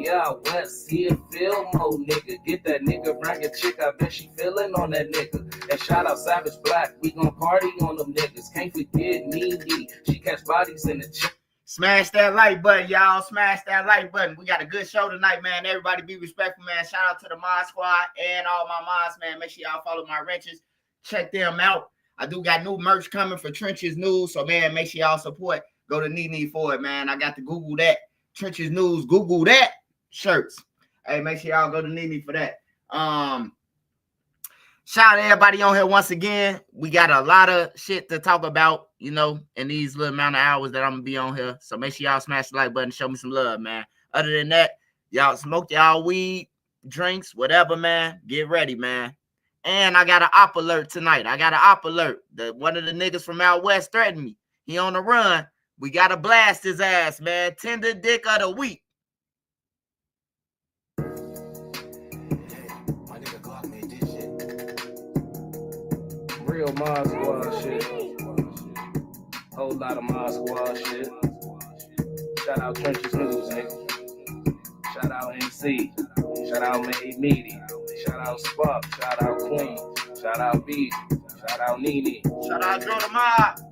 Media out west, see it feel more nigga. Get that nigga, bring your chick, I bet she feeling on that nigga. And shout out Savage Black, we gon' party on them niggas. Can't forget Nene, she catch bodies in the chick. Smash that like button, y'all. Smash that like button. We got a good show tonight, man. Everybody be respectful, man. Shout out to the Mod Squad and all my mods, man. Make sure y'all follow my wrenches. Check them out. I do got new merch coming for Trenches News. So, man, make sure y'all support. Go to Nene for it, man. I got to Google that. Trenches News, Google that. Shirts. Hey, make sure y'all go to Nene for that. Shout out to everybody on here once again. We got a lot of shit to talk about, you know, in these little amount of hours that I'm going to be on here. So make sure y'all smash the like button. Show me some love, man. Other than that, y'all smoke y'all weed, drinks, whatever, man. Get ready, man. And I got an op alert tonight. I got an op alert. One of the niggas from out west threatened me. He on the run. We got to blast his ass, man. Tender dick of the week. Real Mod Squad shit. Whole lot of Mod Squad shit. Shout out Trenches News, nigga. Shout out MC. Shout out Made Media. Shout out Spark. Shout out Queen. Shout out B. Shout out Nene. Shout out Joe the Mod.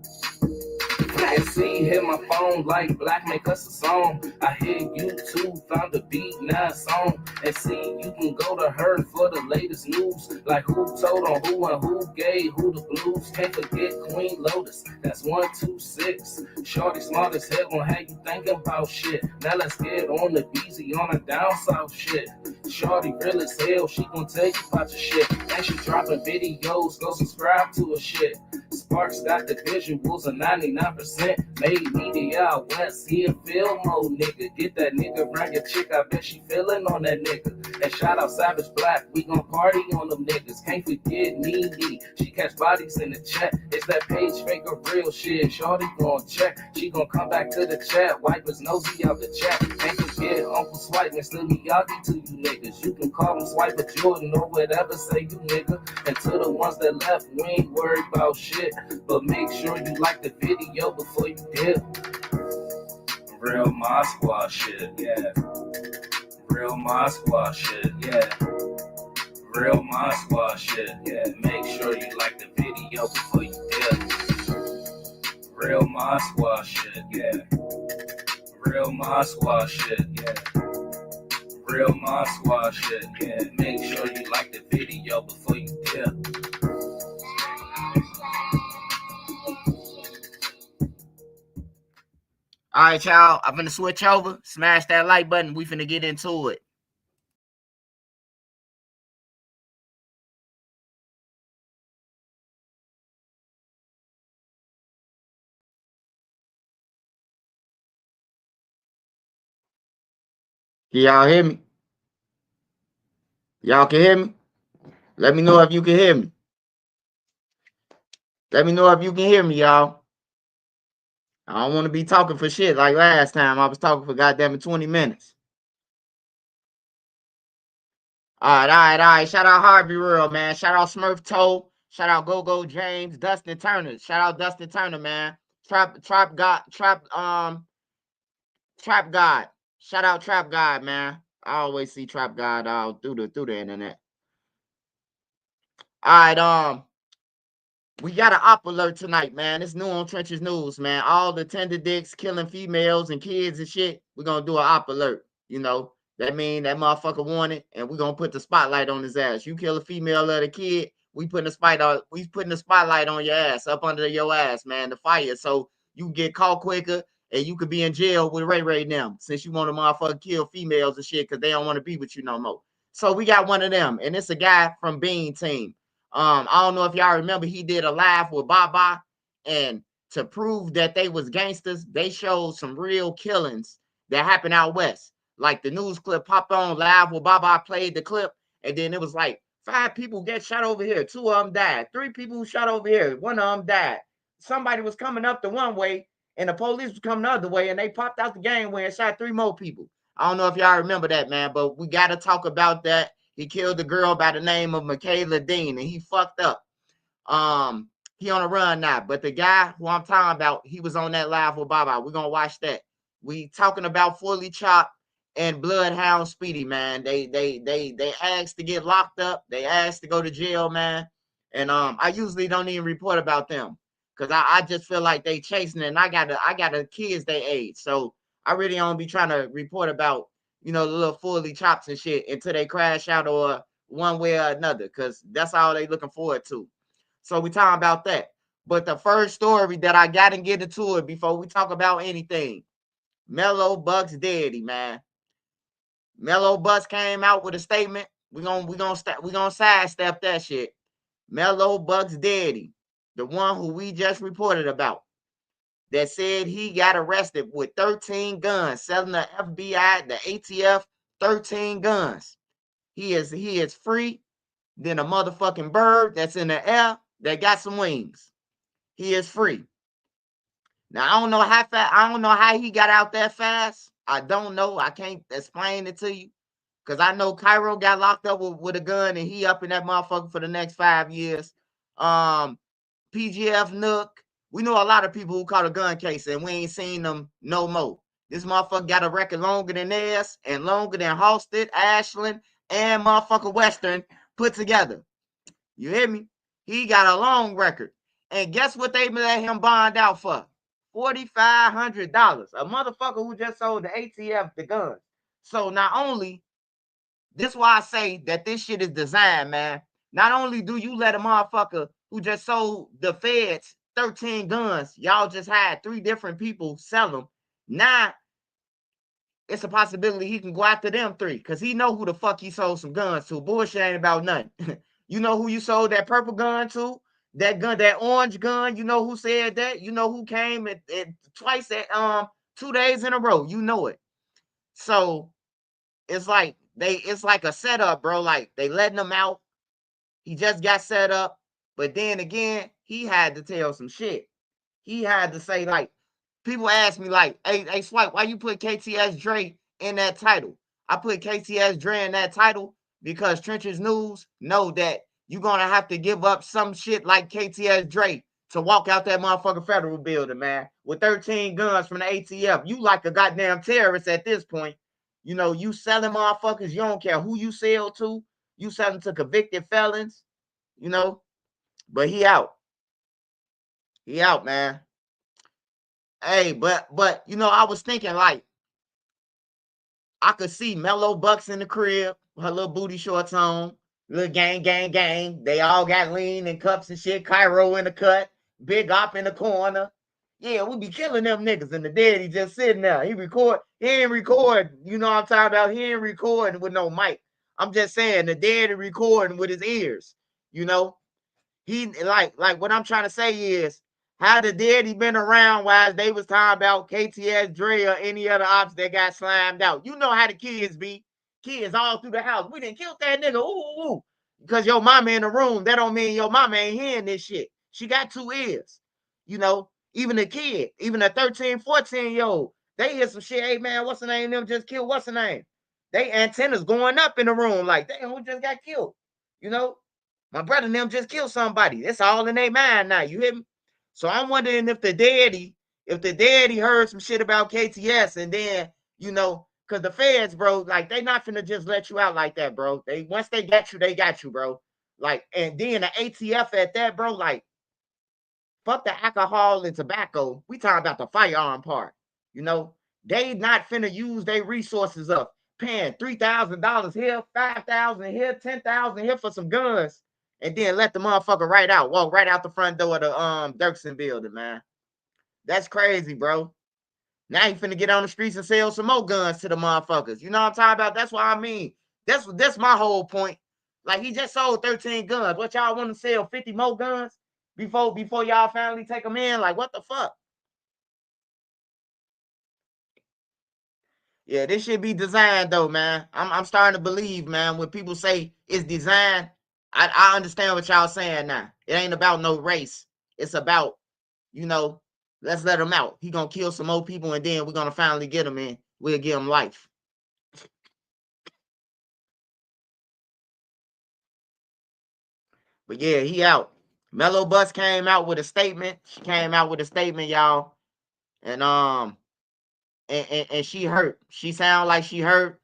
And see, hit my phone like Black make us a song. I hit YouTube, found the beat, now a song. And see, you can go to her for the latest news. Like who told on who and who gave who the blues. Can't forget Queen Lotus, that's 126. Shorty smart as hell, gon' have you thinking about shit. Now let's get on the BZ on a down south shit. Shorty real as hell, she gon' tell you about your shit. And she dropping videos, go subscribe to her shit. Sparks got the visuals of 99%. Made Media out west, he a feel more nigga. Get that nigga, bring your chick, I bet she feeling on that nigga. And shout out Savage Black, we gon' party on them niggas. Can't forget Nene, she catch bodies in the chat. It's that page fake or real shit, shorty gon' check. She gon' come back to the chat, wipe his nosy out the chat. Can't forget Uncle Swipe and still Miyagi to you niggas. You can call him Swiper Jordan or whatever, say you nigga. And to the ones that left, we ain't worried about shit. But make sure you like the video before you dip. Real Mod Squad shit, yeah. Real Mod Squad shit, yeah. Real Mod Squad shit, yeah. Make sure you like the video before you dip. Real Mod Squad shit, yeah. Real Mod Squad shit, yeah. Real Mod Squad shit, yeah. Make sure you like the video before you dip. All right, y'all. I'm finna switch over. Smash that like button. We finna get into it. Can y'all hear me? Y'all can hear me? Let me know if you can hear me. Let me know if you can hear me, y'all. I don't want to be talking for shit like last time. I was talking for goddamn 20 minutes. All right. Shout out Harvey Real, man. Shout out Smurf Toe. Shout out Go James, Dustin Turner. Shout out Dustin Turner, man. Trap God. Shout out Trap God, man. I always see Trap God through the internet. All right, we got an op alert tonight, man. It's new on Trenches News, man. All the tender dicks killing females and kids and shit. We're gonna do an op alert. You know, that mean that motherfucker wanted, and we're gonna put the spotlight on his ass. You kill a female or a kid, we putting the spotlight on your ass, up under your ass, man, the fire. So you get caught quicker and you could be in jail with Ray now, since you want to motherfucker kill females and shit because they don't want to be with you no more. So we got one of them, and it's a guy from Bean Team. I don't know if y'all remember, he did a live with Baba, and to prove that they was gangsters, they showed some real killings that happened out west. Like the news clip popped on live where Baba played the clip, and then it was like 5 people get shot over here, 2 of them died, 3 people shot over here, 1 of them died. Somebody was coming up the one way, and the police was coming the other way, and they popped out the gangway and shot 3 more people. I don't know if y'all remember that, man, but we got to talk about that. He killed a girl by the name of Michaela Dean, and he fucked up. He on a run now. But the guy who I'm talking about, he was on that live with Baba. We're gonna watch that. We talking about Fullychop and Bloodhound Speedy, man. They asked to get locked up. They asked to go to jail, man. And I usually don't even report about them because I just feel like they chasing it. And I got a kids they age, so I really don't be trying to report about the little fully chops and shit until they crash out or one way or another, because that's all they looking forward to. So we talking about that. But the first story that I gotta get into it before we talk about anything, Mellow Buck's daddy, man. Mellow Bucks came out with a statement. We gonna sidestep that shit. Mellow Buck's daddy, the one who we just reported about, that said he got arrested with 13 guns, selling the FBI, the ATF 13 guns. He is free than a motherfucking bird that's in the air that got some wings. He is free. Now I don't know how he got out that fast. I don't know. I can't explain it to you. Cause I know Cairo got locked up with a gun and he up in that motherfucker for the next 5 years. PGF Nook. We know a lot of people who caught a gun case and we ain't seen them no more. This motherfucker got a record longer than theirs and longer than Halsted, Ashland, and motherfucker Western put together. You hear me? He got a long record. And guess what they let him bond out for? $4,500. A motherfucker who just sold the ATF the guns. So not only, this is why I say that this shit is designed, man. Not only do you let a motherfucker who just sold the feds 13 guns, y'all just had 3 different people sell them. Now it's a possibility he can go after them 3 because he know who the fuck he sold some guns to. Bullshit ain't about nothing. You know who you sold that purple gun to? That gun, that orange gun. You know who said that? You know who came at twice at 2 days in a row. You know it. So it's like a setup, bro. Like they letting him out. He just got set up, but then again, he had to tell some shit. He had to say, like, people ask me like, hey Swipe, why you put KTS Dre in that title? I put KTS Dre in that title because Trenches News know that you're gonna have to give up some shit like KTS Dre to walk out that motherfucking federal building, man, with 13 guns from the ATF. You like a goddamn terrorist at this point. You selling motherfuckers, you don't care who you sell to, you selling to convicted felons, you know. But he out. He out, man. Hey, but I was thinking like I could see Mellow Bucks in the crib, her little booty shorts on, little gang, gang, gang. They all got lean and cups and shit. Cairo in the cut, Big Op in the corner. Yeah, we be killing them niggas. And the daddy just sitting there. He ain't record. You know what I'm talking about? He ain't recording with no mic. I'm just saying the daddy recording with his ears. You know, he like what I'm trying to say is, how the daddy been around while they was talking about KTS Dre or any other ops that got slimed out. You know how the kids be. Kids all through the house. We didn't kill that nigga. Ooh. Because your mama in the room, that don't mean your mama ain't hearing this shit. She got 2 ears. Even a kid, even a 13, 14-year-old, they hear some shit. Hey man, what's the name? Them just killed. What's the name? They antennas going up in the room like, damn, who just got killed? You know, my brother and them just killed somebody. That's all in their mind now. You hear me? So I'm wondering if the daddy heard some shit about KTS and then, because the feds, bro, like they not finna just let you out like that, bro. Once they got you, bro. Like, and then the ATF at that, bro, like, fuck the alcohol and tobacco. We talking about the firearm part. You know, they not finna use their resources up, paying $3,000 here, 5,000 here, 10,000 here for some guns, and then let the motherfucker walk right out the front door of the Dirksen building, man. That's crazy, bro. Now he finna get on the streets and sell some more guns to the motherfuckers. You know what I'm talking about? That's what I mean. That's my whole point. Like, he just sold 13 guns. What, y'all want to sell 50 more guns before y'all finally take them in? Like, what the fuck? Yeah, this should be designed though, man. I'm starting to believe, man, when people say it's designed, I understand what y'all saying now. It ain't about no race. It's about, you know, let's let him out. He gonna kill some more people and then we're gonna finally get him in. We'll give him life. But yeah, he out. Mellow Bus came out with a statement. She came out with a statement, y'all. And and she hurt. She sound like she hurt.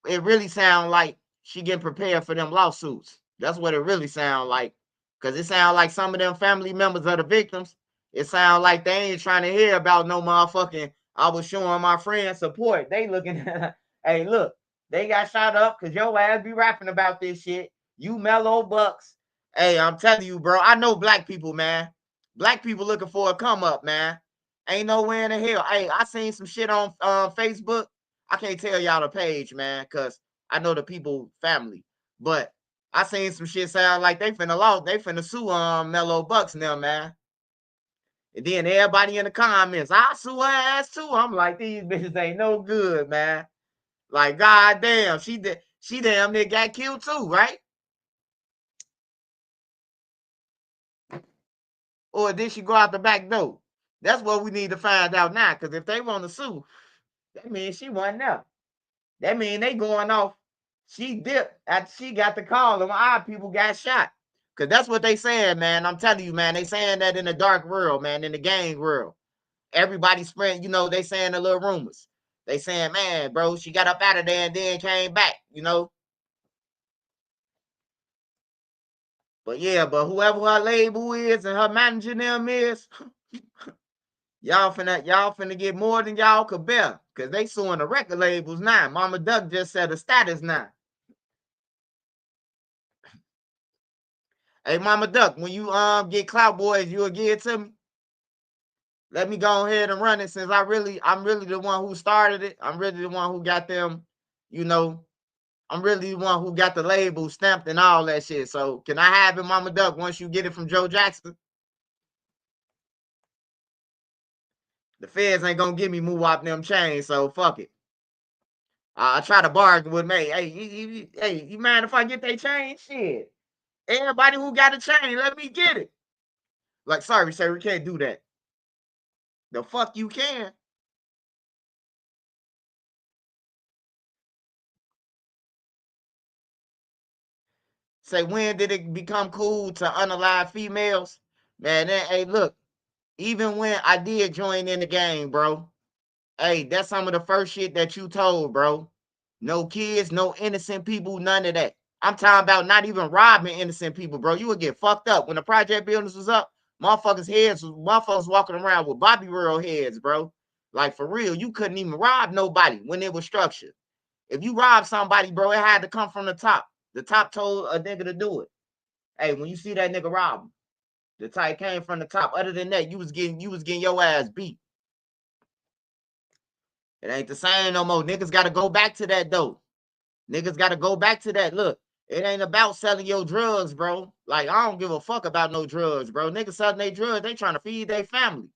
It really sound like she getting prepared for them lawsuits. That's what it really sound like. Cause it sound like some of them family members of the victims, it sound like they ain't trying to hear about no motherfucking, I was showing my friends support. They looking at, hey, look, they got shot up because your ass be rapping about this shit. You mellow bucks. Hey, I'm telling you, bro, I know black people, man. Black people looking for a come up, man. Ain't nowhere in the hell. Hey, I seen some shit on Facebook. I can't tell y'all the page, man, because I know the people family. But I seen some shit sound like they finna sue Mellow Bucks now, man. And then everybody in the comments, I sue her ass too. I'm like, these bitches ain't no good, man. Like, goddamn, she damn near got killed too, right? Or did she go out the back door? That's what we need to find out now. Because if they want to sue, that means she wasn't there. That means they going off. She dipped after she got the call and our people got shot. Cause that's what they saying, man. I'm telling you, man. They saying that in the dark world, man, in the gang world. Everybody spreading, they saying the little rumors. They saying, man, bro, she got up out of there and then came back. But yeah, but whoever her label is and her managing them is, y'all finna get more than y'all could bear. Cause they suing the record labels now. Mama Duck just said the status now. Hey, Mama Duck, when you get Clout Boys, you'll give it to me. Let me go ahead and run it since I'm really the one who started it. I'm really the one who got them, you know. I'm really the one who got the label stamped and all that shit. So can I have it, Mama Duck, once you get it from Joe Jackson? The feds ain't gonna give me move up them chains, so fuck it. I try to bargain with me. Hey, you mind if I get that chain? Shit. Everybody who got a chain, let me get it. Like, sorry, sir, we can't do that. The fuck you can. Say, when did it become cool to unalive females? Man, hey, look, even when I did join in the game, bro, hey, that's some of the first shit that you told, bro. No kids, no innocent people, none of that. I'm talking about not even robbing innocent people, bro. You would get fucked up. When the project buildings was up, motherfuckers walking around with Bobby Earl heads, bro. Like, for real, you couldn't even rob nobody when it was structured. If you rob somebody, bro, it had to come from the top. The top told a nigga to do it. Hey, when you see that nigga rob him, the type came from the top. Other than that, you was getting your ass beat. It ain't the same no more. Niggas gotta go back to that though. Niggas gotta go back to that. Look, it ain't about selling your drugs, bro. Like, I don't give a fuck about no drugs, bro. Niggas selling their drugs, they trying to feed their family.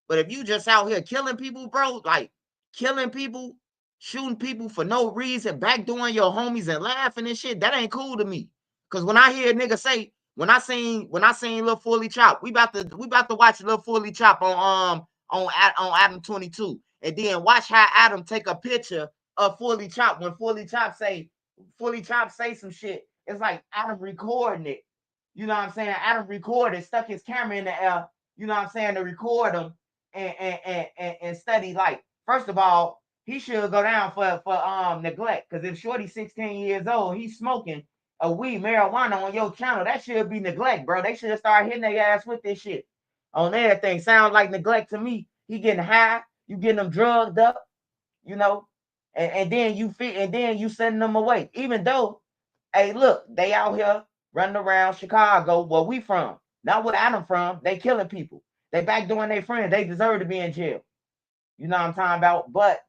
But if you just out here killing people, bro, like killing people, shooting people for no reason, backdooring your homies and laughing and shit, that ain't cool to me. Cause when I hear a nigga say, when I seen Lil Fullychop, we about to watch Lil Fullychop on Adam 22, and then watch how Adam take a picture of Fullychop when Fullychop say some shit. It's like Adam recording it. You know what I'm saying? Adam recorded, stuck his camera in the air. You know what I'm saying, to record him and study. Like, first of all, he should go down for neglect. Because if Shorty 16 years old, he's smoking a weed marijuana on your channel, that should be neglect, bro. They should start hitting their ass with this shit on everything. Sounds like neglect to me. He getting high, you getting them drugged up, you know, and then you sending them away. Even though, hey, look, they out here running around Chicago, where we from, not where Adam from. They killing people. They back doing their friends. They deserve to be in jail. You know what I'm talking about? But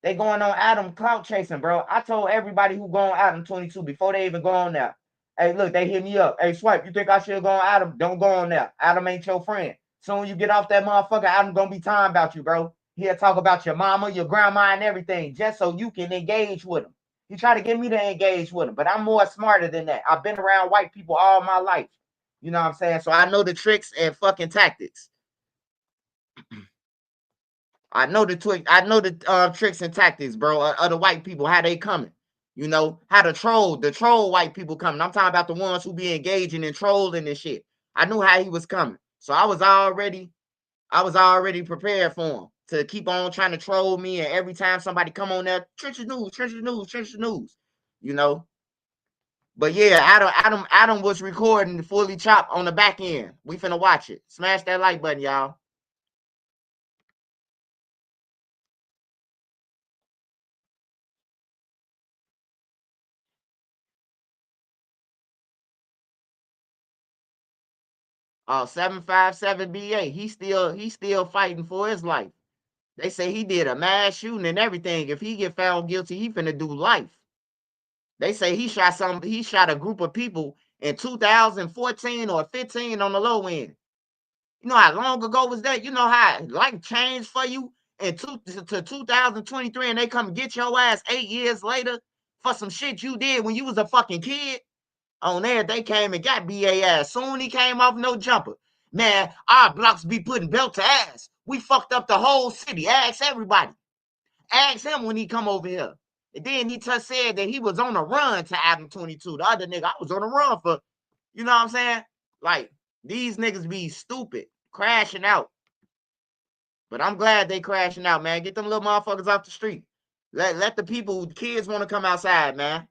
they going on Adam clout chasing, bro. I told everybody who go on Adam 22 before they even go on there. Hey, look, they hit me up. Hey, Swipe, you think I should go on Adam? Don't go on there. Adam ain't your friend. Soon you get off that motherfucker, Adam gonna be talking about you, bro. He'll talk about your mama, your grandma, and everything, just so you can engage with him. He try to get me to engage with him, but I'm more smarter than that. I've been around white people all my life. You know what I'm saying? So I know the tricks and fucking tactics. I know the tricks and tactics, bro, of the white people, how they coming. You know, how the troll white people coming. I'm talking about the ones who be engaging and trolling and shit. I knew how he was coming. So I was already prepared for him. to keep on trying to troll me, and every time somebody come on there, trenches news, trenches news, trenches news, you know. But yeah, Adam was recording Fullychop on the back end. We finna watch it. Smash that like button, y'all. Oh, 757 BA. He's still fighting for his life. They say he did a mass shooting and everything. If he get found guilty, he finna do life. They say he shot a group of people in 2014 or 15 on the low end. You know how long ago was that? You know how life changed for you in to 2023, and they come get your ass 8 years later for some shit you did when you was a fucking kid? On there, they came and got BA ass. Soon he came off no jumper. Man, our blocks be putting belt to ass. We fucked up the whole city. Ask everybody. Ask him when he come over here. And then he just said that he was on a run to Adam 22. The other nigga, I was on a run for, you know what I'm saying? Like, these niggas be stupid, crashing out. But I'm glad they crashing out, man. Get them little motherfuckers off the street. Let the people, kids want to come outside, man.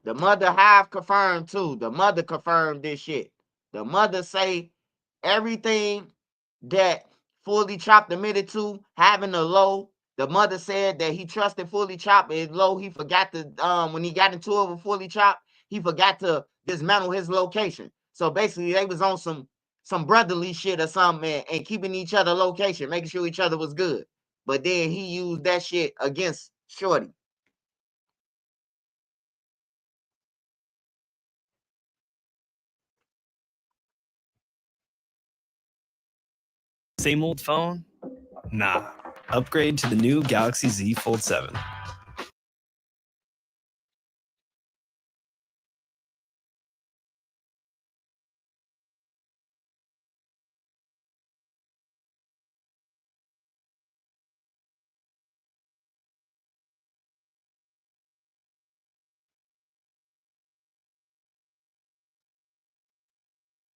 The mother have confirmed too. The mother confirmed this shit. The mother say everything that Fullychop admitted to having a low. The mother said that he trusted Fullychop and low. He forgot to when he got into it with Fullychop, he forgot to dismantle his location. So basically, they was on some brotherly shit or something and keeping each other location, making sure each other was good. But then he used that shit against Shorty. Same old phone? Nah. Upgrade to the new Galaxy Z Fold 7.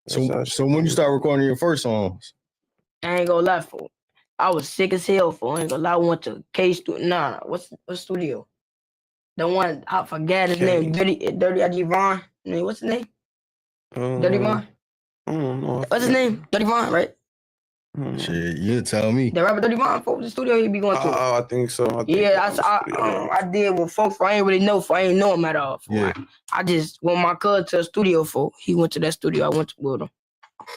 So when you start recording your first songs? I ain't gonna lie, for I was sick as hell, for I ain't gonna lie. I went to K studio. Nah, what's studio? The one I forgot his name. Dirty IG Vaughn. I mean, what's his name? Dirty Vaughn. I don't know. What's his name? Dirty Vaughn, right? Shit, you tell me. The rapper Dirty Vaughn, for the studio he be going to. Oh, I think so. I did with folks. For I ain't really know. For I ain't know him at all. For Yeah. I just went my cousin to the studio. For he went to that studio. I went to with him.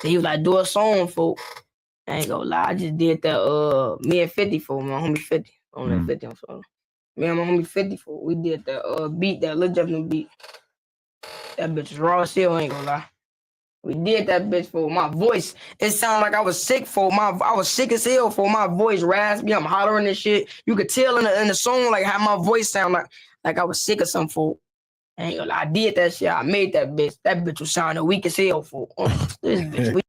And he was like, do a song, for. I ain't gonna lie, I just did that me and 50 for my homie 50 on that 50 on song. Me and my homie 50 for we did that beat, that Lil Jeff new beat. That bitch was raw as hell, I ain't gonna lie. We did that bitch for my voice. It sounded like I was sick I was sick as hell for my voice raspy. I'm hollering and shit. You could tell in the song like how my voice sound like I was sick or something for. I ain't gonna lie, I did that shit. I made that bitch. That bitch was sounding weak as hell for. This bitch.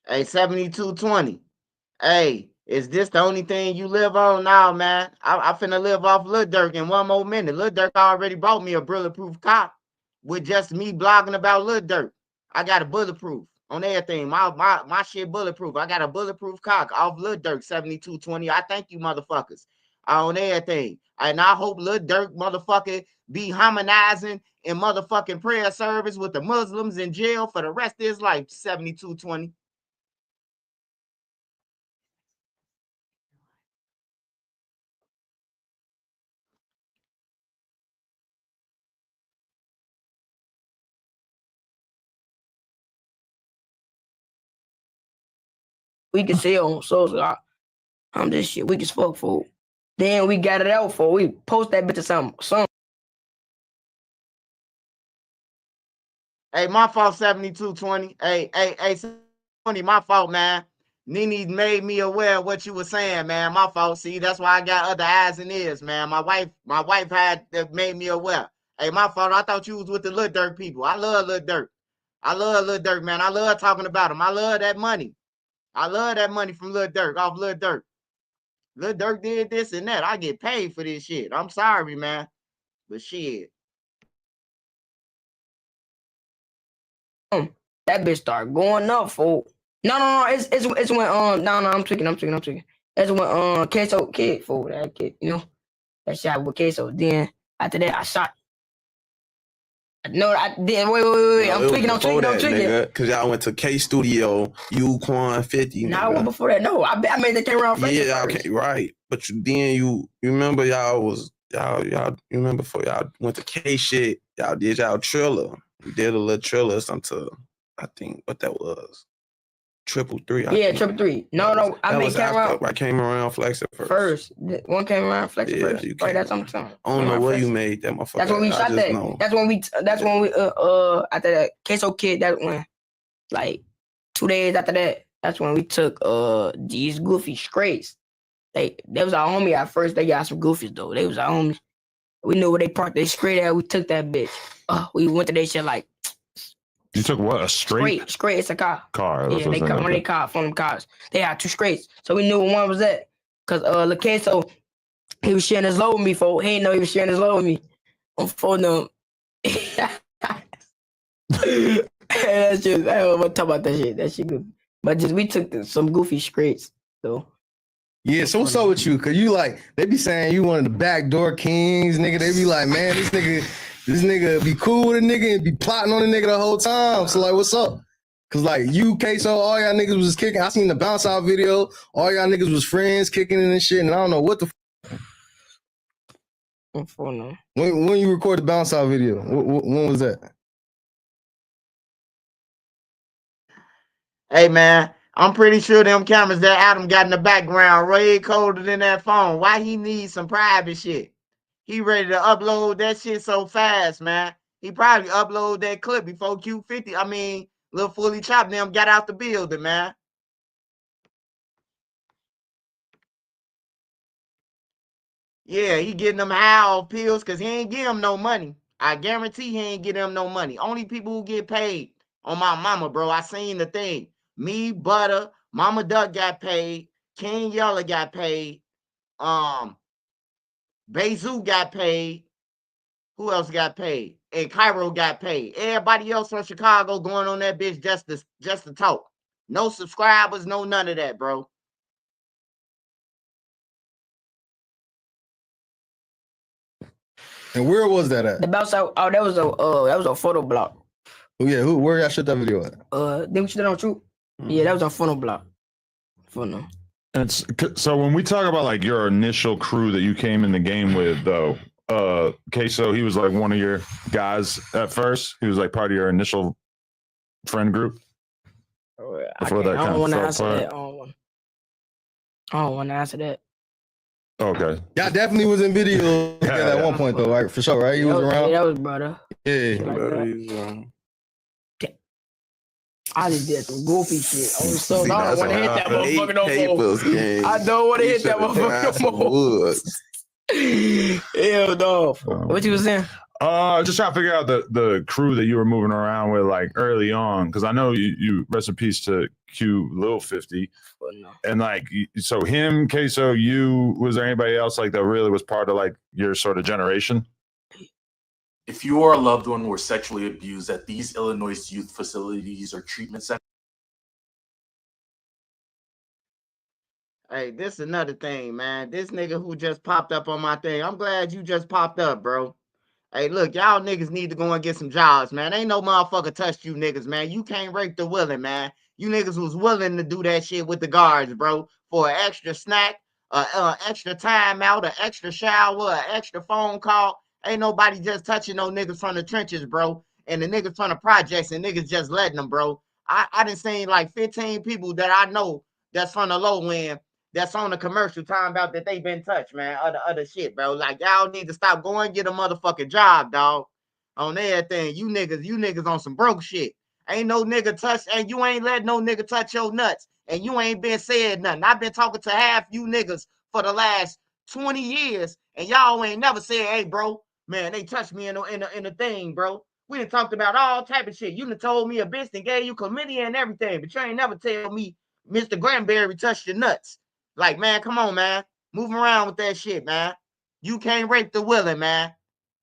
Hey, 7220. Hey, is this the only thing you live on now, man? I finna live off Lil Durk in 1 more minute. Lil Durk already bought me a bulletproof cop with just me blogging about Lil Durk. I got a bulletproof on everything. My shit bulletproof. I got a bulletproof cock off Lil Durk 7220. I thank you, motherfuckers. On everything. And I hope Lil Durk motherfucker be harmonizing in motherfucking prayer service with the Muslims in jail for the rest of his life. 7220. We can sell on social. I'm this shit. We can fuck for. Then we got it out for. We post that bitch or something. Hey, my fault, 7220. Hey, 20, my fault, man. Nene made me aware of what you were saying, man. My fault. See, that's why I got other eyes and ears, man. My wife had made me aware. Hey, my fault. I thought you was with the Lil Durk people. I love Lil Durk. I love Lil Durk, man. I love talking about him. I love that money. I love that money from Lil Durk, off Lil Durk. Lil Durk did this and that. I get paid for this shit. I'm sorry, man. But shit. That bitch started going up, fool. No. It's when I'm tweaking. That's when Queso kid, fool. That kid, you know, that shot with Queso. Then after that, I shot. No, I didn't. Wait. No, I'm tweaking. nigga, because y'all went to K Studio, you, Quan, 50. Nah, I went before that. No, I made that camera on Yeah, y'all okay, right. But you remember y'all you remember before y'all went to K shit, y'all did y'all Triller. You did a little Triller or something. I think what that was. 333. Yeah, 333. No, I made camera. I came around flexing first. One came around flexing first. Right, that's what I'm saying. I don't know where you made that motherfucker. That's when we shot that. Know. That's when we after that Queso kid, that when like 2 days after that, that's when we took these goofy straights. They was our homie at first. They got some goofies though. They was our homies. We knew where they parked their straight at. We took that bitch. We went to their shit like. You took what? A straight? Straight. It's a car. Yeah, they car. One of they car from them cars. They had 2 straights. So we knew one was that. Cause Queso, he was sharing his load with me, folks. He didn't know he was sharing his load with me. On phone them. That shit, I don't want to talk about that shit. That shit good. But just we took some goofy straights, though. Yeah, so what's up with you? Cause you like, they be saying you one of the backdoor kings, nigga. They be like, man, this nigga be cool with a nigga and be plotting on a nigga the whole time. So like, what's up? Cause like you, Queso, all y'all niggas was kicking. I seen the bounce out video. All y'all niggas was friends kicking and shit. And I don't know what the. When you record the bounce out video, when was that? Hey man, I'm pretty sure them cameras that Adam got in the background way colder than that phone. Why he needs some private shit? He ready to upload that shit so fast, man. He probably upload that clip before Q50. I mean, Lil Fullychop them got out the building, man. Yeah, he getting them high off pills because he ain't give him no money. I guarantee he ain't get him no money. Only people who get paid on my mama, bro. I seen the thing. Me, Butter, Mama Duck got paid. King Yeller got paid. Bezu got paid. Who else got paid? And Cairo got paid. Everybody else from Chicago going on that bitch just to talk. No subscribers, no none of that, bro. And where was that at? The bounce out. Oh, that was a photo block. Oh yeah, where y'all shot that video at? Then we shot it on True. Yeah, that was on photo block. Phono. It's so when we talk about like your initial crew that you came in the game with, though, Queso, he was like one of your guys at first. He was like part of your initial friend group. I don't want to answer that. I don't want to answer that. Okay. Y'all definitely was in video at one point though, right? For sure, right? He was around. That was brother. Yeah. I just did some goofy shit. I don't want to hit that motherfucker no more. I don't want to hit that motherfucker no more. Hell no. What you was saying? Just trying to figure out the crew that you were moving around with like early on, because I know you rest in peace to Q Lil 50. No. And like, so him, Queso, you, was there anybody else like that really was part of like your sort of generation? If you or a loved one were sexually abused at these Illinois youth facilities or treatment centers. Hey, this is another thing, man. This nigga who just popped up on my thing. I'm glad you just popped up, bro. Hey, look, y'all niggas need to go and get some jobs, man. Ain't no motherfucker touched you niggas, man. You can't rape the willing, man. You niggas was willing to do that shit with the guards, bro, for an extra snack, extra timeout, an extra shower, an extra phone call. Ain't nobody just touching no niggas from the trenches, bro. And the niggas from the projects and niggas just letting them, bro. I done seen like 15 people that I know that's from the low end that's on the commercial talking about that they been touched, man. Other shit, bro. Like, y'all need to stop going get a motherfucking job, dog. On everything. You niggas on some broke shit. Ain't no nigga touch, and you ain't let no nigga touch your nuts. And you ain't been said nothing. I've been talking to half you niggas for the last 20 years, and y'all ain't never said, hey, bro, man, they touched me in the thing, bro. We done talked about all type of shit. You done told me a bitch and gave you chlamydia and everything, but you ain't never tell me Mr. Granberry touched your nuts. Like, man, come on, man. Move around with that shit, man. You can't rape the willing, man.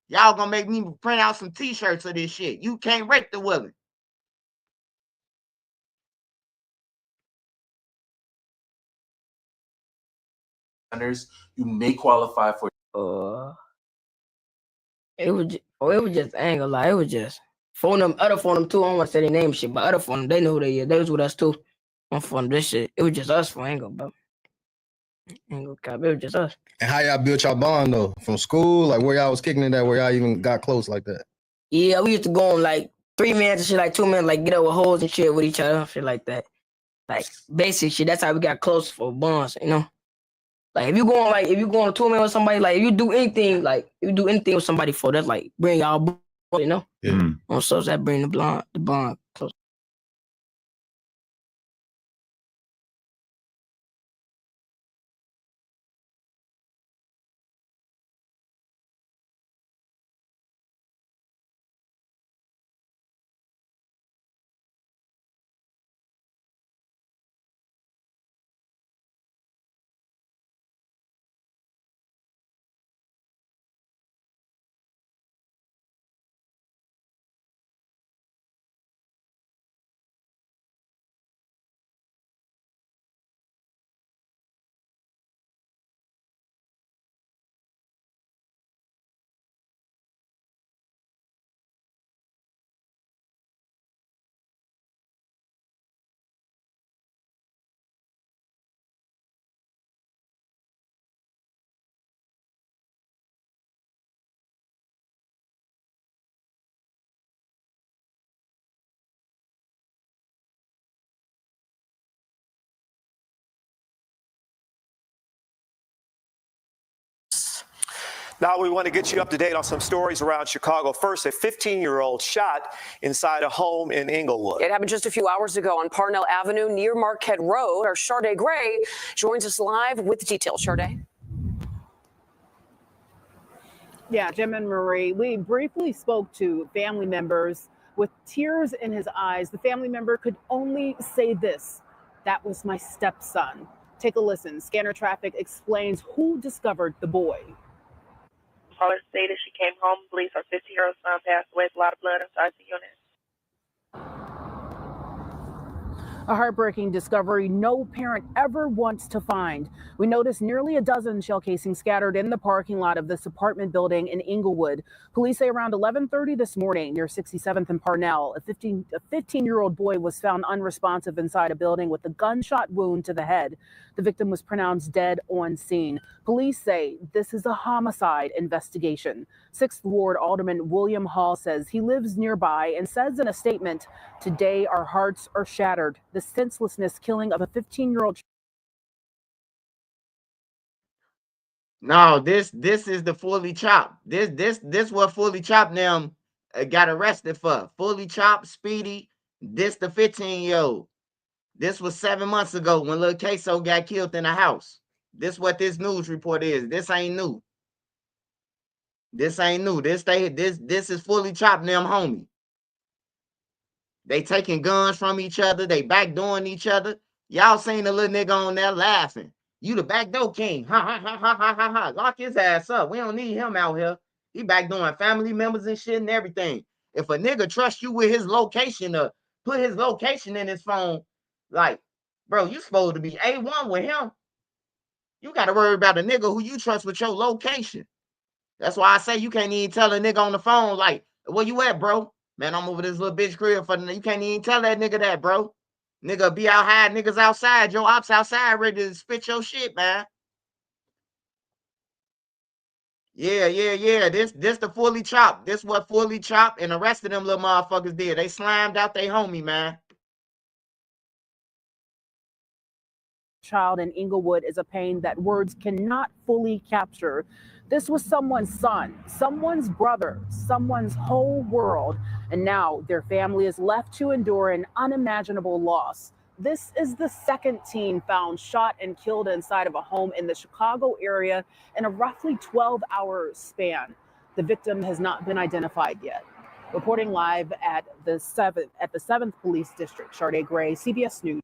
Y'all gonna make me print out some t-shirts of this shit. You can't rate the women. You may qualify for. It was just I ain't gonna lie, it was just phone them, other phone them too. I don't want to say their name shit, but other phone them, they know who they is. They was with us too. On phone this shit. It was just us for ain't gonna cap. It was just us. And how y'all built y'all bond though? From school, like where y'all was kicking it at, where y'all even got close like that? Yeah, we used to go on like 3 minutes and shit, like 2 minutes, like get up with hoes and shit with each other, shit like that. Like basic shit. That's how we got close for bonds, you know. Like if you go on a 2 minute with somebody, like if you do anything with somebody for that's like bring y'all, you know. Yeah. So that bring the bond close. Now we want to get you up to date on some stories around Chicago. First, a 15-year-old shot inside a home in Inglewood. It happened just a few hours ago on Parnell Avenue near Marquette Road. Our Sade Gray joins us live with details. Sade. Yeah, Jim and Marie, we briefly spoke to family members with tears in his eyes. The family member could only say this: "That was my stepson." Take a listen. Scanner Traffic explains who discovered the boy. Caller stated she came home, believes her 15-year-old son passed away with a lot of blood inside the unit. A heartbreaking discovery no parent ever wants to find. We noticed nearly a dozen shell casings scattered in the parking lot of this apartment building in Inglewood. Police say around 11:30 this morning near 67th and Parnell, a 15-year-old boy was found unresponsive inside a building with a gunshot wound to the head. The victim was pronounced dead on scene. Police say this is a homicide investigation. 6th Ward Alderman William Hall says he lives nearby and says in a statement, "Today our hearts are shattered. The senselessness killing of a 15-year-old." No, this is the Fullychop. This what Fullychop them got arrested for. Fullychop, Speedy. This the 15-year-old. This was 7 months ago when Lil Queso got killed in a house. This what this news report is. This ain't new. This ain't new. This is Fullychop them homie. They taking guns from each other. They backdooring each other. Y'all seen the little nigga on there laughing. You the backdoor king. Ha ha ha ha ha ha ha. Lock his ass up. We don't need him out here. He backdooring family members and shit and everything. If a nigga trusts you with his location or put his location in his phone, like, bro, you supposed to be A1 with him. You got to worry about a nigga who you trust with your location. That's why I say you can't even tell a nigga on the phone, like, where you at, bro? Man, I'm over this little bitch crib for the. You can't even tell that nigga that, bro. Nigga be out high, niggas outside, your ops outside ready to spit your shit, man. Yeah. This the Fullychop. This what Fullychop and the rest of them little motherfuckers did. They slammed out they homie, man. Child in Inglewood is a pain that words cannot fully capture. This was someone's son, someone's brother, someone's whole world, and now their family is left to endure an unimaginable loss. This is the second teen found shot and killed inside of a home in the Chicago area in a roughly 12-hour span. The victim has not been identified yet. Reporting live at the 7th Police District, Sade Gray, CBS News.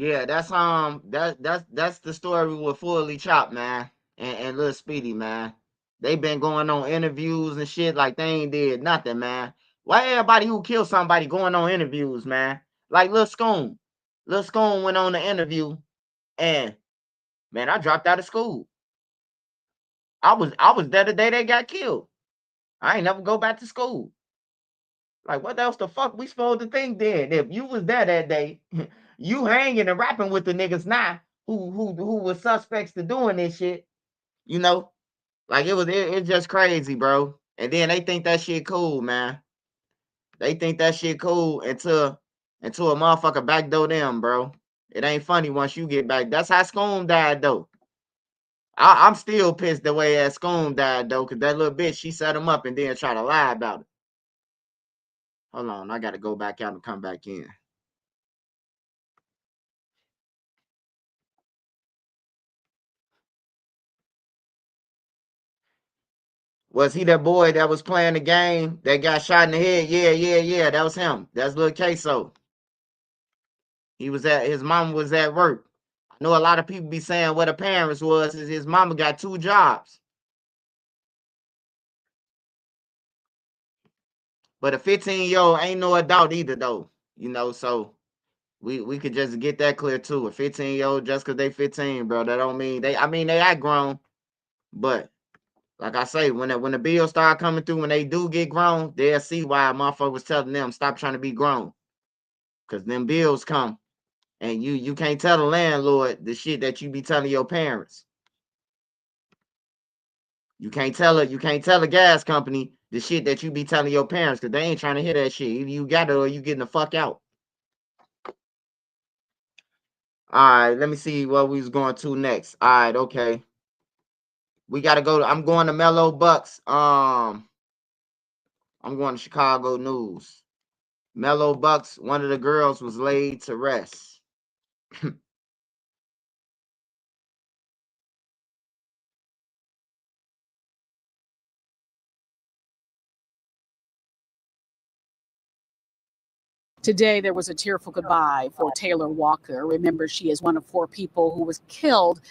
Yeah, that's that's the story with Fullychop, man, and Lil Speedy, man. They been going on interviews and shit like they ain't did nothing, man. Why everybody who killed somebody going on interviews, man? Like Lil Scone. Lil Scone went on the interview and man, I dropped out of school. I was there the day they got killed. I ain't never go back to school. Like, what else the fuck we supposed to think then? If you was there that day, you hanging and rapping with the niggas now who was suspects to doing this shit, you know? Like it's just crazy, bro. And then they think that shit cool, man. They think that shit cool until a motherfucker backdoor them, bro. It ain't funny once you get back. That's how Scone died though. I'm still pissed the way that Scone died though, cause that little bitch she set him up and then try to lie about it. Hold on, I gotta go back out and come back in. Was he that boy that was playing the game that got shot in the head? Yeah. That was him. That's Lil Queso. He was at his mama was at work. I know a lot of people be saying what the parents was is his mama got 2 jobs. But a 15-year-old ain't no adult either though. You know, so we could just get that clear too. A 15-year-old just cause they 15, bro, that don't mean they act grown. But like I say, when the bills start coming through, when they do get grown, they'll see why a motherfucker was telling them stop trying to be grown. Cause them bills come. And you can't tell the landlord the shit that you be telling your parents. You can't tell the gas company the shit that you be telling your parents because they ain't trying to hear that shit. Either you got it or you getting the fuck out. All right, let me see what we was going to next. All right, okay. We gotta go. I'm going to Mellow Bucks. I'm going to Chicago News. Mellow Bucks, one of the girls was laid to rest. Today, there was a tearful goodbye for Taylor Walker. Remember, she is one of 4 people who was killed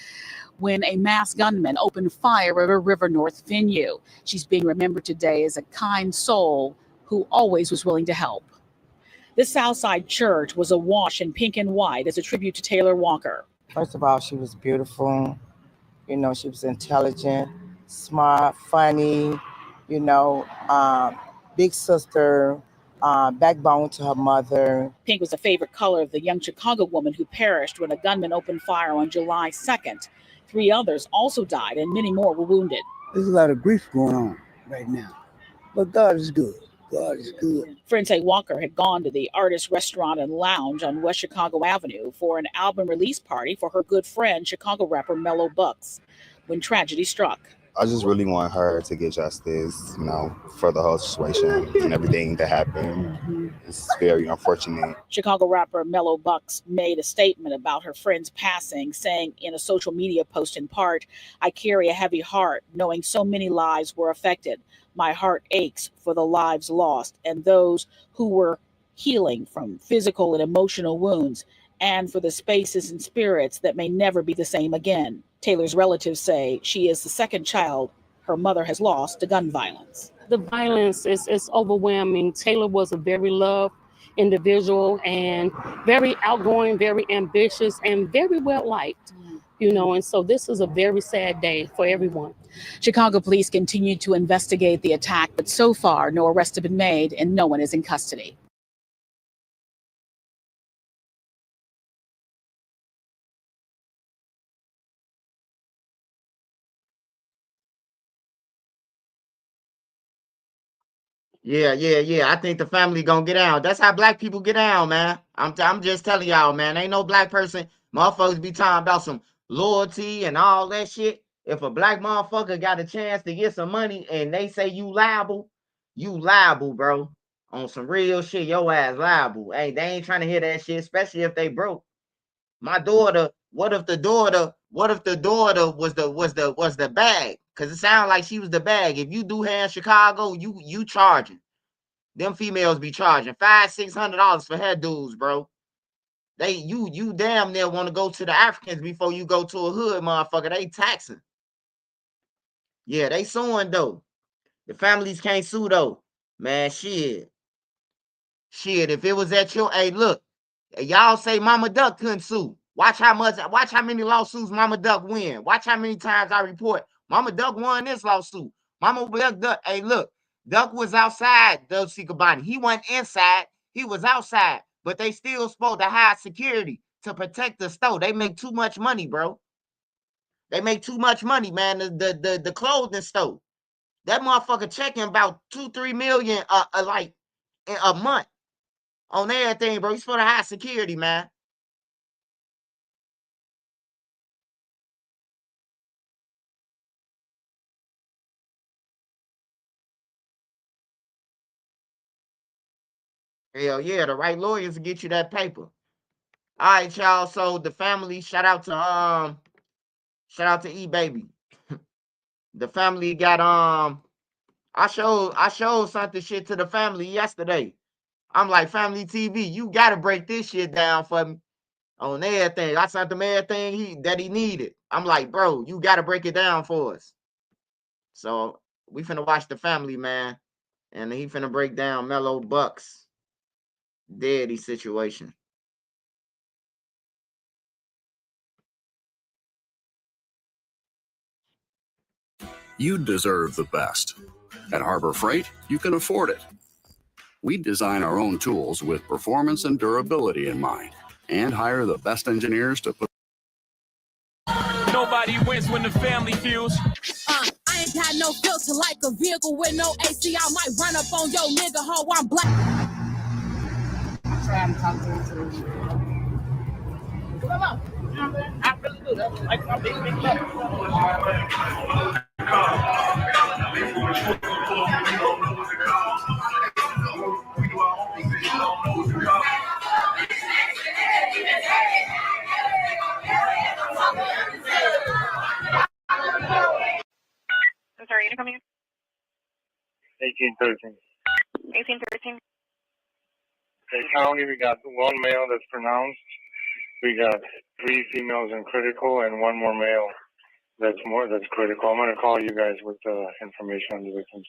when a masked gunman opened fire at a River North venue. She's being remembered today as a kind soul who always was willing to help. This Southside church was awash in pink and white as a tribute to Taylor Walker. First of all, she was beautiful. You know, she was intelligent, smart, funny, you know, big sister, backbone to her mother. Pink was a favorite color of the young Chicago woman who perished when a gunman opened fire on July 2nd. 3 others also died and many more were wounded. There's a lot of grief going on right now, but God is good. God is good. Friends say Walker had gone to the Artist Restaurant and Lounge on West Chicago Avenue for an album release party for her good friend, Chicago rapper Mellow Bucks, when tragedy struck. I just really want her to get justice, you know, for the whole situation and everything that happened. It's very unfortunate. Chicago rapper Mellow Bucks made a statement about her friend's passing, saying in a social media post in part, "I carry a heavy heart knowing so many lives were affected. My heart aches for the lives lost and those who were healing from physical and emotional wounds, and for the spaces and spirits that may never be the same again." Taylor's relatives say she is the second child her mother has lost to gun violence. The violence is overwhelming. Taylor was a very loved individual and very outgoing, very ambitious, and very well liked. You know, and so this is a very sad day for everyone. Chicago police continue to investigate the attack, but so far no arrests have been made and no one is in custody. Yeah. I think the family gonna get down. That's how black people get down, man. I'm just telling y'all, man. Ain't no black person. Motherfuckers be talking about some loyalty and all that shit. If a black motherfucker got a chance to get some money and they say you liable, bro. On some real shit, your ass liable. Hey, they ain't trying to hear that shit, especially if they broke. My daughter, what if the daughter was the bag? Cause it sounded like she was the bag. If you do hair in Chicago, you charging. Them females be charging $500-600 for hair dudes, bro. You damn near want to go to the Africans before you go to a hood, motherfucker. They taxing. Yeah, they suing though. The families can't sue though. Man, shit. If it was at your, hey, look, y'all say Mama Duck couldn't sue. Watch how many lawsuits Mama Duck win. Watch how many times I report. Mama Duck won this lawsuit. Mama Duck, hey, look, Duck was outside Dulce Cabani. He wasn't inside. He was outside. But they still supposed to hide security to protect the store. They make too much money, bro. They make too much money, man. The clothing store. That motherfucker checking about 2-3 million like a month on everything, bro. He's supposed to hide security, man. Hell yeah, the right lawyers will get you that paper. All right, y'all. So the family, shout out to E Baby. The family got I showed something shit to the family yesterday. I'm like, family TV, you gotta break this shit down for me on everything. I sent him everything that he needed. I'm like, bro, you gotta break it down for us. So we finna watch the family, man. And he finna break down Mellow Buck's daddy situation. You deserve the best. At Harbor Freight, you can afford it. We design our own tools with performance and durability in mind, and hire the best engineers to put. Nobody wins when the family feels. I ain't got no filter like a vehicle with no AC. I might run up on your nigga, ho, I'm black. Try and talk to him. Come on. I really do. That's like my big love. I'm sorry, you come in? 1813. 1813. Okay, county, we got one male that's pronounced. We got 3 females in critical and 1 more male that's critical. I'm going to call you guys with information on the victims.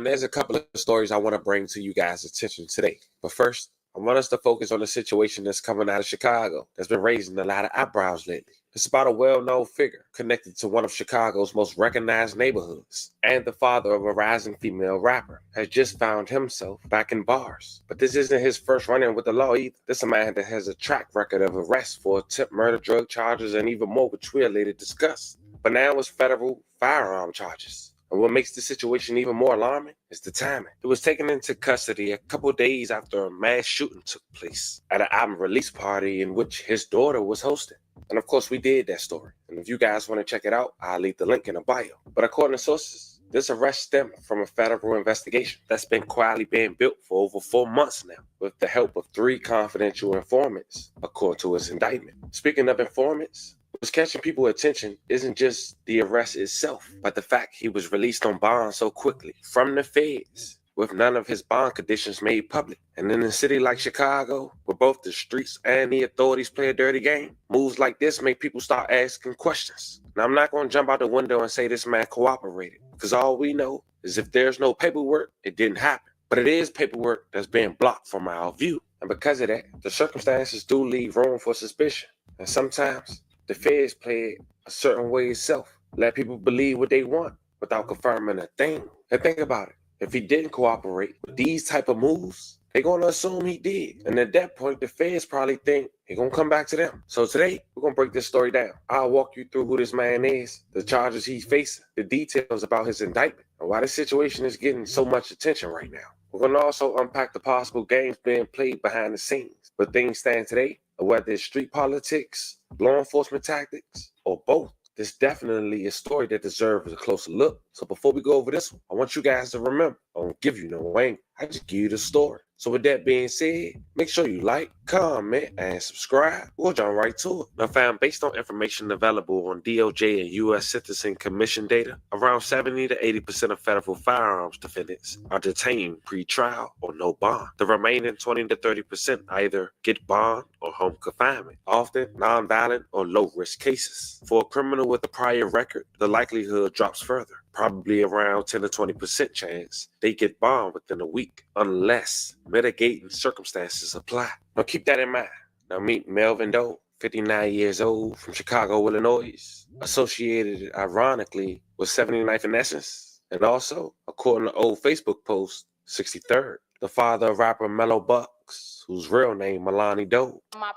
There's a couple of stories I want to bring to you guys' attention today. But first, I want us to focus on the situation that's coming out of Chicago that's been raising a lot of eyebrows lately. It's about a well-known figure connected to one of Chicago's most recognized neighborhoods, and the father of a rising female rapper has just found himself back in bars. But this isn't his first run-in with the law either. This is a man that has a track record of arrests for attempt murder, drug charges, and even more, which we'll later discuss. But now it's federal firearm charges. And what makes the situation even more alarming is the timing. He was taken into custody a couple days after a mass shooting took place at an album release party in which his daughter was hosting. And of course, we did that story. And if you guys want to check it out, I'll leave the link in the bio. But according to sources, this arrest stemmed from a federal investigation that's been quietly being built for over 4 months now, with the help of 3 confidential informants, according to his indictment. Speaking of informants, what's catching people's attention isn't just the arrest itself, but the fact he was released on bond so quickly from the feds, with none of his bond conditions made public. And in a city like Chicago, where both the streets and the authorities play a dirty game, moves like this make people start asking questions. Now, I'm not going to jump out the window and say this man cooperated, because all we know is if there's no paperwork, it didn't happen. But it is paperwork that's being blocked from our view. And because of that, the circumstances do leave room for suspicion. And sometimes the feds play it a certain way itself. Let people believe what they want without confirming a thing. And think about it. If he didn't cooperate with these type of moves, they're going to assume he did. And at that point, the feds probably think he's going to come back to them. So today, we're going to break this story down. I'll walk you through who this man is, the charges he's facing, the details about his indictment, and why this situation is getting so much attention right now. We're going to also unpack the possible games being played behind the scenes. But things stand today, whether it's street politics, law enforcement tactics, or both. This definitely is a story that deserves a closer look. So before we go over this one, I want you guys to remember, I don't give you no anger. I just give you the story. So with that being said, make sure you like, comment, and subscribe. We'll jump right to it. Now, fam, based on information available on DOJ and U.S. Sentencing Commission data, around 70 to 80% of federal firearms defendants are detained pre-trial or no bond. The remaining 20 to 30% either get bond or home confinement, often nonviolent or low-risk cases. For a criminal with a prior record, the likelihood drops further, probably around 10 to 20% chance they get bond within a week, unless mitigating circumstances apply. Now keep that in mind. Now meet Melvin Doe, 59 years old, from Chicago, Illinois, associated ironically with 79th in Essence, and also, according to old Facebook post, 63rd, the father of rapper Mellow Bucks, whose real name Melanie Doe. I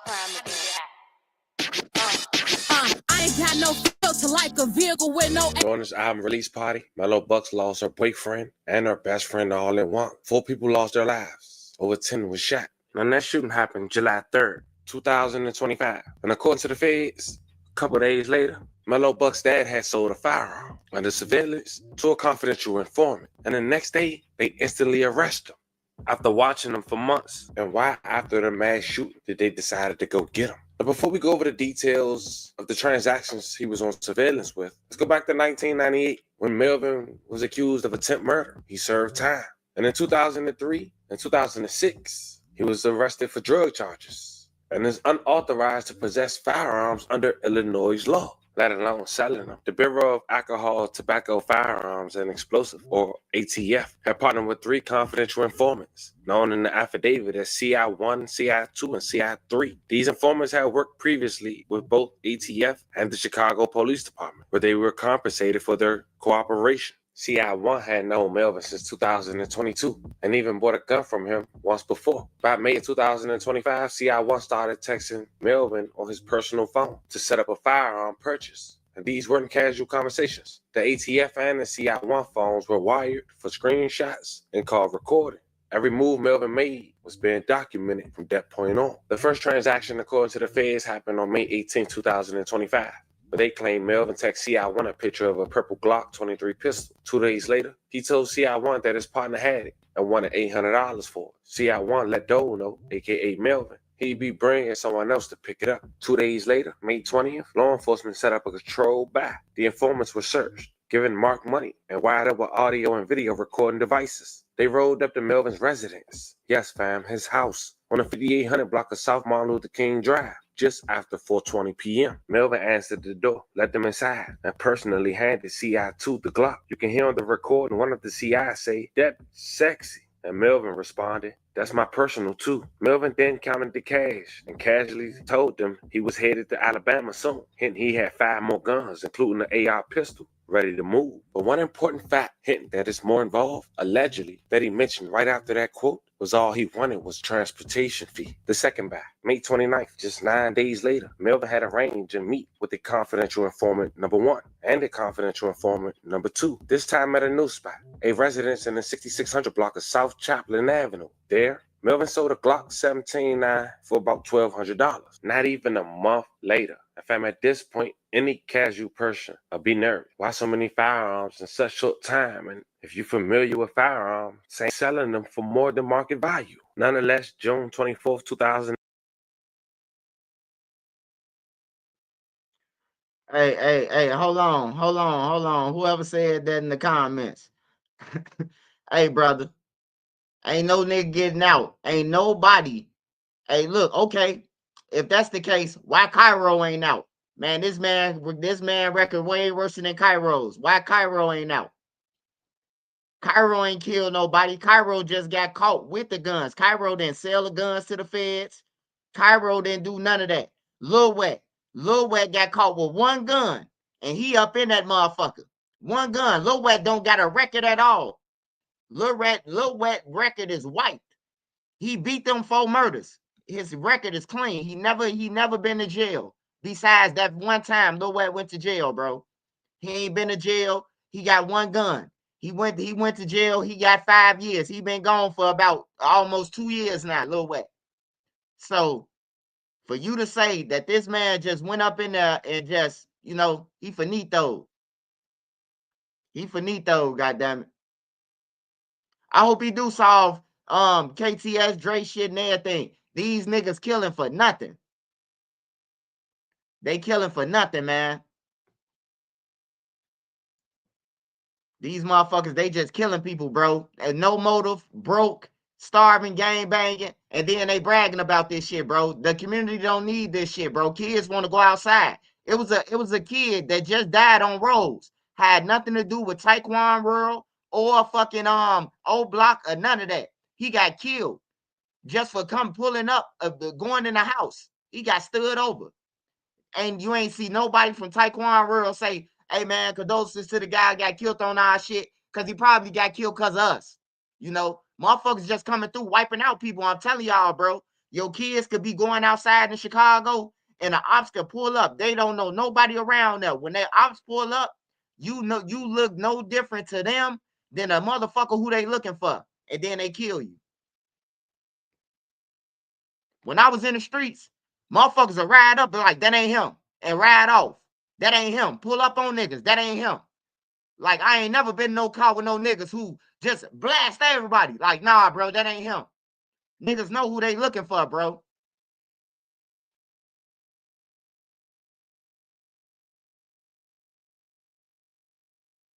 ain't got no filter like a vehicle with no. During this album release party, Mellow Bucks lost her boyfriend and her best friend all at once. 4 people lost their lives. Over 10 was shot. Now that shooting happened July 3rd, 2025. And according to the feds, a couple days later, Mellow Bucks' dad had sold a firearm under surveillance to a confidential informant. And the next day, they instantly arrested him. After watching him for months, and why after the mass shooting did they decide to go get him? But before we go over the details of the transactions he was on surveillance with, let's go back to 1998 when Melvin was accused of attempt murder. He served time. And in 2003 and 2006, he was arrested for drug charges and is unauthorized to possess firearms under Illinois law, let alone selling them. The Bureau of Alcohol, Tobacco, Firearms, and Explosive, or ATF, had partnered with 3 confidential informants, known in the affidavit as CI1, CI2, and CI3. These informants had worked previously with both ATF and the Chicago Police Department, where they were compensated for their cooperation. CI1 had known Melvin since 2022 and even bought a gun from him once before. By May of 2025, CI1 started texting Melvin on his personal phone to set up a firearm purchase. And these weren't casual conversations. The ATF and the CI1 phones were wired for screenshots and call recording. Every move Melvin made was being documented from that point on. The first transaction, according to the feds, happened on May 18, 2025. But they claim Melvin texted CI1 a picture of a purple Glock 23 pistol. 2 days later, he told CI1 that his partner had it and wanted $800 for it. CI1 let Doe know, aka Melvin, he'd be bringing someone else to pick it up. 2 days later, May 20th, law enforcement set up a controlled buy. The informants were searched, given marked money, and wired up with audio and video recording devices. They rolled up to Melvin's residence. Yes, fam, his house on the 5800 block of South Martin Luther King Drive. Just after 4:20 p.m., Melvin answered the door, let them inside, and personally handed CI2 the Glock. You can hear on the recording one of the CIs say, "That sexy." And Melvin responded, "That's my personal too." Melvin then counted the cash and casually told them he was headed to Alabama soon. Hinting he had 5 more guns, including the AR pistol, ready to move. But one important fact, hinting that it's more involved, allegedly, that he mentioned right after that quote, was all he wanted was transportation fee. The second buy, May 29th, just 9 days later, Melvin had arranged to meet with the confidential informant number 1 and the confidential informant number 2, this time at a new spot, a residence in the 6600 block of South Chaplin Avenue. There, Melvin sold a Glock 17-9 for about $1,200. Not even a month later. If I'm at this point, any casual person will be nervous. Why so many firearms in such short time? And if you're familiar with firearms, selling them for more than market value. Nonetheless, June 24th, 2000. Hey, hold on. Whoever said that in the comments. Hey, brother. Ain't no nigga getting out. Ain't nobody. Hey, look, okay. If that's the case, why Cairo ain't out? Man, this man record way worse than Cairo's. Why Cairo ain't out? Cairo ain't killed nobody. Cairo just got caught with the guns. Cairo didn't sell the guns to the feds. Cairo didn't do none of that. Lil Wet got caught with 1 gun, and he up in that motherfucker. 1 gun. Lil Wet don't got a record at all. Lil Wet record is white. He beat them 4 murders. His record is clean. He never been to jail. Besides that one time Lil Wet went to jail, bro. He ain't been to jail. He got 1 gun. He went to jail. He got 5 years. He been gone for about almost 2 years now, Lil Wet. So for you to say that this man just went up in there and just, he finito. He finito, goddammit. I hope he do solve KTS, Dre shit and everything. These niggas killing for nothing. They killing for nothing, man. These motherfuckers, they just killing people, bro. And no motive, broke, starving, gang banging, and then they bragging about this shit, bro. The community don't need this shit, bro. Kids want to go outside. It was a kid that just died on Rose. Had nothing to do with Taekwon Rural or fucking O Block or none of that. He got killed just for pulling up, going in the house. He got stood over. And you ain't see nobody from Taekwon Rural say, hey man, condolences to the guy got killed on our shit, because he probably got killed because of us. You know, motherfuckers just coming through, wiping out people. I'm telling y'all, bro, your kids could be going outside in Chicago and the ops could pull up. They don't know nobody around there. When the ops pull up, you know, you look no different to them than a motherfucker who they looking for. And then they kill you. When I was in the streets, motherfuckers will ride up, they're like, that ain't him, and ride off. That ain't him. Pull up on niggas. That ain't him. Like, I ain't never been in no car with no niggas who just blast everybody. Like, nah, bro, that ain't him. Niggas know who they looking for, bro.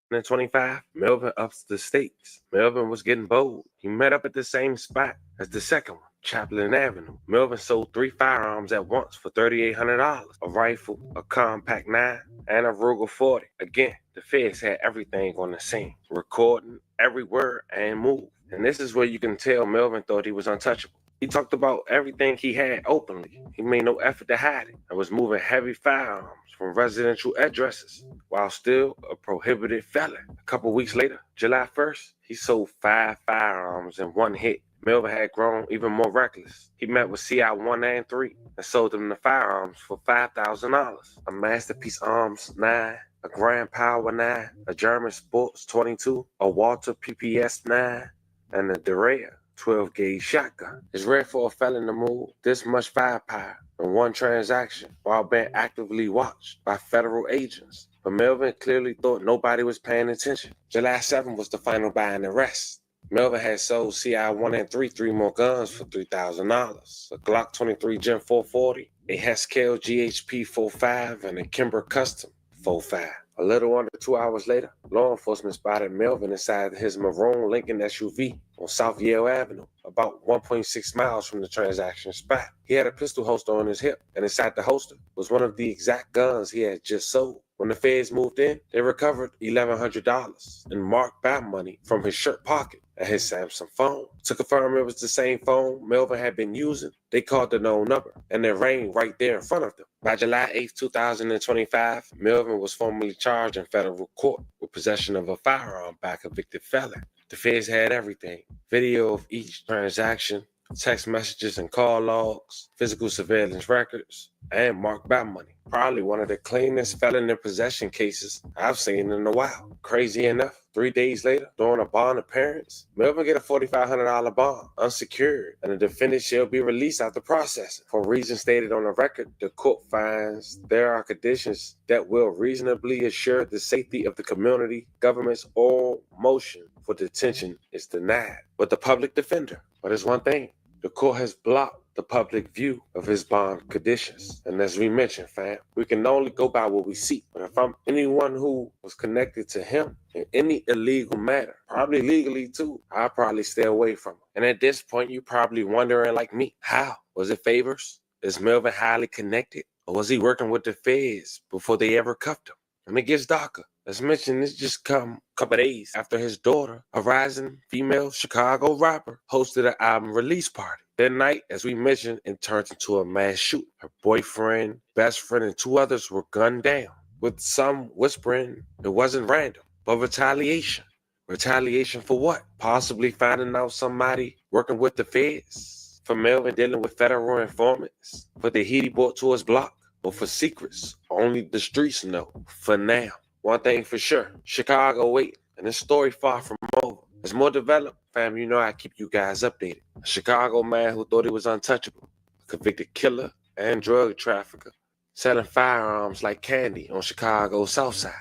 In 25, Melvin ups the stakes. Melvin was getting bold. He met up at the same spot as the second one, Chaplin Avenue. Melvin sold 3 firearms at once for $3,800. A rifle, a compact 9, and a Ruger 40. Again, the feds had everything on the scene, recording every word and move. And this is where you can tell Melvin thought he was untouchable. He talked about everything he had openly. He made no effort to hide it and was moving heavy firearms from residential addresses while still a prohibited felon. A couple weeks later, July 1st, he sold 5 firearms in one hit. Melvin had grown even more reckless. He met with CI 193 and sold them the firearms for $5,000. A Masterpiece Arms 9, a Grand Power 9, a German Sports 22, a Walter PPS 9, and a Derea 12-gauge shotgun. It's rare for a felon to move this much firepower in one transaction while being actively watched by federal agents. But Melvin clearly thought nobody was paying attention. July 7th was the final buy and arrest. Melvin had sold CI 193 3 more guns for $3,000. A Glock 23 Gen 440, a Heskel GHP 45, and a Kimber Custom 45. A little under 2 hours later, law enforcement spotted Melvin inside his maroon Lincoln SUV on South Yale Avenue, about 1.6 miles from the transaction spot. He had a pistol holster on his hip, and inside the holster was one of the exact guns he had just sold. When the feds moved in, they recovered $1,100 in marked buy money from his shirt pocket and his Samsung phone. To confirm it was the same phone Melvin had been using, they called the known number, and it rang right there in front of them. By July 8, 2025, Melvin was formally charged in federal court with possession of a firearm by a convicted felon. The feds had everything: video of each transaction, text messages and call logs, physical surveillance records, and marked buy money. Probably one of the cleanest felon in possession cases I've seen in a while. Crazy enough, 3 days later, during a bond appearance, Melvin get a $4,500 bond, unsecured, and the defendant shall be released after processing. For reasons stated on the record, the court finds there are conditions that will reasonably assure the safety of the community. Government's oral motion for detention is denied. But the public defender, but it's one thing, the court has blocked the public view of his bond conditions. And as we mentioned, fam, we can only go by what we see. But if I'm anyone who was connected to him in any illegal matter, probably legally too, I'll probably stay away from him. And at this point, you're probably wondering like me, how? Was it favors? Is Melvin highly connected? Or was he working with the feds before they ever cuffed him? And it gets darker. As mentioned, this just come a couple days after his daughter, a rising female Chicago rapper, hosted an album release party. That night, as we mentioned, it turned into a mass shooting. Her boyfriend, best friend, and 2 others were gunned down, with some whispering it wasn't random, but retaliation. Retaliation for what? Possibly finding out somebody working with the feds, for Melvin dealing with federal informants, for the heat he brought to his block, or for secrets only the streets know. For now, one thing for sure, Chicago waiting, and this story far from over. As more developed, fam, you know I keep you guys updated. A Chicago man who thought he was untouchable, a convicted killer and drug trafficker, selling firearms like candy on Chicago's South Side.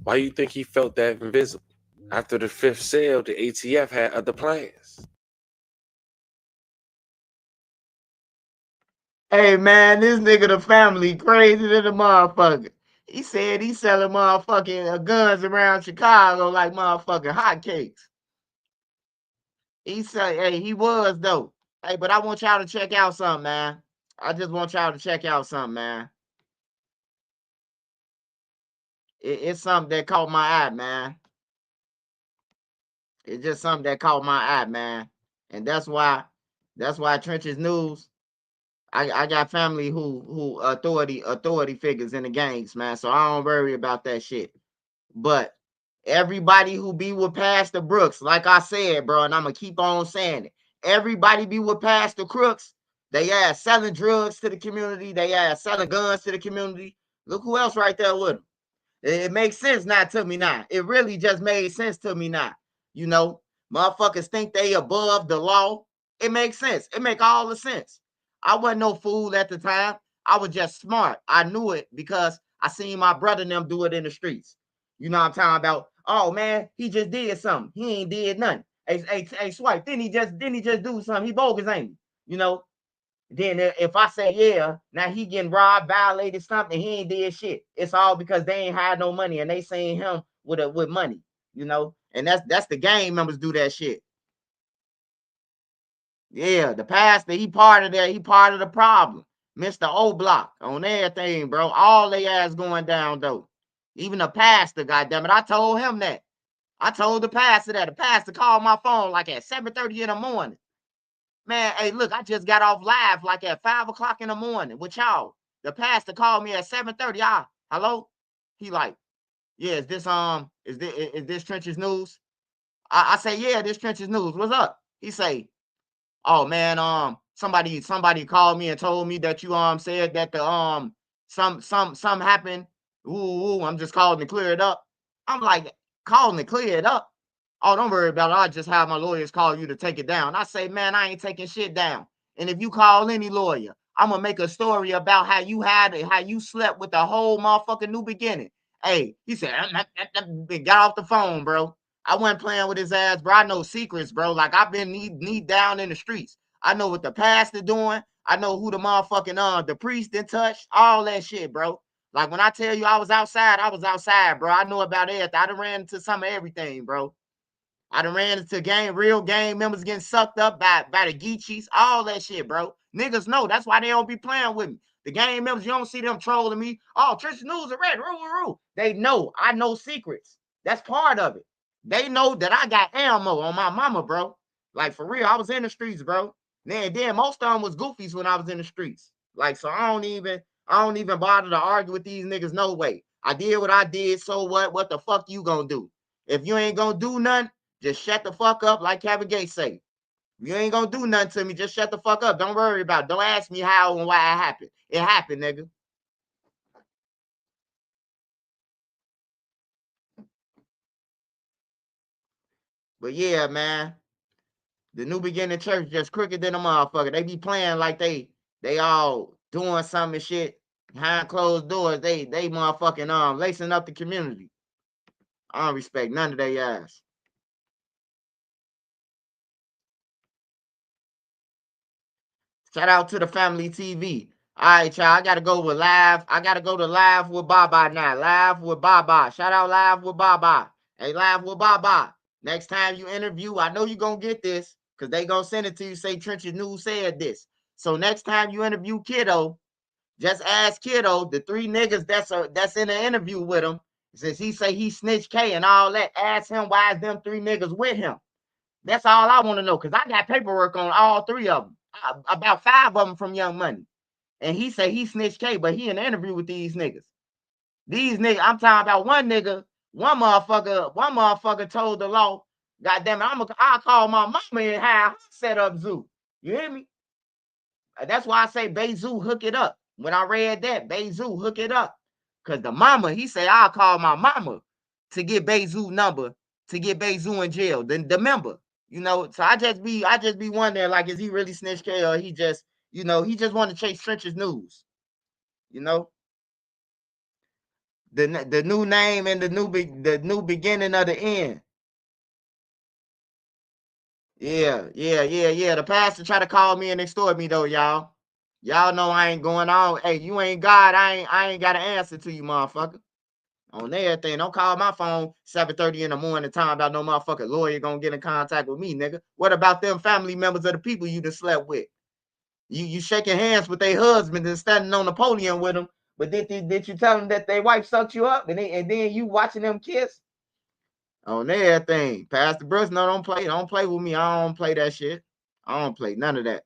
Why you think he felt that invisible? After the 5th sale, the ATF had other plans. Hey man, this nigga the family crazy than the motherfucker. He said he selling motherfucking guns around Chicago like motherfucking hotcakes. He said, hey, he was though. Hey, but I want y'all to check out something, man. I just want y'all to check out something, man. It's something that caught my eye, man. It's just something that caught my eye, man. And that's why Trenches News, I got family who authority figures in the gangs, man. So I don't worry about that shit. But everybody who be with Pastor Brooks, like I said, bro, and I'm gonna keep on saying it. Everybody be with Pastor Crooks. They are selling drugs to the community. They are selling guns to the community. Look who else right there with them. It makes sense now to me now. It really just made sense to me now. You know, motherfuckers think they above the law. It makes sense. It make all the sense. I wasn't no fool at the time. I was just smart. I knew it because I seen my brother and them do it in the streets. You know what I'm talking about? Oh man, he just did something. He ain't did nothing. Hey, Swipe, didn't he just do something? He bogus, ain't he? You know, then if I say, yeah, now he getting robbed, violated something, he ain't did shit. It's all because they ain't had no money and they seen him with money, you know. And that's the gang members do that shit. Yeah, the pastor, he part of that. He part of the problem. Mr. O Block on everything, bro. All they ass going down though. Even the pastor, goddamn it, I told him that. I told the pastor that. The pastor called my phone like at 7:30 in the morning. Man, hey, look, I just got off live like at 5 o'clock in the morning with y'all. The pastor called me at 7:30. Hello? He like, yeah, is this Trenches News? I say, yeah, this Trenches News. What's up? He say, oh man, somebody called me and told me that you said that the some happened. Ooh, I'm just calling to clear it up. I'm like, calling to clear it up. Oh, don't worry about it. I'll just have my lawyers call you to take it down. I say, man, I ain't taking shit down. And if you call any lawyer, I'm gonna make a story about how you had it, how you slept with the whole motherfucking New Beginning. Hey, he said, got off the phone, bro. I wasn't playing with his ass, bro. I know secrets, bro. Like I've been knee down in the streets. I know what the pastor doing. I know who the motherfucking the priest in touch. All that shit, bro. Like when I tell you I was outside, bro. I know about everything. I done ran into some of everything, bro. I done ran into real gang members getting sucked up by the Geechees, all that shit, bro. Niggas know. That's why they don't be playing with me. The gang members, you don't see them trolling me. Oh, Trenches News are red. They know. I know secrets. That's part of it. They know that I got ammo on my mama, bro. Like, for real, I was in the streets, bro. Then most of them was goofies when I was in the streets. Like, so I don't even bother to argue with these niggas, no way. I did what I did, so what? What the fuck you gonna do? If you ain't gonna do nothing, just shut the fuck up, like Kevin Gates say. You ain't gonna do nothing to me. Just shut the fuck up. Don't worry about it. Don't ask me how and why it happened. It happened, nigga. But yeah, man. The New Beginning Church just crooked than a motherfucker. They be playing like they all doing something and shit. Behind closed doors, they motherfucking lacing up the community. I don't respect none of their ass. Shout out to the family TV. All right, y'all. I gotta go with live. I gotta go to live with Baba now. Live with Baba. Shout out live with Baba. Hey, live with Baba. Next time you interview, I know you're gonna get this because they gonna send it to you. Say Trenches News said this. So next time you interview Kiddo, just ask Kiddo, the three niggas that's in the interview with him, since he say he snitched K and all that, ask him why is them three niggas with him. That's all I want to know, because I got paperwork on all three of them. About 5 of them from Young Money. And he said he snitched K, but he in an interview with these niggas. These niggas, I'm talking about one nigga, one motherfucker told the law, goddamn it, I'll call my mama and have her set up zoo. You hear me? That's why I say Bezu hook it up. When I read that, Bezu hook it up. Cause the mama, he said, I'll call my mama to get Bezu number, to get Bezu in jail. The member. You know, so I just be wondering, like, is he really snitch K or he just, he just want to chase Trenches News. You know? The new name and the new beginning of the end. Yeah. The pastor tried to call me and extort me though, y'all. Y'all know I ain't going on. Hey, you ain't God. I ain't got an answer to you, motherfucker. On everything. Don't call my phone 7:30 in the morning time about no motherfucking lawyer gonna get in contact with me, nigga. What about them family members of the people you done slept with? You shaking hands with their husband and standing on the podium with them, but did you tell them that their wife sucked you up and then you watching them kiss? On everything. Pastor Brooks, no, don't play with me. I don't play that shit. I don't play none of that.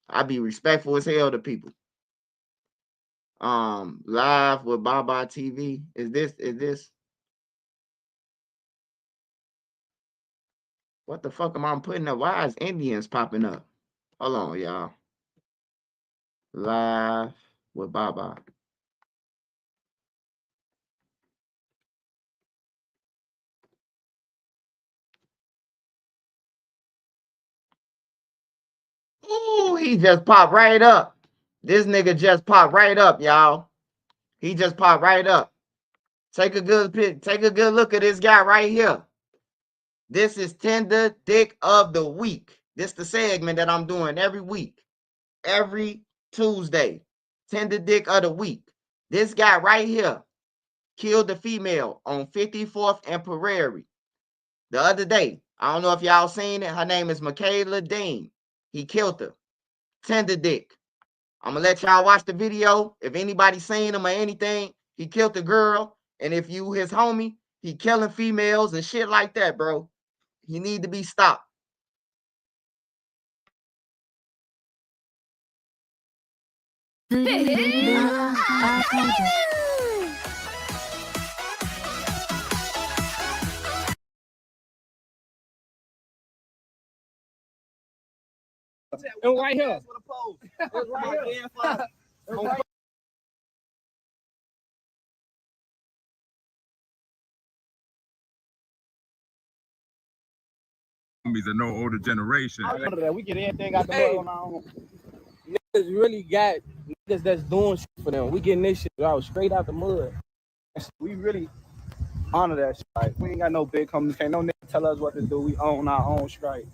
I be respectful as hell to people. Live with Baba TV. Is this? What the fuck am I putting up? Why is Indians popping up? Hold on, y'all. Live with Baba. Ooh, he just popped right up. This nigga just popped right up, y'all. He just popped right up. Take a good look at this guy right here. This is Tender Dick of the Week. This the segment that I'm doing every week. Every Tuesday. Tender Dick of the Week. This guy right here killed the female on 54th and Prairie the other day. I don't know if y'all seen it. Her name is Michaela Dean. He killed her. Tender Dick. I'm gonna let y'all watch the video. If anybody seen him or anything, he killed the girl. And if you his homie, he killing females and shit like that, bro. He need to be stopped. And right here. It's right here. Zombies are no older generation. We get anything out the mud on our own. Niggas really got niggas that's doing shit for them. We getting this shit out straight out the mud. We really honor that shit. Like, we ain't got no big companies. Can't no nigga tell us what to do. We own our own strike.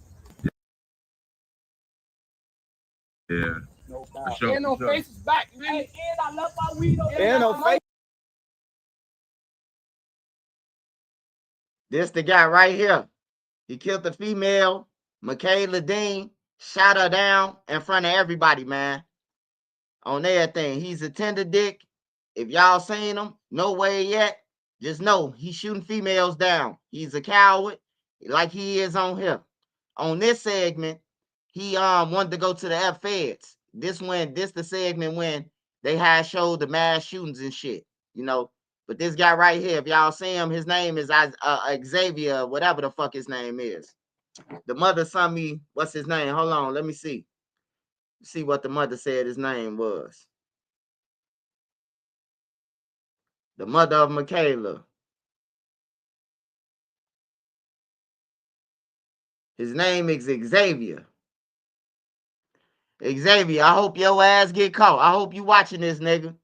Yeah. No For doubt. sure, Ain't no for sure. faces back. Hey, and I love my weed over there. Ain't no face. This the guy right here. He killed the female, Michaela Dean, shot her down in front of everybody, man. On everything. He's a tender dick. If y'all seen him, no way yet. Just know he's shooting females down. He's a coward, like he is on here. On this segment, he wanted to go to the F Feds. This the segment when they had showed the mass shootings and shit, you know. But this guy right here, if y'all see him, his name is Xavier, whatever the fuck his name is. The mother sent me, what's his name? Hold on, let me see. See what the mother said his name was. The mother of Michaela. His name is Xavier. Xavier, I hope your ass get caught. I hope you watching this, nigga.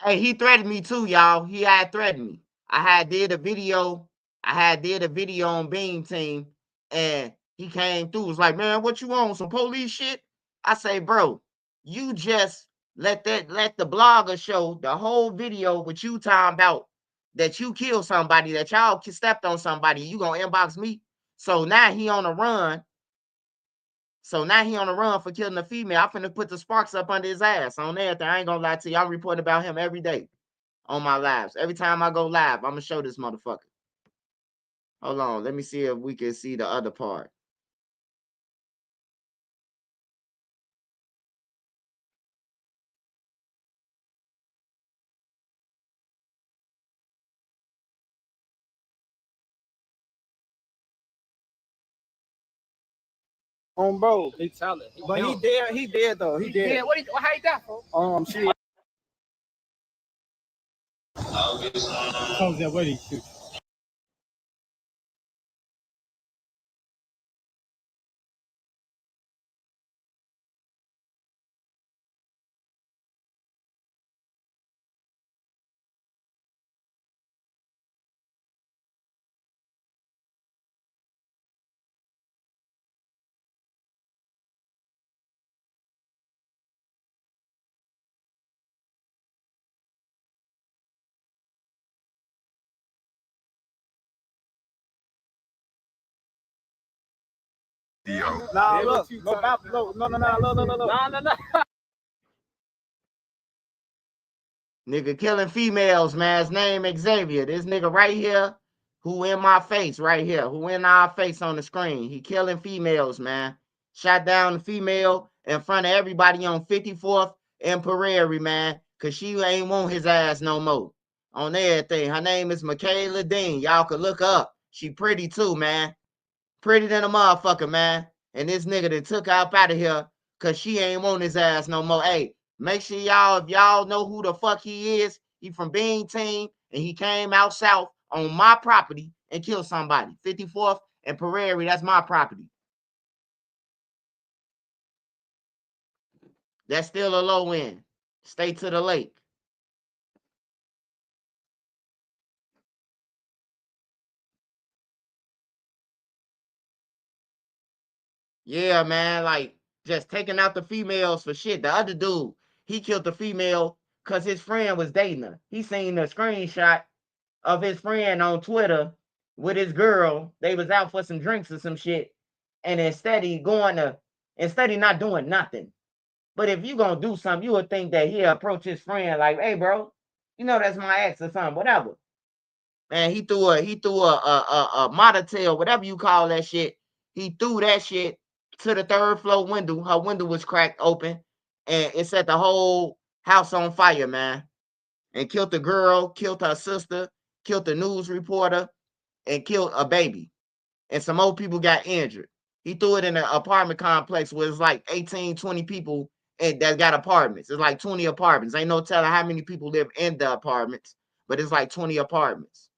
Hey, he threatened me too, y'all. He had threatened me. I had did a video on Beam Team, and he came through. Was like, man, what you on? Some police shit? I say, bro, you just let the blogger show the whole video with you talking about that you killed somebody, that y'all stepped on somebody. You gonna inbox me? So now he on a run. For killing a female. I'm finna put the sparks up under his ass on everything. I ain't gonna lie to you. I'm reporting about him every day on my lives. Every time I go live, I'm gonna show this motherfucker. Hold on. Let me see if we can see the other part. Bro, he talented. But he dead. He dead though. He dead. What? How he died, for? She. Comes in. Where he shoot? Yo. Nah, look, no. Nigga killing females, man. His name Xavier. This nigga right here, who in my face right here, who in our face on the screen. He killing females, man. Shot down the female in front of everybody on 54th and Prairie, man. Cause she ain't want his ass no more. On everything. Her name is Michaela Dean. Y'all could look her up. She pretty too, man. Pretty than a motherfucker, man. And this nigga that took her up out of here cause she ain't want his ass no more. Hey, make sure y'all, if y'all know who the fuck he is, he from Bean Team, and he came out south on my property and killed somebody. 54th and Prairie, that's my property. That's still a low end. Stay to the lake. Yeah, man, like just taking out the females for shit. The other dude, he killed the female because his friend was dating her. He seen the screenshot of his friend on Twitter with his girl. They was out for some drinks or some shit. And instead of not doing nothing. But if you gonna do something, you would think that he'll approach his friend like, hey, bro, you know that's my ex or something, whatever. Man, he threw a monotail, whatever you call that shit. He threw that shit to the third floor window. Her window was cracked open, and it set the whole house on fire, man. And killed the girl, killed her sister, killed the news reporter, and killed a baby. And some old people got injured. He threw it in an apartment complex where it's like 18, 20 people that got apartments. It's like 20 apartments. Ain't no telling how many people live in the apartments, but it's like 20 apartments.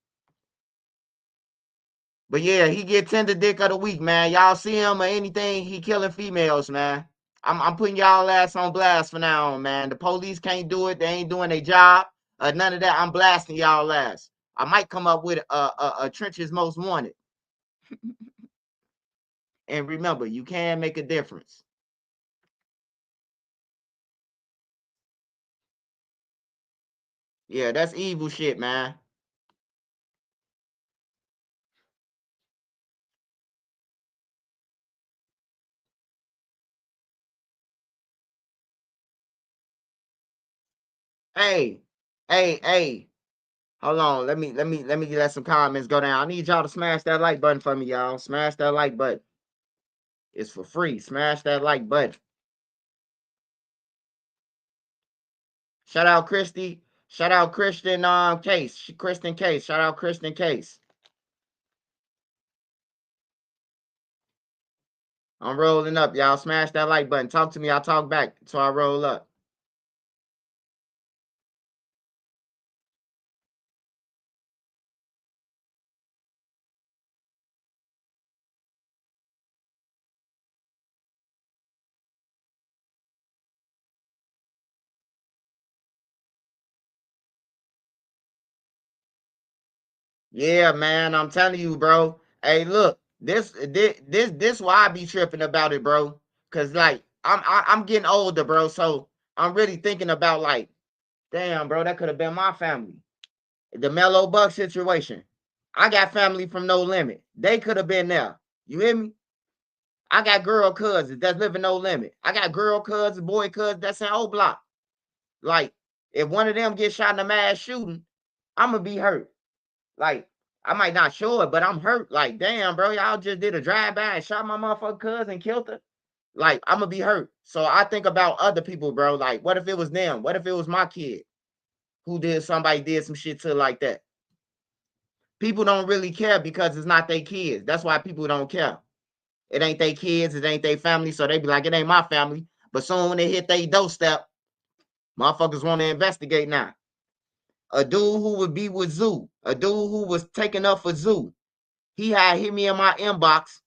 But yeah, he get tender dick of the week, man. Y'all see him or anything, he killing females, man. I'm putting y'all ass on blast for now on, man. The police can't do it. They ain't doing their job. None of that. I'm blasting y'all ass. I might come up with a Trench's Most Wanted. And remember, you can make a difference. Yeah, that's evil shit, man. Hey. Hold on. Let me let some comments go down. I need y'all to smash that like button for me, y'all. Smash that like button. It's for free. Smash that like button. Shout out Christy. Shout out Christian Case. Kristen Case. Shout out Kristen Case. I'm rolling up, y'all. Smash that like button. Talk to me. I'll talk back until I roll up. Yeah, man. I'm telling you, bro. Hey, look, this why I be tripping about it, bro. Cause like I'm getting older, bro. So I'm really thinking about like, damn, bro, that could have been my family. The Mellow Buck situation. I got family from No Limit. They could have been there. You hear me? I got girl cousins that's living No Limit. I got girl cousins, boy cousins that's in O Block. Like, if one of them gets shot in a mass shooting, I'm gonna be hurt. Like, I might not show it, but I'm hurt. Like, damn, bro, y'all just did a drive-by and shot my motherfucking cousin, killed her. Like, I'm gonna be hurt. So I think about other people, bro. Like, what if it was them? What if it was my kid who somebody did some shit to like that? People don't really care because it's not their kids. That's why people don't care. It ain't their kids, it ain't their family, so they be like, it ain't my family. But soon when they hit their doorstep, motherfuckers want to investigate now. A dude who would be with Zoo, a dude who was taking up for Zoo, he had hit me in my inbox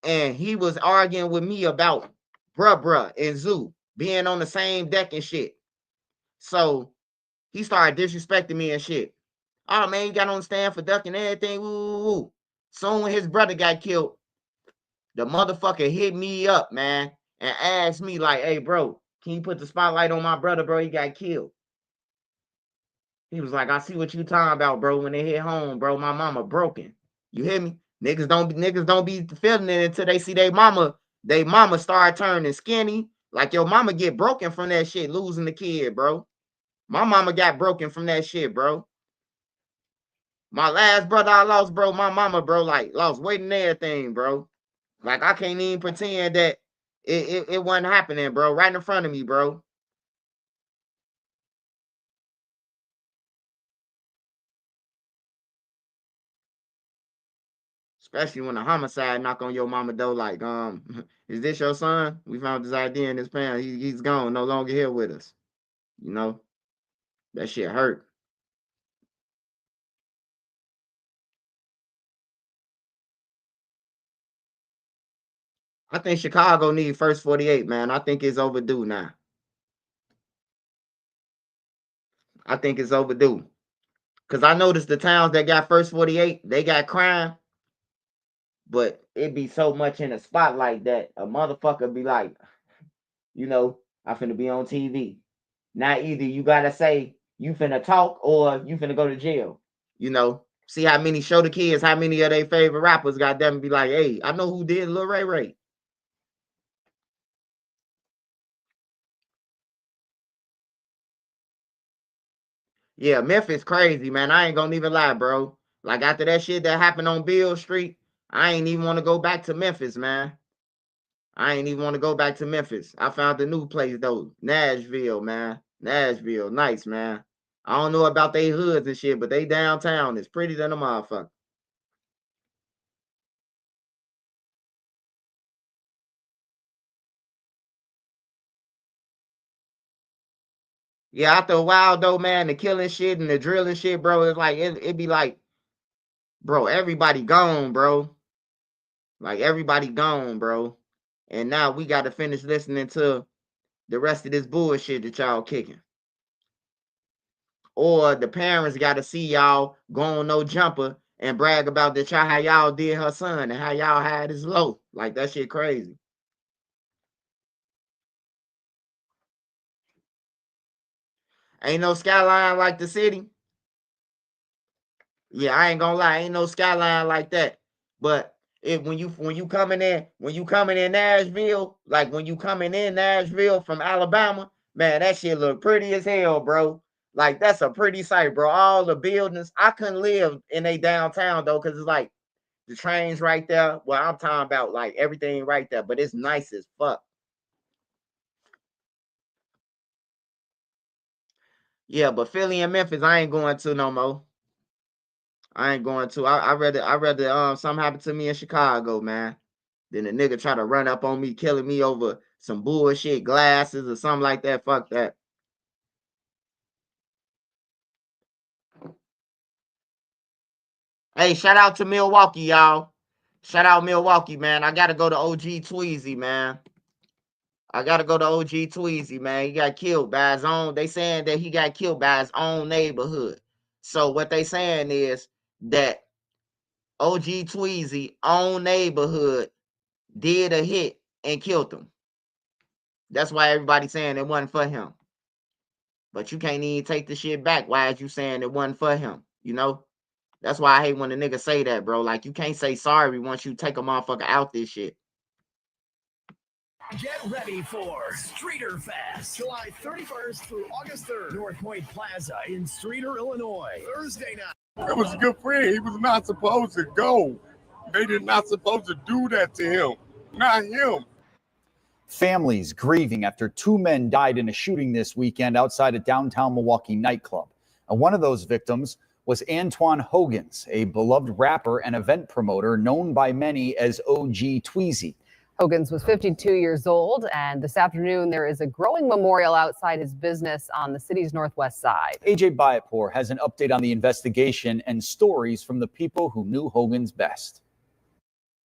and he was arguing with me about bruh and Zoo being on the same deck and shit. So he started disrespecting me and shit. Oh man, you gotta understand for ducking everything. Woo. Soon when his brother got killed, the motherfucker hit me up, man, and asked me like, hey, bro, can you put the spotlight on my brother, bro? He got killed. He was like, I see what you talking about, bro. When they hit home, bro, my mama broken. You hear me? Niggas don't be feeling it until they see their mama start turning skinny. Like your mama get broken from that shit, losing the kid, bro. My mama got broken from that shit, bro. My last brother I lost, bro, my mama, bro, like lost weight and everything, bro. Like I can't even pretend that it wasn't happening, bro, right in front of me, bro. Especially when a homicide knock on your mama door, like, is this your son? We found his ID in his pants. He's gone, no longer here with us. You know, that shit hurt. I think Chicago need first 48, man. I think it's overdue now. I think it's overdue. Because I noticed the towns that got first 48, they got crime. But it be so much in the spotlight that a motherfucker be like, you know, I finna be on TV. Now either you gotta say you finna talk or you finna go to jail. You know, see how many show the kids, how many of their favorite rappers got them be like, hey, I know who did Lil Ray Ray. Yeah, Memphis crazy, man. I ain't gonna even lie, bro. Like after that shit that happened on Beale Street, I ain't even want to go back to Memphis, man. I ain't even want to go back to Memphis. I found a new place though, Nashville, man. Nashville, nice, man. I don't know about they hoods and shit, but they downtown is pretty than a motherfucker. Yeah, after a while though, man, the killing shit and the drilling shit, bro, it's like it be like, bro, everybody gone, bro. Like everybody gone, bro. And now we got to finish listening to the rest of this bullshit that y'all kicking. Or the parents got to see y'all go on no jumper and brag about that y'all how y'all did her son and how y'all had his low. Like that shit crazy. Ain't no skyline like the city. Yeah, I ain't gonna lie, ain't no skyline like that. But when you coming in Nashville, like when you coming in Nashville from Alabama, man, that shit look pretty as hell, bro. Like that's a pretty sight, bro. All the buildings. I couldn't live in a downtown though, because it's like the trains right there. Well, I'm talking about like everything right there, but it's nice as fuck. Yeah, but Philly and Memphis, I ain't going to no more. I ain't going to. I rather something happen to me in Chicago, man. Then a nigga try to run up on me, killing me over some bullshit glasses or something like that. Fuck that. Hey, shout out to Milwaukee, y'all. Shout out Milwaukee, man. I gotta go to OG Tweezy, man. I gotta go to OG Tweezy, man. He got killed by his own. They saying that he got killed by his own neighborhood. So what they saying is that OG Tweezy own neighborhood did a hit and killed him. That's why everybody's saying it wasn't for him. But you can't even take the shit back. Why is you saying it wasn't for him? You know? That's why I hate when the niggas say that, bro. Like, you can't say sorry once you take a motherfucker out this shit. Get ready for Streeter Fest, July 31st through August 3rd, North Point Plaza in Streeter, Illinois. Thursday night. It was a good friend. He was not supposed to go. They did not supposed to do that to him. Not him. Families grieving after two men died in a shooting this weekend outside a downtown Milwaukee nightclub. And one of those victims was Antoine Hogan's, a beloved rapper and event promoter known by many as OG Tweezy. Hogan's was 52 years old, and this afternoon there is a growing memorial outside his business on the city's northwest side. AJ Bayatpour has an update on the investigation and stories from the people who knew Hogan's best.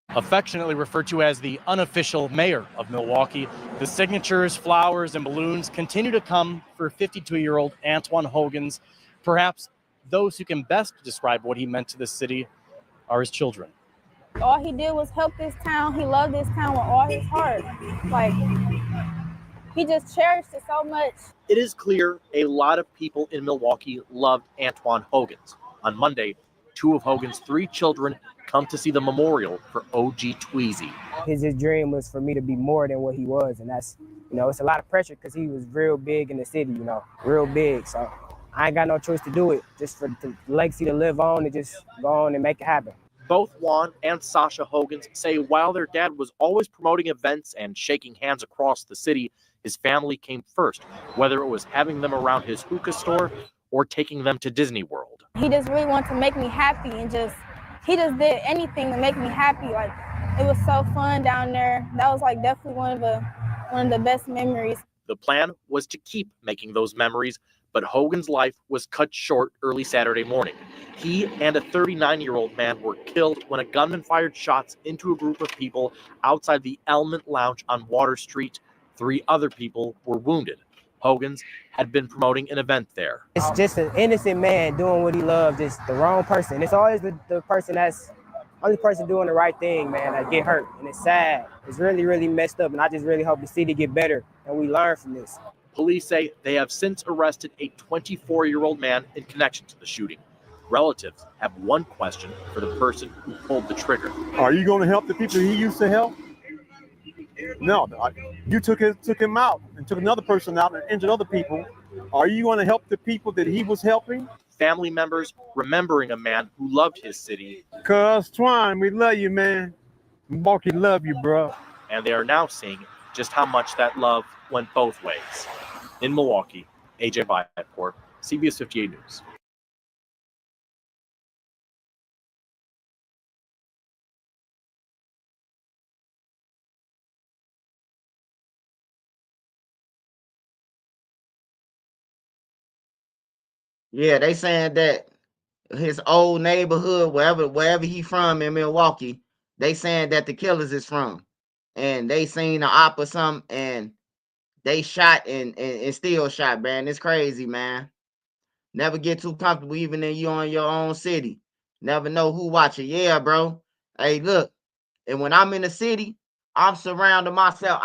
Affectionately referred to as the unofficial mayor of Milwaukee, the signatures, flowers, and balloons continue to come for 52-year-old Antoine Hogan's. Perhaps those who can best describe what he meant to the city are his children. All he did was help this town. He loved this town with all his heart. Like, he just cherished it so much. It is clear a lot of people in Milwaukee loved Antoine Hogan's. On Monday, two of Hogan's three children come to see the memorial for OG Tweezy. His dream was for me to be more than what he was, and that's, it's a lot of pressure because he was real big in the city, real big. So I ain't got no choice to do it, just for the legacy to live on and just go on and make it happen. Both Juan and Sasha Hoggins say while their dad was always promoting events and shaking hands across the city, his family came first, whether it was having them around his hookah store or taking them to Disney World. He just really wanted to make me happy, and he just did anything to make me happy. Like, it was so fun down there. That was like definitely one of the best memories. The plan was to keep making those memories, but Hogan's life was cut short early Saturday morning. He and a 39-year-old man were killed when a gunman fired shots into a group of people outside the Element Lounge on Water Street. 3 other people were wounded. Hogan's had been promoting an event there. It's just an innocent man doing what he loves, just the wrong person. It's always the person that's only person doing the right thing, man, that get hurt. And it's sad. It's really, really messed up. And I just really hope the city get better and we learn from this. Police say they have since arrested a 24-year-old man in connection to the shooting. Relatives have one question for the person who pulled the trigger. Are you going to help the people he used to help? No, you took him out and took another person out and injured other people. Are you going to help the people that he was helping? Family members remembering a man who loved his city. Cuz Twine, we love you, man. Milwaukee love you, bro. And they are now seeing just how much that love went both ways. In Milwaukee, AJ Viatport, CBS 58 News. Yeah, they saying that his old neighborhood, wherever he from in Milwaukee, they saying that the killers is from. And they seen the op or something, and they shot and still shot, man. It's crazy, man. Never get too comfortable, even in you on your own city. Never know who watching. Yeah, bro. Hey, look. And when I'm in the city, I'm surrounding myself.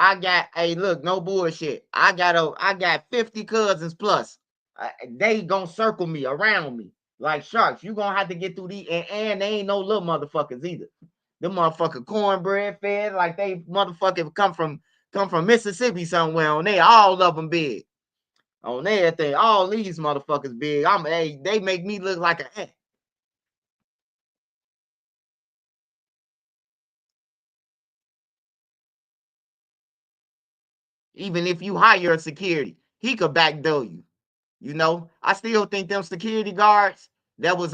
Hey, look, no bullshit. I got 50 cousins plus. They gonna circle me, around me like sharks. You gonna have to get through these, and they ain't no little motherfuckers either. Them motherfucker cornbread fed like they motherfucker come from Mississippi somewhere. On there, all of them big. On everything, all these motherfuckers big. They make me look like an ant. Even if you hire a security, he could backdoor you. I still think them security guards that was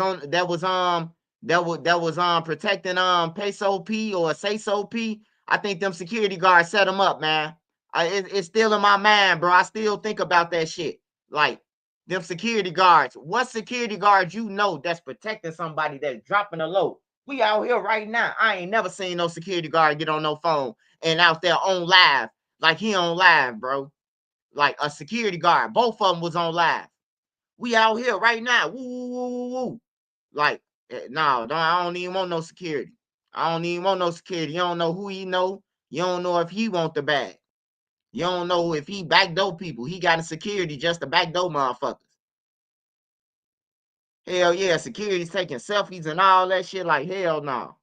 protecting Peso P or Say So P. I think them security guards set them up, man. It's still in my mind, bro. I still think about that shit. Like them security guards. What security guard that's protecting somebody that's dropping a load? We out here right now. I ain't never seen no security guard get on no phone and out there on live like he on live, bro. Like a security guard. Both of them was on live. We out here right now. Woo, woo, woo, woo, woo. Like, no, I don't even want no security. I don't even want no security. You don't know who he know. You don't know if he want the bag. You don't know if he backdoor people. He got a security just to backdoor motherfuckers. Hell yeah, security's taking selfies and all that shit. Like, hell no.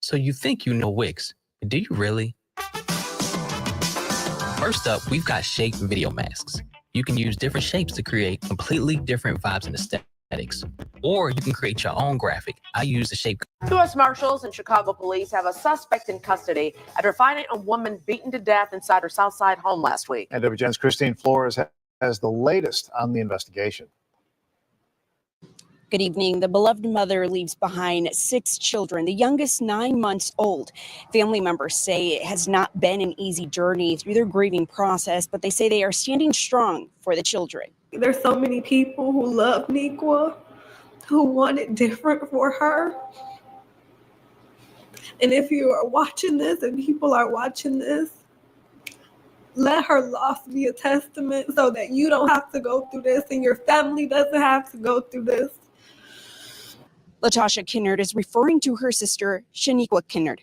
So you think you know Wix, but do you really? First up, we've got shape video masks. You can use different shapes to create completely different vibes and aesthetics. Or you can create your own graphic. I use the shape. U.S. Marshals and Chicago police have a suspect in custody after finding a woman beaten to death inside her Southside home last week. And WGN's Christine Flores has the latest on the investigation. Good evening. The beloved mother leaves behind 6 children, the youngest 9 months old. Family members say it has not been an easy journey through their grieving process, but they say they are standing strong for the children. There's so many people who love Niqua, who want it different for her. And if you are watching this and people are watching this, let her loss be a testament so that you don't have to go through this and your family doesn't have to go through this. Latasha Kinnard is referring to her sister, Shaniqua Kinnard.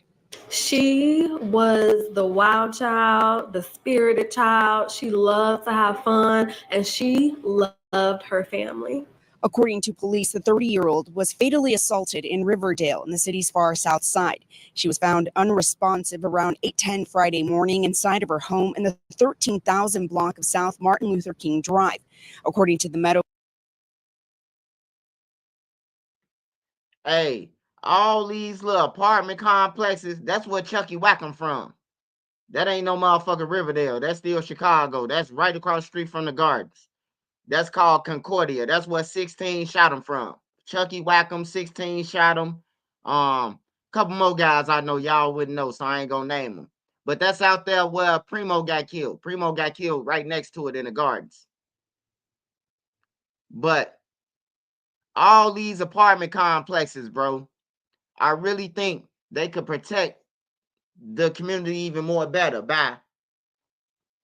She was the wild child, the spirited child. She loved to have fun, and she loved her family. According to police, the 30-year-old was fatally assaulted in Riverdale in the city's far south side. She was found unresponsive around 8:10 Friday morning inside of her home in the 13,000 block of South Martin Luther King Drive. According to the Meadow. Hey, all these little apartment complexes, that's where Chucky Whackham from. That ain't no motherfucking Riverdale. That's still Chicago. That's right across the street from the Gardens. That's called Concordia. That's where 16 shot him from. Chucky Whackham, 16 shot him. Couple more guys I know y'all wouldn't know, so I ain't gonna name them. But that's out there where Primo got killed. Primo got killed right next to it in the Gardens. But all these apartment complexes, bro, I really think they could protect the community even more better by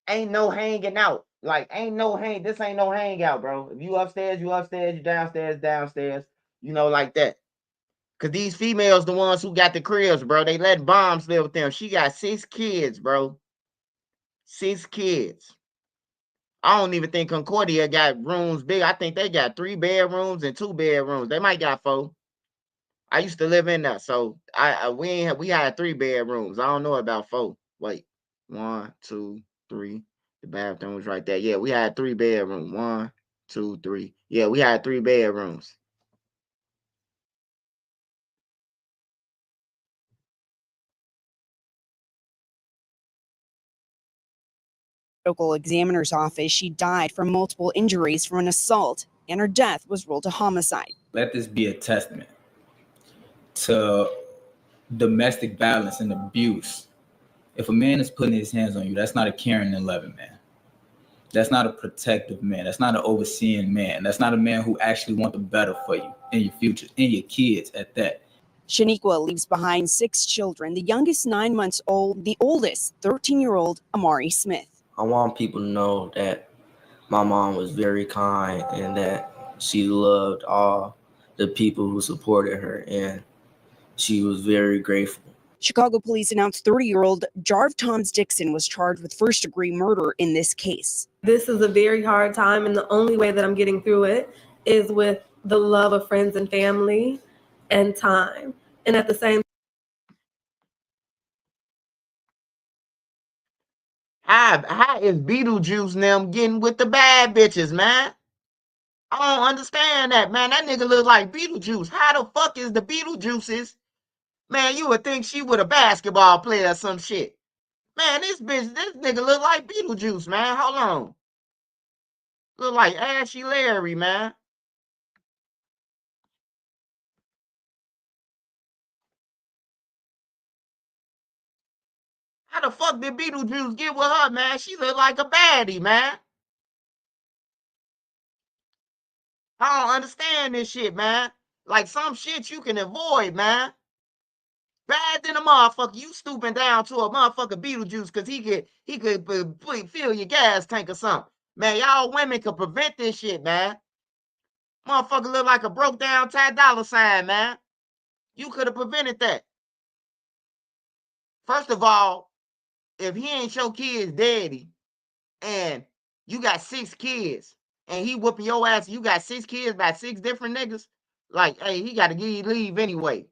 ain't no hanging out. Like, this ain't no hangout, bro. If you upstairs, you upstairs, you downstairs, downstairs, like that. Cause these females, the ones who got the cribs, bro, they let bombs live with them. She got 6 kids, bro. 6 kids. I don't even think Concordia got rooms big. I think they got 3 bedrooms and 2 bedrooms. They might got 4. I used to live in there, so we had 3 bedrooms. I don't know about 4. Wait, 1, 2, 3. The bathroom was right there. Yeah, we had 3 bedrooms. 1, 2, 3. Yeah, we had 3 bedrooms. Local examiner's office, she died from multiple injuries from an assault, and her death was ruled a homicide. Let this be a testament to domestic violence and abuse. If a man is putting his hands on you, that's not a caring and loving man. That's not a protective man. That's not an overseeing man. That's not a man who actually wants the better for you and your future and your kids at that. Shaniqua leaves behind 6 children, the youngest 9 months old, the oldest 13-year-old Amari Smith. I want people to know that my mom was very kind and that she loved all the people who supported her, and she was very grateful. Chicago police announced 30-year-old Jarv Toms Dixon was charged with first-degree murder in this case. This is a very hard time, and the only way that I'm getting through it is with the love of friends and family and time. And at the same How is Beetlejuice and them getting with the bad bitches, man? I don't understand that, man. That nigga look like Beetlejuice. How the fuck is the Beetlejuices? Man, you would think she was a basketball player or some shit. Man, this nigga look like Beetlejuice, man. Hold on. Look like Ashy Larry, man. How the fuck did Beetlejuice get with her, man? She look like a baddie, man. I don't understand this shit, man. Like some shit you can avoid, man. Bad than a motherfucker, you stooping down to a motherfucker Beetlejuice because he could fill your gas tank or something. Man, y'all women could prevent this shit, man. Motherfucker look like a broke down Ty Dolla $ign, man. You could have prevented that. First of all, if he ain't your kid's daddy and you got 6 kids and he whooping your ass and you got 6 kids by 6 different niggas, like, hey, he got to give you leave anyway.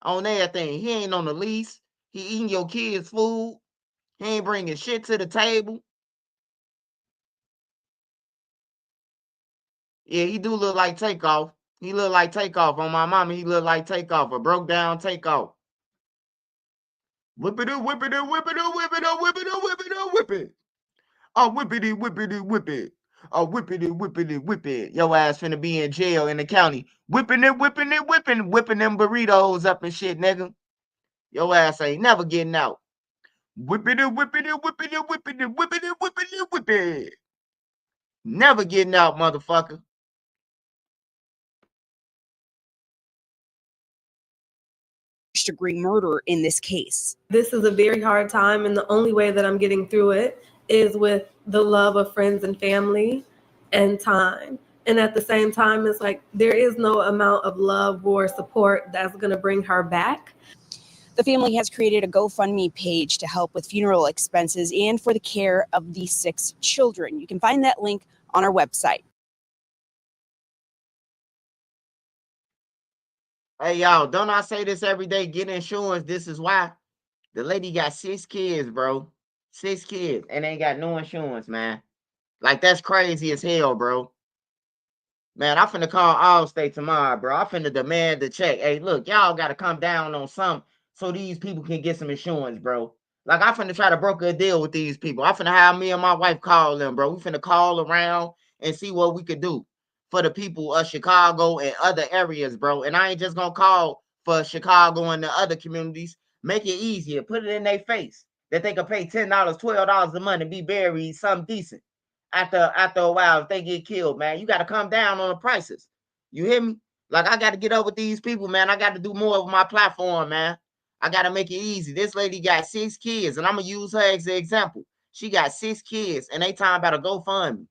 On everything. He ain't on the lease. He eating your kids' food. He ain't bringing shit to the table. Yeah, he do look like Takeoff. He look like Takeoff. On my mama, he look like Takeoff. A broke down Takeoff. Whip it up, whip it up, whip it up, whip it up, whip it up, whip it up, whip it. Oh, whippity, whippity, whip it. Oh, whippity, whippity, whip it. Your ass finna be in jail in the county. Whipping it, whipping it, whipping them burritos up and shit, nigga. Your ass ain't never getting out. Whippity, whippity, whippity, whippity, whippity, whippity, whip it. Never getting out, motherfucker. First-degree murder in this case. This is a very hard time, and the only way that I'm getting through it is with the love of friends and family and time. And at the same time, it's like there is no amount of love or support that's going to bring her back. The family has created a GoFundMe page to help with funeral expenses and for the care of the 6 children. You can find that link on our website. Hey, y'all, don't I say this every day? Get insurance. This is why. The lady got 6 kids, bro. 6 kids, and ain't got no insurance, man. Like, that's crazy as hell, bro. Man, I'm finna call Allstate tomorrow, bro. I'm finna demand the check. Hey, look, y'all gotta come down on something so these people can get some insurance, bro. Like, I'm finna try to broker a deal with these people. I'm finna have me and my wife call them, bro. We finna call around and see what we could do for the people of Chicago and other areas, bro. And I ain't just gonna call for Chicago and the other communities. Make it easier. Put it in their face that they can pay $10, $12 a month and be buried something decent. After a while, if they get killed, man, you got to come down on the prices. You hear me? Like, I got to get up with these people, man. I got to do more of my platform, man. I got to make it easy. This lady got 6 kids, and I'm going to use her as an example. She got 6 kids, and they talking about a GoFundMe.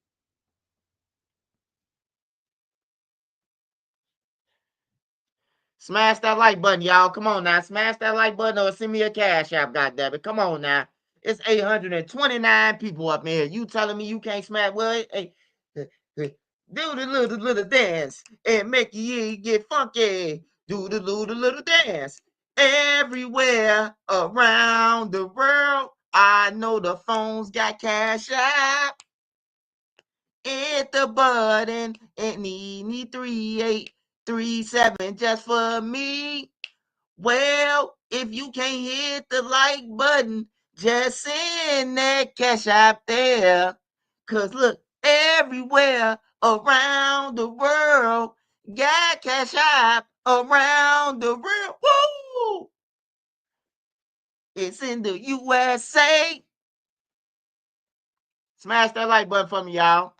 Smash that like button, y'all. Come on now. Smash that like button or send me a cash app, goddammit. Come on now. It's 829 people up in here. You telling me you can't smash? Well, hey, do the little dance and make your ear get funky. Do the little dance. Everywhere around the world, I know the phones got cash app. Hit the button and need 3837 just for me. Well, if you can't hit the like button, just send that cash app there. Cause look, everywhere around the world, got cash app around the world. Woo! It's in the USA. Smash that like button for me, y'all.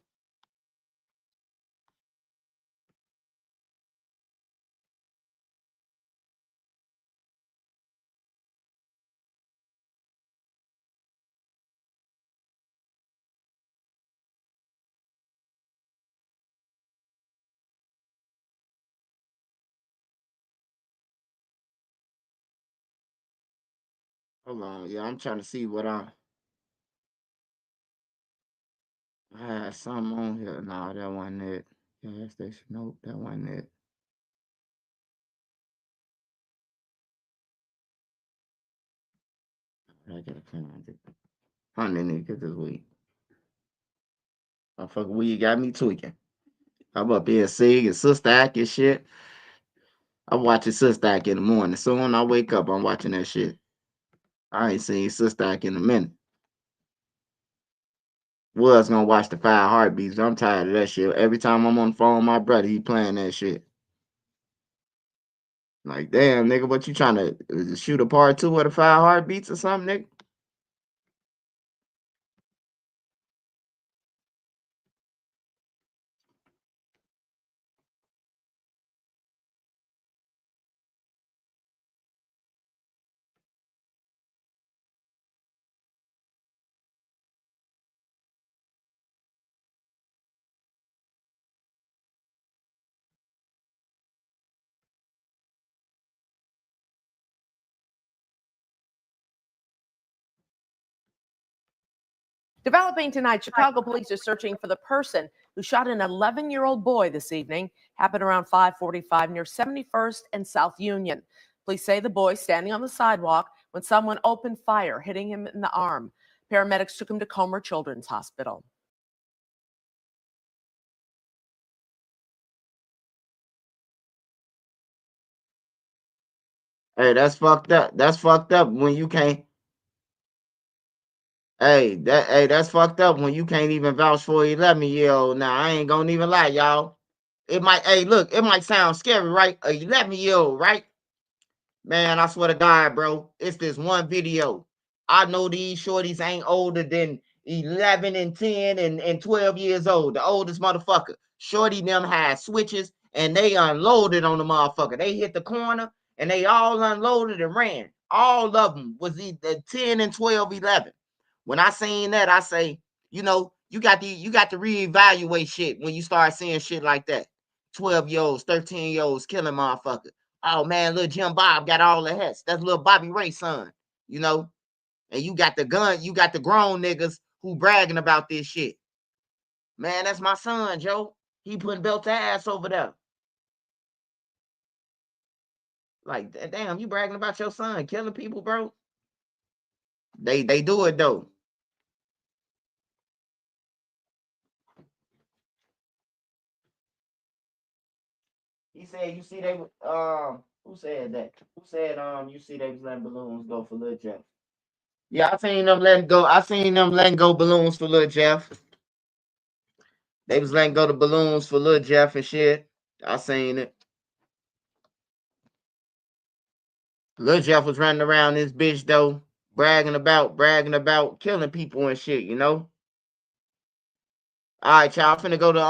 Hold on, yeah, I'm trying to see what I had something on here. No, that wasn't it. Gas station. Nope, that wasn't it. I gotta find it. Honey, nigga, this week. Motherfucker, weed got me tweaking. I'm up here singing Sister Act and shit. I'm watching Sister Act in the morning. So when I wake up, I'm watching that shit. I ain't seen Sister Act in a minute. Was gonna watch the 5 Heartbeats. I'm tired of that shit. Every time I'm on the phone with my brother, he playing that shit. Like, damn, nigga, what you trying to shoot a part 2 of the 5 Heartbeats or something, nigga? Developing tonight, Chicago police are searching for the person who shot an 11-year-old boy this evening. Happened around 5:45 near 71st and South Union. Police say the boy standing on the sidewalk when someone opened fire, hitting him in the arm. Paramedics took him to Comer Children's Hospital. Hey, that's fucked up. That's fucked up when you can't. Hey, that's fucked up when you can't even vouch for 11-year-old. Now I ain't gonna even lie, y'all. It might, hey, look, it might sound scary, right? A 11-year-old, right? Man, I swear to God, bro, it's this one video. I know these shorties ain't older than 11 and 10 and 12 years old. The oldest motherfucker. Shorty them had switches and they unloaded on the motherfucker. They hit the corner and they all unloaded and ran. All of them was either 10 and 12, 11. When I seen that, I say, you know, you got to reevaluate shit when you start seeing shit like that. 12-year-olds, 13-year-olds killing motherfuckers. Oh man, little Jim Bob got all the hats. That's little Bobby Ray's son, you know. And you got the grown niggas who bragging about this shit. Man, that's my son, Joe. He putting belt ass over there. Like, damn, you bragging about your son killing people, bro? They do it though. He said, you see they who said that? Who said you see they was letting balloons go for Lil Jeff? Yeah, I seen them letting go balloons for Lil Jeff. They was letting go the balloons for Lil Jeff and shit. I seen it. Lil Jeff was running around this bitch though, bragging about killing people and shit, you know. All right, y'all. I'm finna go to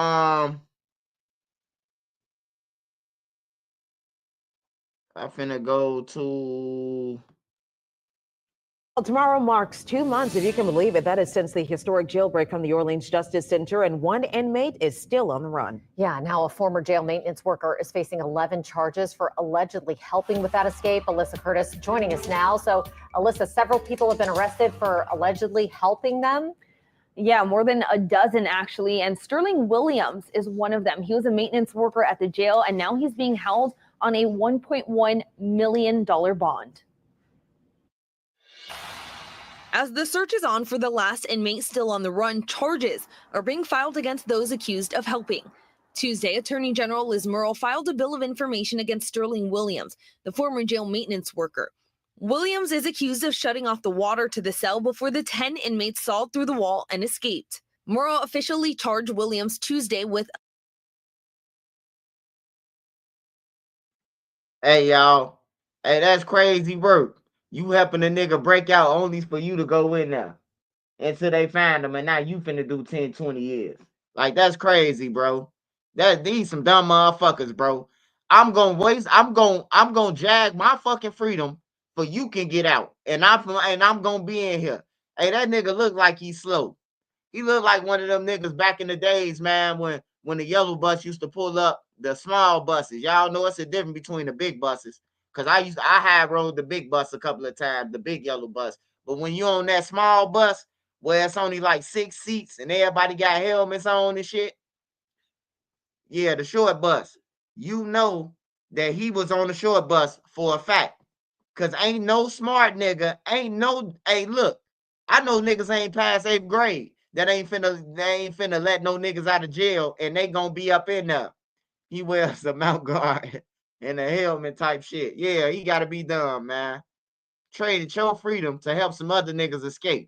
I'm finna go to. Well, tomorrow marks 2 months, if you can believe it. That is since the historic jailbreak from the Orleans Justice Center, and one inmate is still on the run. Yeah, now a former jail maintenance worker is facing 11 charges for allegedly helping with that escape. Alyssa Curtis joining us now. So, Alyssa, several people have been arrested for allegedly helping them. Yeah, more than a dozen actually. And Sterling Williams is one of them. He was a maintenance worker at the jail, and now he's being held on a $1.1 million bond. As the search is on for the last inmate still on the run, charges are being filed against those accused of helping. Tuesday, Attorney General Liz Murrell filed a bill of information against Sterling Williams, the former jail maintenance worker. Williams is accused of shutting off the water to the cell before the 10 inmates sawed through the wall and escaped. Murrell officially charged Williams Tuesday with. Hey, y'all. Hey, that's crazy work. You helping a nigga break out only for you to go in there until they find him, and now you finna do 10, 20 years. Like, that's crazy, bro. These some dumb motherfuckers, bro. I'm gonna jag my fucking freedom for you can get out. And I'm gonna be in here. Hey, that nigga look like he's slow. He looked like one of them niggas back in the days, man, when the yellow bus used to pull up the small buses. Y'all know it's a difference between the big buses. Cause I have rode the big bus a couple of times, the big yellow bus. But when you on that small bus where it's only like 6 seats and everybody got helmets on and shit. Yeah, the short bus. You know that he was on the short bus for a fact. Cause ain't no smart nigga, hey, look, I know niggas ain't past 8th grade that ain't finna let no niggas out of jail and they gonna be up in there. He wears a mount guard and a helmet type shit. Yeah, he gotta be dumb, man. Traded your freedom to help some other niggas escape.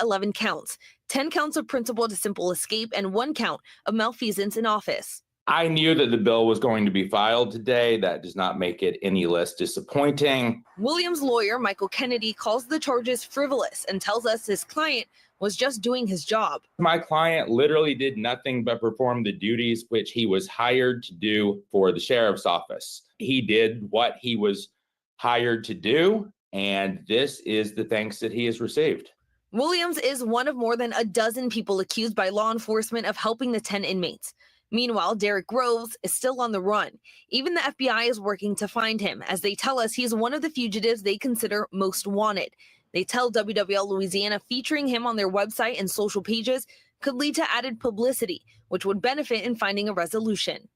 11 counts, 10 counts of principal to simple escape, and 1 count of malfeasance in office. I knew that the bill was going to be filed today. That does not make it any less disappointing. Williams' lawyer, Michael Kennedy, calls the charges frivolous and tells us his client was just doing his job. My client literally did nothing but perform the duties which he was hired to do for the sheriff's office. He did what he was hired to do, and this is the thanks that he has received. Williams is one of more than a dozen people accused by law enforcement of helping the 10 inmates. Meanwhile, Derek Groves is still on the run. Even the FBI is working to find him, as they tell us he's one of the fugitives they consider most wanted. They tell WWL Louisiana featuring him on their website and social pages could lead to added publicity, which would benefit in finding a resolution.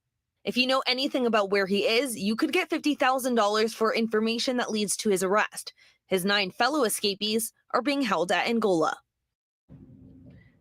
If you know anything about where he is, you could get $50,000 for information that leads to his arrest. His 9 fellow escapees are being held at Angola.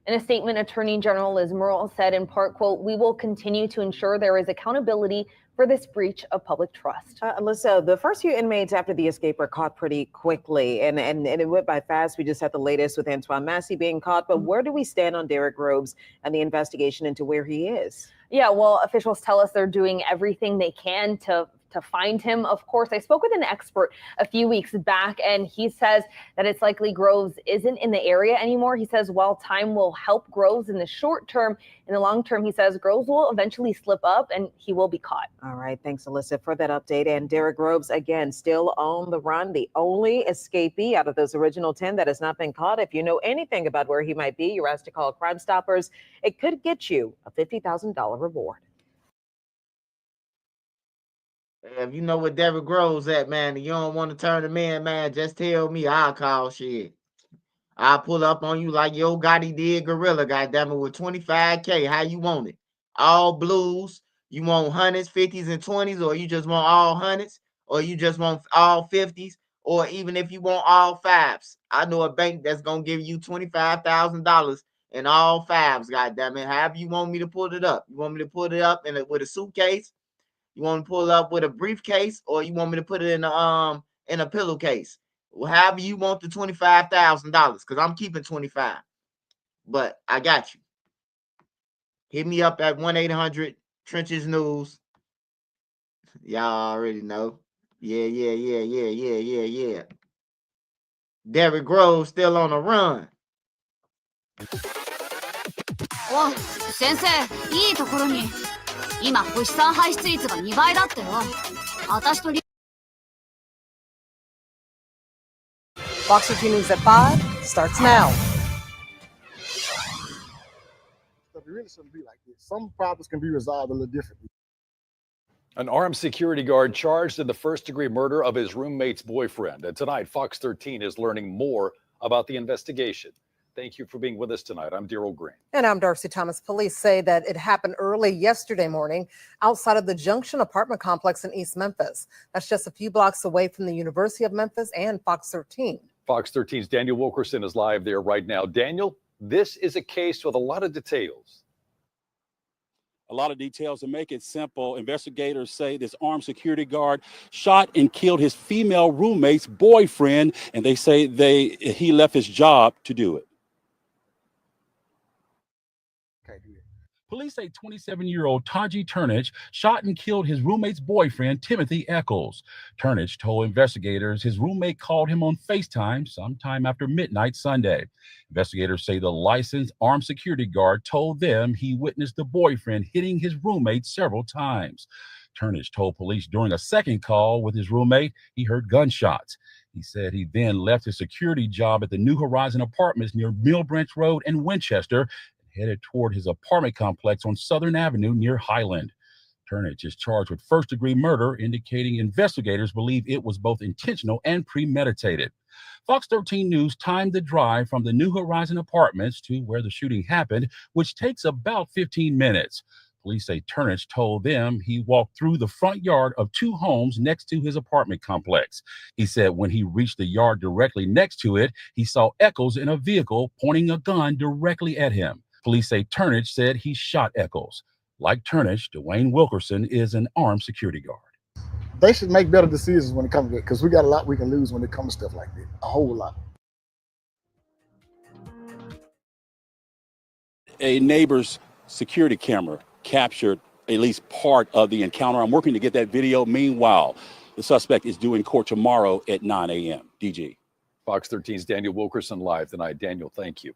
In a statement, Attorney General Liz Murrell said in part, quote, "We will continue to ensure there is accountability for this breach of public trust." Alyssa, the first few inmates after the escape were caught pretty quickly, and it went by fast. We just had the latest with Antoine Massey being caught, but where do we stand on Derek Groves and the investigation into where he is? Yeah, well, officials tell us they're doing everything they can to to find him. Of course, I spoke with an expert a few weeks back, and he says that it's likely Groves isn't in the area anymore. He says while time will help Groves in the short term, in the long term, he says Groves will eventually slip up and he will be caught. All right. Thanks, Alyssa, for that update. And Derek Groves, again, still on the run, the only escapee out of those original 10 that has not been caught. If you know anything about where he might be, you're asked to call Crime Stoppers. It could get you a $50,000 reward. If you know where Derek Groves at, man, and you don't want to turn him in, man, just tell me. I'll call shit. I'll pull up on you like Yo Gotti did Gorilla, goddammit, with 25K. How you want it? All blues? You want hundreds, 50s, and 20s, or you just want all hundreds, or you just want all 50s, or even if you want all fives? I know a bank that's gonna give you $25,000 in all fives, goddammit. However you want me to pull it up. You want me to pull it up with a suitcase? You want to pull up with a briefcase, or you want me to put it in a pillowcase? However you want the $25,000, because I'm keeping 25. But I got you. Hit me up at 1-800-Trenches News. Y'all already know. Yeah. Derek Groves still on the run. お、先生、いいところに。今、物産排出率が2倍だってよ。私と Fox 13 News at 5 starts now. It really shouldn't be like this. Some problems can be resolved a little differently. An armed security guard charged in the first-degree murder of his roommate's boyfriend. And tonight, Fox 13 is learning more about the investigation. Thank you for being with us tonight. I'm Daryl Green. And I'm Darcy Thomas. Police say that it happened early yesterday morning outside of the Junction apartment complex in East Memphis. That's just a few blocks away from the University of Memphis and Fox 13. Fox 13's Daniel Wilkerson is live there right now. Daniel, this is a case with a lot of details. A lot of details. To make it simple, investigators say this armed security guard shot and killed his female roommate's boyfriend, and they say he left his job to do it. Police say 27-year-old Taji Turnage shot and killed his roommate's boyfriend, Timothy Eccles. Turnage told investigators his roommate called him on FaceTime sometime after midnight Sunday. Investigators say the licensed armed security guard told them he witnessed the boyfriend hitting his roommate several times. Turnage told police during a second call with his roommate he heard gunshots. He said he then left his security job at the New Horizon Apartments near Mill Branch Road and Winchester, headed toward his apartment complex on Southern Avenue near Highland. Turnage is charged with first-degree murder, indicating investigators believe it was both intentional and premeditated. Fox 13 News timed the drive from the New Horizon Apartments to where the shooting happened, which takes about 15 minutes. Police say Turnage told them he walked through the front yard of two homes next to his apartment complex. He said when he reached the yard directly next to it, he saw Eccles in a vehicle pointing a gun directly at him. Police say Turnage said he shot Eccles. Like Turnage, Dwayne Wilkerson is an armed security guard. They should make better decisions when it comes to it, because we got a lot we can lose when it comes to stuff like that. A whole lot. A neighbor's security camera captured at least part of the encounter. I'm working to get that video. Meanwhile, the suspect is due in court tomorrow at 9 a.m. DG. Fox 13's Daniel Wilkerson live tonight. Daniel, thank you.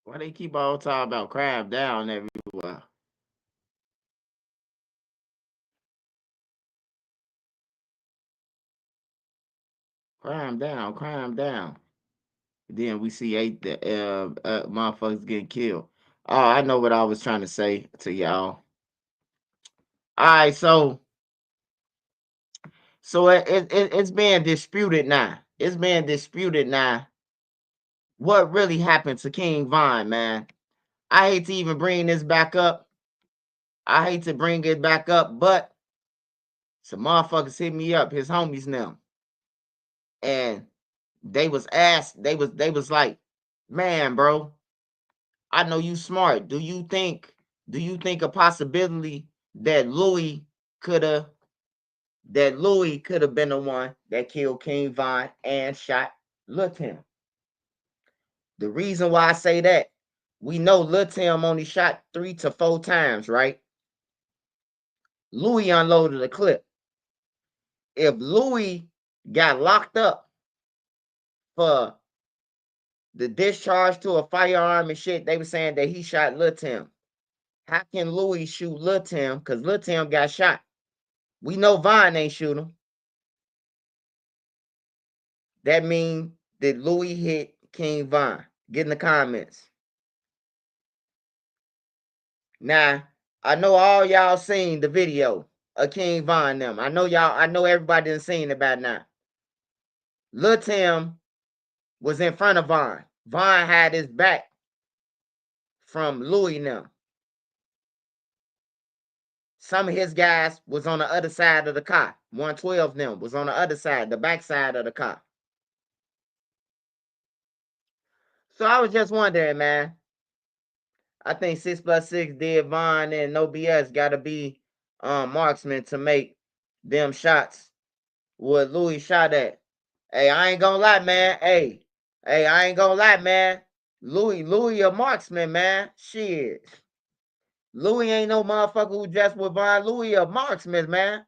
Why they keep all talking about crime down everywhere? Crime down, crime down. Then we see motherfuckers getting killed. Oh, I know what I was trying to say to y'all. All right, so it's being disputed now. It's being disputed now. What really happened to King Von, man? I hate to even bring this back up. I hate to bring it back up, but some motherfuckers hit me up, his homies now. And they was like, man, bro, I know you smart. Do you think a possibility that Louis could have been the one that killed King Von and shot Lil Tim. The reason why I say that, we know Lil Tim only shot 3 to 4 times, right? Louis unloaded a clip. If Louis got locked up for the discharge to a firearm and shit, they were saying that he shot Lil Tim. How can Louis shoot Lil Tim? Because Lil Tim got shot. We know Von ain't shoot him. That means that Louis hit King Von. Get in the comments. Now, I know all y'all seen the video of King Von them. I know everybody done seen it by now. Lil Tim was in front of Von. Von had his back from Louis now. Some of his guys was on the other side of the car. 112 them was on the other side, the back side of the car. So I was just wondering, man. I think 6+6 did Von and no BS gotta be marksman to make them shots what Louis shot at. Hey, I ain't gonna lie, man. Hey, I ain't gonna lie, man. Louis a marksman, man. Shit. Louis ain't no motherfucker who just with Von. Louis a marksman, man.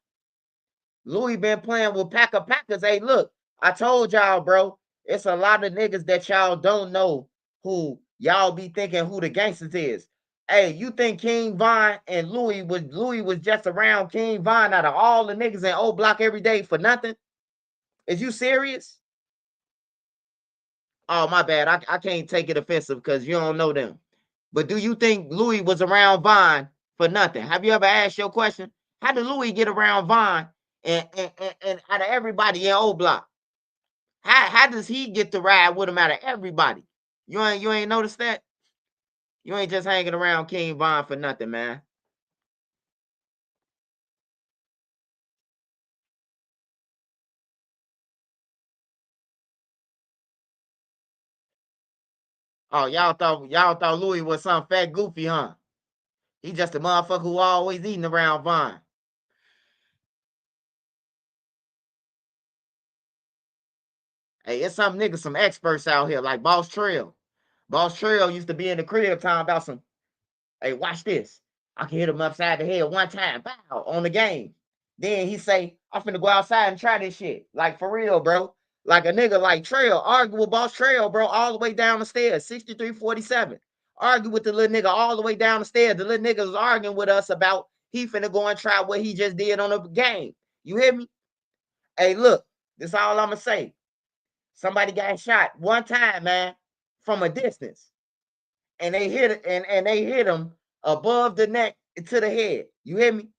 Louis been playing with Packers. Hey, look, I told y'all, bro. It's a lot of niggas that y'all don't know who y'all be thinking who the gangsters is. Hey, you think King Von and Louis was just around King Von out of all the niggas in O Block every day for nothing? Is you serious? Oh, my bad. I can't take it offensive because you don't know them. But do you think Louis was around Von for nothing? Have you ever asked your question? How did Louis get around Von and out of everybody in O Block? How does he get to ride with him out of everybody? You ain't noticed that? You ain't just hanging around King Von for nothing, man. Oh, y'all thought Louis was some fat goofy, huh? He just a motherfucker who always eating around Von. Hey, it's some niggas, some experts out here, like Boss Trail. Boss Trail used to be in the crib talking about some, hey, watch this. I can hit him upside the head one time, bow, on the game. Then he say, I'm finna go outside and try this shit. Like, for real, bro. Like a nigga like Trail, argue with Boss Trail, bro, all the way down the stairs, 6347. Argue with the little nigga all the way down the stairs. The little nigga was arguing with us about he finna go and try what he just did on the game. You hear me? Hey, look, this all I'ma say. Somebody got shot one time, man, from a distance. And they hit him above the neck to the head. You hear me?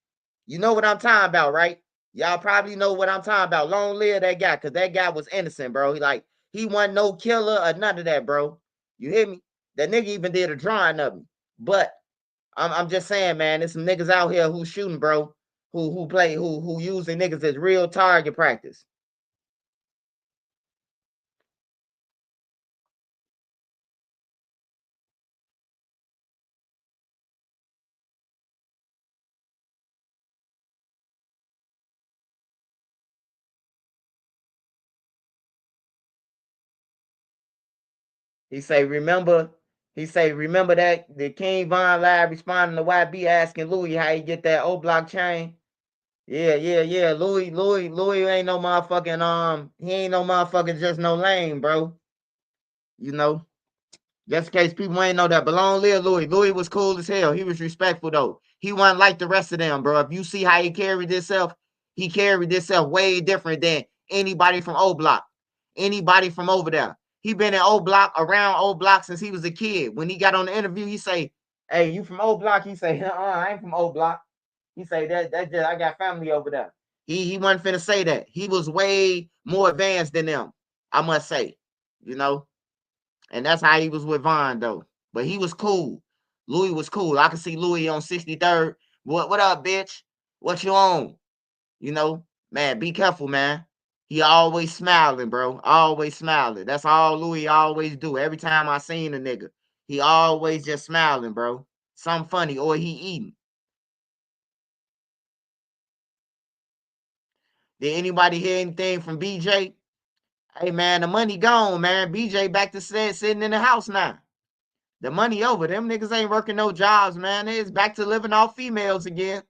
You know what I'm talking about, right? Y'all probably know what I'm talking about. Long live that guy, because that guy was innocent, bro. He wasn't no killer or none of that, bro. You hear me? That nigga even did a drawing of me. But I'm just saying, man, there's some niggas out here who shooting, bro, who using niggas as real target practice. He say, remember that the King Von Live responding to YB asking Louis how he get that O Block chain. Yeah. Louis ain't no motherfucking he ain't no motherfucking just no lame, bro. You know, just in case people ain't know that. But long live Louis. Louis was cool as hell. He was respectful though. He wasn't like the rest of them, bro. If you see how he carried himself way different than anybody from O Block, anybody from over there. He been in O Block, around O Block since he was a kid. When he got on the interview, he say, "Hey, you from O Block?" He say, I ain't from O Block." He say that just I got family over there. He wasn't finna say that. He was way more advanced than them, I must say. You know, and that's how he was with Von though. But he was cool. Louis was cool. I could see Louis on 63rd. What up, bitch? What you on? You know, man, be careful, man. He always smiling, bro. Always smiling. That's all Louis always do. Every time I seen a nigga, he always just smiling, bro. Something funny, or he eating. Did anybody hear anything from BJ? Hey man, the money gone, man. BJ back to sitting in the house now. The money over. Them niggas ain't working no jobs, man. It's back to living off females again.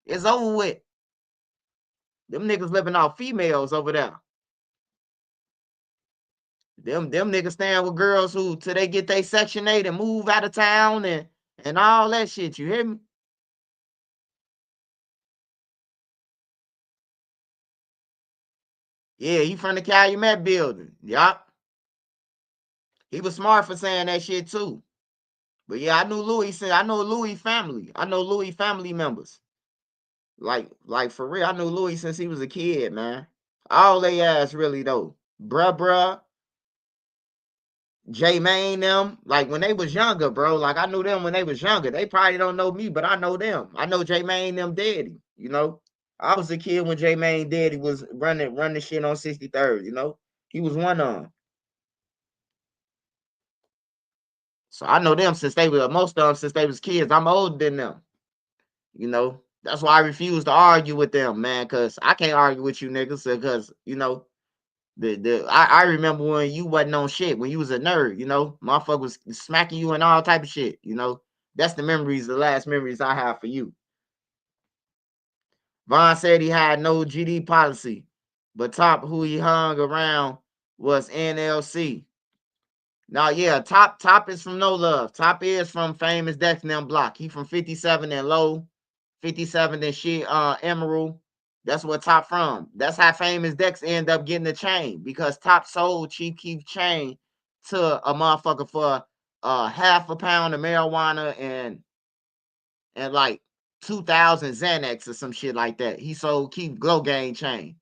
It's over with. Them niggas living off females over there. Them niggas staying with girls who till they get their Section 8 and move out of town and all that shit. You hear me? Yeah, he from the Calumet building. Yup. He was smart for saying that shit too. But yeah, I knew Louis. I know Louis family. I know Louis family members. Like for real, I knew Louis since he was a kid, man. All they ass really though. Bruh. J-Main them, like when they was younger, bro. Like I knew them when they was younger. They probably don't know me, but I know them. I know J-Main them daddy, you know. I was a kid when J-Main daddy was running shit on 63rd, you know. He was one of them. So I know them since they were most of them since they was kids. I'm older than them. You know. That's why I refuse to argue with them, man, because I can't argue with you niggas because, you know, I remember when you wasn't on shit, when you was a nerd, you know, motherfucker was smacking you and all type of shit, you know. That's the last memories I have for you. Vaughn said he had no GD policy, but Top who he hung around was NLC. Now, yeah, Top is from No Love. Top is from Famous Dex and them block. He from 57 and Low, 57 and shit, Emerald. That's what Top from. That's how Famous Dex end up getting the chain because Top sold Chief Keef chain to a motherfucker for half a pound of marijuana and like 2,000 Xanax or some shit like that. He sold Keef Glow Gang chain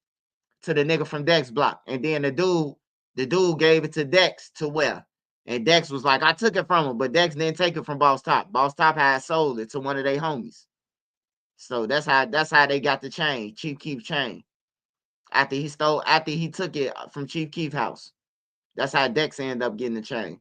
to the nigga from Dex block, and then the dude gave it to Dex to wear, and Dex was like, I took it from him, but Dex didn't take it from Boss Top. Boss Top had sold it to one of their homies. So that's how they got the chain, Chief Keef chain. After he took it from Chief Keef house. That's how Dex ended up getting the chain.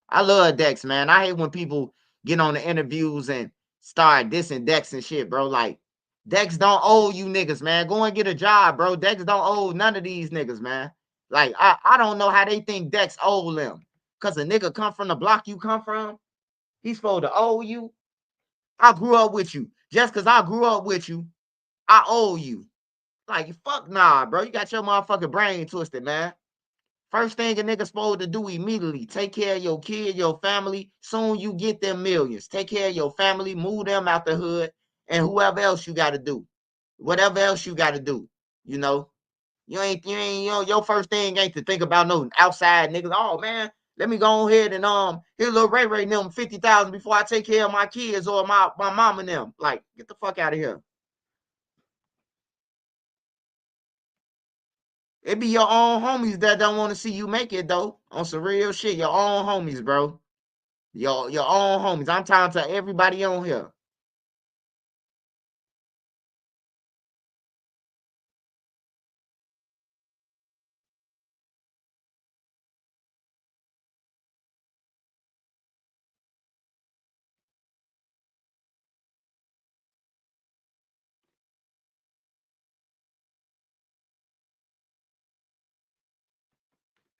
I love Dex, man. I hate when people get on the interviews and start dissing Dex and shit, bro. Like, Dex don't owe you niggas, man. Go and get a job, bro. Dex don't owe none of these niggas, man. Like, I don't know how they think Dex owe them. Because a nigga come from the block you come from, he's supposed to owe you. I grew up with you. Just because I grew up with you, I owe you. Like, fuck nah, bro. You got your motherfucking brain twisted, man. First thing a nigga supposed to do immediately, take care of your kid, your family. Soon you get them millions. Take care of your family, move them out the hood, and whoever else you got to do. Whatever else you got to do, you know. You ain't, your first thing ain't to think about no outside niggas. Oh, man, let me go ahead and hit little Ray Ray and them 50,000 before I take care of my kids or my mom and them. Like, get the fuck out of here. It be your own homies that don't want to see you make it, though. On some real shit. Your own homies, bro. Your own homies. I'm talking to everybody on here.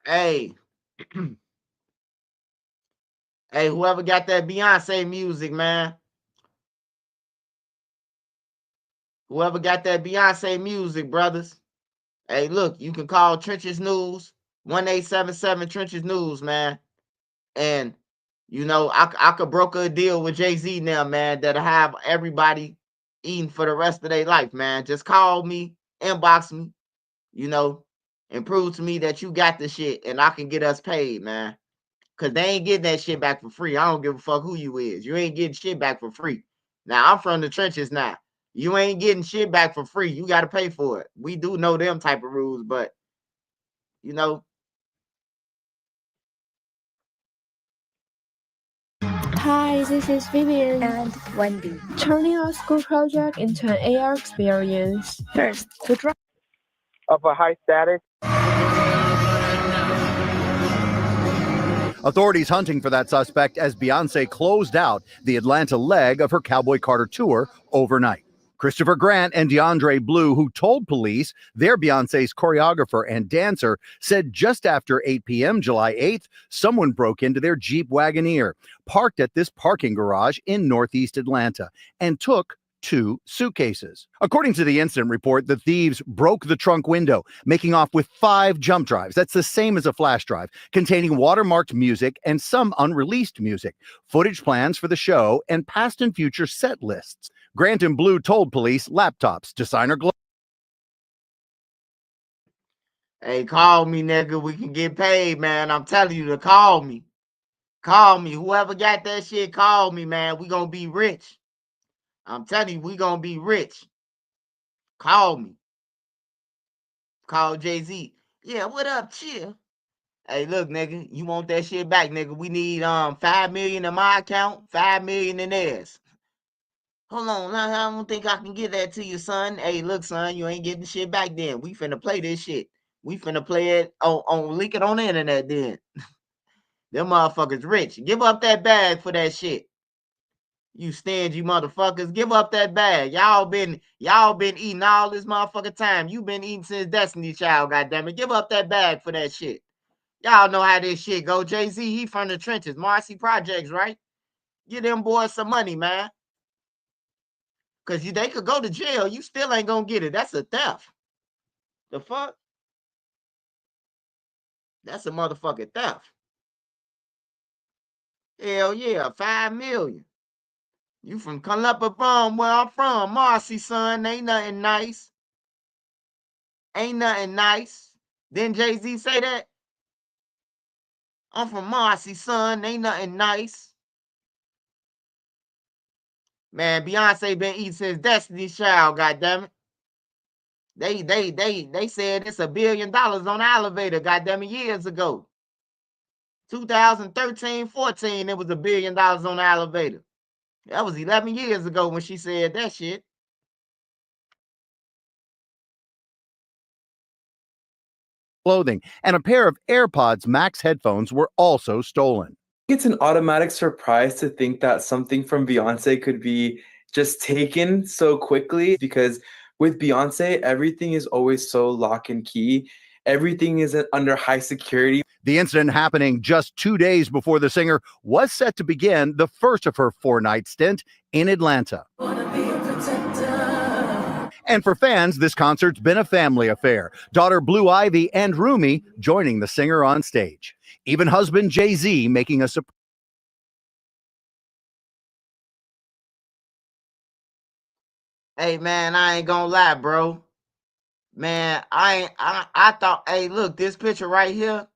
Hey. Hey, whoever got that Beyonce music, man. Whoever got that Beyonce music, brothers. Hey, look, you can call Trenches News, 1877 Trenches News, man. And, you know, I could broker a deal with Jay-Z now, man, that'll have everybody eating for the rest of their life, man. Just call me, inbox me, you know, and prove to me that you got the shit and I can get us paid, man. Because they ain't getting that shit back for free. I don't give a fuck who you is. You ain't getting shit back for free. Now, I'm from the trenches now. You ain't getting shit back for free. You got to pay for it. We do know them type of rules, but, you know. Hi, this is Vivian and Wendy. Turning our school project into an AR experience. First, to draw of a high status. Authorities hunting for that suspect as Beyonce closed out the Atlanta leg of her Cowboy Carter tour overnight. Christopher Grant and DeAndre Blue, who told police they're Beyonce's choreographer and dancer, said just after 8 p.m. July 8th, someone broke into their Jeep Wagoneer, parked at this parking garage in Northeast Atlanta, and took 2 suitcases. According to the incident report, the thieves broke the trunk window, making off with 5 jump drives. That's the same as a flash drive, containing watermarked music and some unreleased music, footage plans for the show, and past and future set lists. Grant and Blue told police laptops, designer gloves. Hey, call me, nigga. We can get paid, man. I'm telling you to call me. Call me. Whoever got that shit, call me, man. We gonna be rich. I'm telling you, we gonna be rich. Call me. Call Jay-Z. Yeah, what up, chill? Hey, look, nigga, you want that shit back, nigga. We need 5 million in my account, 5 million in theirs. Hold on, I don't think I can get that to you, son. Hey, look, son, you ain't getting shit back then. We finna play this shit. We finna play it on link it on the internet then. Them motherfuckers rich. Give up that bag for that shit. You stingy motherfuckers. Give up that bag. Y'all been eating all this motherfucking time. You been eating since Destiny Child, goddammit. Give up that bag for that shit. Y'all know how this shit go. Jay-Z, he from the trenches. Marcy Projects, right? Give them boys some money, man. Because they could go to jail. You still ain't gonna get it. That's a theft. The fuck? That's a motherfucking theft. Hell yeah, 5 million. You from Columbia, from where I'm from. Marcy, son. Ain't nothing nice. Ain't nothing nice. Didn't Jay-Z say that? I'm from Marcy, son. Ain't nothing nice. Man, Beyonce been eating since Destiny's Child, goddammit. They said it's $1 billion on the elevator, goddammit, years ago. 2013, 14, it was $1 billion on the elevator. That was 11 years ago when she said that shit. Clothing and a pair of AirPods Max headphones were also stolen. It's an automatic surprise to think that something from Beyonce could be just taken so quickly, because with Beyonce, everything is always so lock and key. Everything is under high security. The incident happening just 2 days before the singer was set to begin the first of her 4-night stint in Atlanta. And for fans, this concert's been a family affair. Daughter Blue Ivy and Rumi joining the singer on stage. Even husband Jay-Z making a surprise. Hey, man, I ain't gonna lie, bro. Man, I thought, hey, look, this picture right here,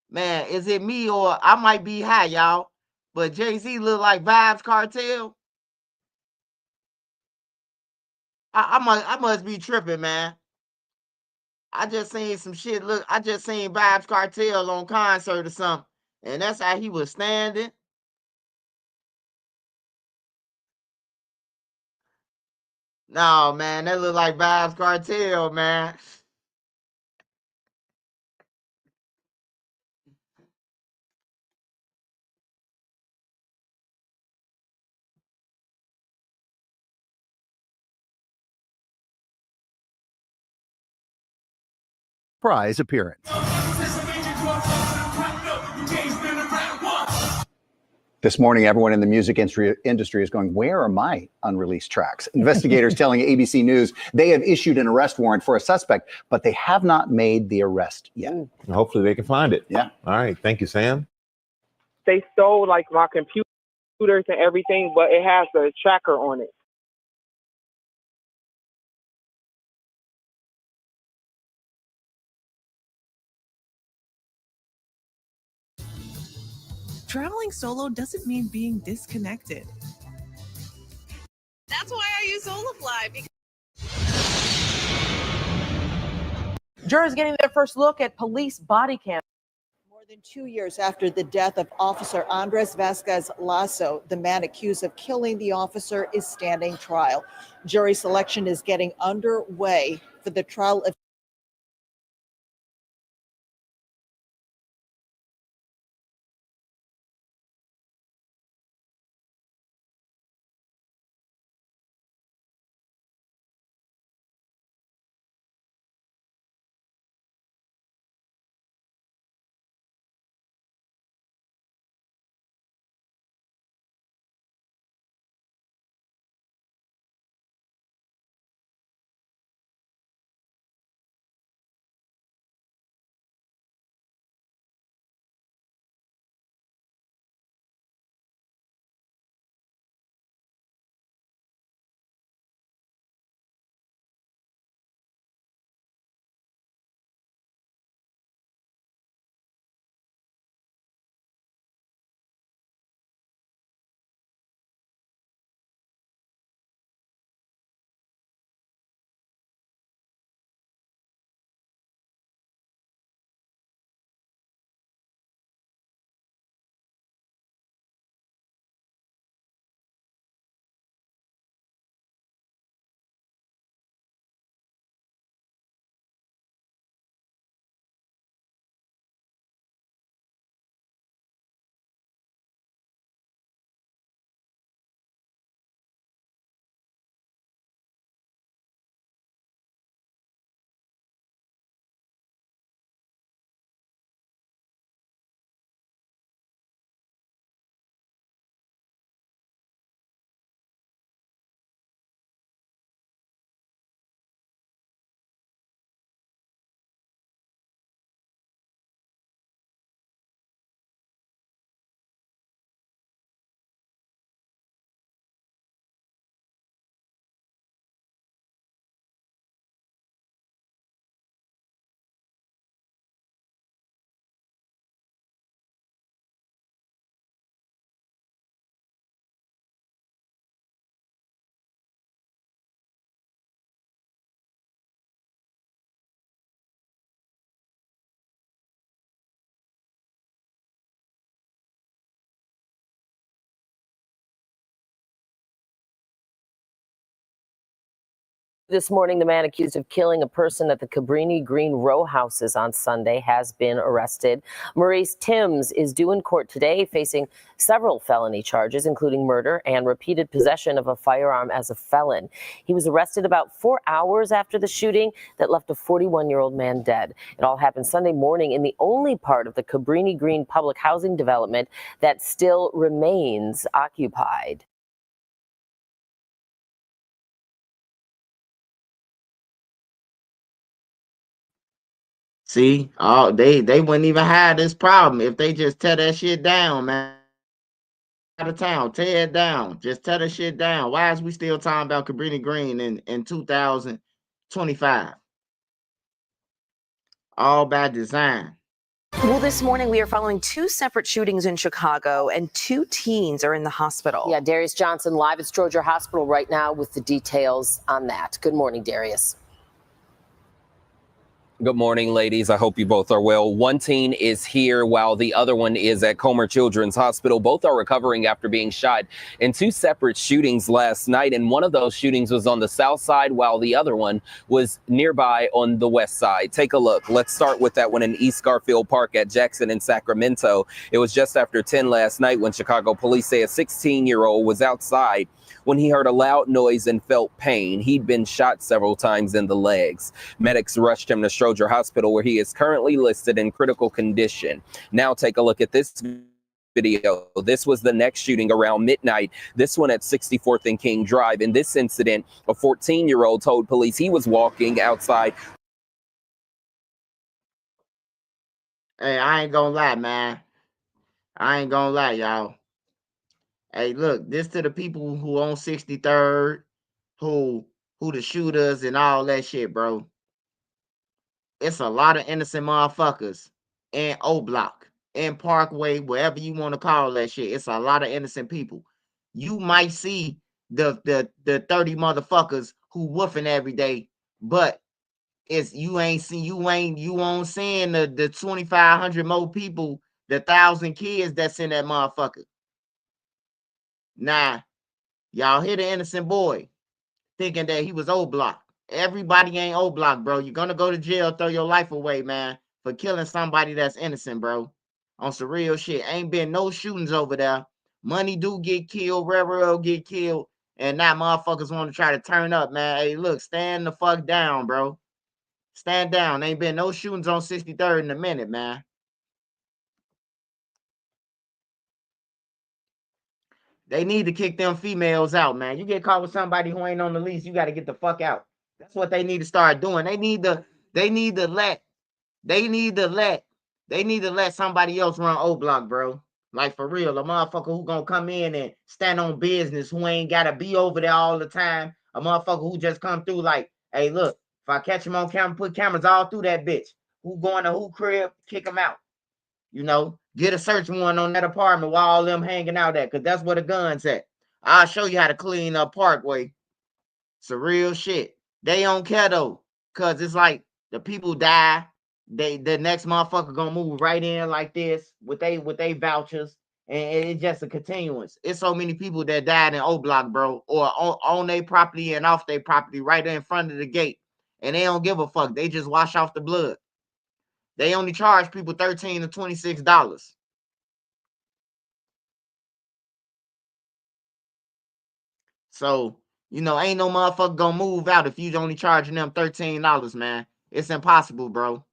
man, is it me or I might be high, y'all? But Jay-Z look like Vibes Cartel. I must be tripping, man. I just seen some shit. Look, I just seen Vibes Cartel on concert or something, and that's how he was standing. No, man, that look like Vibes Cartel, man. Surprise appearance. This morning, everyone in the music industry is going, where are my unreleased tracks? Investigators telling ABC News they have issued an arrest warrant for a suspect, but they have not made the arrest yet. Hopefully they can find it. Yeah. All right. Thank you, Sam. They stole like my computers and everything, but it has a tracker on it. Traveling solo doesn't mean being disconnected. That's why I use Solafly. Jurors getting their first look at police body cam. More than 2 years after the death of Officer Andres Vasquez Lasso, the man accused of killing the officer is standing trial. Jury selection is getting underway for the trial of This morning, the man accused of killing a person at the Cabrini Green row houses on Sunday has been arrested. Maurice Timms is due in court today, facing several felony charges, including murder and repeated possession of a firearm as a felon. He was arrested about 4 hours after the shooting that left a 41-year-old man dead. It all happened Sunday morning in the only part of the Cabrini Green public housing development that still remains occupied. See, they wouldn't even have this problem if they just tear that shit down, man. Out of town, tear it down. Just tear the shit down. Why is we still talking about Cabrini Green in 2025? All by design. Well, this morning we are following two separate shootings in Chicago, and 2 teens are in the hospital. Yeah, Darius Johnson live at Stroger Hospital right now with the details on that. Good morning, Darius. Good morning, ladies. I hope you both are well. One teen is here while the other one is at Comer Children's Hospital. Both are recovering after being shot in 2 separate shootings last night. And one of those shootings was on the south side while the other one was nearby on the west side. Take a look. Let's start with that one in East Garfield Park at Jackson in Sacramento. It was just after 10 last night when Chicago police say a 16-year-old was outside when he heard a loud noise and felt pain. He'd been shot several times in the legs. Medics rushed him to Stroger Hospital, where he is currently listed in critical condition. Now take a look at this video. This was the next shooting around midnight, this one at 64th and King Drive. In this incident, a 14-year-old told police he was walking outside. Hey, I ain't gonna lie, man. I ain't gonna lie, y'all. Hey, look, this to the people who on 63rd, who the shooters and all that shit, bro. It's a lot of innocent motherfuckers in O Block, in Parkway, wherever you want to call that shit. It's a lot of innocent people. You might see the 30 motherfuckers who woofing every day, but it's you won't seeing the 2,500 more people, the 1,000 kids that's in that motherfucker. Nah, y'all hit an innocent boy thinking that he was O Block. Everybody ain't O Block, bro. You're gonna go to jail, throw your life away, man, for killing somebody that's innocent, bro. On some real shit. Ain't been no shootings over there. Money do get killed, railroad get killed, and now motherfuckers want to try to turn up, man. Hey, look, stand the fuck down, bro. Stand down. Ain't been no shootings on 63rd in a minute, man. They need to kick them females out, man. You get caught with somebody who ain't on the lease, you got to get the fuck out. That's what they need to start doing. They need to let somebody else run O Block, bro. Like for real, a motherfucker who gonna come in and stand on business, who ain't gotta be over there all the time. A motherfucker who just come through like, hey, look, if I catch him on camera, put cameras all through that bitch. Who going to who crib, kick him out. You know, get a search warrant on that apartment while all them hanging out at, because that's where the gun's at. I'll show you how to clean up Parkway. It's a real shit. They don't care though, because it's like the people die. The next motherfucker gonna move right in like this with they vouchers, and it's just a continuance. It's so many people that died in O Block, bro, or on their property and off their property right in front of the gate, and they don't give a fuck. They just wash off the blood. They only charge people $13 to $26. So, you know, ain't no motherfucker gonna move out if you only charging them $13, man. It's impossible, bro.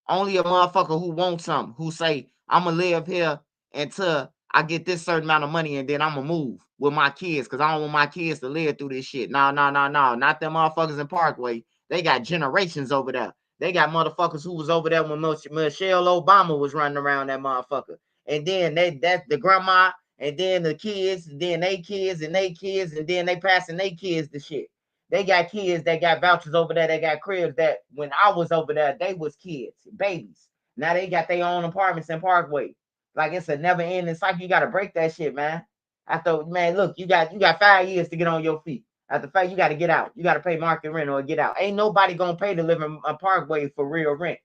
Only a motherfucker who wants something, who say, I'm gonna live here until I get this certain amount of money and then I'm gonna move with my kids, because I don't want my kids to live through this shit. No. Not them motherfuckers in Parkway. They got generations over there. They got motherfuckers who was over there when Michelle Obama was running around that motherfucker. And then that's the grandma, and then the kids, and then they kids, and they kids, and then they passing they kids the shit. They got kids that got vouchers over there. They got cribs that when I was over there, they was kids, babies. Now they got their own apartments in Parkway. Like it's a never ending cycle. You got to break that shit, man. After, man, look, you got 5 years to get on your feet. After 5, you got to get out. You got to pay market rent or get out. Ain't nobody gonna pay to live in a Parkway for real rent.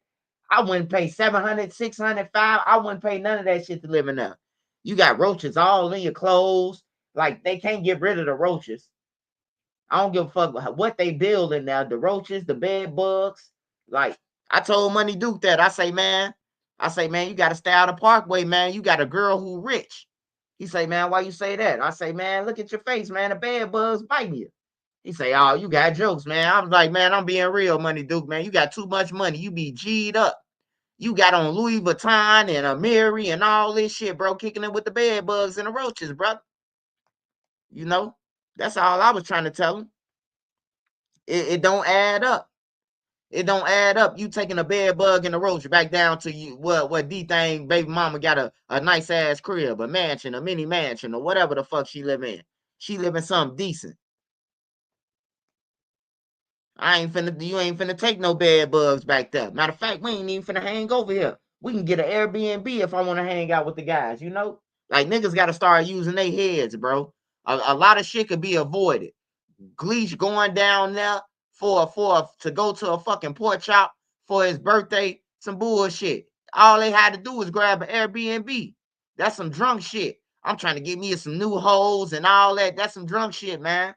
I wouldn't pay $700, $600, $500. I wouldn't pay none of that shit to live in there. You got roaches all in your clothes. Like they can't get rid of the roaches. I don't give a fuck what they building now. The roaches, the bed bugs. Like, I told Money Duke that. I say, man, you got to stay out of Parkway, man. You got a girl who rich. He say, man, why you say that? I say, man, look at your face, man. The bed bugs biting you. He say, oh, you got jokes, man. I was like, man, I'm being real, Money Duke, man. You got too much money. You be G'd up. You got on Louis Vuitton and a Mary and all this shit, bro, kicking it with the bed bugs and the roaches, brother. You know, that's all I was trying to tell him. It don't add up. It don't add up. You taking a bed bug and a roach back down to you. What D-Thing baby mama got a nice ass crib, a mansion, a mini mansion, or whatever the fuck she live in. She live in something decent. You ain't finna take no bed bugs back there. Matter of fact, we ain't even finna hang over here. We can get an Airbnb if I want to hang out with the guys, you know? Like, niggas got to start using their heads, bro. A lot of shit could be avoided. Gleesh going down there to go to a fucking pork chop for his birthday, some bullshit. All they had to do was grab an Airbnb. That's some drunk shit. I'm trying to get me some new hoes and all that. That's some drunk shit, man.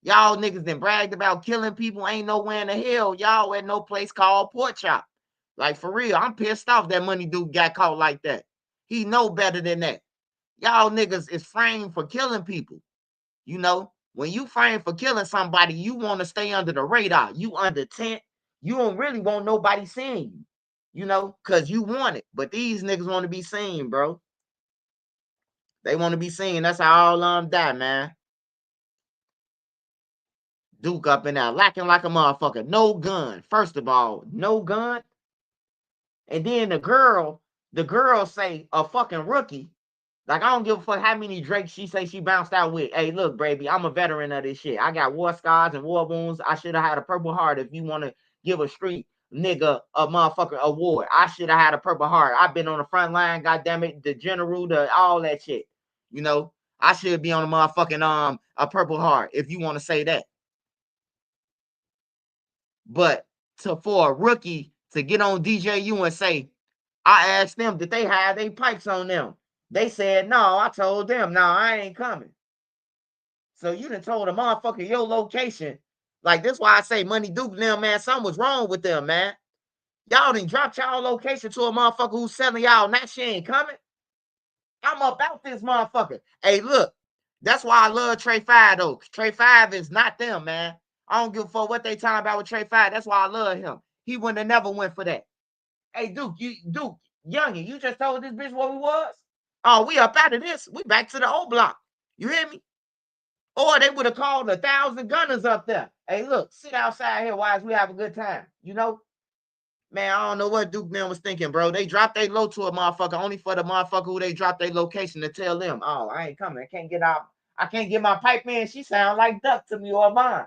Y'all niggas then bragged about killing people. Ain't nowhere in the hell. Y'all at no place called pork chop. Like, for real, I'm pissed off that Money Dude got caught like that. He know better than that. Y'all niggas is framed for killing people. You know, when you framed for killing somebody, you want to stay under the radar. You under tent. You don't really want nobody seeing you. You know, because you want it. But these niggas want to be seen, bro. They want to be seen. That's how all of them die, man. Duke up in there, lacking like a motherfucker. No gun. First of all, no gun. And then the girl say a fucking rookie. Like, I don't give a fuck how many Drakes she say she bounced out with. Hey, look, baby, I'm a veteran of this shit. I got war scars and war wounds. I should have had a Purple Heart if you want to give a street nigga a motherfucking award. I should have had a Purple Heart. I've been on the front line, goddammit, the general, all that shit. You know, I should be on a motherfucking a Purple Heart if you want to say that. But for a rookie to get on DJU and say, I asked them, did they have their pipes on them? They said, no. I told them, no, I ain't coming. So you done told a motherfucker your location. Like, this why I say Money Duke them, man, something was wrong with them, man. Y'all done dropped y'all location to a motherfucker who's selling y'all, now she ain't coming. I'm about this motherfucker. Hey, look, that's why I love Trey 5, though. Trey 5 is not them, man. I don't give a fuck what they talking about with Trey 5. That's why I love him. He wouldn't have never went for that. Hey, Duke, youngin, you just told this bitch what we was? Oh, we up out of this. We back to the old block. You hear me? Or they would have called 1,000 gunners up there. Hey, look, sit outside here while we have a good time. You know? Man, I don't know what Duke man was thinking, bro. They dropped their low to a motherfucker only for the motherfucker who they dropped their location to tell them, oh, I ain't coming. I can't get out. I can't get my pipe in. She sound like Duck to me or mine.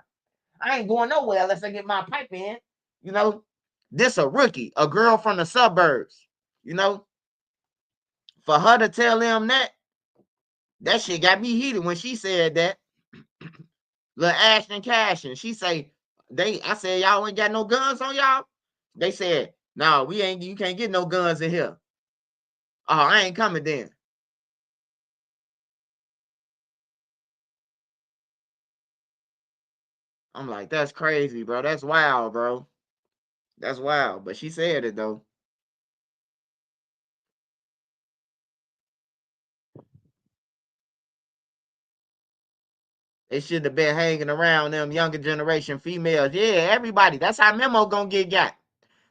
I ain't going nowhere unless I get my pipe in. You know? This a rookie, a girl from the suburbs. You know? For her to tell them that shit got me heated when she said that. Lil Ashton Cashin, she say, I said, y'all ain't got no guns on y'all? They said, no, you can't get no guns in here. Oh, I ain't coming then. I'm like, that's crazy, bro. That's wild, bro. That's wild. But she said it, though. They should have been hanging around them younger generation females. Yeah, everybody. That's how Memo gonna get got.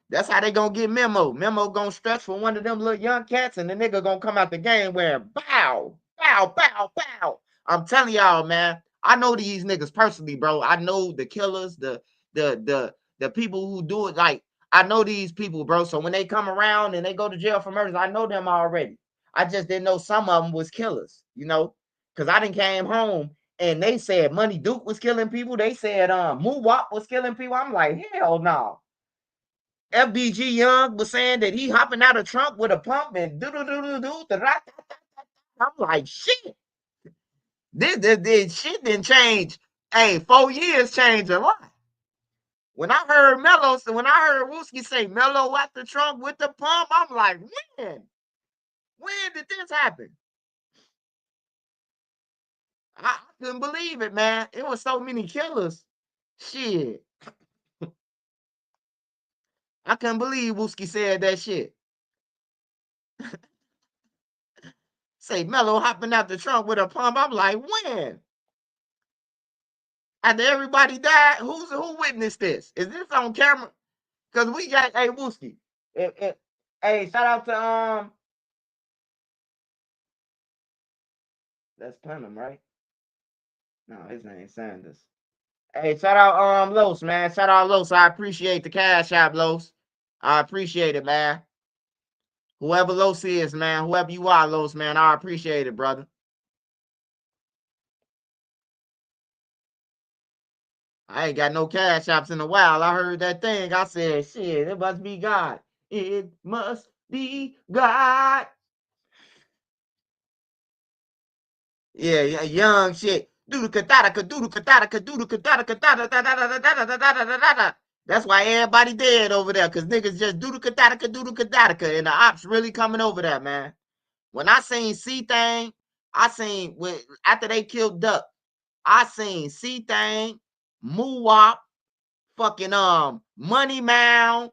That's how they gonna get Memo. Memo gonna stretch for one of them little young cats, and the nigga gonna come out the game wearing bow, bow, bow, bow. I'm telling y'all, man. I know these niggas personally, bro. I know the killers, the people who do it. Like, I know these people, bro. So when they come around and they go to jail for murders, I know them already. I just didn't know some of them was killers, you know, because I done came home and they said Money Duke was killing people. They said Moowop was killing people. I'm like, hell no. FBG Young was saying that he hopping out of trunk with a pump and do. I'm like, shit. This shit didn't change. Hey, 4 years changed a lot. When I heard Wooski say Mello out the trunk with the pump, I'm like, when did this happen? I couldn't believe it, man. It was so many killers. Shit. I couldn't believe Wooski said that shit. Say Mello hopping out the trunk with a pump. I'm like, when? After everybody died, who witnessed this? Is this on camera? Because we got Wooski. Hey, shout out to that's Plenum, right? No, his name's Sanders. Hey, shout out Los, man. Shout out Los. I appreciate the cash app, Los. I appreciate it, man. Whoever Los is, man. Whoever you are, Los, man. I appreciate it, brother. I ain't got no cash apps in a while. I heard that thing. I said, shit, it must be God. It must be God. Yeah, young shit. That's why everybody dead over there, because niggas just and the ops really coming over there, man. When I seen C-Thing, I seen after they killed Duck, I seen C-Thing, Moo-Wop, fucking Money Mound.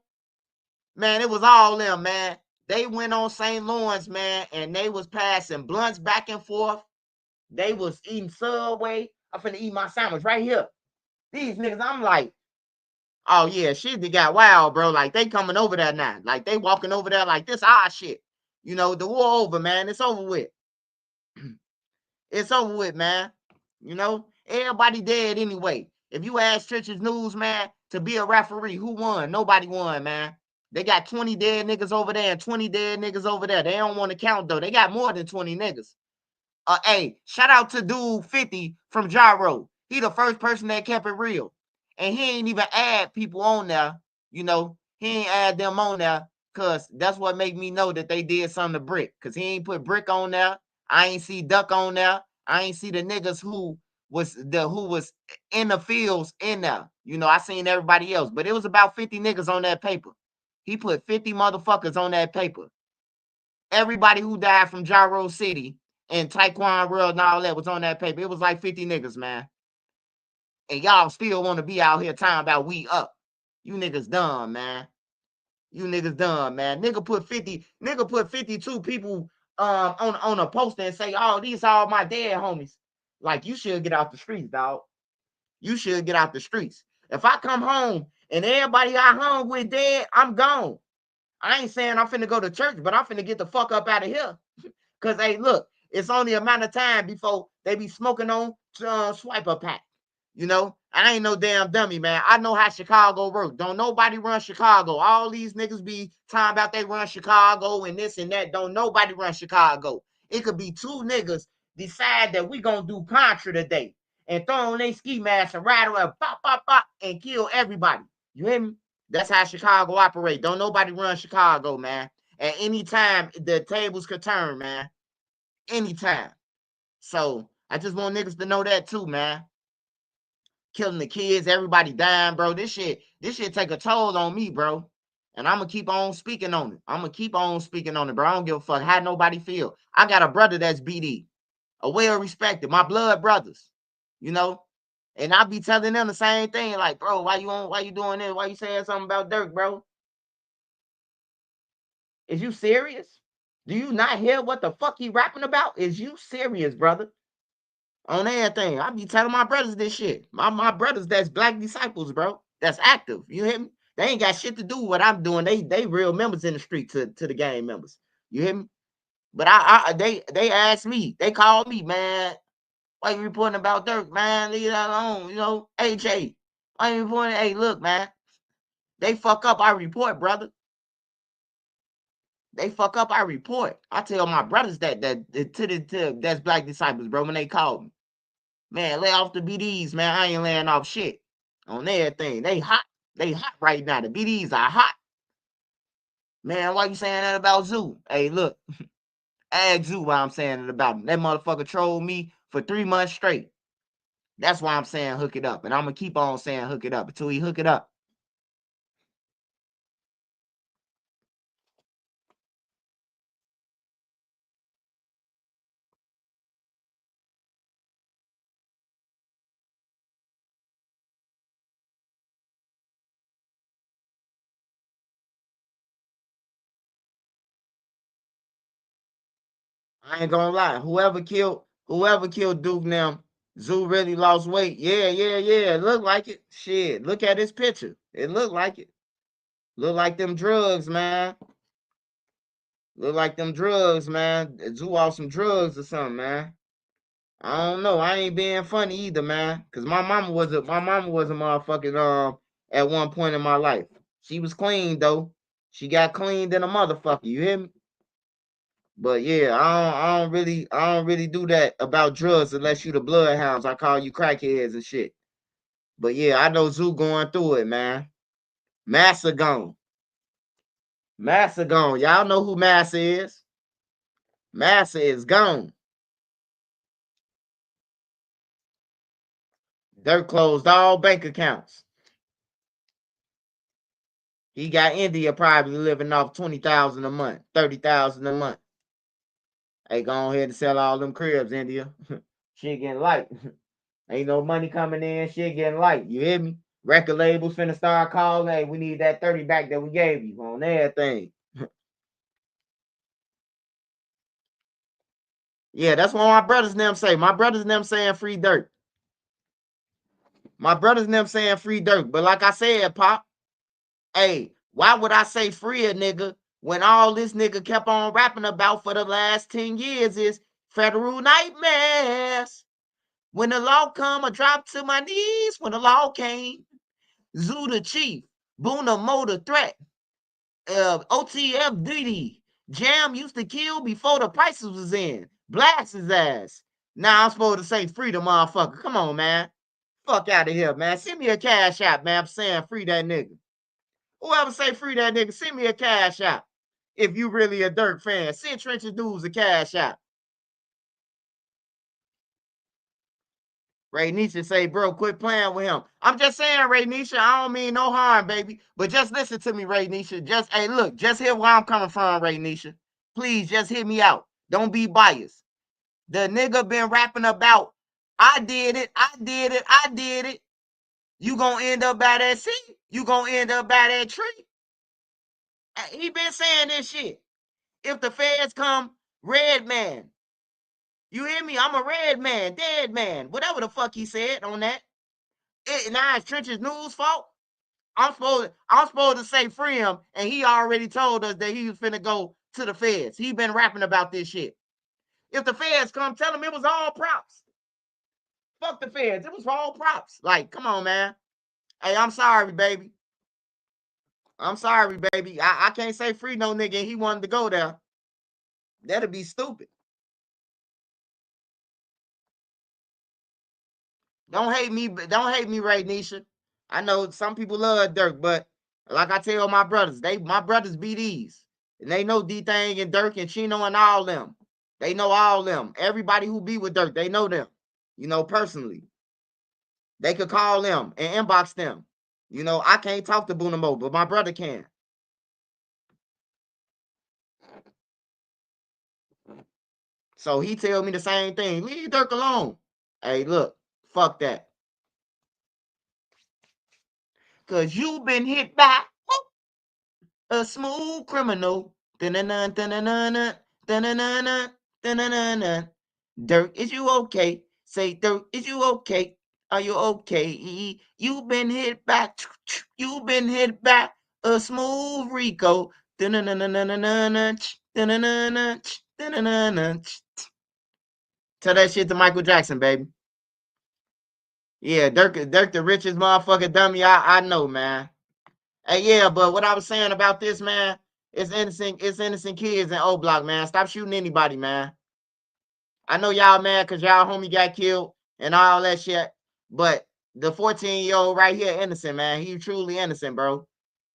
Man, it was all them, man. They went on St. Lawrence, man, and they was passing blunts back and forth. They was eating Subway. I'm finna eat my sandwich right here. These niggas, I'm like, oh yeah, shit, they got wild, bro. Like, they coming over there now. Like, they walking over there like this our shit. You know, the war over, man. It's over with. It's over with, man. You know, everybody dead anyway. If you ask Church's News, man, to be a referee, who won? Nobody won, man. They got 20 dead niggas over there and 20 dead niggas over there. They don't want to count, though. They got more than 20 niggas. Hey, shout out to dude 50 from Gyro. He the first person that kept it real. And he ain't even add people on there. You know, he ain't add them on there because that's what made me know that they did something to Brick. Because he ain't put Brick on there. I ain't see Duck on there. I ain't see the niggas who was in the fields in there. You know, I seen everybody else. But it was about 50 niggas on that paper. He put 50 motherfuckers on that paper. Everybody who died from Gyro City and Taekwon World and all that was on that paper. It was like 50 niggas, man. And y'all still want to be out here talking about we up. You niggas dumb, man. You niggas dumb, man. Nigga put 52 people on a poster and say, oh, these are all my dead homies. Like, you should get out the streets, dog. You should get out the streets. If I come home and everybody I hung with dead, I'm gone. I ain't saying I'm finna go to church, but I'm finna get the fuck up out of here. Because, hey, look, it's only a matter of time before they be smoking on swiper pack. You know, I ain't no damn dummy, man. I know how Chicago works. Don't nobody run Chicago. All these niggas be talking about they run Chicago and this and that. Don't nobody run Chicago. It could be two niggas decide that we gonna do Contra today and throw on their ski mask and ride around, pop, pop, pop, and kill everybody. You hear me? That's how Chicago operate. Don't nobody run Chicago, man. At any time, the tables could turn, man. Anytime. So I just want niggas to know that too, man. Killing the kids, everybody dying, bro. This shit take a toll on me, bro. And I'm gonna keep on speaking on it. I'm gonna keep on speaking on it, bro. I don't give a fuck how nobody feel. I got a brother that's BD, a well respected, my blood brothers, you know. And I be telling them the same thing, like, bro, why you doing this? Why you saying something about Dirk, bro? Is you serious? Do you not hear what the fuck he rapping about? Is you serious, brother? On everything. I be telling my brothers this shit. My brothers that's black disciples, bro. That's active. You hear me? They ain't got shit to do with what I'm doing. They real members in the street to the gang members. You hear me? But they asked me, they called me, man. Why you reporting about Dirk, man? Leave that alone. You know, AJ. Why you reporting? Hey, look, man. They fuck up, I report, brother. They fuck up, I report. I tell my brothers that that's black disciples, bro, when they call me. Man, lay off the BDs, man. I ain't laying off shit on everything. They hot. They hot right now. The BDs are hot. Man, why you saying that about Zoo? Hey, look. Ask Zoo why I'm saying it about him. That motherfucker trolled me for 3 months straight. That's why I'm saying hook it up. And I'm going to keep on saying hook it up until he hook it up. I ain't gonna lie. Whoever killed Duke now, Zoo really lost weight. Yeah. It look like it. Shit. Look at his picture. It look like it. Look like them drugs, man. Look like them drugs, man. Zoo off some drugs or something, man. I don't know. I ain't being funny either, man. Cause my mama was a motherfucking at one point in my life. She was clean though. She got cleaned in a motherfucker. You hear me? But yeah, I don't really do that about drugs unless you the bloodhounds. I call you crackheads and shit. But yeah, I know Zoo going through it, man. Massa gone. Massa gone. Y'all know who Massa is. Massa is gone. Dirt closed all bank accounts. He got India probably living off 20,000 a month, 30,000 a month. Hey, go on ahead and sell all them cribs, India. Shit getting light. Ain't no money coming in. Shit getting light. You hear me? Record labels finna start calling. Hey, we need that 30 back that we gave you on everything. Yeah, that's what my brothers and them say. My brothers and them saying free dirt. My brothers and them saying free dirt. But like I said, Pop, hey, why would I say free a nigga when all this nigga kept on rapping about for the last 10 years is federal nightmares? When the law come, I drop to my knees. When the law came, Zoo the chief, Boona Motor threat, OTF Diddy, Jam used to kill before the prices was in. Blast his ass. Now I'm supposed to say free the motherfucker. Come on, man. Fuck out of here, man. Send me a cash out, man. I'm saying free that nigga. Whoever say free that nigga, send me a cash out. If you really a Dirk fan, send Trenches Dudes a cash out. Ray Nisha say, bro, quit playing with him. I'm just saying, Ray Nisha, I don't mean no harm, baby. But just listen to me, Ray Nisha. Just, hey, look, just hear where I'm coming from, Ray Nisha. Please, just hear me out. Don't be biased. The nigga been rapping about, I did it. You gonna end up by that seat. You gonna end up by that tree. He been saying this shit. If the feds come, red man. You hear me? I'm a red man, dead man. Whatever the fuck he said on that. Now it's Trench's News fault. I'm supposed to say free him, and he already told us that he was finna go to the feds. He been rapping about this shit. If the feds come, tell him it was all props. Fuck the feds. It was all props. Like, come on, man. Hey, I'm sorry, baby. I'm sorry, baby. I can't say free no nigga and he wanted to go there. That'd be stupid. Don't hate me, Ray Nisha. I know some people love Dirk, but like I tell my brothers, my brothers be these. And they know D-Thang and Dirk and Chino and all them. They know all them. Everybody who be with Dirk, they know them. You know, personally. They could call them and inbox them. You know, I can't talk to Boonamo, but my brother can. So he tell me the same thing. Leave Dirk alone. Hey, look, fuck that. Cause you been hit by a smooth criminal. Da-na-na, da-na-na-na, da-na-na-na, da-na-na-na. Dirk, is you okay? Say, Dirk, is you okay? Are you okay? You've been hit back. You've been hit back. A smooth Rico. Da-na-na-na-na-na-na, da-na-na-na, da-na-na-na. Tell that shit to Michael Jackson, baby. Yeah, Dirk the richest motherfucker dummy I know, man. Hey, yeah, but what I was saying about this, man, it's innocent kids in O Block, man. Stop shooting anybody, man. I know y'all mad because y'all homie got killed and all that shit, but the 14-year-old right here, innocent, man. He truly innocent, bro.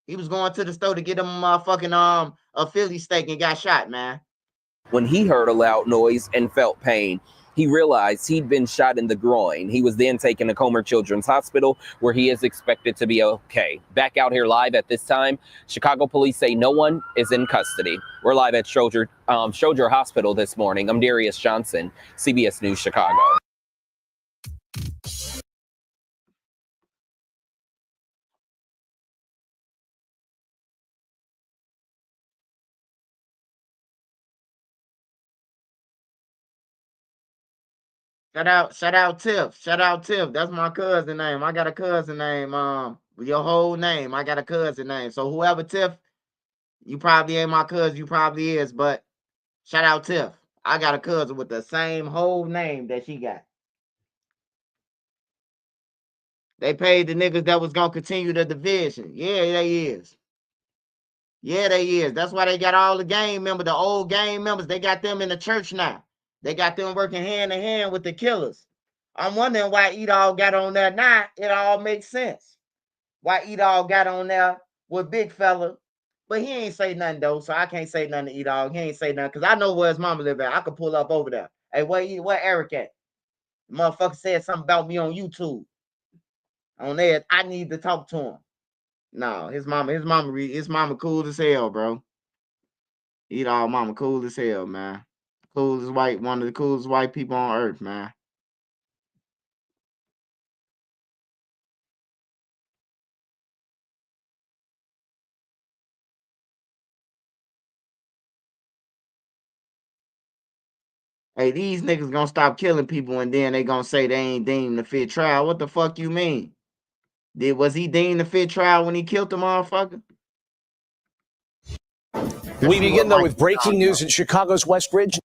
He was going to the store to get him a motherfucking a Philly steak and got shot, man. When he heard a loud noise and felt pain, he realized he'd been shot in the groin. He was then taken to Comer Children's Hospital, where he is expected to be okay. Back out here live at this time, Chicago police say no one is in custody. We're live at Schroeder Hospital this morning. I'm Darius Johnson, CBS News Chicago. Shout out Tiff. Shout out Tiff. That's my cousin name. I got a cousin name. Your whole name. I got a cousin name. So whoever Tiff, you probably ain't my cousin. You probably is, but shout out Tiff. I got a cousin with the same whole name that she got. They paid the niggas that was gonna continue the division. Yeah, they is. Yeah, they is. That's why they got all the gang members, the old gang members. They got them in the church now. They got them working hand in hand with the killers. I'm wondering why Edall got on there now. It all makes sense. Why Edall got on there with Big Fella. But he ain't say nothing though, so I can't say nothing to Edall. He ain't say nothing because I know where his mama live at. I could pull up over there. Hey, where Eric at? The motherfucker said something about me on YouTube. On there, I need to talk to him. No, his mama cool as hell, bro. Edall mama cool as hell, man. Coolest white, one of the coolest white people on earth, man. Hey, these niggas gonna stop killing people and then they gonna say they ain't deemed a fit trial. What the fuck you mean? Was he deemed a fit trial when he killed the motherfucker? We begin, though, with breaking news in Chicago's West Ridge.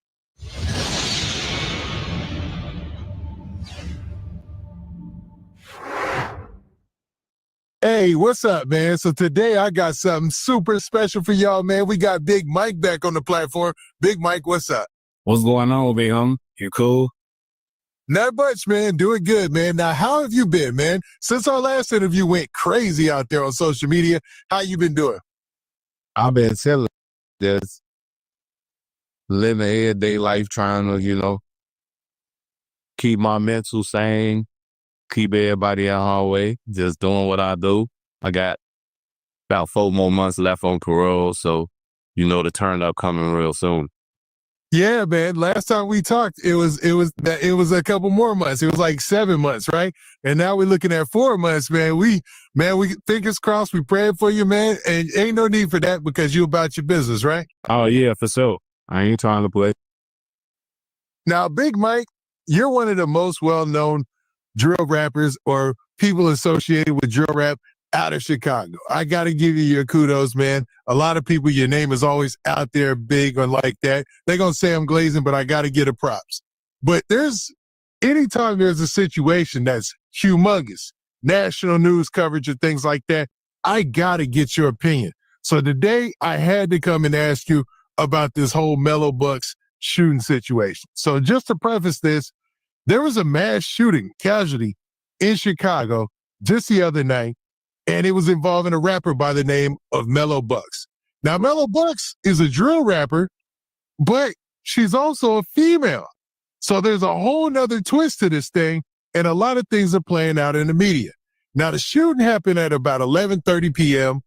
Hey, what's up, man? So today I got something super special for y'all, man. We got Big Mike back on the platform. Big Mike, what's up? What's going on, big homie? You cool? Not much, man. Doing good, man. Now, how have you been, man? Since our last interview went crazy out there on social media, how you been doing? I've been chilling, just living everyday life, trying to, keep my mental sane, keep everybody at home way, just doing what I do. I got about 4 more months left on parole, so the turn up coming real soon. Yeah, man. Last time we talked, it was a couple more months. It was like 7 months, right? And now we're looking at 4 months, man. We fingers crossed. We praying for you, man. And ain't no need for that because you about your business, right? Oh yeah, for sure. I ain't trying to play. Now, Big Mike, you're one of the most well-known drill rappers or people associated with drill rap out of Chicago. I got to give you your kudos, man. A lot of people, your name is always out there big or like that. They're going to say I'm glazing, but I got to get a props. But anytime there's a situation that's humongous, national news coverage and things like that, I got to get your opinion. So today I had to come and ask you about this whole Mellow Bucks shooting situation. So just to preface this, there was a mass shooting casualty in Chicago just the other night, and it was involving a rapper by the name of Mellow Bucks. Now, Mellow Bucks is a drill rapper, but she's also a female. So there's a whole nother twist to this thing, and a lot of things are playing out in the media. Now, the shooting happened at about 11:30 p.m.,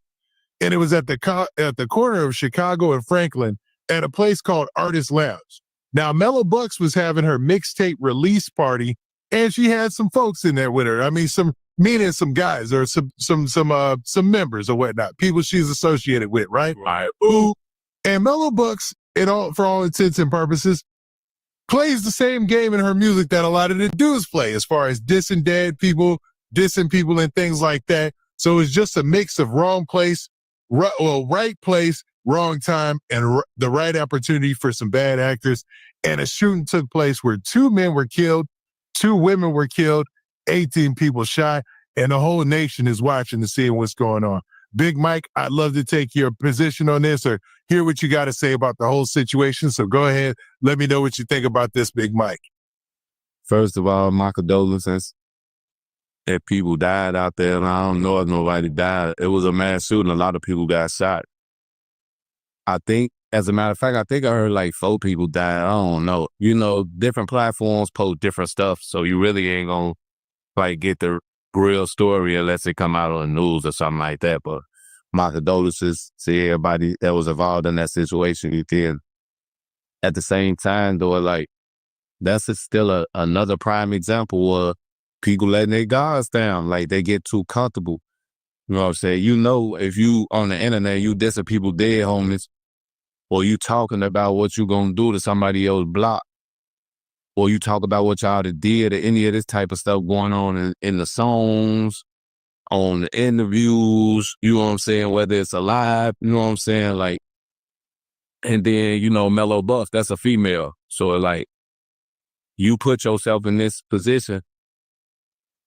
and it was at the corner of Chicago and Franklin at a place called Artist Lounge. Now, Mellow Bucks was having her mixtape release party, and she had some folks in there with her. I mean, some guys or some members or whatnot, people she's associated with, right? Right. Ooh. And Mellow Bucks, for all intents and purposes, plays the same game in her music that a lot of the dudes play, as far as dissing dead people, dissing people, and things like that. So it's just a mix of right place, wrong time, and the right opportunity for some bad actors. And a shooting took place where 2 men were killed, 2 women were killed, 18 people shot, and the whole nation is watching to see what's going on. Big Mike, I'd love to take your position on this or hear what you got to say about the whole situation. So go ahead, let me know what you think about this, Big Mike. First of all, my condolences that people died out there, and I don't know if nobody died. It was a mass shooting. A lot of people got shot. I think, as a matter of fact, I heard like 4 people died. I don't know. Different platforms post different stuff, so you really ain't gonna get the real story unless it come out on the news or something like that. But my condolences to everybody that was involved in that situation. Again, at the same time, though, that's still another prime example of people letting their guards down. They get too comfortable. You know what I'm saying? If you on the internet, you dissing people dead homeless, or you talking about what you gonna do to somebody else's block, or you talk about what y'all did, or any of this type of stuff going on in the songs, on the interviews, you know what I'm saying, whether it's alive, you know what I'm saying, like, and then, you know, Mellow Buff, that's a female. So, like, you put yourself in this position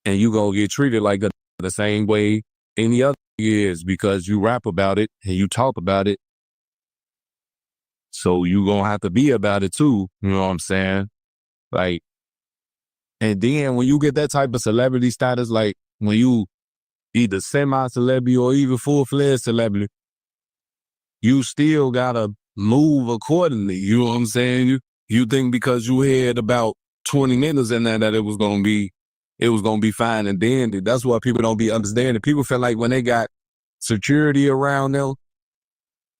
and you gonna get treated like the same way any other is because you rap about it and you talk about it. So you gonna have to be about it too, you know what I'm saying? Like, and then when you get that type of celebrity status, like when you either semi-celebrity or even full-fledged celebrity, you still gotta move accordingly. You know what I'm saying? You think because you had about 20 minutes in there that it was gonna be fine and dandy. That's why people don't be understanding. People feel like when they got security around them,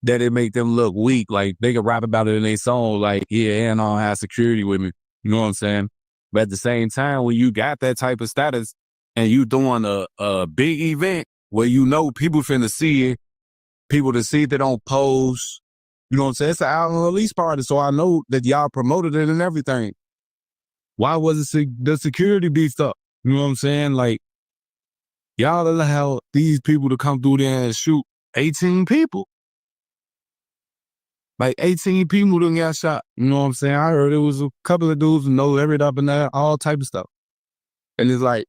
that it make them look weak. Like they can rap about it in their song, like, yeah, and I don't have security with me. You know what I'm saying? But at the same time, when you got that type of status and you doing a big event where you know people finna see it, people to see it that don't post, you know what I'm saying? It's an album release party, so I know that y'all promoted it and everything. Why was it the security beefed up? You know what I'm saying? Like, y'all allow these people to come through there and shoot 18 people. Like 18 people done got shot. You know what I'm saying? I heard it was a couple of dudes who know every up and down, all type of stuff. And it's like,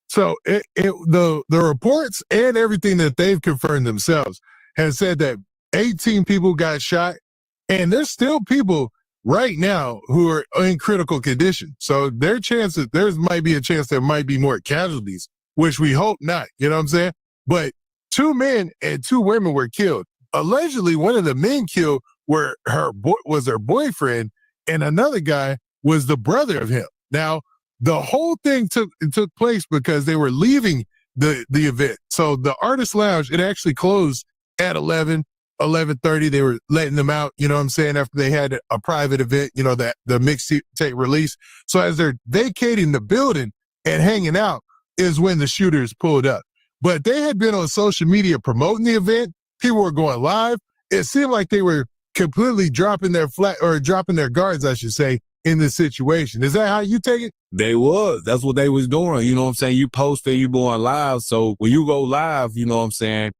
so the reports and everything that they've confirmed themselves has said that 18 people got shot, and there's still people right now who are in critical condition. So there might be a chance there might be more casualties, which we hope not. You know what I'm saying? But 2 men and 2 women were killed. Allegedly, one of the men killed was her boyfriend, and another guy was the brother of him. Now, the whole thing took place because they were leaving the event. So the Artist Lounge, it actually closed at 11:30. They were letting them out, you know what I'm saying, after they had a private event, you know, that the mixtape release. So as they're vacating the building and hanging out is when the shooters pulled up. But they had been on social media promoting the event. People were going live. It seemed like they were completely dropping their guards, I should say, in this situation. Is that how you take it? They was. That's what they was doing. You know what I'm saying? You posted, you going live. So when you go live, you know what I'm saying?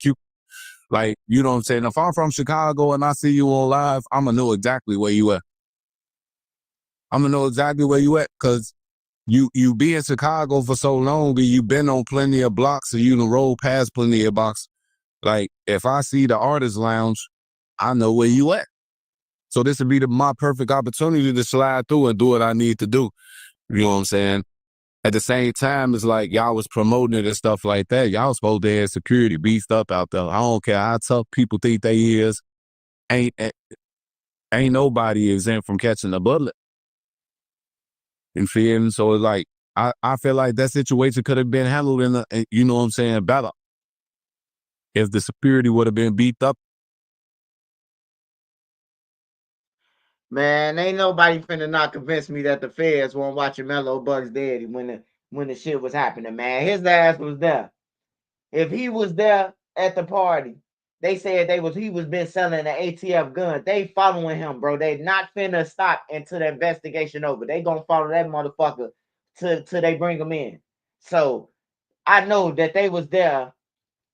Like, you know what I'm saying? If I'm from Chicago and I see you on live, I'm going to know exactly where you at. I'm going to know exactly where you at because you be in Chicago for so long and you been on plenty of blocks and you done rolled past plenty of blocks. Like, if I see the Artist Lounge, I know where you at. So this would be my perfect opportunity to slide through and do what I need to do. You know what I'm saying? At the same time, it's like y'all was promoting it and stuff like that. Y'all supposed to have security beefed up out there. I don't care how tough people think they is. Ain't nobody exempt from catching a bullet. You feel me? So it's like, I feel like that situation could have been handled you know what I'm saying, better. If the security would have been beefed up. Man, ain't nobody finna not convince me that the feds weren't watching Mellow Buck's daddy when the shit was happening, man. His ass was there. If he was there at the party, they said he was been selling an ATF gun. They following him, bro. They not finna stop until the investigation over. They gonna follow that motherfucker till they bring him in. So I know that they was there,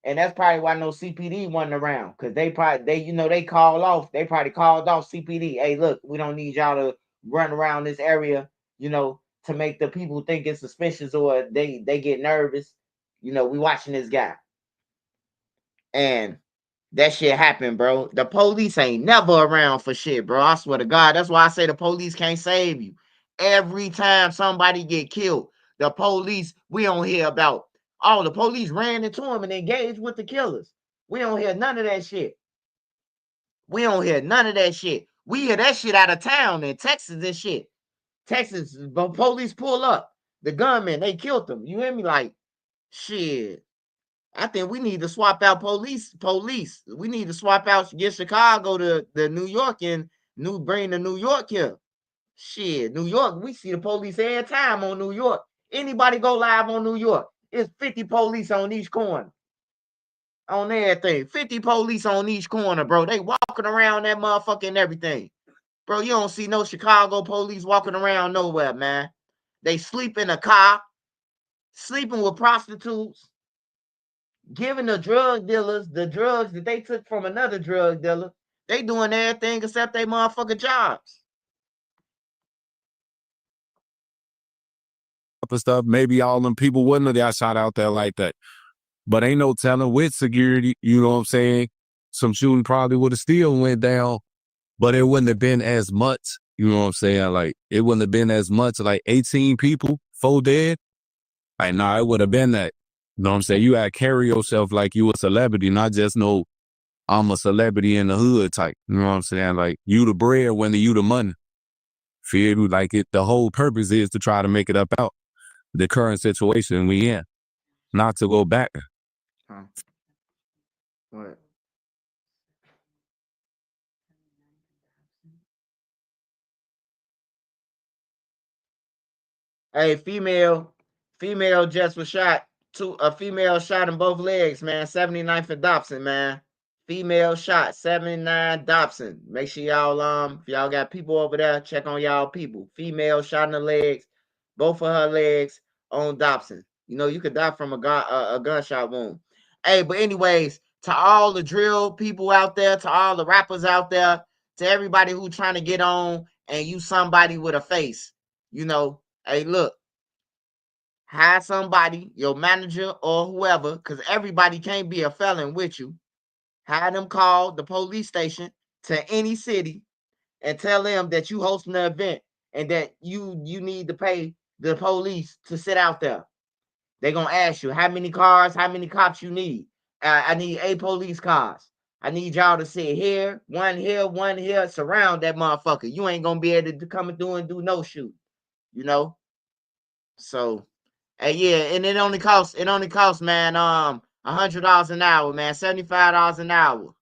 and that's probably why no CPD wasn't around, because they probably called off CPD. Hey, look, we don't need y'all to run around this area, to make the people think it's suspicious or they get nervous. We watching this guy. And that shit happened, bro. The police ain't never around for shit, bro. I swear to God. That's why I say the police can't save you. Every time somebody get killed, the police, we don't hear about. Oh, the police ran into him and engaged with the killers. We don't hear none of that shit. We don't hear none of that shit. We hear that shit out of town in Texas and shit. Texas, the police pull up. The gunmen, they killed them. You hear me? Like, shit. I think we need to swap out police. We need to swap out, get Chicago to the New York and bring the New York here. Shit, New York, we see the police every time on New York. Anybody go live on New York, it's 50 police on each corner. On everything. 50 police on each corner, bro. They walking around that motherfucker and everything. Bro, you don't see no Chicago police walking around nowhere, man. They sleep in a car, sleeping with prostitutes, giving the drug dealers the drugs that they took from another drug dealer. They doing everything except they motherfucking jobs. And stuff, maybe all them people wouldn't have got shot out there like that. But ain't no telling with security, you know what I'm saying? Some shooting probably would have still went down, but it wouldn't have been as much, you know what I'm saying? Like, it wouldn't have been as much, like 18 people, 4 dead. Like, nah, it would have been that. You know what I'm saying? You gotta carry yourself like you a celebrity, not just no, I'm a celebrity in the hood type. You know what I'm saying? Like, you the breadwinner, you the money. Feel me? Like, the whole purpose is to try to make it up out the current situation we in, not to go back. Huh. What? Hey, female just was shot. A female shot in both legs, man. 79th and Dobson, man. Female shot, 79 Dobson. Make sure y'all if y'all got people over there, check on y'all people. Female shot in the legs, both of her legs on Dobson. You know, you could die from a gunshot wound. Hey, but anyways, to all the drill people out there, to all the rappers out there, to everybody who trying to get on and you somebody with a face, you know, hey, look, hire somebody, your manager or whoever, because everybody can't be a felon with you. Have them call the police station to any city and tell them that you hosting the event and that you need to pay the police to sit out there. They're going to ask you how many cars, how many cops you need. I need 8 police cars. I need y'all to sit here, one here, surround that motherfucker. You ain't going to be able to come and do no shoot, you know? So, yeah, and it only costs, man, $100 an hour, man, $75 an hour.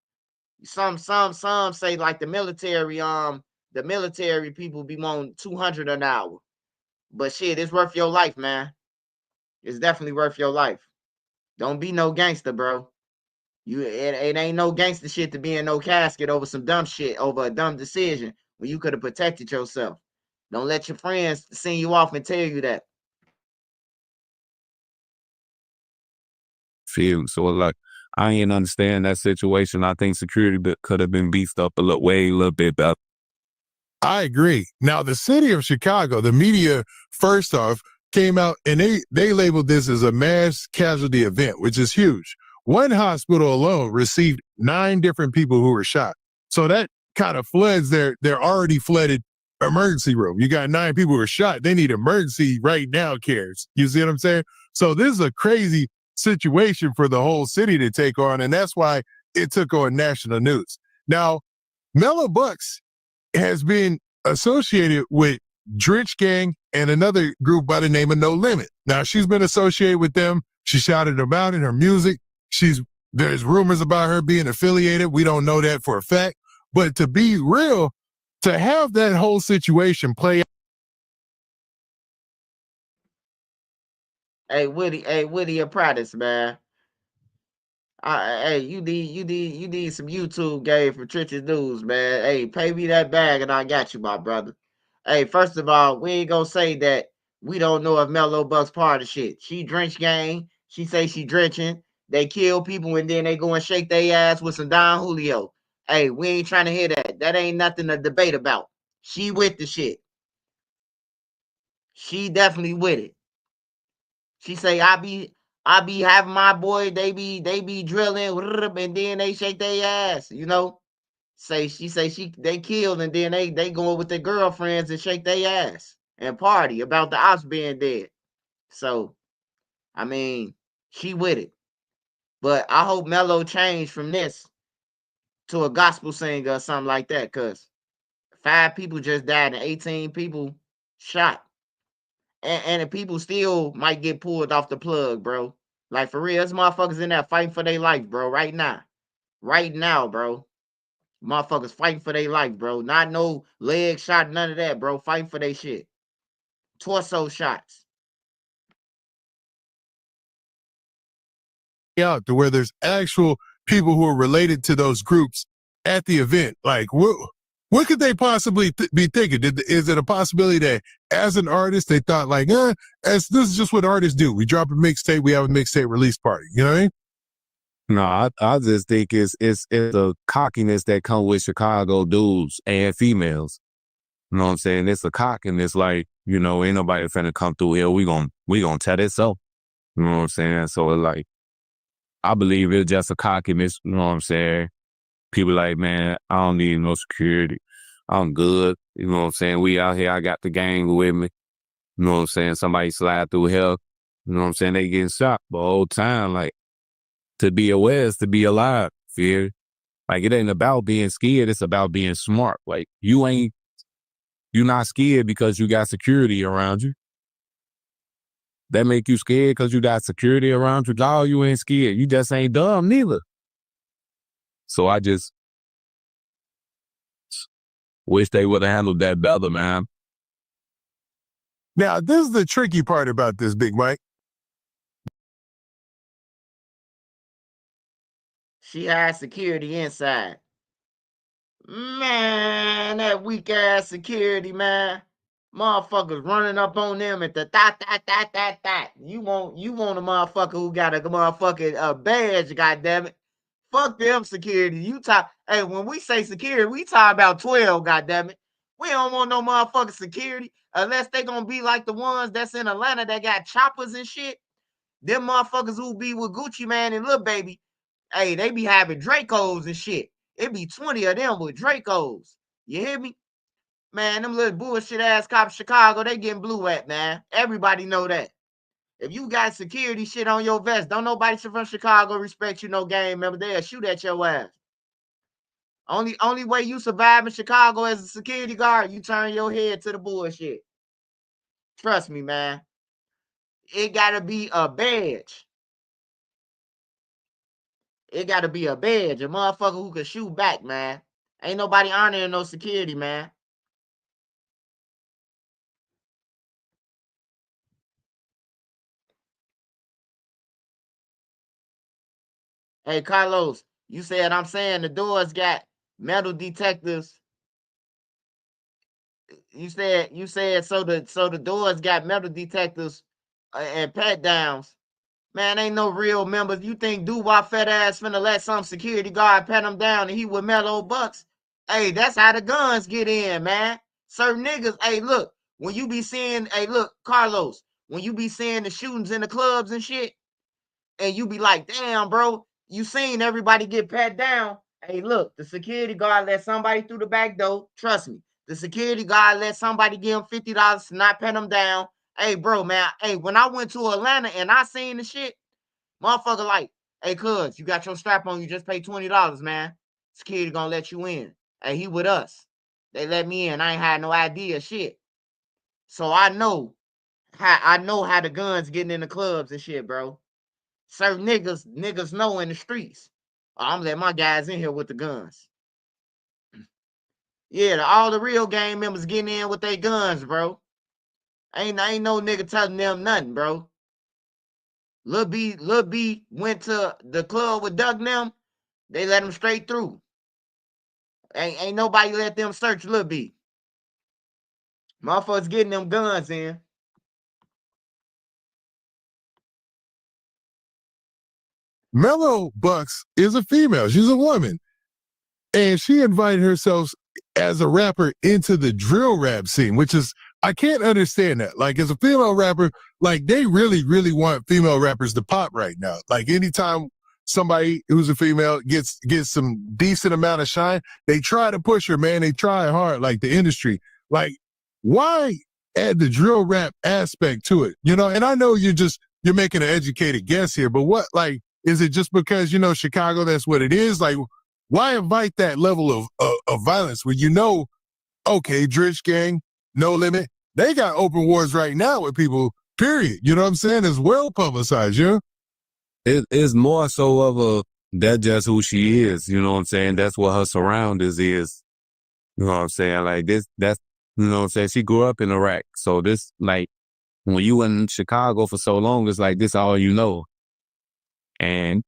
Some say like the military people be wanting $200 an hour. But shit, it's worth your life, man. It's definitely worth your life. Don't be no gangster, bro. It ain't no gangster shit to be in no casket over some dumb shit, over a dumb decision when you could have protected yourself. Don't let your friends send you off and tell you that. Feel so like I ain't understand that situation. I think security could have been beefed up a little bit better. I agree. Now, the city of Chicago, the media, first off, came out and they labeled this as a mass casualty event, which is huge. One hospital alone received 9 different people who were shot. So that kind of floods their already flooded emergency room. You got 9 people who were shot. They need emergency right now cares. You see what I'm saying? So this is a crazy situation for the whole city to take on, and that's why it took on national news. Now, Mellow Bucks has been associated with Drench Gang and another group by the name of No Limit. Now, she's been associated with them. She shouted about in her music. There's rumors about her being affiliated. We don't know that for a fact. But to be real, to have that whole situation play out. Hey, Woody Apprentice, man. Hey, you need some YouTube game for Trenches News, man. Hey, pay me that bag and I got you, my brother. Hey, first of all, we ain't gonna say that we don't know if Mellow Buck's part of shit. She drench gang. She say she drenching. They kill people and then they go and shake their ass with some Don Julio. Hey, we ain't trying to hear that. That ain't nothing to debate about. She with the shit. She definitely with it. She say I be having my boy, they be drilling and then they shake their ass, you know. She say they killed and then they go with their girlfriends and shake their ass and party about the ops being dead. So I mean, she with it. But I hope Mello changed from this to a gospel singer or something like that, because 5 people just died and 18 people shot. And the people still might get pulled off the plug, bro. Like, for real, there's motherfuckers in there fighting for their life, bro, right now. Right now, bro. Motherfuckers fighting for their life, bro. Not no leg shot, none of that, bro. Fighting for their shit. Torso shots. Out to where there's actual people who are related to those groups at the event. Like, What could they possibly be thinking? Is it a possibility that as an artist, they thought like, this is just what artists do. We drop a mixtape, we have a mixtape release party. You know what I mean? No, I just think it's the cockiness that come with Chicago dudes and females. You know what I'm saying? It's a cockiness, like, you know, ain't nobody finna come through here. We gonna tear this up. You know what I'm saying? So it's like, I believe it's just a cockiness. You know what I'm saying? People like, man, I don't need no security. I'm good. You know what I'm saying? We out here. I got the gang with me. You know what I'm saying? Somebody slide through hell. You know what I'm saying? They getting shot the whole time. Like, to be aware is to be alive. Fear. Like, it ain't about being scared. It's about being smart. Like, you're not scared because you got security around you. That make you scared because you got security around you. No, you ain't scared. You just ain't dumb neither. So I just wish they would have handled that better, man. Now, this is the tricky part about this, Big Mike. She had security inside. Man, that weak ass security, man. Motherfuckers running up on them at the that. You want a motherfucker who got a motherfucking badge, goddammit. Fuck them security. Hey, when we say security, we talk about 12, goddammit. We don't want no motherfucking security unless they gonna be like the ones that's in Atlanta that got choppers and shit. Them motherfuckers who be with Gucci Man and Lil Baby, hey, they be having Dracos and shit. It be 20 of them with Dracos. You hear me? Man, them little bullshit ass cops in Chicago, they getting blue at, man. Everybody know that. If you got security shit on your vest, don't nobody from Chicago respect you, no gang member. They'll shoot at your ass. Only way you survive in Chicago as a security guard, you turn your head to the bullshit. Trust me, man. It gotta be a badge. It gotta be a badge, a motherfucker who can shoot back, man. Ain't nobody honoring no security, man. Hey, Carlos, you said I'm saying the doors got metal detectors. You said so the doors got metal detectors and pat downs. Man, ain't no real members. You think Doo-Wop fat ass finna let some security guard pat him down and he with mellow bucks? Hey, that's how the guns get in, man. Certain niggas, hey, look, when you be seeing, hey, look, Carlos, when you be seeing the shootings in the clubs and shit, and you be like, damn, bro, you seen everybody get pat down. Hey, look, the security guard let somebody through the back door. Trust me, the security guard let somebody give him $50 to not pat him down. Hey, bro, man, hey, when I went to Atlanta and I seen the shit, motherfucker like, hey, cuz, you got your strap on, you just pay $20, man. Security gonna let you in. Hey, he with us. They let me in. I ain't had no idea shit. So I know how the guns getting in the clubs and shit, bro. Certain niggas know in the streets. I'm letting my guys in here with the guns. Yeah, all the real gang members getting in with their guns, bro. Ain't no nigga telling them nothing, bro. Lil B went to the club with Doug and them. They let him straight through. Ain't nobody let them search Lil B. Motherfuckers getting them guns in. Mellow Bucks is a female. She's a woman. And she invited herself as a rapper into the drill rap scene, which is, I can't understand that. Like, as a female rapper, like, they really, really want female rappers to pop right now. Like, anytime somebody who's a female gets some decent amount of shine, they try to push her, man. They try hard, like the industry. Like, why add the drill rap aspect to it? You know, and I know you're making an educated guess here, but what, like, is it just because, you know, Chicago, that's what it is? Like, why invite that level of violence when you know, okay, Dritch Gang, No Limit, they got open wars right now with people, period. You know what I'm saying? It's well publicized, you know? It's more so of that's just who she is. You know what I'm saying? That's what her surroundings is. You know what I'm saying? Like that's, you know what I'm saying? She grew up in Iraq. So this, like, when you in Chicago for so long, it's like this all you know. And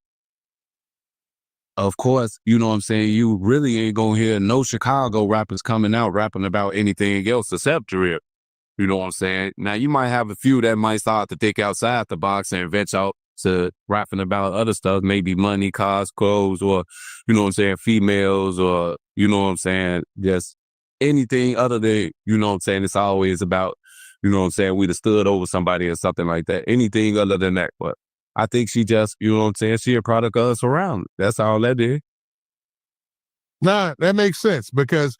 of course, you know what I'm saying, you really ain't gonna hear no Chicago rappers coming out rapping about anything else except drill. You know what I'm saying? Now, you might have a few that might start to think outside the box and venture out to rapping about other stuff, maybe money, cars, clothes, or, you know what I'm saying, females, or, you know what I'm saying, just anything other than, you know what I'm saying, it's always about, you know what I'm saying, we just stood over somebody or something like that. Anything other than that. But I think she just, you know what I'm saying, she a product of her surroundings. That's all that is. Nah, that makes sense because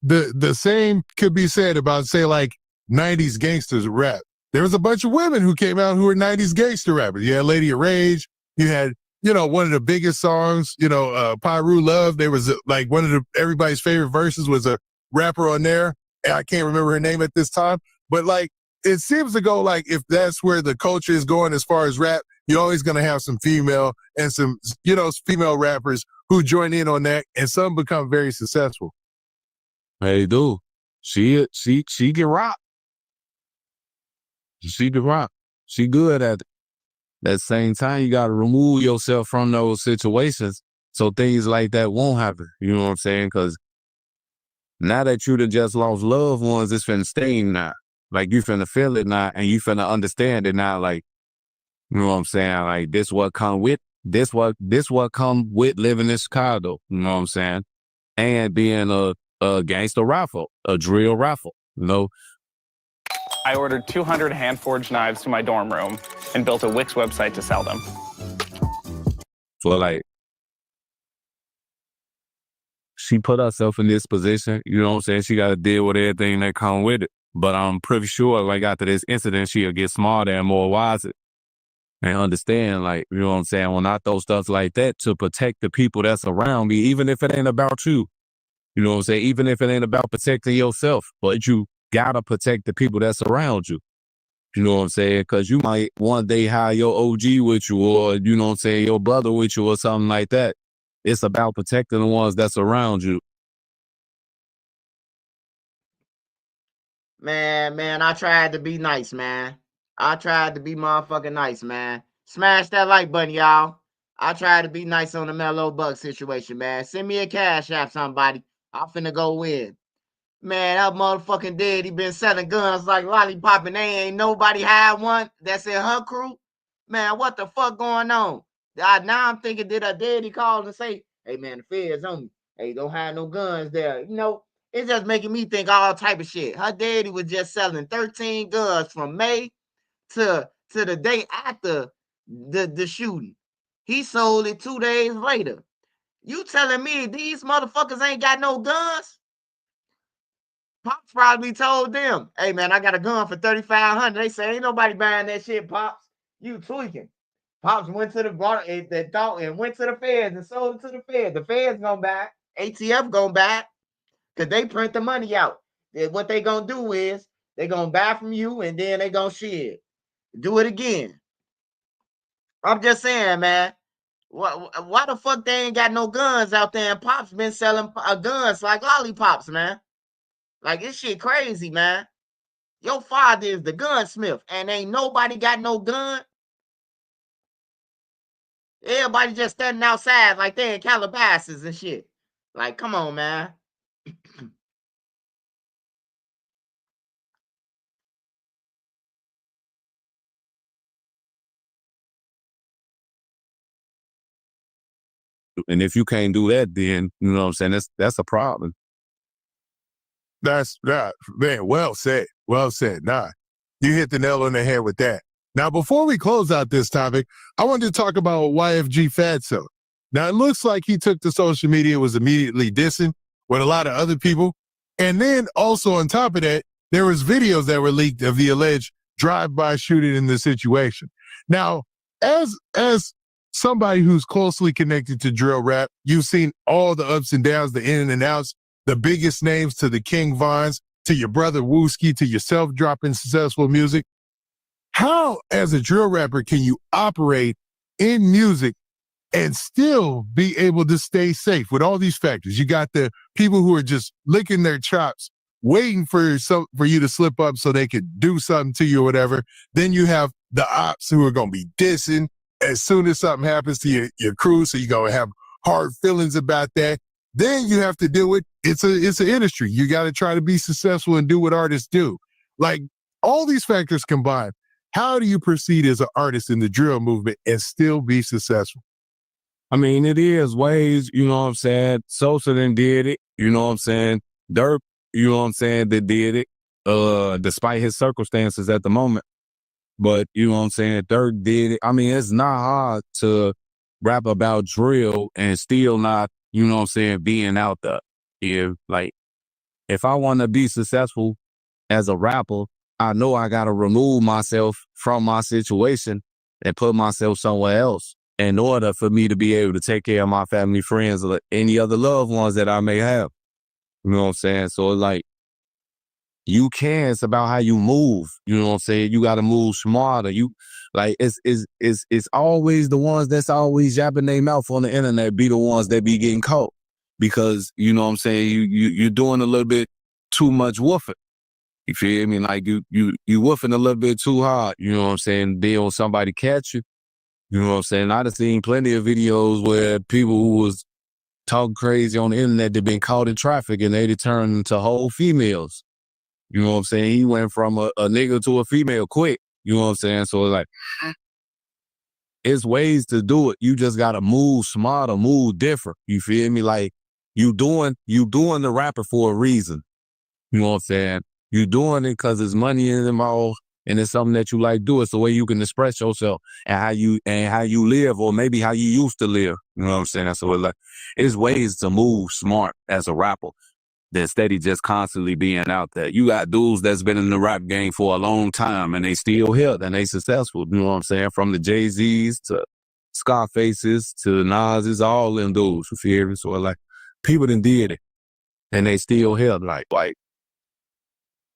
the same could be said about, say, like 90s gangsters rap. There was a bunch of women who came out who were 90s gangster rappers. You had Lady of Rage. You had, you know, one of the biggest songs, you know, Pyru Love. There was like one of everybody's favorite verses was a rapper on there. And I can't remember her name at this time, but like it seems to go like if that's where the culture is going as far as rap, you're always going to have some female and some, you know, female rappers who join in on that, and some become very successful. Hey, dude, she can rock. She can rock. She good at it. At the same time, you got to remove yourself from those situations so things like that won't happen. You know what I'm saying? Because now that you done just lost loved ones, it's finna sting now. Like, you finna feel it now, and you finna understand it now. Like, you know what I'm saying? Like, this what come with living in Chicago. You know what I'm saying? And being a gangster raffle, a drill raffle, you know? I ordered 200 hand-forged knives to my dorm room and built a Wix website to sell them. So, like, she put herself in this position, you know what I'm saying? She got to deal with everything that come with it. But I'm pretty sure, like, after this incident, she'll get smarter and more wiser and understand, like, you know what I'm saying? When I throw stuff like that to protect the people that's around me, even if it ain't about you, you know what I'm saying? Even if it ain't about protecting yourself, but you gotta protect the people that's around you. You know what I'm saying? Because you might one day hire your OG with you, or, you know what I'm saying, your brother with you or something like that. It's about protecting the ones that's around you. Man, I tried to be nice, man. I tried to be motherfucking nice, man. Smash that like button, y'all. I tried to be nice on the Mellow Buck situation, man. Send me a cash app, somebody. I'm finna go win. Man, that motherfucking dead. He been selling guns like Lollipop, and they ain't nobody had one that's in her crew. Man, what the fuck going on? Now I'm thinking, did her daddy call and say, hey, man, the feds on me. Hey, don't have no guns there. You know, it's just making me think all type of shit. Her daddy was just selling 13 guns from May to the day after the shooting. He sold it 2 days later. You telling me these motherfuckers ain't got no guns? Pops probably told them, hey, man, I got a gun for $3,500. They say, ain't nobody buying that shit, Pops. You tweaking. Pops went to the and went to the feds and sold it to the feds. The feds gonna buy it. ATF gonna buy it because they print the money out. Then what they gonna do is they gonna buy from you and then they gonna shit. Do it again. I'm just saying, man. Why the fuck they ain't got no guns out there? And Pops been selling guns like lollipops, man. Like, this shit crazy, man. Your father is the gunsmith, and ain't nobody got no gun. Everybody just standing outside like they in Calabasas and shit. Like, come on, man. And if you can't do that, then, you know what I'm saying, that's a problem. That's man, well said. Well said. Nah, you hit the nail on the head with that. Now, before we close out this topic, I wanted to talk about YFG Fatso. Now, it looks like he took to social media, was immediately dissing with a lot of other people. And then also on top of that, there was videos that were leaked of the alleged drive-by shooting in the situation. Now, as somebody who's closely connected to drill rap, you've seen all the ups and downs, the in and outs, the biggest names to the King Vons, to your brother Wooski, to yourself dropping successful music. How, as a drill rapper, can you operate in music and still be able to stay safe with all these factors? You got the people who are just licking their chops, waiting for you to slip up so they could do something to you or whatever. Then you have the ops who are going to be dissing as soon as something happens to your crew. So you're going to have hard feelings about that. Then you have to deal with it's an industry. You got to try to be successful and do what artists do. Like all these factors combined, how do you proceed as an artist in the drill movement and still be successful? I mean, it is ways, you know what I'm saying? Sosa then did it, you know what I'm saying? Dirk, you know what I'm saying, that did it, despite his circumstances at the moment. But, you know what I'm saying, Dirk did it. I mean, it's not hard to rap about drill and still not, you know what I'm saying, being out there. If I want to be successful as a rapper, I know I got to remove myself from my situation and put myself somewhere else in order for me to be able to take care of my family, friends, or any other loved ones that I may have. You know what I'm saying? So it's like, you can, it's about how you move. You know what I'm saying? You got to move smarter. It's always the ones that's always yapping their mouth on the internet be the ones that be getting caught. Because, you know what I'm saying, you're doing a little bit too much woofing. You feel me? Like you woofing a little bit too hard. You know what I'm saying? Then when somebody catch you, you know what I'm saying? I've seen plenty of videos where people who was talking crazy on the internet, they've been caught in traffic and they turned into whole females. You know what I'm saying? He went from a nigga to a female quick. You know what I'm saying? So it's like, it's ways to do it. You just gotta move smarter, move different. You feel me? Like you doing the rapper for a reason. You know what I'm saying? You doing it because there's money in them all, and it's something that you like do. It's the way you can express yourself and how you live, or maybe how you used to live. You know what I'm saying? So it's ways to move smart as a rapper than steady just constantly being out there. You got dudes that's been in the rap game for a long time and they still here and they successful. You know what I'm saying? From the Jay-Z's to Scarfaces to Nas's, all them dudes. You feel me? So people done did it and they still here. Like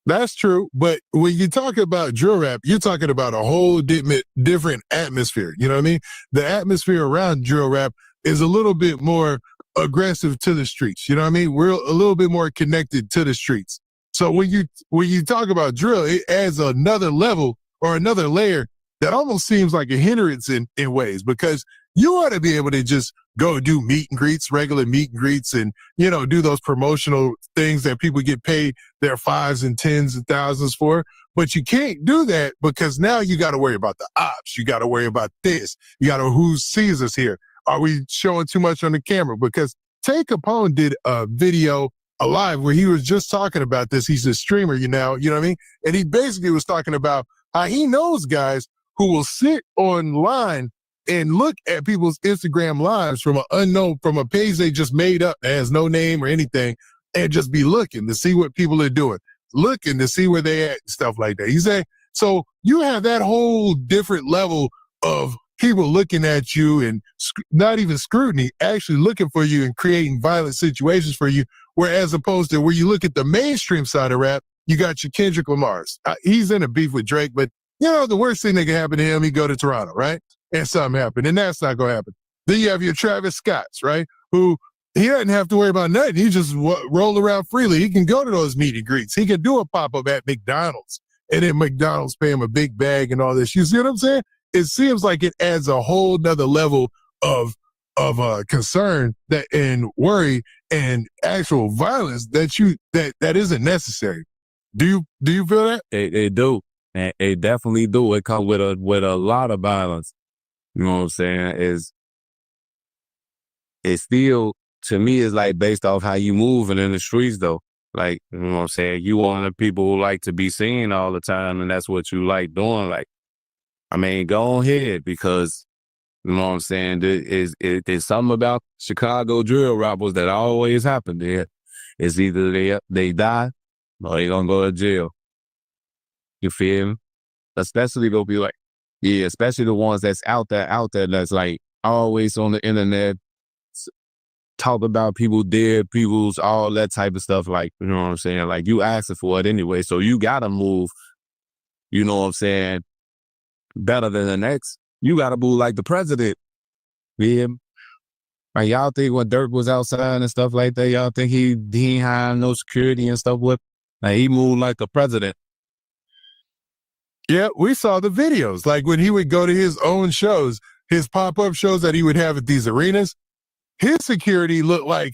That's true, but when you talk about drill rap, you're talking about a whole different atmosphere. You know what I mean? The atmosphere around drill rap is a little bit more aggressive to the streets. You know what I mean? We're a little bit more connected to the streets. So when you talk about drill, it adds another level or another layer that almost seems like a hindrance in ways, because you ought to be able to just go do meet and greets, regular meet and greets, and, you know, do those promotional things that people get paid their 5s and 10s and thousands for. But you can't do that because now you got to worry about the ops. You got to worry about this. You got to, who sees us here? Are we showing too much on the camera? Because Tay Capone did a video live where he was just talking about this. He's a streamer, you know what I mean? And he basically was talking about how he knows guys who will sit online and look at people's Instagram lives from a page they just made up that has no name or anything, and just be looking to see what people are doing, looking to see where they at, stuff like that. He said, so you have that whole different level of people looking at you and not even scrutiny, actually looking for you and creating violent situations for you. Whereas opposed to where you look at the mainstream side of rap, you got your Kendrick Lamar's. He's in a beef with Drake, but you know, the worst thing that can happen to him, he go to Toronto, right? And something happened, and that's not going to happen. Then you have your Travis Scotts, right? Who he doesn't have to worry about nothing. He just roll around freely. He can go to those meet and greets. He can do a pop-up at McDonald's, and then McDonald's pay him a big bag and all this. You see what I'm saying? It seems like it adds a whole nother level of concern that and worry and actual violence that isn't necessary. Do you feel that? They do. And they definitely do. It comes with a lot of violence. You know what I'm saying? It's still, to me, it's like based off how you moving in the streets, though. Like, you know what I'm saying? You one of the people who like to be seen all the time, and that's what you like doing. Like, I mean, go ahead, because, you know what I'm saying? There's something about Chicago drill rappers that always happen there. It's either they die or they gonna go to jail. You feel me? Especially they'll be like, yeah, especially the ones that's out there that's like always on the internet, talk about people dead, people's, all that type of stuff. Like, you know what I'm saying? Like, you asking for it anyway, so you gotta move, you know what I'm saying, better than the next. You gotta move like the president. Yeah. Like, y'all think when Dirk was outside and stuff like that, y'all think he ain't hiring no security and stuff with? Like, he moved like the president. Yeah, we saw the videos. Like when he would go to his own shows, his pop-up shows that he would have at these arenas, his security looked like,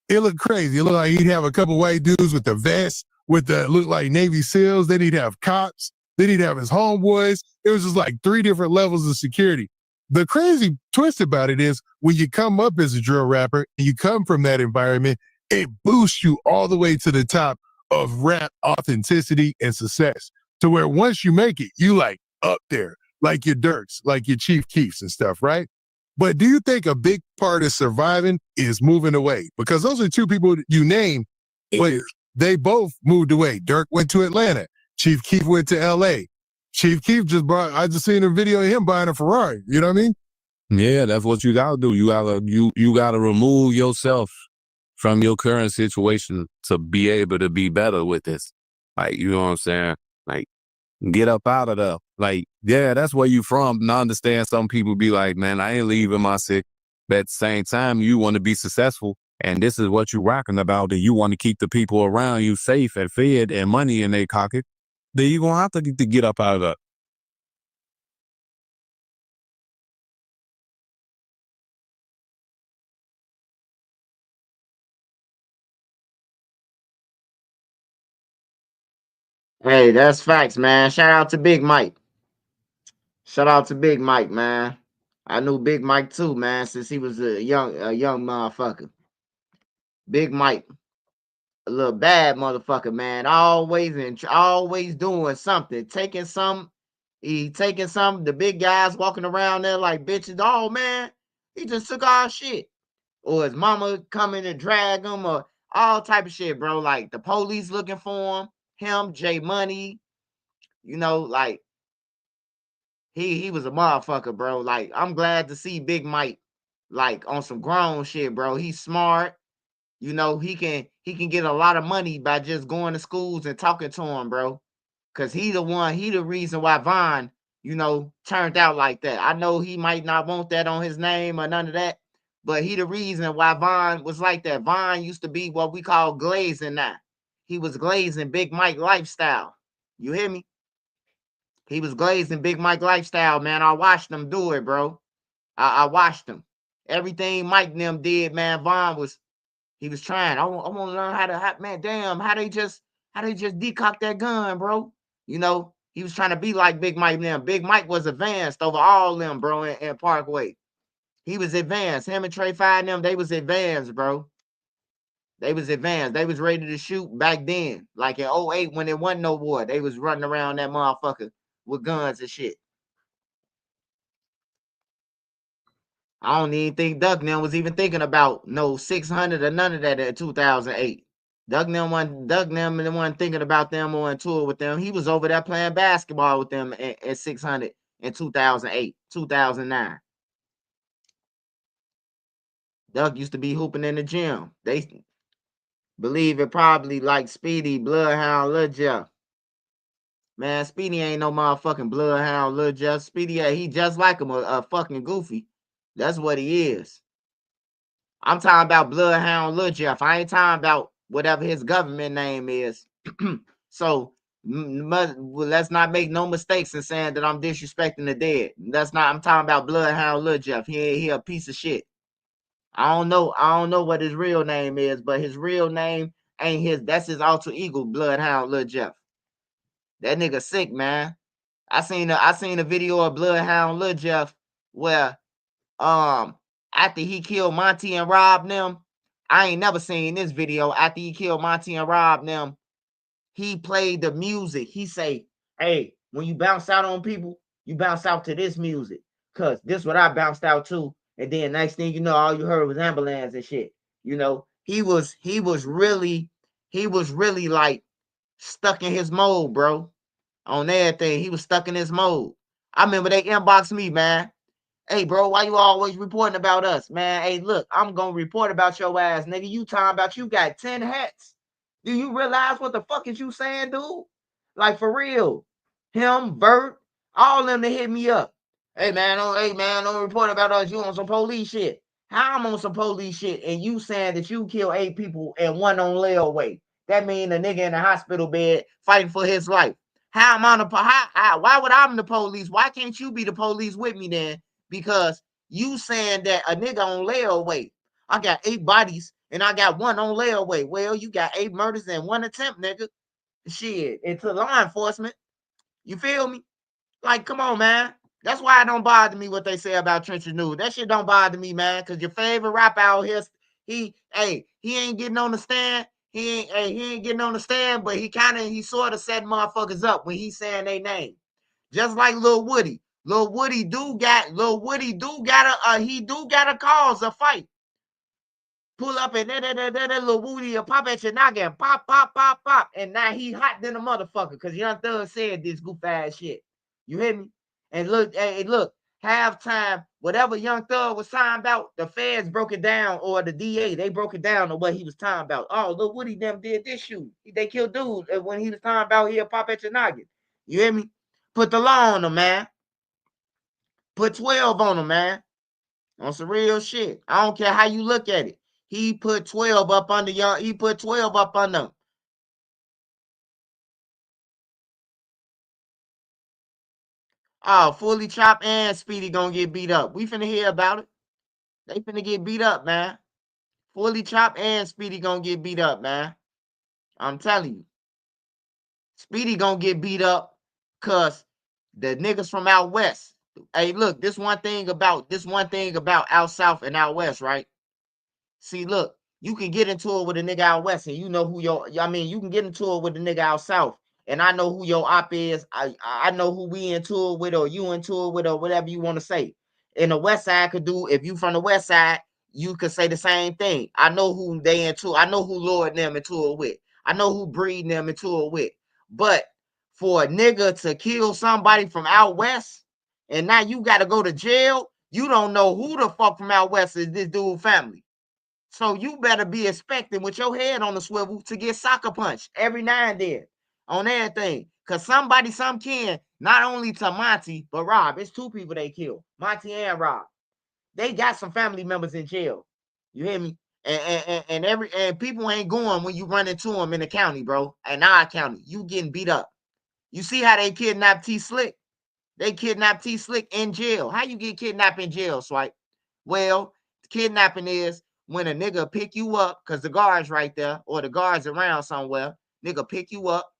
it looked crazy. It looked like he'd have a couple white dudes with the vest, with the, looked like Navy SEALs. Then he'd have cops. Then he'd have his homeboys. It was just like 3 different levels of security. The crazy twist about it is when you come up as a drill rapper and you come from that environment, it boosts you all the way to the top of rap authenticity and success, to where once you make it, you like up there, like your Dirks, like your Chief Keefs and stuff, right? But do you think a big part of surviving is moving away? Because those are 2 people you name, but they both moved away. Dirk went to Atlanta. Chief Keef went to LA. Chief Keef I just seen a video of him buying a Ferrari. You know what I mean? Yeah, that's what you gotta do. You gotta remove yourself from your current situation to be able to be better with this. Like, you know what I'm saying? Like, get up out of there. Like, yeah, that's where you from. And I understand some people be like, man, I ain't leaving my sick. But at the same time, you want to be successful, and this is what you're rocking about, and you want to keep the people around you safe and fed and money in their pocket, then you're going to have to get up out of that. Hey, that's facts, man. Shout out to Big Mike. Shout out to Big Mike, man. I knew Big Mike too, man, since he was a young motherfucker. Big Mike, a little bad motherfucker, man. Always doing something, taking some. He taking some. The big guys walking around there like bitches. Oh man, he just took our shit. Or his mama coming to drag him, or all type of shit, bro. Like the police looking for him, J Money. You know, like he was a motherfucker, bro. Like I'm glad to see Big Mike like on some grown shit, bro. He's smart. You know, he can get a lot of money by just going to schools and talking to him, bro. Cause he the reason why Von, you know, turned out like that. I know he might not want that on his name or none of that, but he the reason why Von was like that. Von used to be what we call glazing now. He was glazing Big Mike lifestyle. You hear me? He was glazing Big Mike lifestyle, man. I watched him do it, bro. I watched him. Everything Mike and them did, man. Von was trying. I want to learn how they just decock that gun, bro. You know, he was trying to be like Big Mike and them. Big Mike was advanced over all them, bro, in Parkway. He was advanced. Him and Trey Five and them, they was advanced, bro. They was advanced. They was ready to shoot back then. Like in 08 when there wasn't no war. They was running around that motherfucker with guns and shit. I don't even think Ducknell was even thinking about no 600 or none of that in 2008. Ducknell and the one thinking about them or on tour with them. He was over there playing basketball with them at 600 in 2008, 2009. Duck used to be hooping in the gym. They believe it probably like Speedy, Bloodhound Lil. Man, Speedy ain't no motherfucking Bloodhound Lil. Speedy, he just like him, a fucking goofy. That's what he is. I'm talking about Bloodhound Lil Jeff. I ain't talking about whatever his government name is. So let's not make no mistakes in saying that I'm disrespecting the dead. I'm talking about Bloodhound Lil Jeff. He a piece of shit. I don't know what his real name is, but his real name ain't his. That's his alter ego, Bloodhound Lil Jeff. That nigga sick, man. I seen a video of Bloodhound Lil Jeff where after he killed Monty and Rob them, I ain't never seen this video. After he killed Monty and Rob them, he played the music. He say, hey, when you bounce out on people, you bounce out to this music. Cause this what I bounced out to. And then next thing you know, all you heard was ambulance and shit. You know, he was really like stuck in his mode, bro. On everything. He was stuck in his mode. I remember they inboxed me, man. Hey, bro, why you always reporting about us, man? Hey, look, I'm going to report about your ass, nigga. You talking about you got 10 hats. Do you realize what the fuck is you saying, dude? Like, for real. Him, Bert, all them to hit me up. Hey, man, don't report about us. You on some police shit. How I'm on some police shit and you saying that you killed 8 people and 1 on layaway? That mean the nigga in the hospital bed fighting for his life. How am I why would I be the police? Why can't you be the police with me then? Because you saying that a nigga on layaway, I got 8 bodies and I got 1 on layaway. Well, you got 8 murders and 1 attempt, nigga. Shit, into law enforcement. You feel me? Like, come on, man. That's why it don't bother me what they say about Trenches News. That shit don't bother me, man. Cause your favorite rapper out here, he ain't getting on the stand. He ain't getting on the stand, but he sort of set motherfuckers up when he's saying their name. Just like Lil Woody. Lil Woody do got a cause a fight. Pull up and Lil Woody will pop at your noggin. Pop, pop, pop, pop. And now he hot than a motherfucker because Young Thug said this goof ass shit. You hear me? And look, halftime, whatever Young Thug was talking about, the feds broke it down, or the DA, they broke it down on what he was talking about. Oh, Lil Woody them did this shoot. They killed dude when he was talking about he'll pop at your noggin. You hear me? Put the law on him, man. Put 12 on him, man. On some real shit. I don't care how you look at it. He put 12 up under y'all. He put 12 up under him. Oh, Fullychop and Speedy gonna get beat up. We finna hear about it. They finna get beat up, man. Fullychop and Speedy gonna get beat up, man. I'm telling you. Speedy gonna get beat up because the niggas from out west. Hey, look, this one thing about out south and out west, right? See, look, you can get into it with a nigga out west, and you know who you can get into it with a nigga out south, and I know who your op is. I know who we into it with, or you into it with, or whatever you want to say. And the west side could do, if you from the west side, you could say the same thing. I know who they into. I know who Lord them into it with. I know who breed them into it with. But for a nigga to kill somebody from out west, and now you got to go to jail, you don't know who the fuck from out west is this dude family. So you better be expecting with your head on the swivel to get sucker punched every now and then on everything. Cause somebody, some kin, not only to Monty, but Rob. It's 2 people they killed. Monty and Rob. They got some family members in jail. You hear me? And people ain't going when you run into them in the county, bro. In our county, you getting beat up. You see how they kidnapped T Slick? They kidnapped T Slick in jail. How you get kidnapped in jail, Swipe? Well, kidnapping is when a nigga pick you up, because the guard's right there, or the guard's around somewhere. Nigga pick you up,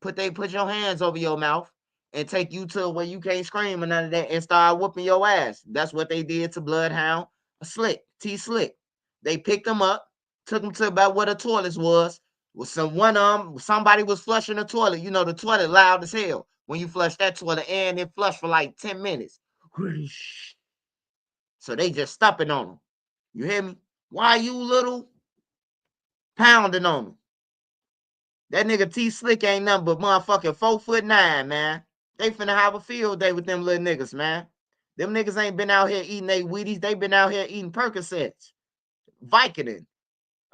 put your hands over your mouth, and take you to where you can't scream or none of that, and start whooping your ass. That's what they did to Bloodhound T Slick. They picked him up, took him to about where the toilets was. Somebody was flushing the toilet. You know, the toilet loud as hell when you flush that toilet, and it flushed for like 10 minutes. So they just stopping on him. You hear me? Why you little pounding on him? That nigga T Slick ain't nothing but motherfucking 4'9", man. They finna have a field day with them little niggas, man. Them niggas ain't been out here eating they Wheaties. They been out here eating Percocets, Vicodin,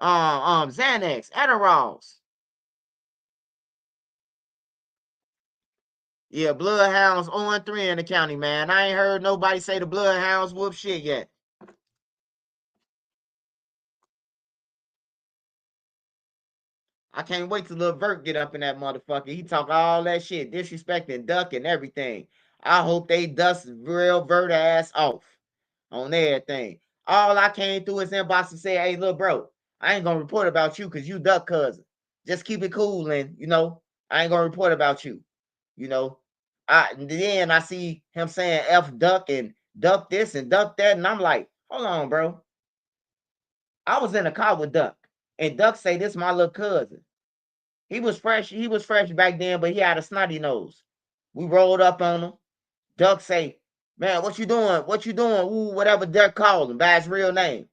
Xanax, Adderalls. Yeah, Bloodhounds 0-3 in the county, man. I ain't heard nobody say the Bloodhounds whoop shit yet. I can't wait till Lil Vert get up in that motherfucker. He talk all that shit, disrespecting Duck and everything. I hope they dust real Vert ass off on everything. All I came through is inbox and say, hey, little bro, I ain't gonna report about you because you Duck cousin. Just keep it cool and, I ain't gonna report about you. Then I see him saying F Duck and Duck this and Duck that, and I'm like, hold on, bro. I was in a car with Duck, and Duck say this my little cousin. He was fresh back then, but he had a snotty nose. We rolled up on him. Duck say, man, what you doing? What you doing? Ooh, whatever Duck called him by his real name.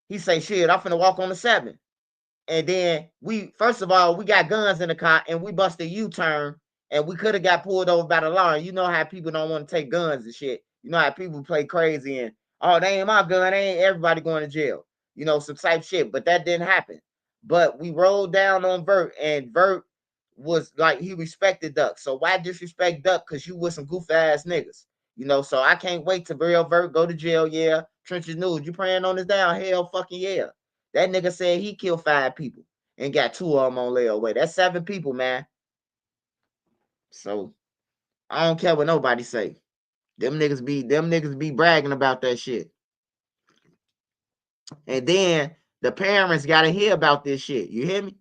He say, shit, I'm finna walk on the 7. And then first of all, we got guns in the car and we busted a U-turn and we could have got pulled over by the law. And you know how people don't want to take guns and shit. You know how people play crazy and, oh, they ain't my gun. They ain't everybody going to jail. Some type shit. But that didn't happen. But we rolled down on Vert, and Vert was like, he respected Duck. So why disrespect Duck? Because you with some goof ass niggas. So I can't wait to real Vert go to jail. Yeah. Trenches News, you praying on this down? Hell fucking yeah. That nigga said he killed 5 people and got 2 of them on layaway. That's 7 people, man. So I don't care what nobody say. Them niggas be bragging about that shit. And then the parents got to hear about this shit. You hear me?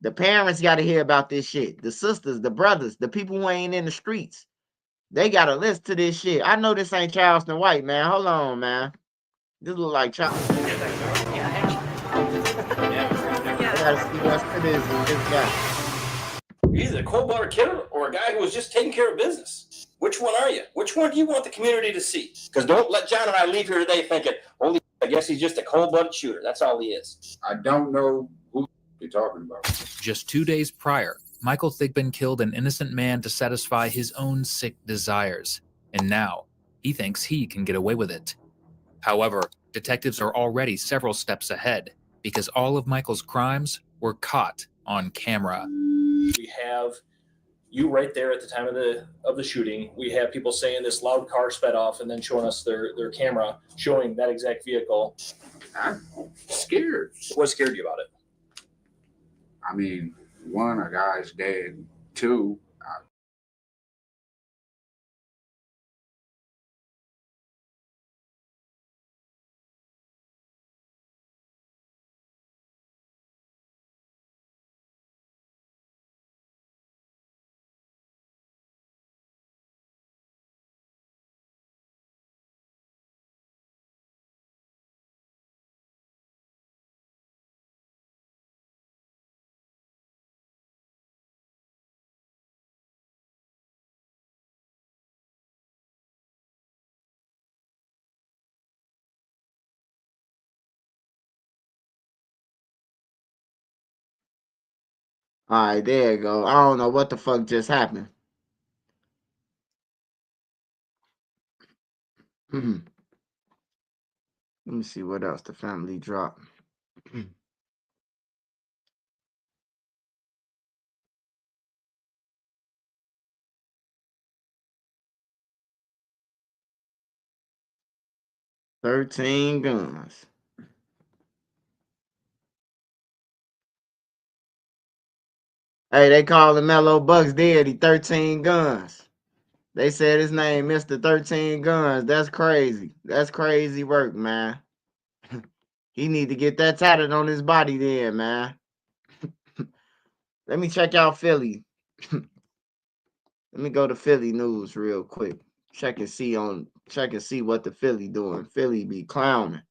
The parents got to hear about this shit. The sisters, the brothers, the people who ain't in the streets. They got to listen to this shit. I know this ain't Charleston White, man. Hold on, man. This look like Charleston. I got to see what's to this guy. You're either a cold-blooded killer or a guy who was just taking care of business. Which one are you? Which one do you want the community to see? Because don't let John and I leave here today thinking, holy, I guess he's just a cold-blooded shooter. That's all he is. I don't know who you're talking about. Just 2 days prior, Michael Thigpen killed an innocent man to satisfy his own sick desires. And now, he thinks he can get away with it. However, detectives are already several steps ahead because all of Michael's crimes were caught on camera. We have you right there at the time of the shooting. We have people saying this loud car sped off and then showing us their camera showing that exact vehicle. I'm scared. What scared you about it? I mean, one, a guy's dead. Two, All right, there you go. I don't know what the fuck just happened. Let me see what else the family dropped. "13 guns." Hey, they calling Mellow Bucks dead. He 13 guns. They said his name Mr. 13 Guns. That's crazy. That's crazy work, man. He need to get that tatted on his body then, man. Let me check out Philly. Let me go to Philly news real quick. Check and see what the Philly doing. Philly be clowning.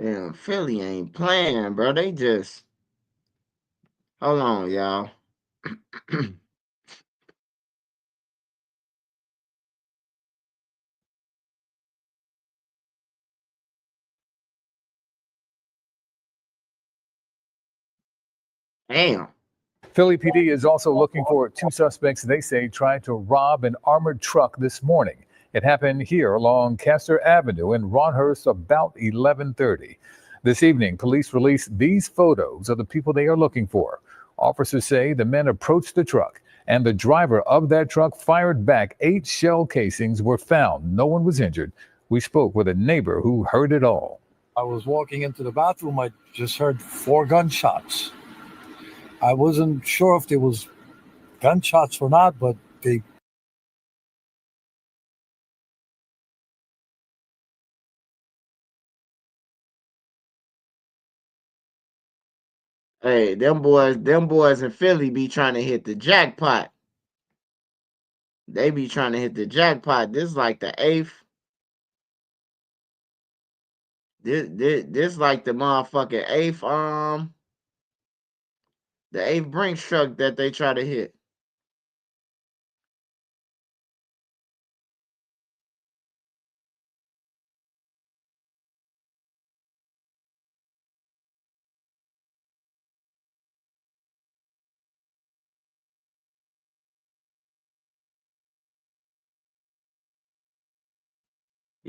Damn, Philly ain't playing, bro. They just hold on, y'all. Damn. Philly PD is also looking for two suspects they say tried to rob an armored truck this morning. It happened here along Castor Avenue in Ronhurst about 11:30. This evening, police released these photos of the people they are looking for. Officers say the men approached the truck and the driver of that truck fired back. 8 shell casings were found. No one was injured. We spoke with a neighbor who heard it all. I was walking into the bathroom. I just heard 4 gunshots. I wasn't sure if there was gunshots or not, but they. Hey, them boys in Philly be trying to hit the jackpot. They be trying to hit the jackpot. This is like the 8th. This like the motherfucking 8th the 8th Brinks truck that they try to hit.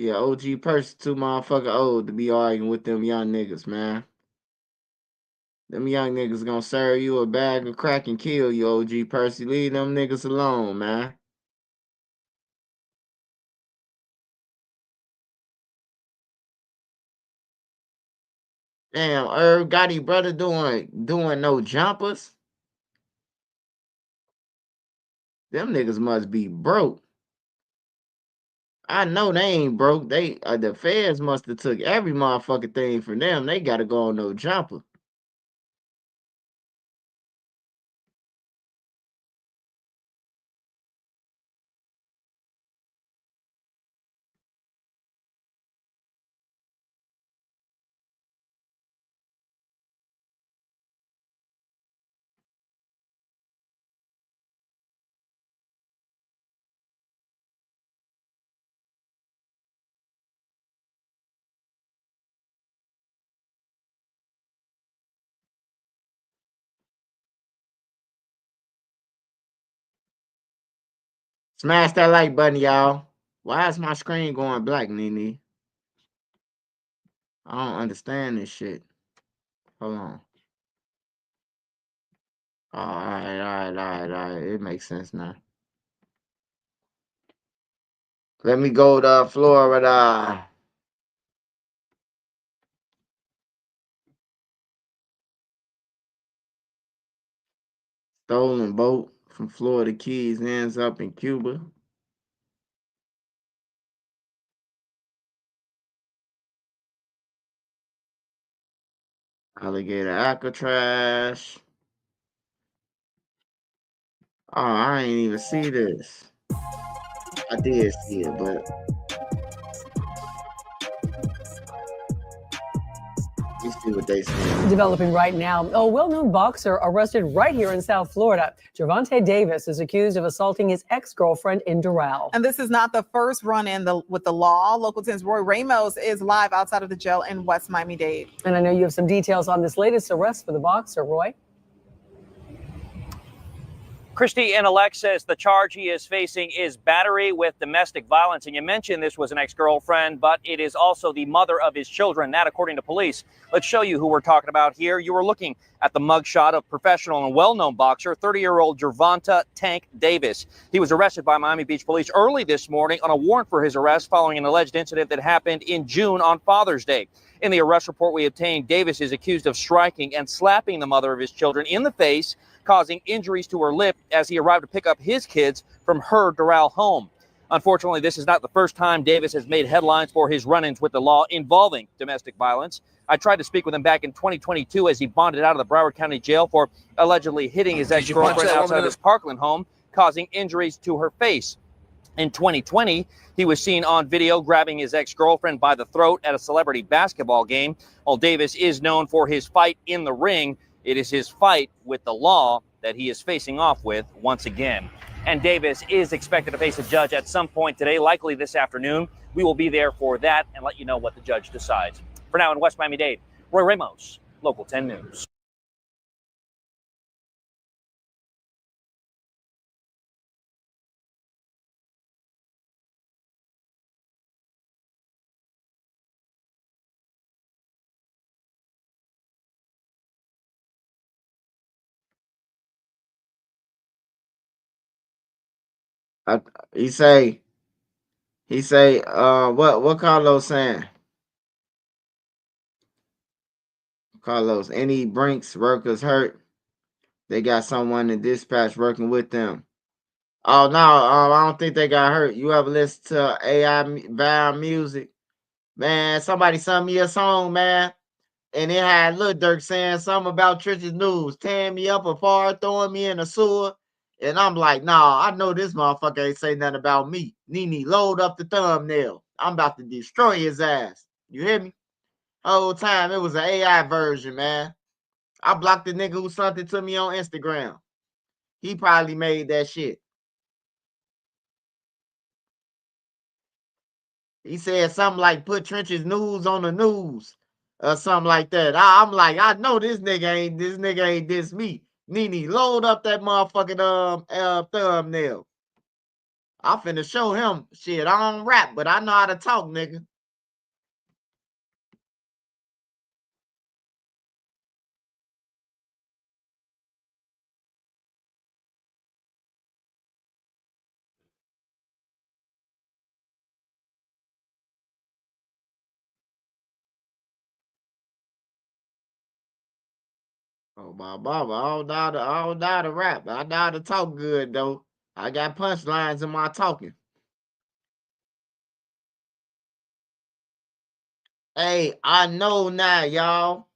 Yeah, OG Percy too motherfucking old to be arguing with them young niggas, man. Them young niggas gonna serve you a bag of crack and kill you, OG Percy. Leave them niggas alone, man. Damn, Herb Gotti brother doing no jumpers. Them niggas must be broke. I know they ain't broke. They the feds must have took every motherfucking thing from them. They gotta go on no jumper. Smash that like button, y'all. Why is my screen going black, Nene? I don't understand this shit. Hold on. Oh, all right. It makes sense now. Let me go to Florida. Stolen boat from Florida Keys ends up in Cuba. Alligator Alcatraz. Oh, I ain't even see this. I did see it, but let's see what they say. Developing right now, a well-known boxer arrested right here in South Florida. Gervonta Davis is accused of assaulting his ex-girlfriend in Doral. And this is not the first run-in with the law. Local 10's Roy Ramos is live outside of the jail in West Miami-Dade. And I know you have some details on this latest arrest for the boxer, Roy. Christy and Alexis, the charge he is facing is battery with domestic violence. And you mentioned this was an ex-girlfriend, but it is also the mother of his children. That, according to police. Let's show you who we're talking about here. You were looking at the mugshot of professional and well-known boxer, 30-year-old Gervonta Tank Davis. He was arrested by Miami Beach police early this morning on a warrant for his arrest following an alleged incident that happened in June on Father's Day. In the arrest report we obtained, Davis is accused of striking and slapping the mother of his children in the face, causing injuries to her lip as he arrived to pick up his kids from her Doral home. Unfortunately, this is not the first time Davis has made headlines for his run-ins with the law involving domestic violence. I tried to speak with him back in 2022 as he bonded out of the Broward County Jail for allegedly hitting his ex-girlfriend outside his Parkland home, causing injuries to her face. In 2020, he was seen on video grabbing his ex-girlfriend by the throat at a celebrity basketball game. While Davis is known for his fight in the ring, it is his fight with the law that he is facing off with once again. And Davis is expected to face a judge at some point today, likely this afternoon. We will be there for that and let you know what the judge decides. For now, in West Miami-Dade, Roy Ramos, Local 10 News. He say, what Carlos saying? Carlos, any Brinks workers hurt? They got someone in dispatch working with them. Oh no, I don't think they got hurt. You ever listen to AI Val music? Man, somebody sent me a song, man. And it had Lil Durk saying something about Trenches News, tearing me up apart, throwing me in the sewer. And I'm like, nah, I know this motherfucker ain't say nothing about me. Nene, load up the thumbnail. I'm about to destroy his ass. You hear me? Whole time it was an AI version, man. I blocked the nigga who sent it to me on Instagram. He probably made that shit. He said something like put Trenches News on the news or something like that. I'm like, I know this nigga ain't this me. Nene, load up that motherfucking thumbnail. I'm finna show him shit. I don't rap, but I know how to talk, nigga. Oh my mama, I don't know how to rap. I know how to talk good though. I got punchlines in my talking. Hey, I know now, y'all.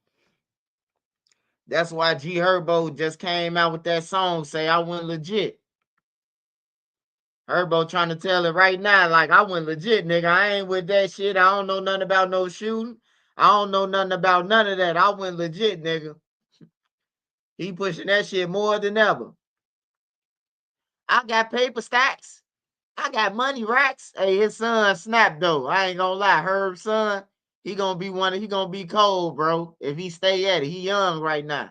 That's why G Herbo just came out with that song, say I went legit. Herbo trying to tell it right now, like I went legit, nigga. I ain't with that shit. I don't know nothing about no shooting. I don't know nothing about none of that. I went legit, nigga. He pushing that shit more than ever. I got paper stacks. I got money racks. Hey, his son Snap though. I ain't gonna lie, Herb's son, he gonna be cold, bro. If he stay at it, he young right now.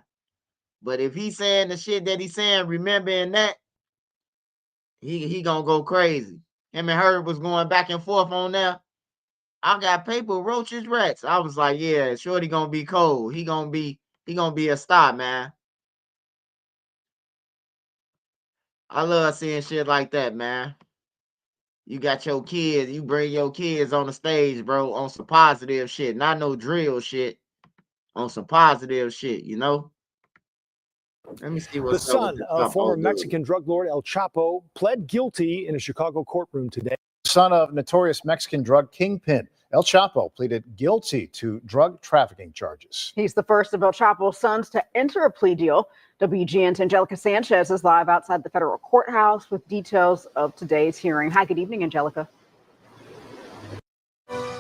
But if he saying the shit that he saying, remembering that, he gonna go crazy. Him and Herb was going back and forth on there. I got paper roaches rats. I was like, yeah, Shorty gonna be cold. He gonna be a star, man. I love seeing shit like that, man. You got your kids, you bring your kids on the stage, bro, on some positive shit, not no drill shit, on some positive shit, you know? Let me see The what's up with son this of former dude. Mexican drug lord El Chapo pled guilty in a Chicago courtroom today. Son of notorious Mexican drug kingpin El Chapo pleaded guilty to drug trafficking charges. He's the first of El Chapo's sons to enter a plea deal. WGN's Angelica Sanchez is live outside the federal courthouse with details of today's hearing. Hi, good evening, Angelica.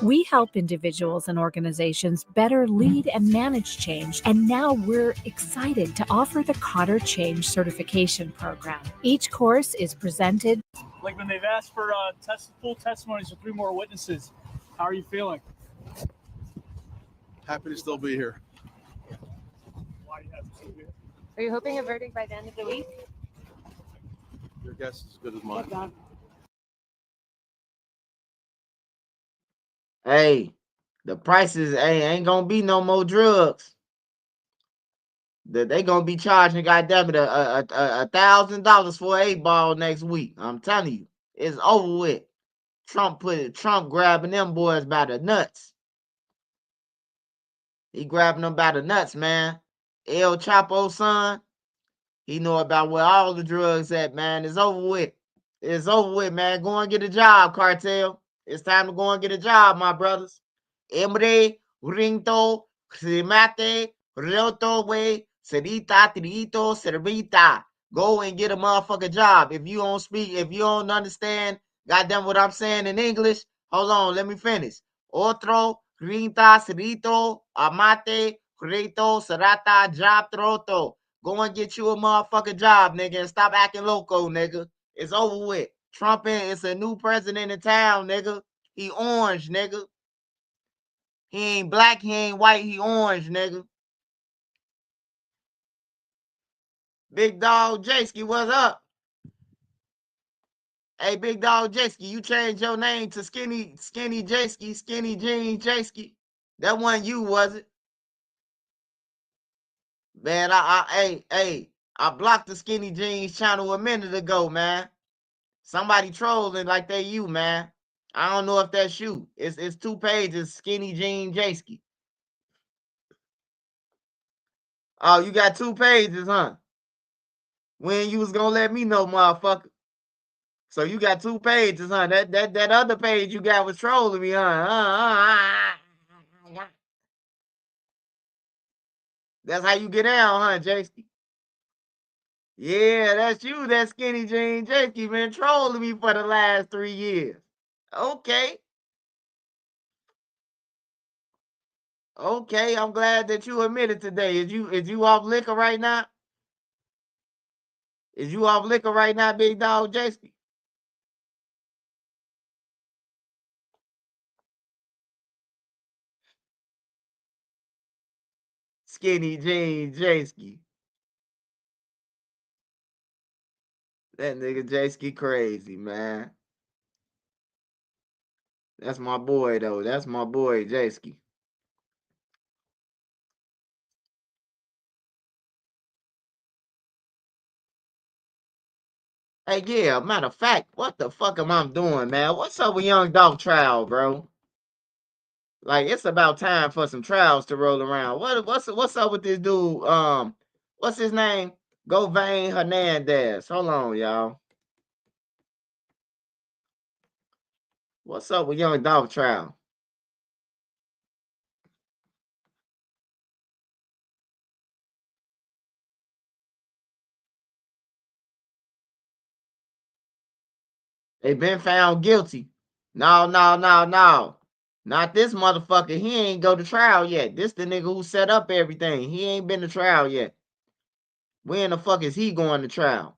We help individuals and organizations better lead and manage change, and now we're excited to offer the Cotter Change Certification Program. Each course is presented. Like when they've asked for full testimonies of 3 more witnesses, how are you feeling? Happy to still be here. Why do you have to still be here? Are you hoping a verdict by the end of the week? Your guess is as good as mine. Hey, the prices ain't gonna be no more drugs. They gonna be charging, goddamn it, $1,000 for an 8-ball next week. I'm telling you, it's over with. Trump grabbing them boys by the nuts. He grabbing them by the nuts, man. El Chapo's son, he know about where all the drugs at, man. It's over with. It's over with, man. Go and get a job, cartel. It's time to go and get a job, my brothers. Emre, Rinto, Crimate, Rioto, Way, Cerita, Trito, Cervita. Go and get a motherfucking job. If you don't understand, goddamn what I'm saying in English, hold on, let me finish. Otro, Rinta, Cerito, Amate, Rito, Serata, Job Troto. Go and get you a motherfucking job, nigga, and stop acting loco, nigga. It's over with. Trump is a new president in town, nigga. He orange, nigga. He ain't black, he ain't white, he orange, nigga. Big Dog Jaski, what's up? Hey, Big Dog Jaski, you changed your name to Skinny Jaski, Skinny Jean Jaski. That wasn't you, was it? Man, I blocked the Skinny Jeans channel a minute ago, man. Somebody trolling like they you, man. I don't know if that's you. It's 2 pages, Skinny Jean Jaski. Oh, you got 2 pages, huh? When you was gonna let me know, motherfucker. So you got 2 pages, huh? That other page you got was trolling me, huh? That's how you get down, huh, Jaski? Yeah, that's you, that Skinny Jean Jaski, been trolling me for the last 3 years. Okay. Okay, I'm glad that you admitted today. Is you off liquor right now? Is you off liquor right now, Big Dog Jaski? Skinny Jean Jaski. That nigga Jaski crazy, man. That's my boy, though. That's my boy, Jayski. Hey, yeah, matter of fact, what the fuck am I doing, man? What's up with Young Dolph trial, bro? Like, it's about time for some trials to roll around. What's up with this dude? What's his name? Govain Hernandez. Hold on, y'all. What's up with Young Dolph trial? They been found guilty. No. Not this motherfucker. He ain't go to trial yet. This the nigga who set up everything. He ain't been to trial yet. When the fuck is he going to trial?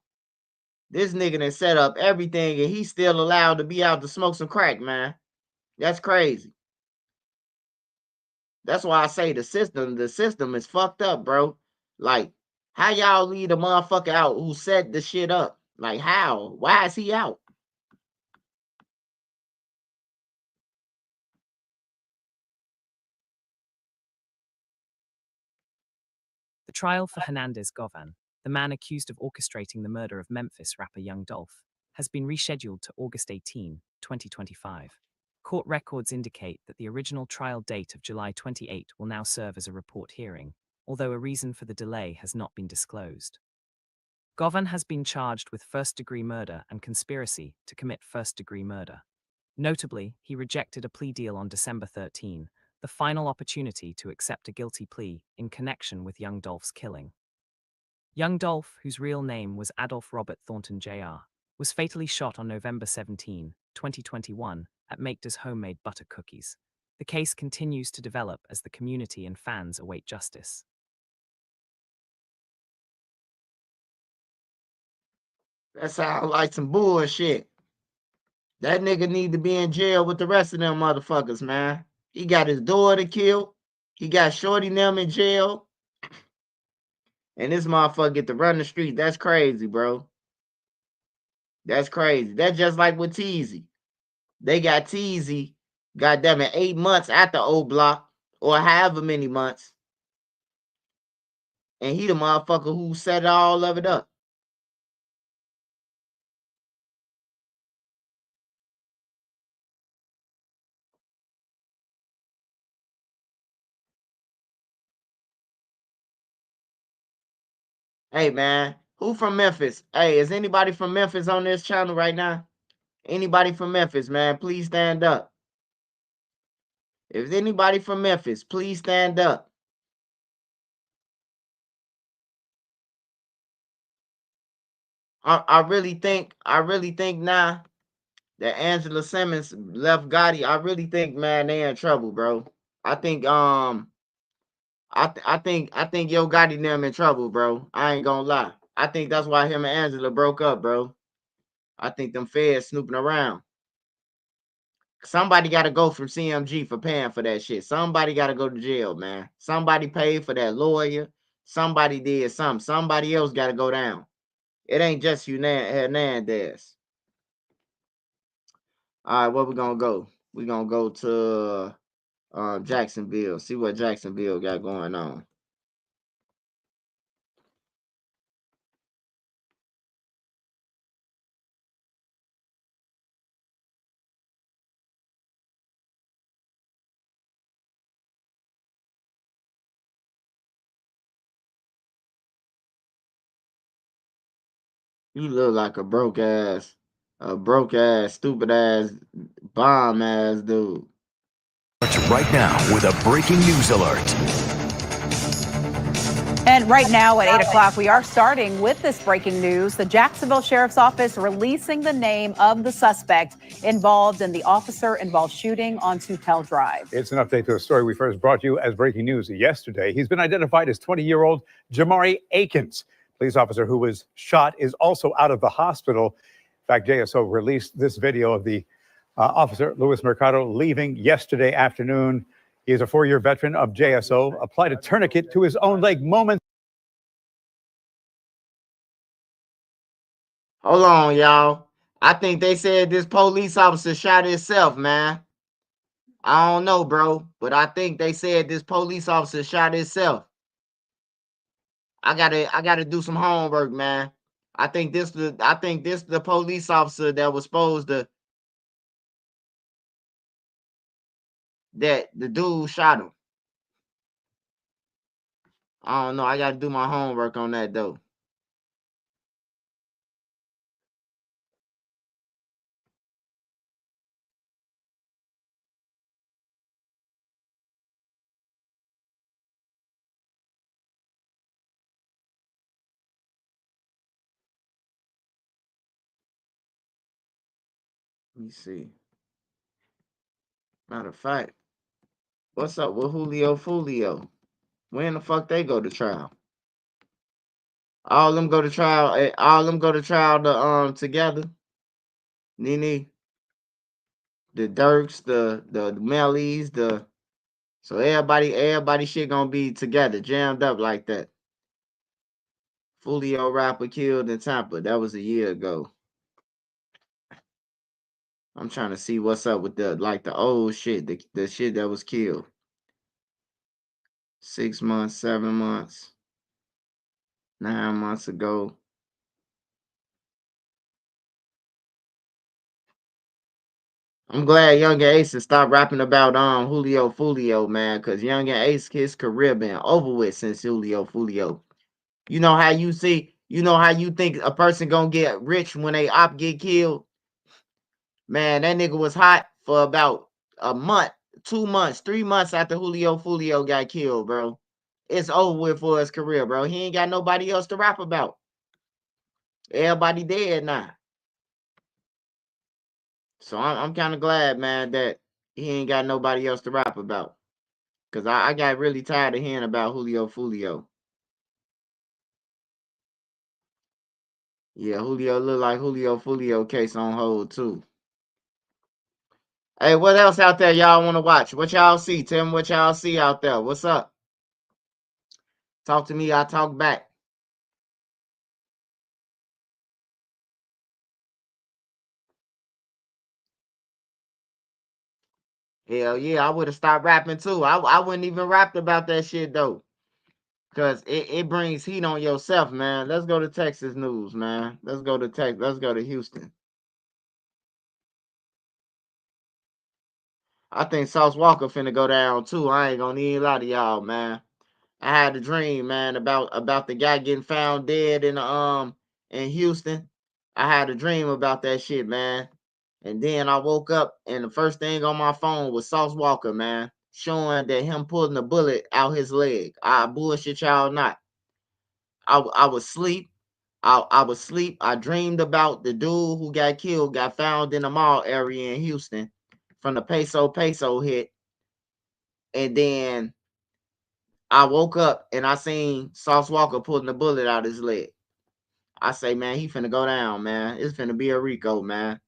This nigga done set up everything and he's still allowed to be out to smoke some crack, man. That's crazy. That's why I say the system is fucked up, bro. Like, how y'all leave the motherfucker out who set the shit up? Like, how? Why is he out? The trial for Hernandez Govan, the man accused of orchestrating the murder of Memphis rapper Young Dolph, has been rescheduled to August 18, 2025. Court records indicate that the original trial date of July 28 will now serve as a report hearing, although a reason for the delay has not been disclosed. Govan has been charged with first-degree murder and conspiracy to commit first-degree murder. Notably, he rejected a plea deal on December 13, the final opportunity to accept a guilty plea in connection with Young Dolph's killing. Young Dolph, whose real name was Adolph Robert Thornton Jr., was fatally shot on November 17, 2021, at Makeda's homemade butter cookies. The case continues to develop as the community and fans await justice. That sounds like some bullshit. That nigga need to be in jail with the rest of them motherfuckers, man. He got his daughter killed. He got Shorty and them in jail. And this motherfucker get to run the street. That's crazy, bro. That's crazy. That's just like with Teezy. They got Teezy, goddamn it, 8 months after old block, or however many months. And he the motherfucker who set all of it up. Hey, man, who from Memphis? Hey, is anybody from Memphis on this channel right now? Anybody from Memphis, man, please stand up. If anybody from Memphis, please stand up. I really think now that Angela Simmons left Gotti, I really think, man, they in trouble, bro. I think I think Yo Gotti and them in trouble, bro. I ain't gonna lie. I think that's why him and Angela broke up, bro. I think them feds snooping around. Somebody got to go from CMG for paying for that shit. Somebody got to go to jail, man. Somebody paid for that lawyer. Somebody did something. Somebody else got to go down. It ain't just Hernandez. All right, where we gonna go? We gonna go to Jacksonville. See what Jacksonville got going on. You look like a broke ass, stupid ass, bomb ass dude. Right now with a breaking news alert. And right now at 8 o'clock, we are starting with this breaking news. The Jacksonville Sheriff's Office releasing the name of the suspect involved in the officer-involved shooting on Tupel Drive. It's an update to a story we first brought you as breaking news yesterday. He's been identified as 20-year-old Jamari Akins. Police officer who was shot is also out of the hospital. In fact, JSO released this video of the officer, Luis Mercado, leaving yesterday afternoon. He is a 4-year veteran of JSO, applied a tourniquet to his own leg moments. Hold on, y'all. I think they said this police officer shot himself, man. I don't know, bro, but I think they said this police officer shot himself. I gotta do some homework, man. I think this the police officer that was supposed to that the dude shot him. I don't know. I gotta do my homework on that though. Let me see. Matter of fact, what's up with Fulio? When the fuck they go to trial? All them go to trial. All them go to trial together. Nene, the Dirks, the Mellys, so everybody shit gonna be together, jammed up like that. Fulio rapper killed in Tampa. That was a year ago. I'm trying to see what's up with the old shit, the shit that was killed. 6 months, 7 months, 9 months ago. I'm glad Young and Ace has stopped rapping about Fulio, man, because Young and Ace, his career been over with since Fulio. You know how you think a person gonna get rich when they op get killed? Man, that nigga was hot for about a month, 2 months, 3 months after Fulio got killed, bro. It's over with for his career, bro. He ain't got nobody else to rap about. Everybody dead now. So I'm kind of glad, man, that he ain't got nobody else to rap about. Cause I got really tired of hearing about Fulio. Yeah, Julio look like Fulio case on hold too. Hey, what else out there y'all want to watch? What y'all see? Tell me what y'all see out there. What's up? Talk to me, I talk back. Hell yeah, I would have stopped rapping too. I wouldn't even rap about that shit though. Cause it brings heat on yourself, man. Let's go to Texas news, man. Let's go to Houston. I think Sauce Walker finna go down too. I ain't gonna need a lot of y'all, man. I had a dream, man, about the guy getting found dead in Houston. I had a dream about that shit, man. And then I woke up and the first thing on my phone was Sauce Walker, man, showing that him pulling the bullet out his leg. I bullshit y'all not. I was asleep. I was asleep. I dreamed about the dude who got killed, got found in the mall area in Houston from the peso hit. And then I woke up and I seen Sauce Walker pulling the bullet out his leg. I say, man, he finna go down, man. It's finna be a Rico, man.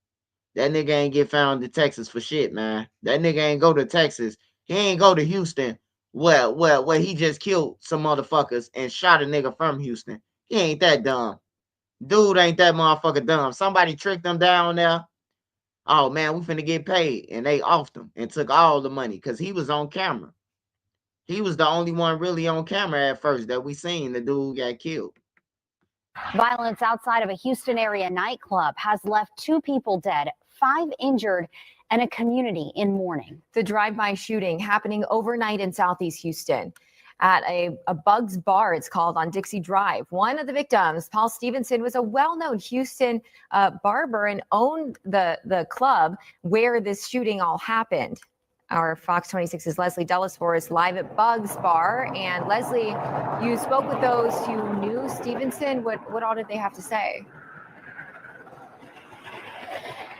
That nigga ain't get found in Texas for shit, man. That nigga ain't go to Texas. He ain't go to Houston. Where he just killed some motherfuckers and shot a nigga from Houston. He ain't that dumb. Dude ain't that motherfucker dumb. Somebody tricked him down there. Oh man, we finna get paid. And they offed him and took all the money because he was on camera. He was the only one really on camera at first that we seen the dude got killed. Violence outside of a Houston area nightclub has left 2 people dead, 5 injured, and a community in mourning. The drive-by shooting happening overnight in Southeast Houston at a Bugs Bar, it's called, on Dixie Drive. One of the victims, Paul Stevenson, was a well-known Houston barber and owned the club where this shooting all happened. Our Fox 26's Leslie Delaspore is live at Bugs Bar. And Leslie, you spoke with those who knew Stevenson. What all did they have to say?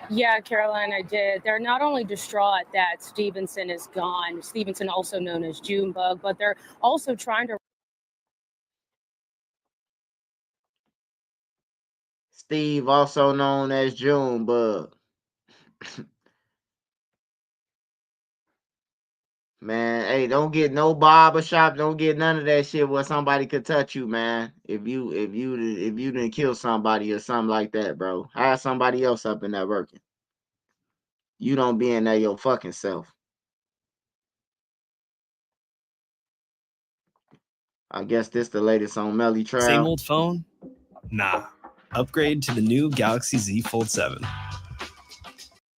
Yeah, Caroline, I did. They're not only distraught that Stevenson is gone, Stevenson also known as Junebug, but they're also trying to... Steve, also known as Junebug. Man, hey, don't get no barber shop, don't get none of that shit where somebody could touch you, man. If you didn't kill somebody or something like that, bro. Hire somebody else up in there working. You don't be in there your fucking self. I guess this the latest on Melly trial. Same old phone? Nah. Upgrade to the new Galaxy Z Fold 7.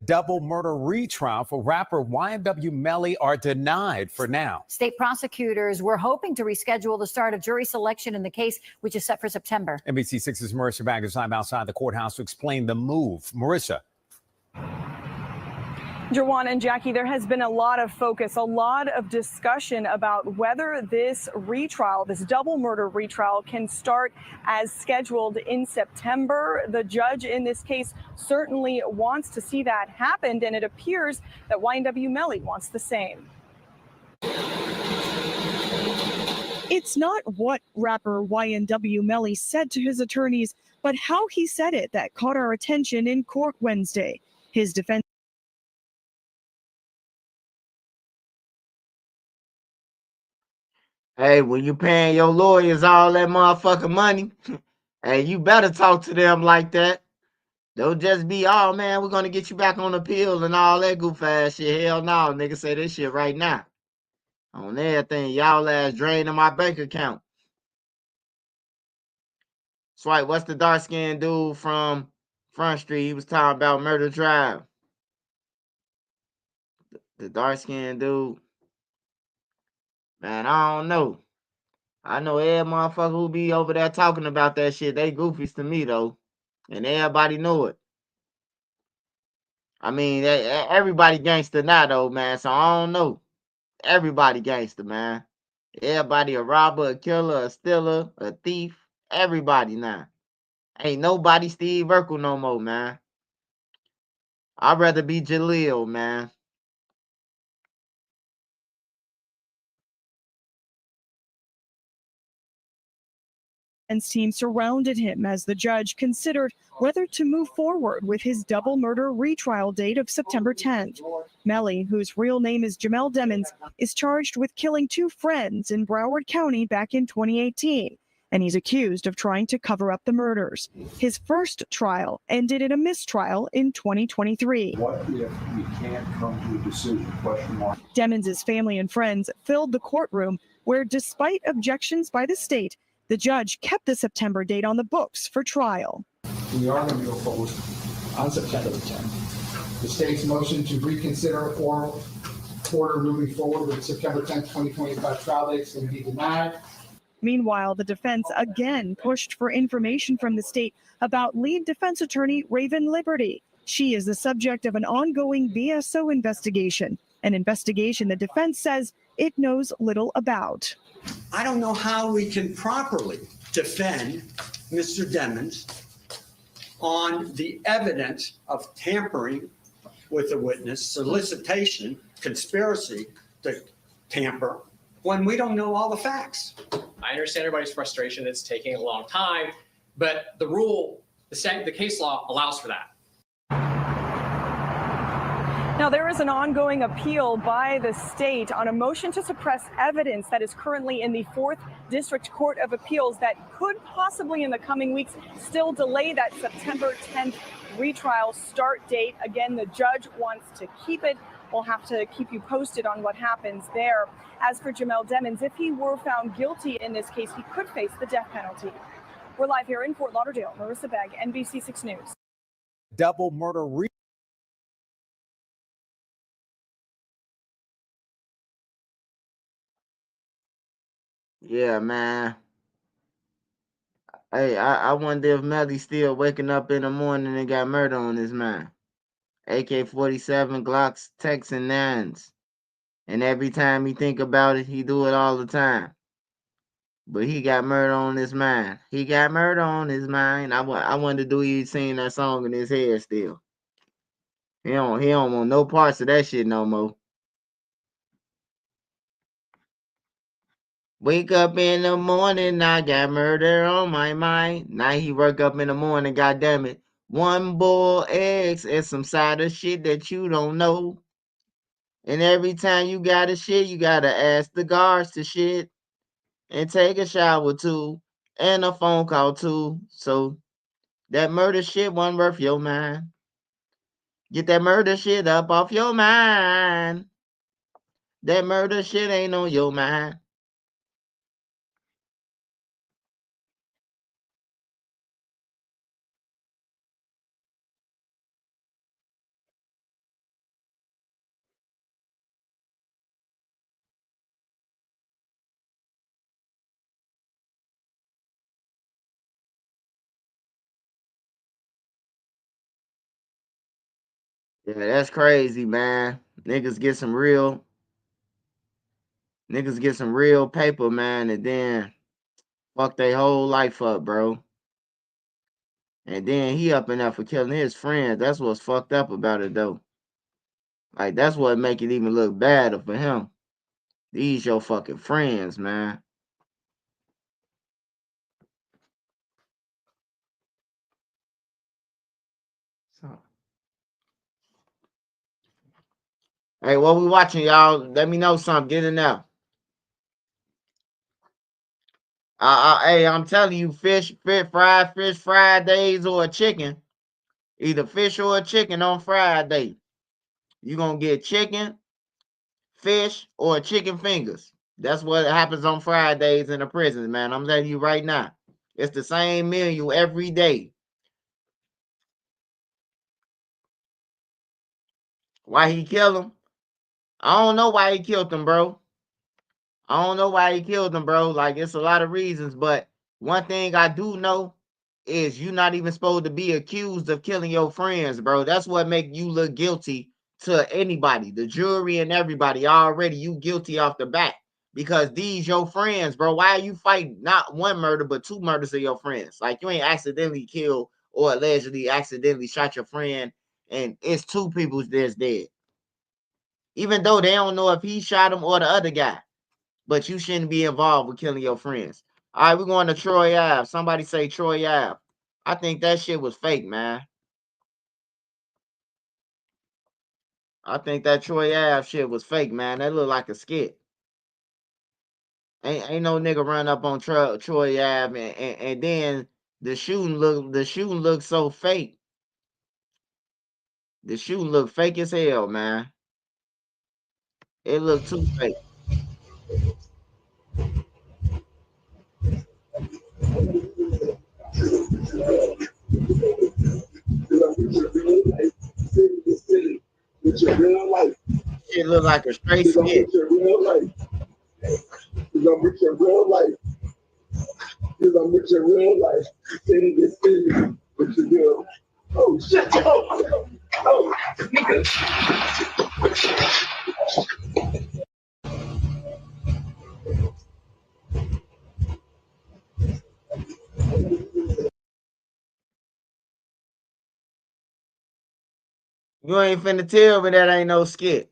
Double murder retrial for rapper YNW Melly are denied for now. State prosecutors were hoping to reschedule the start of jury selection in the case, which is set for September. NBC6's Marissa Baggers live outside the courthouse to explain the move. Marissa. Jawan and Jackie, there has been a lot of focus, a lot of discussion about whether this retrial, this double murder retrial, can start as scheduled in September. The judge in this case certainly wants to see that happen, and it appears that YNW Melly wants the same. It's not what rapper YNW Melly said to his attorneys, but how he said it that caught our attention in court Wednesday. His defense. Hey, when you paying your lawyers all that motherfucking money, hey, you better talk to them like that. Don't just be, oh man, we're gonna get you back on appeal and all that goof ass shit. Hell no, nigga, say this shit right now. On everything, y'all ass draining my bank account. Swipe, what's the dark skinned dude from Front Street? He was talking about Murder Drive. The dark skinned dude. Man, I don't know. I know every motherfucker who be over there talking about that shit, they goofies to me though. And everybody know it. I mean, everybody gangster now though, man. So I don't know. Everybody gangster, man. Everybody a robber, a killer, a stealer, a thief. Everybody now. Ain't nobody Steve Urkel no more, man. I'd rather be Jaleel, man. Team surrounded him as the judge considered whether to move forward with his double murder retrial date of September 10th. Melly, whose real name is Jamel Demmons, is charged with killing two friends in Broward County back in 2018, and he's accused of trying to cover up the murders. His first trial ended in a mistrial in 2023. What if we can't come to a decision? Demmons' family and friends filled the courtroom where, despite objections by the state, the judge kept the September date on the books for trial. We are going to go forward on September the 10th. The state's motion to reconsider oral order moving forward with September 10th, 2025 trial date is going to be denied. Meanwhile, the defense again pushed for information from the state about lead defense attorney Raven Liberty. She is the subject of an ongoing BSO investigation, an investigation the defense says it knows little about. I don't know how we can properly defend Mr. Demmons on the evidence of tampering with a witness, solicitation, conspiracy to tamper, when we don't know all the facts. I understand everybody's frustration. It's taking a long time, but the rule, the case law allows for that. Now, there is an ongoing appeal by the state on a motion to suppress evidence that is currently in the 4th District Court of Appeals that could possibly in the coming weeks still delay that September 10th retrial start date. Again, the judge wants to keep it. We'll have to keep you posted on what happens there. As for Jamel Demmons, if he were found guilty in this case, he could face the death penalty. We're live here in Fort Lauderdale. Marissa Begg, NBC6 News. Double murder Yeah, man. Hey, I wonder if Melly's still waking up in the morning and got murder on his mind. AK-47, Glocks, Texan 9s. And every time he think about it, he do it all the time. But he got murder on his mind. He got murder on his mind. I wonder, do he sing that song in his head still? He don't want no parts of that shit no more. Wake up in the morning, I got murder on my mind. Now he work up in the morning, goddamn it. One boiled eggs and some side of shit that you don't know. And every time you gotta shit, you gotta ask the guards to shit. And take a shower too. And a phone call too. So that murder shit wasn't worth your mind. Get that murder shit up off your mind. That murder shit ain't on your mind. Yeah, that's crazy, man. Niggas get some real paper, man, and then fuck their whole life up, bro. And then he up in there for killing his friends. That's what's fucked up about it, though. Like, that's what make it even look badder for him. These your fucking friends, man. So. Hey, what we watching, y'all? Let me know something. Get in there. Hey, I'm telling you, fried fish Fridays or a chicken. Either fish or a chicken on Friday. You gonna get chicken, fish, or chicken fingers. That's what happens on Fridays in the prisons, man. I'm telling you right now. It's the same menu every day. Why he killed him? I don't know why he killed him, bro. I don't know why he killed him, bro. Like, it's a lot of reasons, but one thing I do know is you're not even supposed to be accused of killing your friends, bro. That's what make you look guilty to anybody, the jury and everybody. Already you guilty off the bat because these your friends, bro. Why are you fighting not one murder but two murders of your friends? Like, you ain't accidentally killed or allegedly accidentally shot your friend, and it's two people that's dead. Even though they don't know if he shot him or the other guy. But you shouldn't be involved with killing your friends. All right, we're going to Troy Ave. Somebody say Troy Ave. I think that shit was fake, man. I think that Troy Ave shit was fake, man. That looked like a skit. Ain't no nigga run up on Troy Ave and then the shooting look so fake. The shooting look fake as hell, man. It looked too fake. Shit look like a straight skit. Oh shit! Oh, You ain't finna tell me that ain't no skit.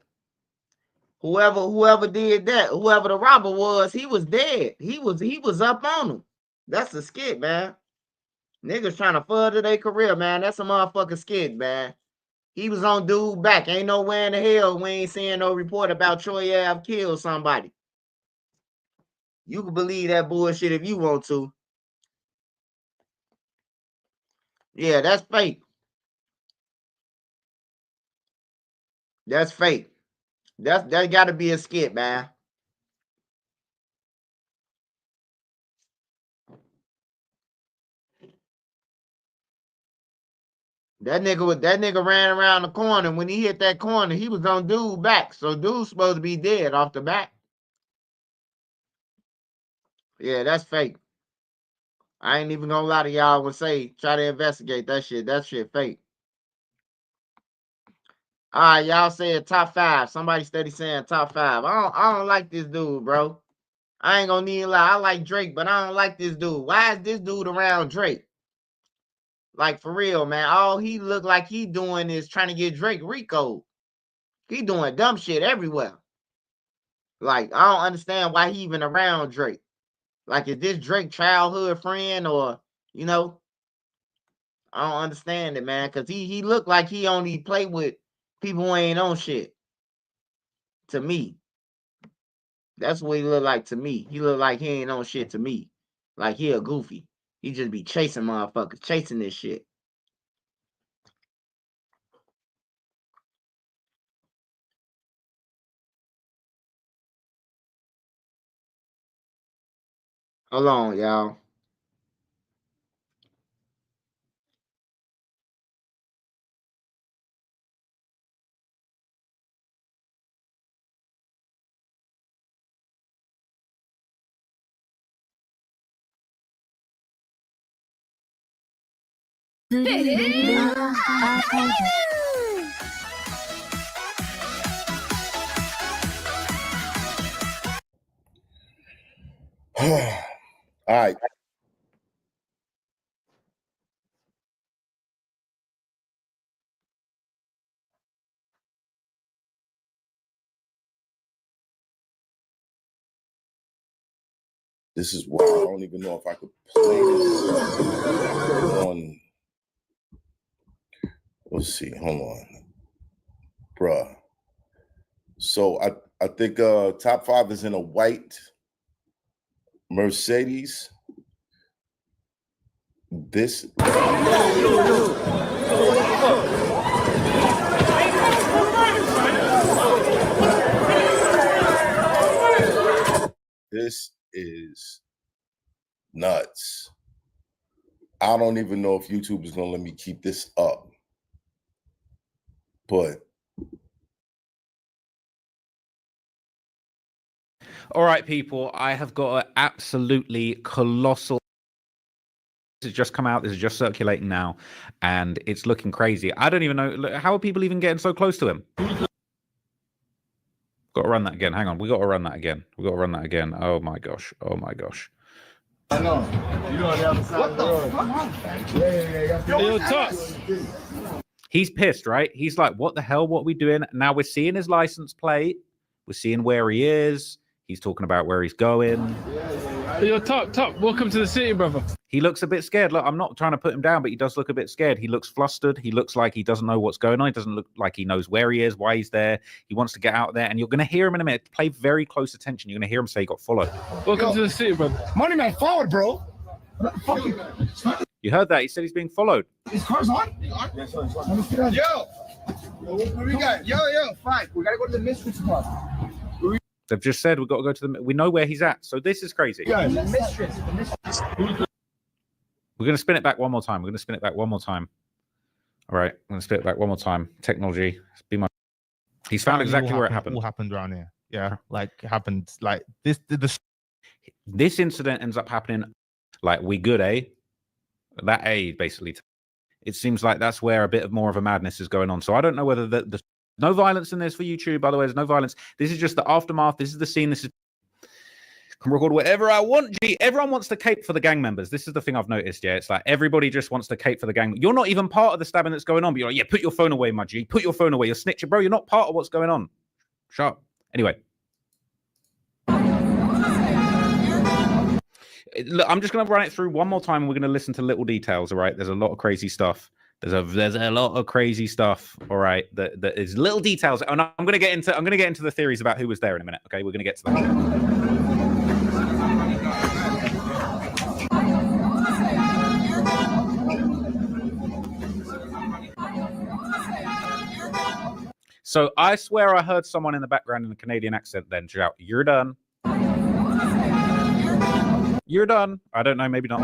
Whoever did that, whoever the robber was, he was dead. He was up on him. That's a skit, man. Niggas trying to further their career, man. That's a motherfucking skit, man. He was on dude back. Ain't nowhere in the hell we ain't seeing no report about Troy Ave killed somebody. You can believe that bullshit if you want to. Yeah, that's fake. That's fake. That gotta be a skit, man. That nigga ran around the corner. When he hit that corner, he was on dude back. So dude's supposed to be dead off the bat. Yeah, that's fake. I ain't even gonna lie to y'all and say try to investigate that shit. That shit fake. All right, y'all said top 5. Somebody steady saying top 5. I don't like this dude, bro. I ain't gonna need a lie. I like Drake, but I don't like this dude. Why is this dude around Drake? Like, for real, man. All he look like he doing is trying to get Drake Rico. He doing dumb shit everywhere. Like, I don't understand why he even around Drake. Like, is this Drake childhood friend or, you know? I don't understand it, man. Cause he look like he only play with people who ain't on shit. To me. That's what he look like to me. He look like he ain't on shit to me. Like he a goofy. He just be chasing motherfuckers, chasing this shit. Hold on, y'all. All right. This is why I don't even know if I could play this on. Let's see. Hold on. Bruh. So I think top 5 is in a white Mercedes. This this is nuts. I don't even know if YouTube is gonna let me keep this up. But all right, people, I have got an absolutely colossal. This has just come out. This is just circulating now, and it's looking crazy. I don't even know how are people even getting so close to him. Got to run that again. Hang on, we got to run that again. We got to run that again. Oh my gosh. Oh my gosh. I know. You know the other side of the road. Yeah. He's pissed, right? He's like, what the hell? What are we doing? Now we're seeing his license plate. We're seeing where he is. He's talking about where he's going. Yo, top. Welcome to the city, brother. He looks a bit scared. Look, I'm not trying to put him down, but he does look a bit scared. He looks flustered. He looks like he doesn't know what's going on. He doesn't look like he knows where he is, why he's there. He wants to get out there, and you're going to hear him in a minute. Play very close attention. You're going to hear him say he got followed. Welcome to the city, brother. Money man forward, bro. You heard that? He said he's being followed. His car's on? Yes, sir. Yo. What we got? Yo, fine. We got to go to the mystery spot. They've just said we've got to go to the. We know where he's at. So this is crazy. Yeah, the mistress. We're going to spin it back one more time. All right, I'm going to spin it back one more time. Technology. Be my. He's found exactly where it happened. What happened around here? Yeah, like happened like this. This incident ends up happening. Like we good, eh? That A basically. It seems like that's where a bit of more of a madness is going on. So I don't know whether the no violence in this for YouTube. By the way, there's no violence. This is just the aftermath. This is the scene. This is. Can record whatever I want. G. Everyone wants to cape for the gang members. This is the thing I've noticed. Yeah, it's like everybody just wants to cape for the gang. You're not even part of the stabbing that's going on. But you're like, yeah, put your phone away, my G. Put your phone away. You're snitching, bro. You're not part of what's going on. Shut up. Anyway. Look, I'm just going to run it through one more time. And we're going to listen to little details. All right. There's a lot of crazy stuff. There's a lot of crazy stuff. All right. That is little details. And I'm going to get into the theories about who was there in a minute. Okay. We're going to get to that. So I swear I heard someone in the background in a Canadian accent then shout, "You're done. You're done." I don't know, maybe not.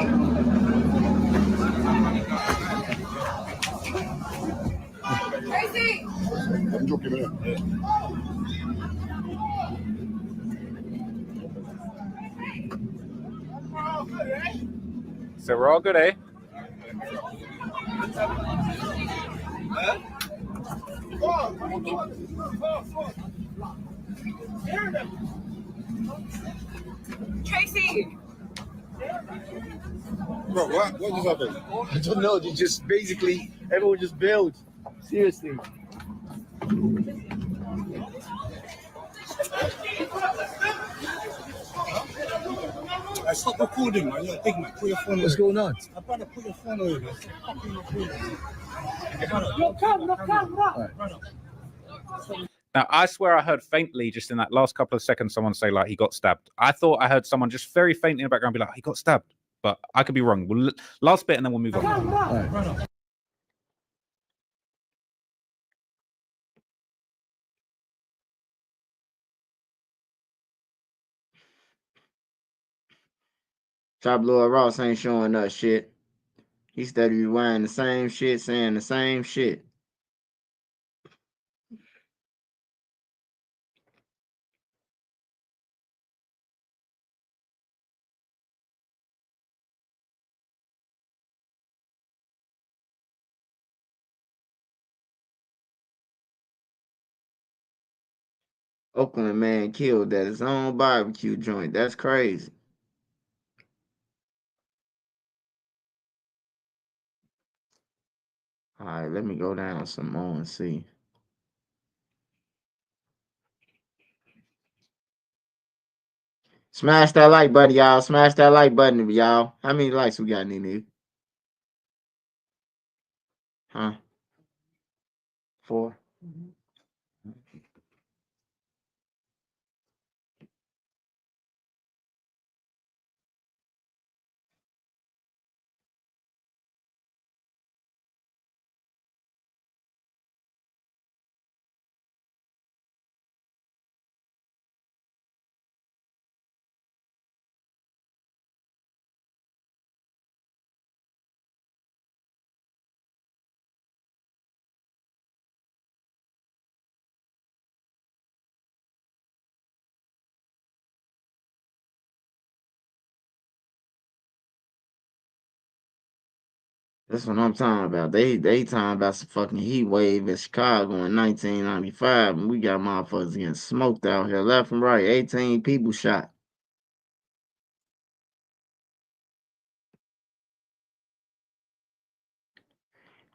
Tracy! So we're all good, eh? Tracy! Bro, what just happened? I don't know. You just basically, everyone just bailed. Seriously. I stopped recording, man. You're big man. Put your phone away. What's going on? I'm trying to put your phone away, man. Now, I swear I heard faintly just in that last couple of seconds someone say, like, he got stabbed. I thought I heard someone just very faintly in the background be like, he got stabbed. But I could be wrong. We'll, last bit and then we'll move on. Top Lord Ross ain't showing us shit. He steady wearing the same shit, saying the same shit. Oakland man killed at his own barbecue joint. That's crazy. All right, let me go down some more and see. Smash that like button, y'all. Smash that like button, y'all. How many likes we got, Nene? Huh? 4? That's what I'm talking about. They talking about some fucking heat wave in Chicago in 1995, and we got motherfuckers getting smoked out here left and right. 18 people shot.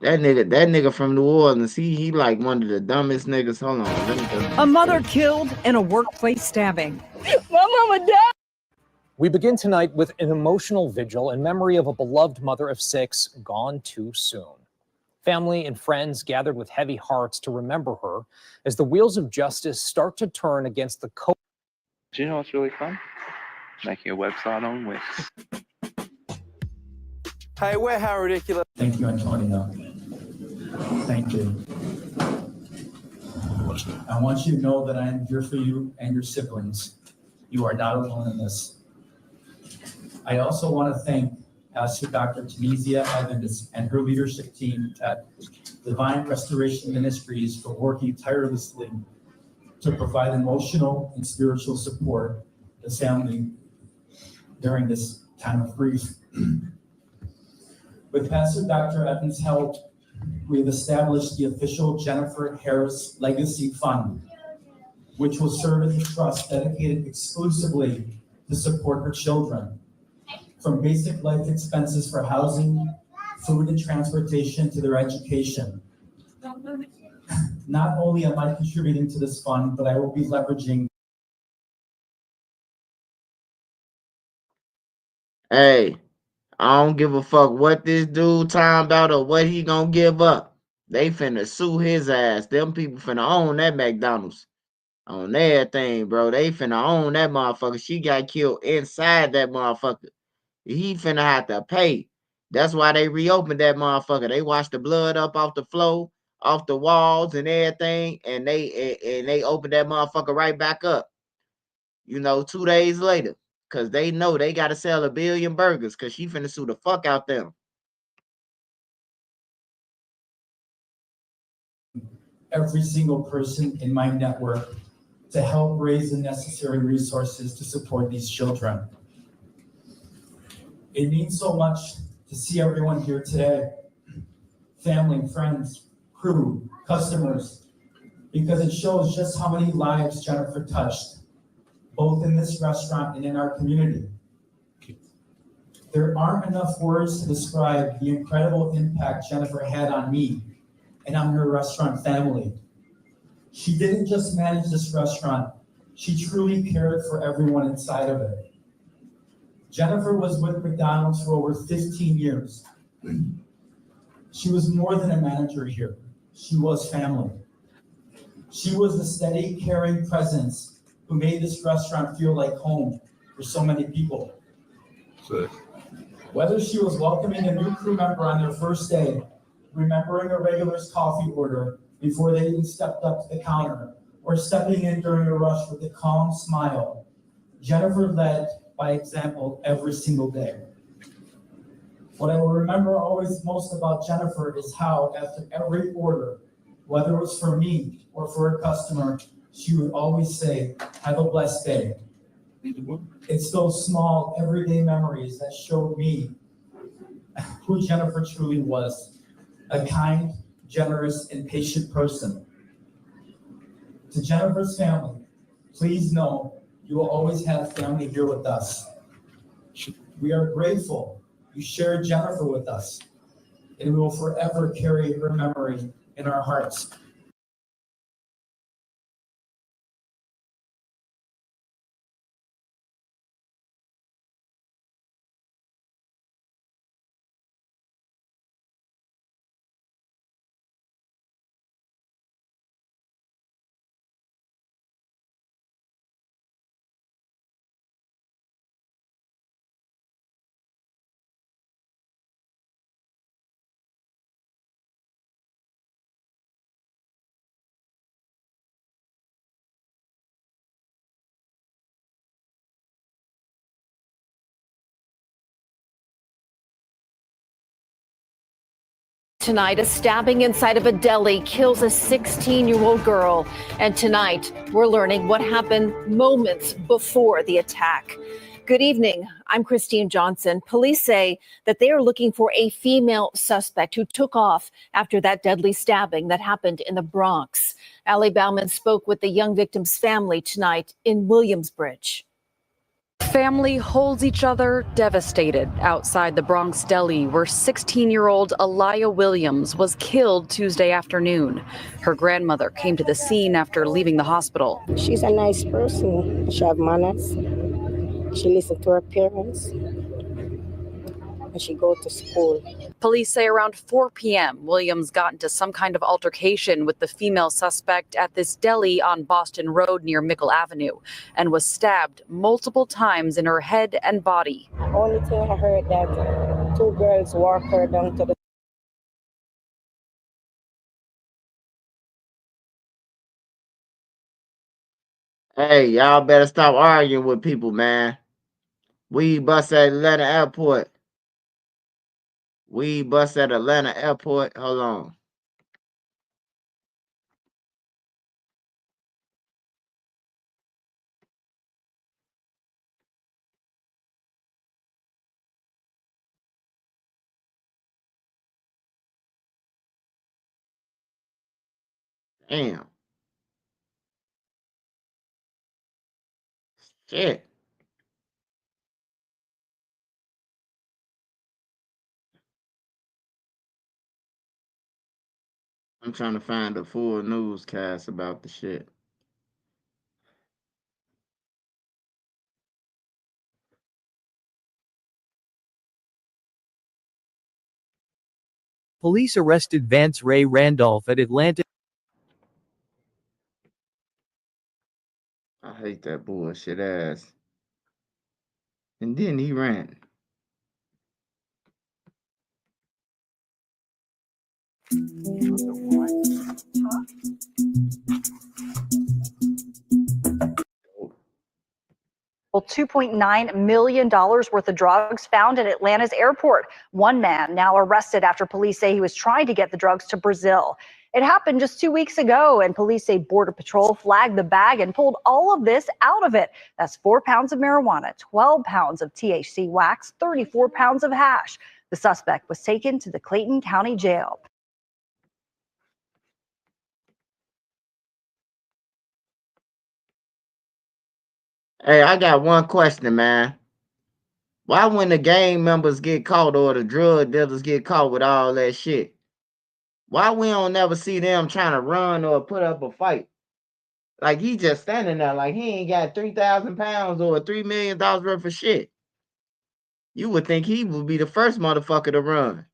That nigga from New Orleans, he like one of the dumbest niggas. Hold on, let me go. A mother killed in a workplace stabbing. My mama died. We begin tonight with an emotional vigil in memory of a beloved mother of 6 gone too soon. Family and friends gathered with heavy hearts to remember her as the wheels of justice start to turn against the Do you know what's really fun? Making a website on Wix. Hey, we're how ridiculous. Thank you, Antonio. Thank you. I want you to know that I am here for you and your siblings. You are not alone in this. I also want to thank Pastor Dr. Tunisia Evans and her leadership team at Divine Restoration Ministries for working tirelessly to provide emotional and spiritual support to the family during this time of grief. With Pastor Dr. Evans' help, we've established the official Jennifer Harris Legacy Fund, which will serve as a trust dedicated exclusively to support her children, from basic life expenses for housing, food, and transportation to their education. Not only am I contributing to this fund, but I will be leveraging. Hey, I don't give a fuck what this dude talking about or what he gonna give up. They finna sue his ass. Them people finna own that McDonald's. On everything, bro. They finna own that motherfucker. She got killed inside that motherfucker. He finna have to pay. That's why they reopened that motherfucker. They washed the blood up off the floor, off the walls and everything, and they opened that motherfucker right back up. 2 days later. Cause they know they gotta sell 1 billion burgers because she finna sue the fuck out them. Every single person in my network to help raise the necessary resources to support these children. It means so much to see everyone here today, family, friends, crew, customers, because it shows just how many lives Jennifer touched, both in this restaurant and in our community. There aren't enough words to describe the incredible impact Jennifer had on me and on her restaurant family. She didn't just manage this restaurant, she truly cared for everyone inside of it. Jennifer was with McDonald's for over 15 years. She was more than a manager here. She was family. She was a steady, caring presence who made this restaurant feel like home for so many people. Whether she was welcoming a new crew member on their first day, remembering a regular's coffee order before they even stepped up to the counter, or stepping in during a rush with a calm smile, Jennifer led by example every single day. What I will remember always most about Jennifer is how, after every order, whether it was for me or for a customer, she would always say, "Have a blessed day." It's those small, everyday memories that showed me who Jennifer truly was, a kind, generous, and patient person. To Jennifer's family, please know you will always have family here with us. We are grateful you shared Jennifer with us. and we will forever carry her memory in our hearts. Tonight, a stabbing inside of a deli kills a 16-year-old girl. And tonight, we're learning what happened moments before the attack. Good evening. I'm Christine Johnson. Police say that they are looking for a female suspect who took off after that deadly stabbing that happened in the Bronx. Allie Bauman spoke with the young victim's family tonight in Williamsbridge. Family holds each other devastated outside the Bronx deli where 16-year-old Aliyah Williams was killed Tuesday afternoon. Her grandmother came to the scene after leaving the hospital. She's a nice person. She has manners. She listens to her parents. And she goes to school. Police say around 4 p.m., Williams got into some kind of altercation with the female suspect at this deli on Boston Road near Mickle Avenue and was stabbed multiple times in her head and body. Only thing I heard that 2 girls walked her down to the Hey, y'all better stop arguing with people, man. We bust at Atlanta Airport. We bust at Atlanta Airport. Hold on. Damn. Shit. I'm trying to find a full newscast about the shit. Police arrested Vance Ray Randolph at Atlanta. I hate that bullshit ass. And then he ran. Well, $2.9 million worth of drugs found at Atlanta's airport. One man now arrested after police say he was trying to get the drugs to Brazil. It happened just 2 weeks ago, and police say Border Patrol flagged the bag and pulled all of this out of it. That's 4 pounds of marijuana, 12 pounds of THC wax, 34 pounds of hash. The suspect was taken to the Clayton County Jail. Hey, I got one question, man. Why when the gang members get caught or the drug dealers get caught with all that shit, why we don't never see them trying to run or put up a fight? Like he just standing there like he ain't got 3,000 pounds or $3 million worth of shit. You would think he would be the first motherfucker to run.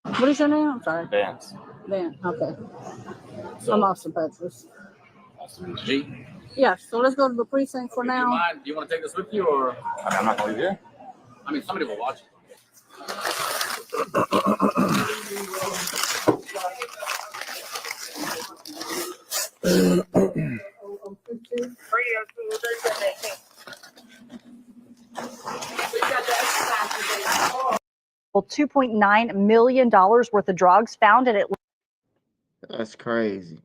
What is your name? I'm sorry. Vance. Van. Okay. So, I'm Austin Petrus. Austin G. Yeah. So let's go to the precinct for now. Do you want to take this with you, or I'm not going to here? I mean, somebody will watch it. Well, $2.9 million worth of drugs found in Atlanta. That's crazy.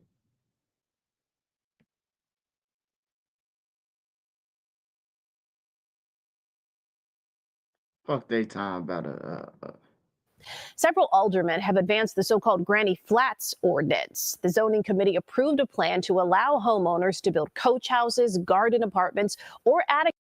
Fuck they talking about Several aldermen have advanced the so-called Granny Flats ordinance. The zoning committee approved a plan to allow homeowners to build coach houses, garden apartments, or attic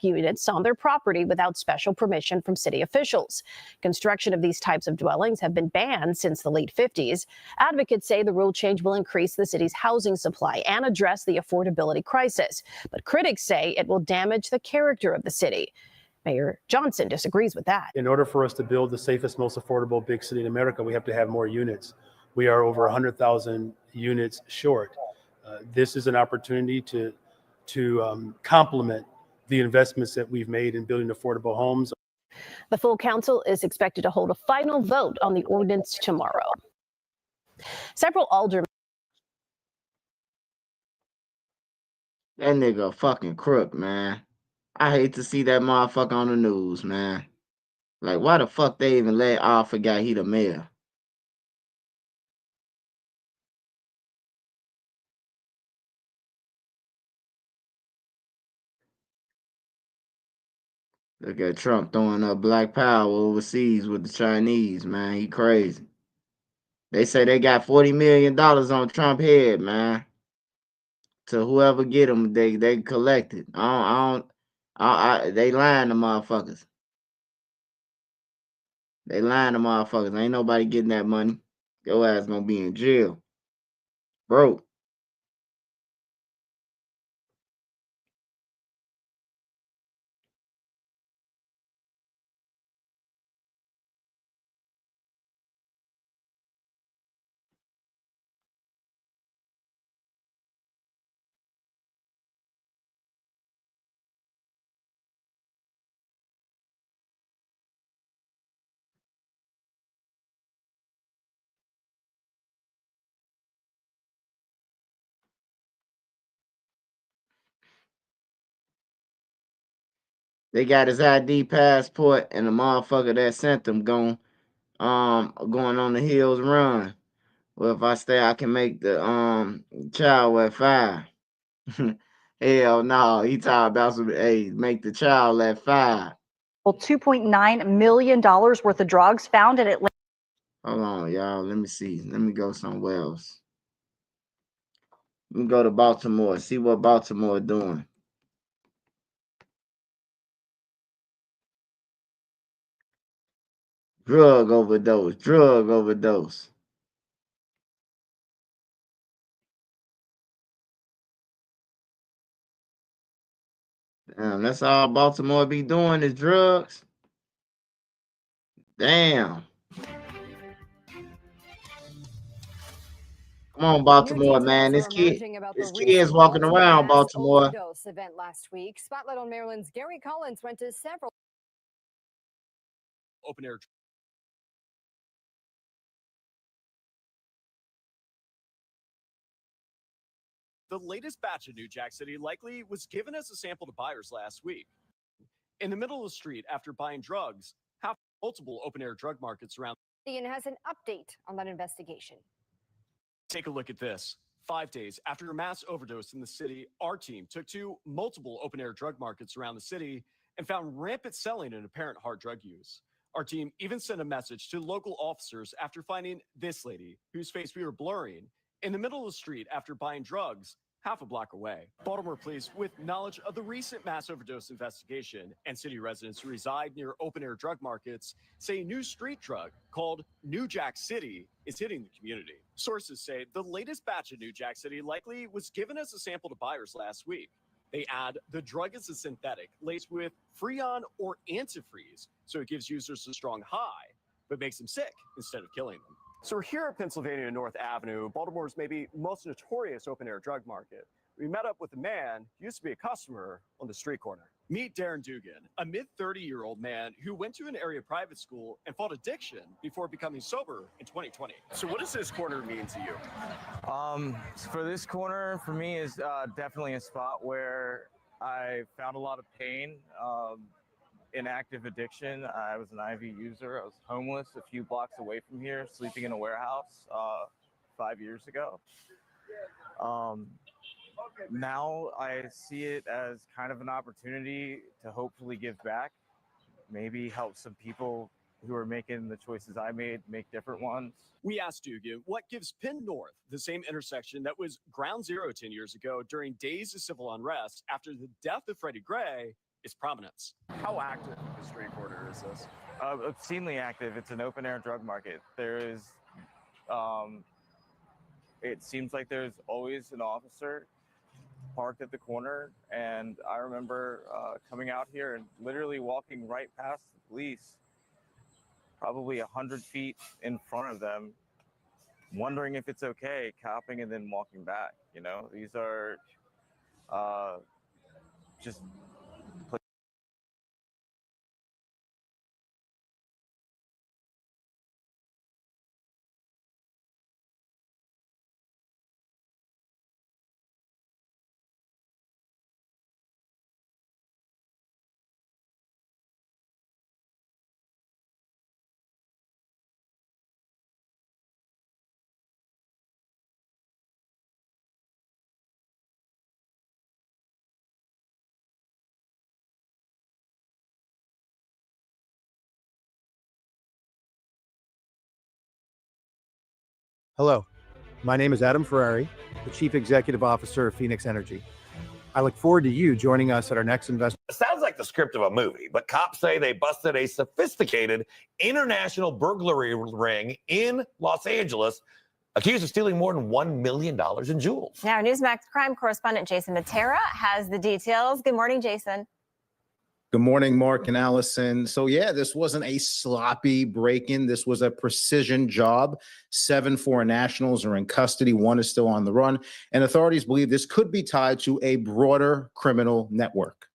units on their property without special permission from city officials. Construction of these types of dwellings have been banned since the late 50s. Advocates say the rule change will increase the city's housing supply and address the affordability crisis. But critics say it will damage the character of the city. Mayor Johnson disagrees with that. In order for us to build the safest, most affordable big city in America, we have to have more units. We are over 100,000 units short. This is an opportunity to complement the investments that we've made in building affordable homes. The full council is expected to hold a final vote on the ordinance tomorrow. Several aldermen. that nigga a fucking crook, man. I hate to see that motherfucker on the news, man. Like, why the fuck they even let I forgot he the mayor? Look at Trump throwing up black power overseas with the Chinese, man. He crazy. They say they got $40 million on Trump's head, man. To whoever get them, they collect it. They lying to motherfuckers. They lying to motherfuckers. Ain't nobody getting that money. Your ass gonna be in jail. Broke. They got his ID passport and the motherfucker that sent them going on the hills run. Well, if I stay, I can make the child at 5. Hell no, he talking about some make the child at 5. Well, $2.9 million worth of drugs found in Atlanta. Hold on, y'all. Let me see. Let me go somewhere else. Let me go to Baltimore. See what Baltimore doing. Drug overdose. Drug overdose. Damn, that's all Baltimore be doing is drugs. Damn. Come on, Baltimore, man. This kid's walking around Baltimore. Overdose event last week. Spotlight on Maryland's Gary Collins went to several open air. The latest batch of New Jack City likely was given as a sample to buyers last week. In the middle of the street after buying drugs, have multiple open air drug markets around. and has an update on that investigation. Take a look at this. 5 days after a mass overdose in the city, our team took to multiple open air drug markets around the city and found rampant selling and apparent hard drug use. Our team even sent a message to local officers after finding this lady, whose face we were blurring, in the middle of the street after buying drugs half a block away. Baltimore police, with knowledge of the recent mass overdose investigation, and city residents who reside near open-air drug markets, say a new street drug called New Jack City is hitting the community. Sources say the latest batch of New Jack City likely was given as a sample to buyers last week. They add the drug is a synthetic laced with Freon or antifreeze, so it gives users a strong high, but makes them sick instead of killing them. So we're here at Pennsylvania North Avenue, Baltimore's maybe most notorious open-air drug market. We met up with a man who used to be a customer on the street corner. Meet Darren Dugan, a mid-30-year-old man who went to an area private school and fought addiction before becoming sober in 2020. So what does this corner mean to you? For this corner, for me, is definitely a spot where I found a lot of pain in active addiction. I was an IV user. I was homeless a few blocks away from here, sleeping in a warehouse 5 years ago. Now I see it as kind of an opportunity to hopefully give back, maybe help some people who are making the choices I made make different ones. We asked Dugan what gives Penn North, the same intersection that was ground zero 10 years ago during days of civil unrest after the death of Freddie Gray, its prominence. How active of a street corner is this? Obscenely active. It's an open air drug market. There is, it seems like there's always an officer parked at the corner, and I remember coming out here and literally walking right past the police, probably 100 feet in front of them, wondering if it's okay, copping and then walking back. You know, these are just Hello, my name is Adam Ferrari, the Chief Executive Officer of Phoenix Energy. I look forward to you joining us at our next investment. It sounds like the script of a movie, but cops say they busted a sophisticated international burglary ring in Los Angeles, accused of stealing more than $1 million in jewels. Now, Newsmax crime correspondent Jason Matera has the details. Good morning, Jason. Good morning, Mark and Allison. So yeah, this wasn't a sloppy break-in. This was a precision job. 7 foreign nationals are in custody. 1 is still on the run. And authorities believe this could be tied to a broader criminal network.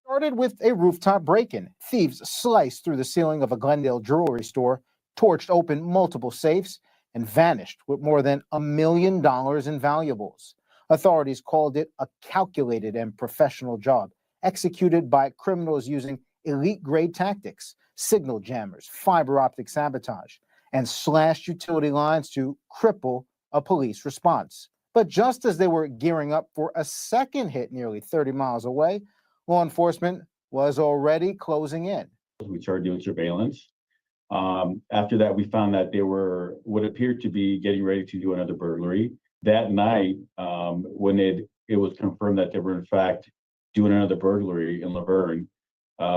Started with a rooftop break-in. Thieves sliced through the ceiling of a Glendale jewelry store, torched open multiple safes, and vanished with more than $1 million in valuables. Authorities called it a calculated and professional job, executed by criminals using elite-grade tactics, signal jammers, fiber optic sabotage, and slashed utility lines to cripple a police response. But just as they were gearing up for a second hit nearly 30 miles away, law enforcement was already closing in. We started doing surveillance. After that, we found that they were what appeared to be getting ready to do another burglary. That night, when it was confirmed that they were in fact doing another burglary in Laverne,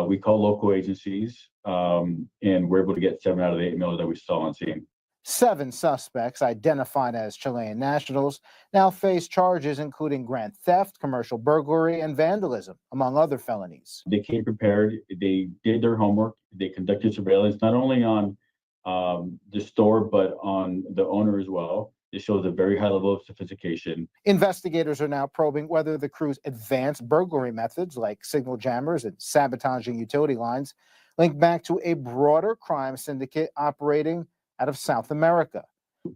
we called local agencies, and we're able to get 7 out of the 8 million that we saw on scene. 7 suspects, identified as Chilean nationals, now face charges including grand theft, commercial burglary, and vandalism, among other felonies. They came prepared. They did their homework. They conducted surveillance not only on the store but on the owner as well. It shows a very high level of sophistication. Investigators are now probing whether the crew's advanced burglary methods, like signal jammers and sabotaging utility lines, link back to a broader crime syndicate operating out of South America.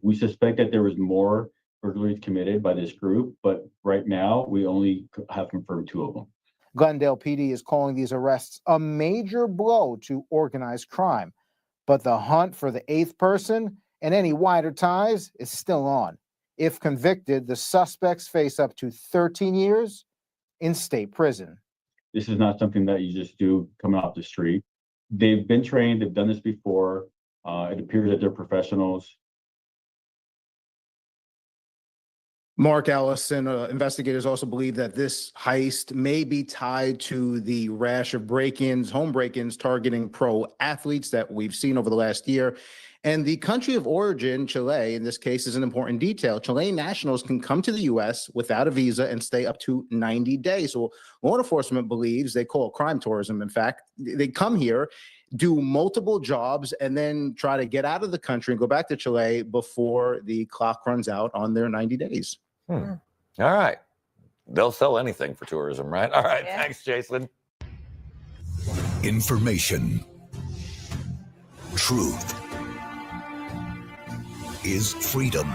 We suspect that there was more burglaries committed by this group, but right now we only have confirmed 2 of them. Glendale PD is calling these arrests a major blow to organized crime, but the hunt for the 8th person and any wider ties is still on. If convicted, the suspects face up to 13 years in state prison. This is not something that you just do coming off the street. They've been trained, they've done this before. It appears that they're professionals. Mark Allison, investigators also believe that this heist may be tied to the rash of break-ins, home break-ins targeting pro athletes that we've seen over the last year. And the country of origin, Chile, in this case, is an important detail. Chilean nationals can come to the U.S. without a visa and stay up to 90 days. So law enforcement believes, they call it crime tourism, in fact. They come here, do multiple jobs, and then try to get out of the country and go back to Chile before the clock runs out on their 90 days. All right. They'll sell anything for tourism, right? All right, Yeah. thanks, Jason. Information. Truth is freedom.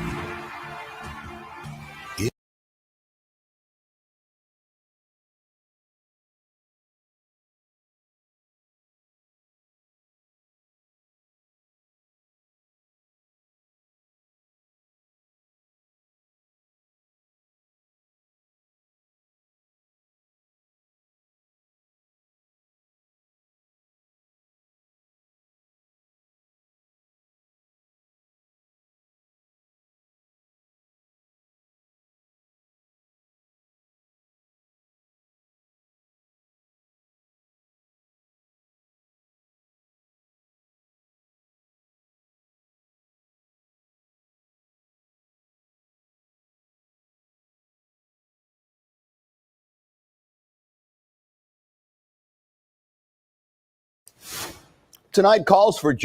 Tonight calls for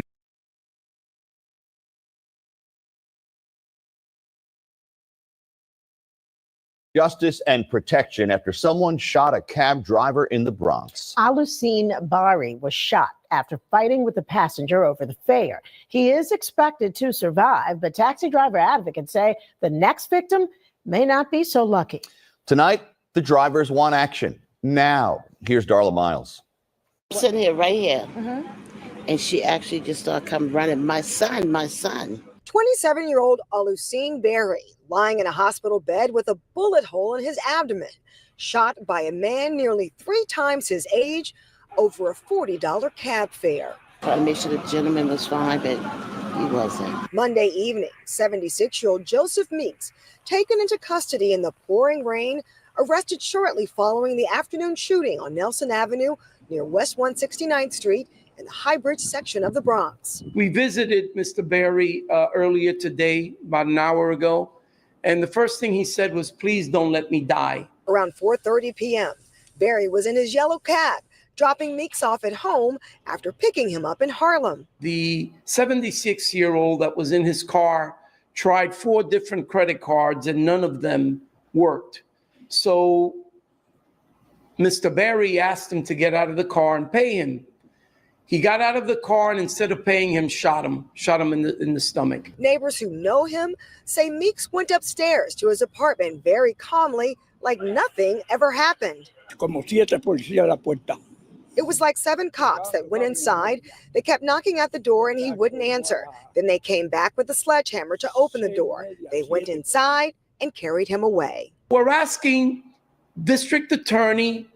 justice and protection after someone shot a cab driver in the Bronx. Alusine Bari was shot after fighting with a passenger over the fare. He is expected to survive, but taxi driver advocates say the next victim may not be so lucky. Tonight, the drivers want action. Now, here's Darla Miles. Sitting here, right here, and she actually just started coming running. My son. 27-year-old Alusine Berry lying in a hospital bed with a bullet hole in his abdomen, shot by a man nearly 3 times his age over a $40 cab fare. Trying to make sure the gentleman was fine, but he wasn't. Monday evening, 76-year-old Joseph Meeks, taken into custody in the pouring rain, arrested shortly following the afternoon shooting on Nelson Avenue near West 169th Street in the High Bridge section of the Bronx. We visited Mr. Berry earlier today, about an hour ago, and the first thing he said was, "Please don't let me die." Around 4:30 p.m., Berry was in his yellow cab, dropping Meeks off at home after picking him up in Harlem. The 76-year-old that was in his car tried 4 different credit cards and none of them worked. So Mr. Berry asked him to get out of the car and pay him. He got out of the car and instead of paying him, shot him in the stomach. Neighbors who know him say Meeks went upstairs to his apartment very calmly, like nothing ever happened. Como 7 policías a la puerta. It was like 7 cops that went inside. They kept knocking at the door and he wouldn't answer. Then they came back with a sledgehammer to open the door. They went inside and carried him away. We're asking District Attorney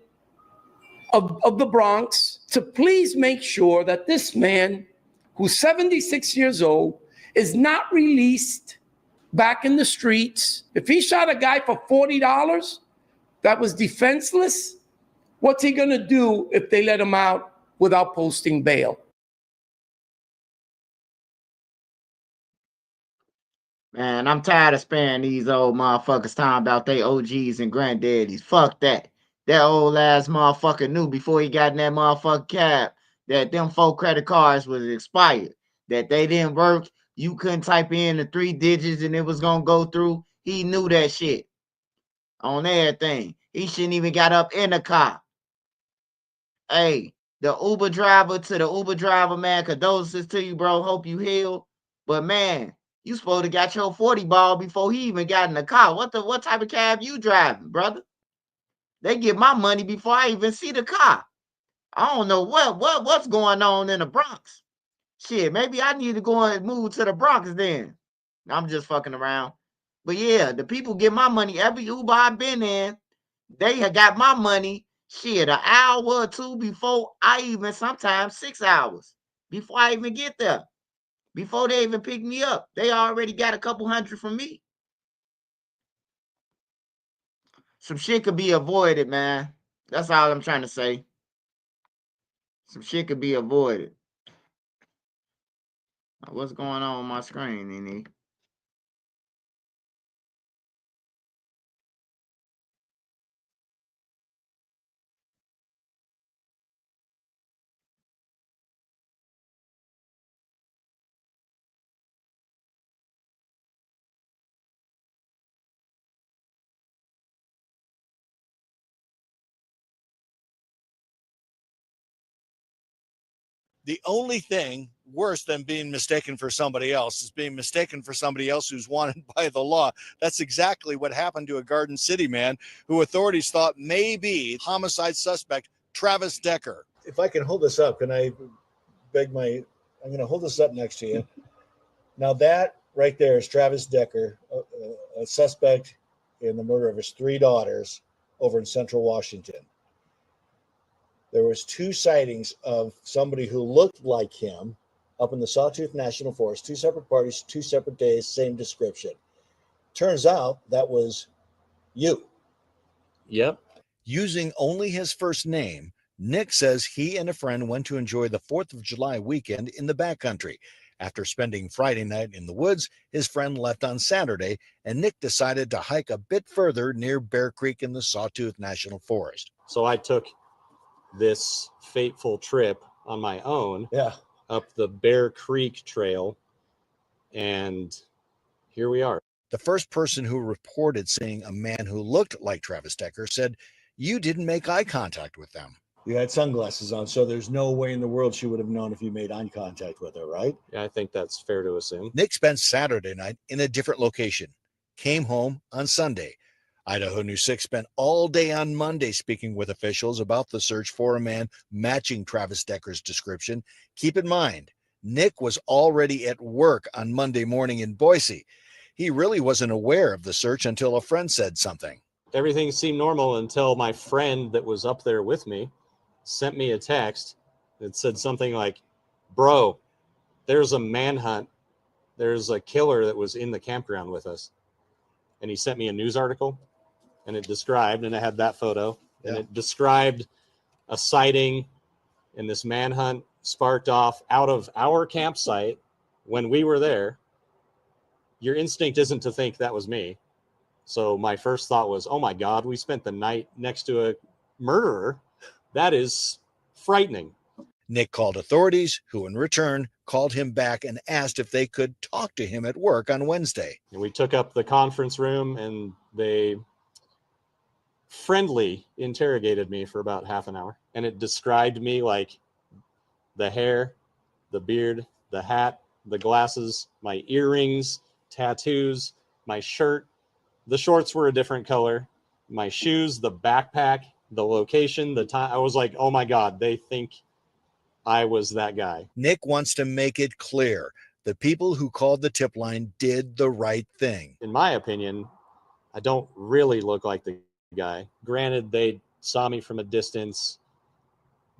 of the Bronx to please make sure that this man, who's 76 years old, is not released back in the streets. If he shot a guy for $40 that was defenseless, what's he gonna do if they let him out without posting bail? Man, I'm tired of sparing these old motherfuckers time about they OGs and granddaddies. Fuck that. That old ass motherfucker knew before he got in that motherfucking cab that them 4 credit cards was expired, that they didn't work. You couldn't type in the 3 digits and it was gonna go through. He knew that shit on everything. He shouldn't even got up in the car. Hey, the Uber driver, man, condolences to you, bro. Hope you heal. But man, you supposed to got your 40 ball before he even got in the car. What type of cab you driving, brother? They get my money before I even see the car. I don't know what's going on in the Bronx. Shit, maybe I need to go and move to the Bronx then. I'm just fucking around. But yeah, the people get my money. Every Uber I've been in, they have got my money, shit, an hour or 2 before I even, sometimes 6 hours before I even get there. Before they even pick me up, they already got a couple hundred from me. Some shit could be avoided, man. That's all I'm trying to say. Some shit could be avoided. What's going on my screen, Nene? The only thing worse than being mistaken for somebody else is being mistaken for somebody else who's wanted by the law. That's exactly what happened to a Garden City man who authorities thought may be homicide suspect Travis Decker. If I can hold this up, can I I'm going to hold this up next to you. Now that right there is Travis Decker, a suspect in the murder of his 3 daughters over in Central Washington. There was 2 sightings of somebody who looked like him up in the Sawtooth National Forest, 2 separate parties, 2 separate days, same description. Turns out that was you. Yep. Using only his first name, Nick says he and a friend went to enjoy the 4th of July weekend in the backcountry. After spending Friday night in the woods, his friend left on Saturday, and Nick decided to hike a bit further near Bear Creek in the Sawtooth National Forest. So I took this fateful trip on my own up the Bear Creek Trail, and here we are. The first person who reported seeing a man who looked like Travis Decker said, "You didn't make eye contact with them." You had sunglasses on, so there's no way in the world she would have known if you made eye contact with her, right? Yeah, I think that's fair to assume. Nick spent Saturday night in a different location, came home on Sunday. Idaho News 6 spent all day on Monday speaking with officials about the search for a man matching Travis Decker's description. Keep in mind, Nick was already at work on Monday morning in Boise. He really wasn't aware of the search until a friend said something. Everything seemed normal until my friend that was up there with me sent me a text that said something like, "Bro, there's a manhunt. There's a killer that was in the campground with us." And he sent me a news article, and it described, and it had that photo, and it described a sighting, and this manhunt sparked off out of our campsite when we were there. Your instinct isn't to think that was me. So my first thought was, oh my God, we spent the night next to a murderer. That is frightening. Nick called authorities, who in return called him back and asked if they could talk to him at work on Wednesday. And we took up the conference room, and they friendly interrogated me for about half an hour. And it described me like the hair, the beard, the hat, the glasses, my earrings, tattoos, my shirt. The shorts were a different color. My shoes, the backpack, the location, the time. I was like, oh my God, they think I was that guy. Nick wants to make it clear the people who called the tip line did the right thing. In my opinion, I don't really look like the guy. Granted, they saw me from a distance,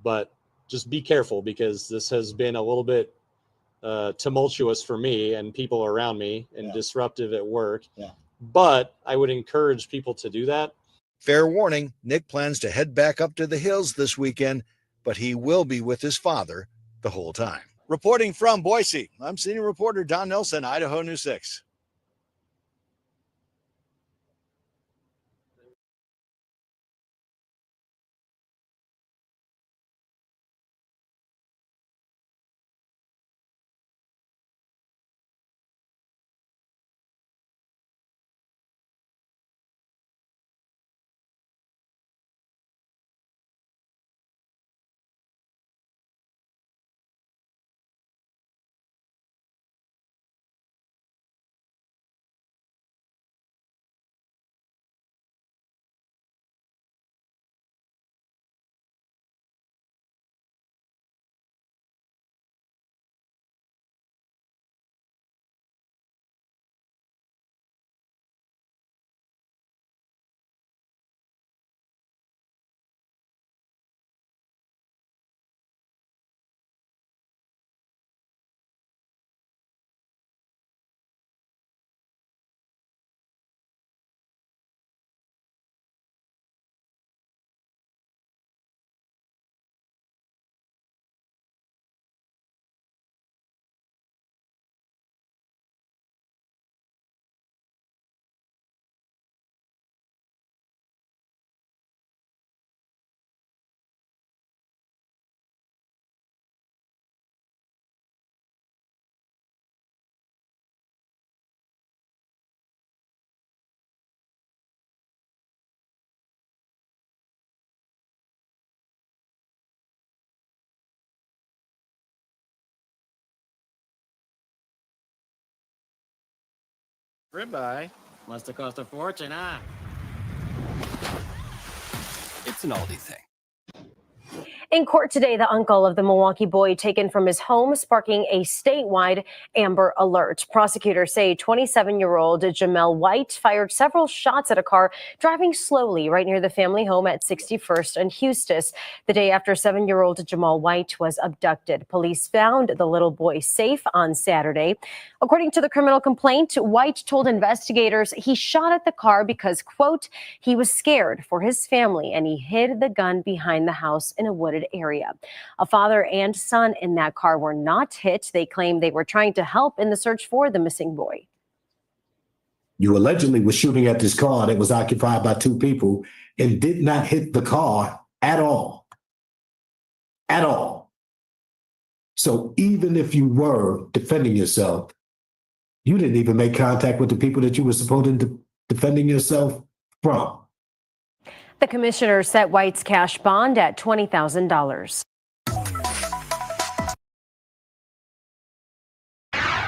but just be careful, because this has been a little bit tumultuous for me and people around me, and disruptive at work. But I would encourage people to do that. Fair warning, Nick plans to head back up to the hills this weekend, but he will be with his father the whole time. Reporting from Boise, I'm senior reporter Don Nelson, Idaho News 6. Ribeye? Must have cost a fortune, huh? It's an Aldi thing. In court today, the uncle of the Milwaukee boy taken from his home, sparking a statewide Amber Alert. Prosecutors say 27-year-old Jamel White fired several shots at a car driving slowly right near the family home at 61st and Eustis the day after 7-year-old Jamal White was abducted. Police found the little boy safe on Saturday. According to the criminal complaint, White told investigators he shot at the car because, quote, he was scared for his family and he hid the gun behind the house in a wooded area. A father and son in that car were not hit. They claim they were trying to help in the search for the missing boy. You allegedly were shooting at this car that was occupied by two people and did not hit the car at all. At all. So even if you were defending yourself, you didn't even make contact with the people that you were supposed to defending yourself from. The commissioner set White's cash bond at $20,000.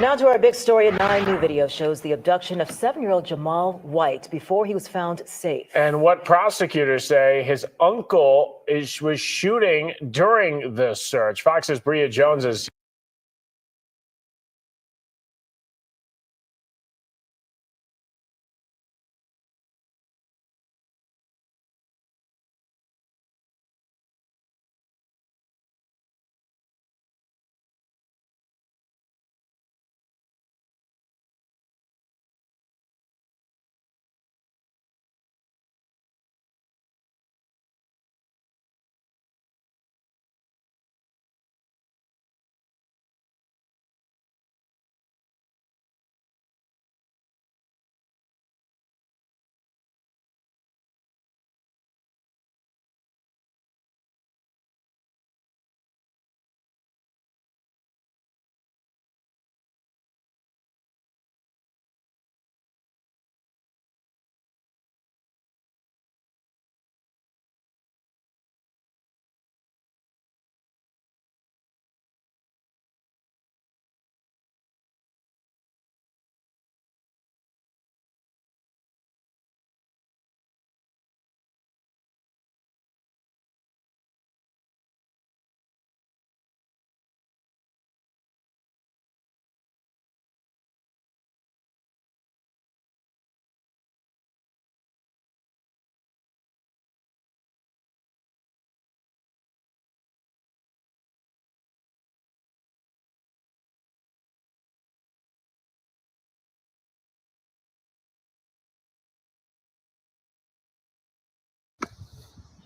Now to our big story. A 9 new video shows the abduction of 7-year-old Jamal White before he was found safe. And what prosecutors say his uncle was shooting during the search. Fox's Bria Jones is.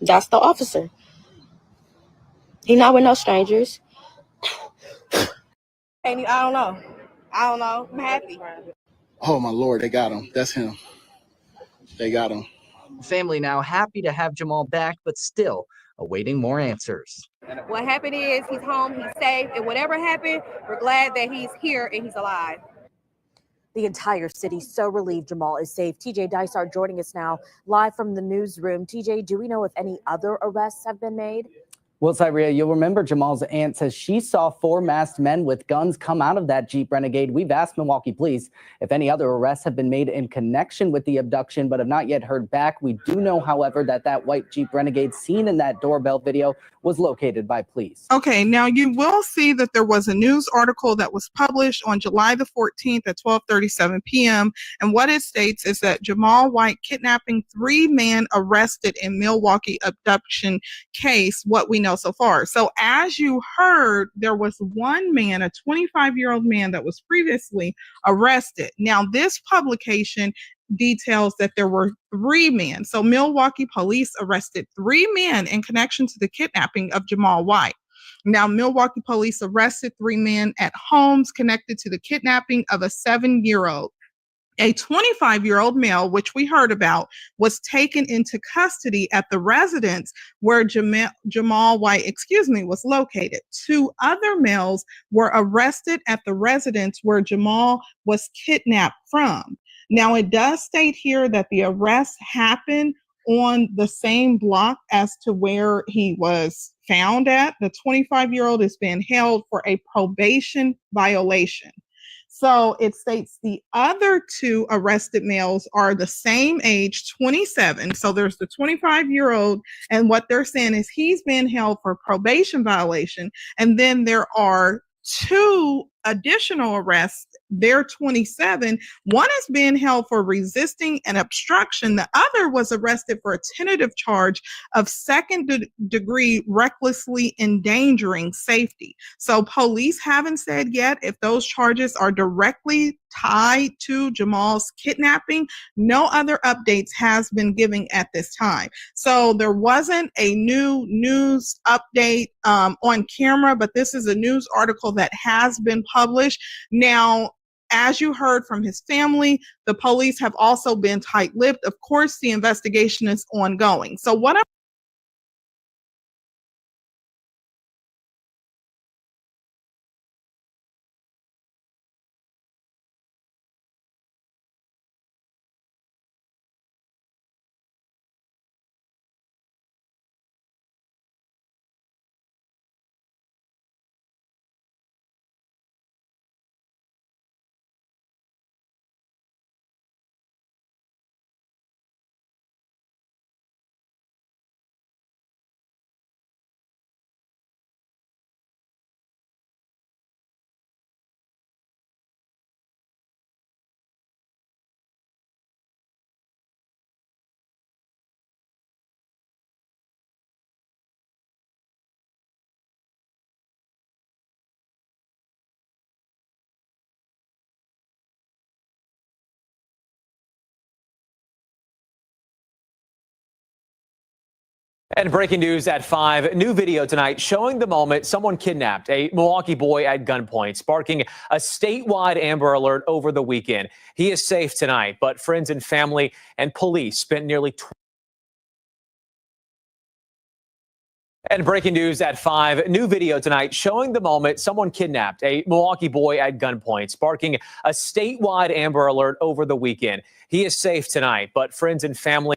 That's the officer. He not with no strangers. And I don't know. I'm happy. Oh my Lord, they got him. That's him. They got him. Family now happy to have Jamal back, but still awaiting more answers. What happened is he's home, he's safe, and whatever happened, we're glad that he's here and he's alive. The entire city so relieved Jamal is safe. TJ Dysart joining us now live from the newsroom. TJ, do we know if any other arrests have been made? Well, Cyria, you'll remember Jamal's aunt says she saw 4 masked men with guns come out of that Jeep Renegade. We've asked Milwaukee police if any other arrests have been made in connection with the abduction, but have not yet heard back. We do know, however, that white Jeep Renegade seen in that doorbell video was located by police. Okay, now you will see that there was a news article that was published on July the 14th at 12:37 p.m. And what it states is that Jamal White kidnapping 3 men arrested in Milwaukee abduction case, what we know so far. So as you heard, there was one man, a 25-year-old man that was previously arrested. Now this publication details that there were 3 men. So Milwaukee police arrested 3 men in connection to the kidnapping of Jamal White. Now, Milwaukee police arrested 3 men at homes connected to the kidnapping of a 7-year-old. A 25-year-old male, which we heard about, was taken into custody at the residence where Jamal White, was located. 2 other males were arrested at the residence where Jamal was kidnapped from. Now, it does state here that the arrest happened on the same block as to where he was found at. The 25-year-old is being held for a probation violation. So it states the other two arrested males are the same age, 27. So there's the 25-year-old, and what they're saying is he's been held for probation violation. And then there are two additional arrests. They're 27. One is being held for resisting and obstruction. The other was arrested for a tentative charge of second-degree recklessly endangering safety. So police haven't said yet if those charges are directly tied to Jamal's kidnapping. No other updates has been given at this time. So there wasn't a new news update on camera, but this is a news article that has been published. Now, as you heard from his family, the police have also been tight-lipped. Of course, the investigation is ongoing. So what And breaking news at 5, new video tonight showing the moment someone kidnapped a Milwaukee boy at gunpoint, sparking a statewide Amber Alert over the weekend. He is safe tonight, but friends and family and police spent nearly And breaking news at 5, new video tonight showing the moment someone kidnapped a Milwaukee boy at gunpoint, sparking a statewide Amber Alert over the weekend. He is safe tonight, but friends and family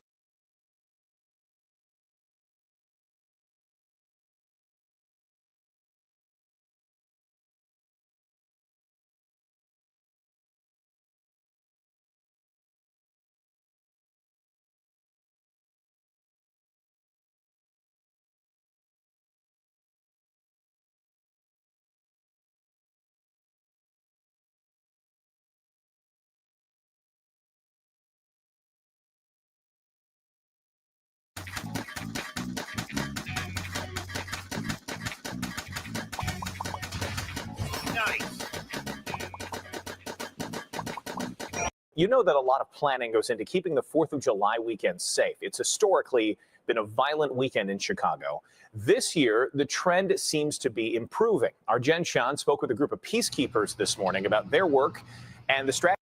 You know that a lot of planning goes into keeping the 4th of July weekend safe. It's historically been a violent weekend in Chicago. This year, the trend seems to be improving. Our Jen Sean spoke with a group of peacekeepers this morning about their work and the strategy.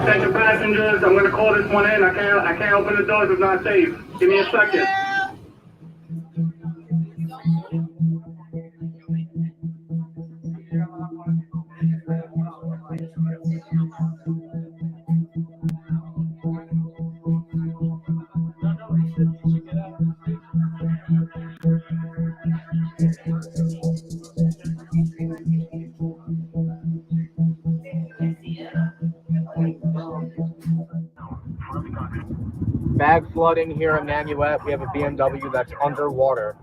Attention passengers, I'm gonna call this one in. I can't open the doors, it's not safe. Give me a second. Bag flooding here in Nanuet. We have a BMW that's underwater.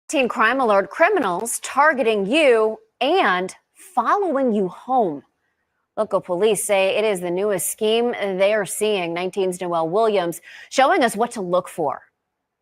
Teen crime alert: criminals targeting you and following you home. Local police say it is the newest scheme they are seeing. 19's Noel Williams showing us what to look for.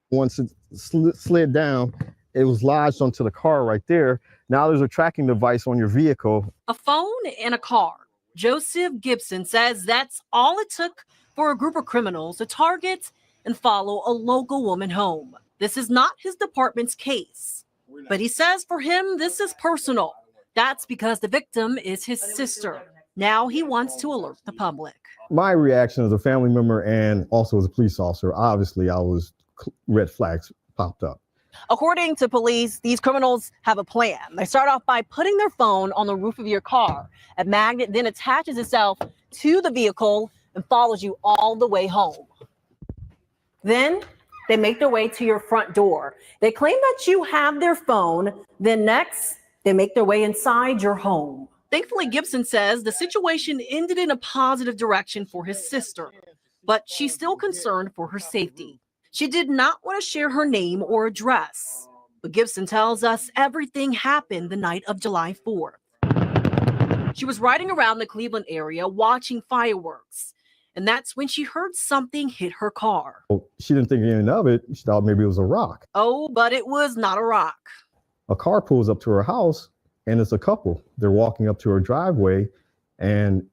Once it slid down, it was lodged onto the car right there. Now there's a tracking device on your vehicle. A phone and a car. Joseph Gibson says that's all it took for a group of criminals to target and follow a local woman home. This is not his department's case, but he says for him, this is personal. That's because the victim is his sister. Now he wants to alert the public. My reaction as a family member and also as a police officer, obviously red flags popped up. According to police, these criminals have a plan. They start off by putting their phone on the roof of your car. A magnet then attaches itself to the vehicle and follows you all the way home. Then they make their way to your front door. They claim that you have their phone. Then next, they make their way inside your home. Thankfully, Gibson says the situation ended in a positive direction for his sister, but she's still concerned for her safety. She did not want to share her name or address, but Gibson tells us everything happened the night of July 4th. She was riding around the Cleveland area watching fireworks, and that's when she heard something hit her car. She didn't think anything of it. She thought maybe it was a rock. Oh, but it was not a rock. A car pulls up to her house and it's a couple. They're walking up to her driveway, and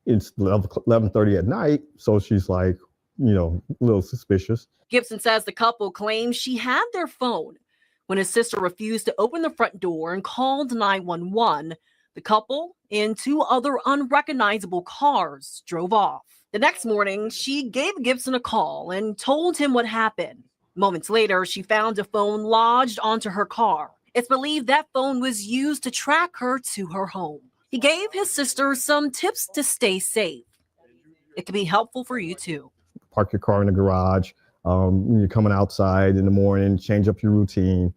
it's 11:30 at night. So she's like, a little suspicious. Gibson says the couple claims she had their phone. When his sister refused to open the front door and called 911, the couple in 2 other unrecognizable cars drove off. The next morning, she gave Gibson a call and told him what happened. Moments later, she found a phone lodged onto her car. It's believed that phone was used to track her to her home. He gave his sister some tips to stay safe. It can be helpful for you too. Park your car in the garage. When you're coming outside in the morning, change up your routine.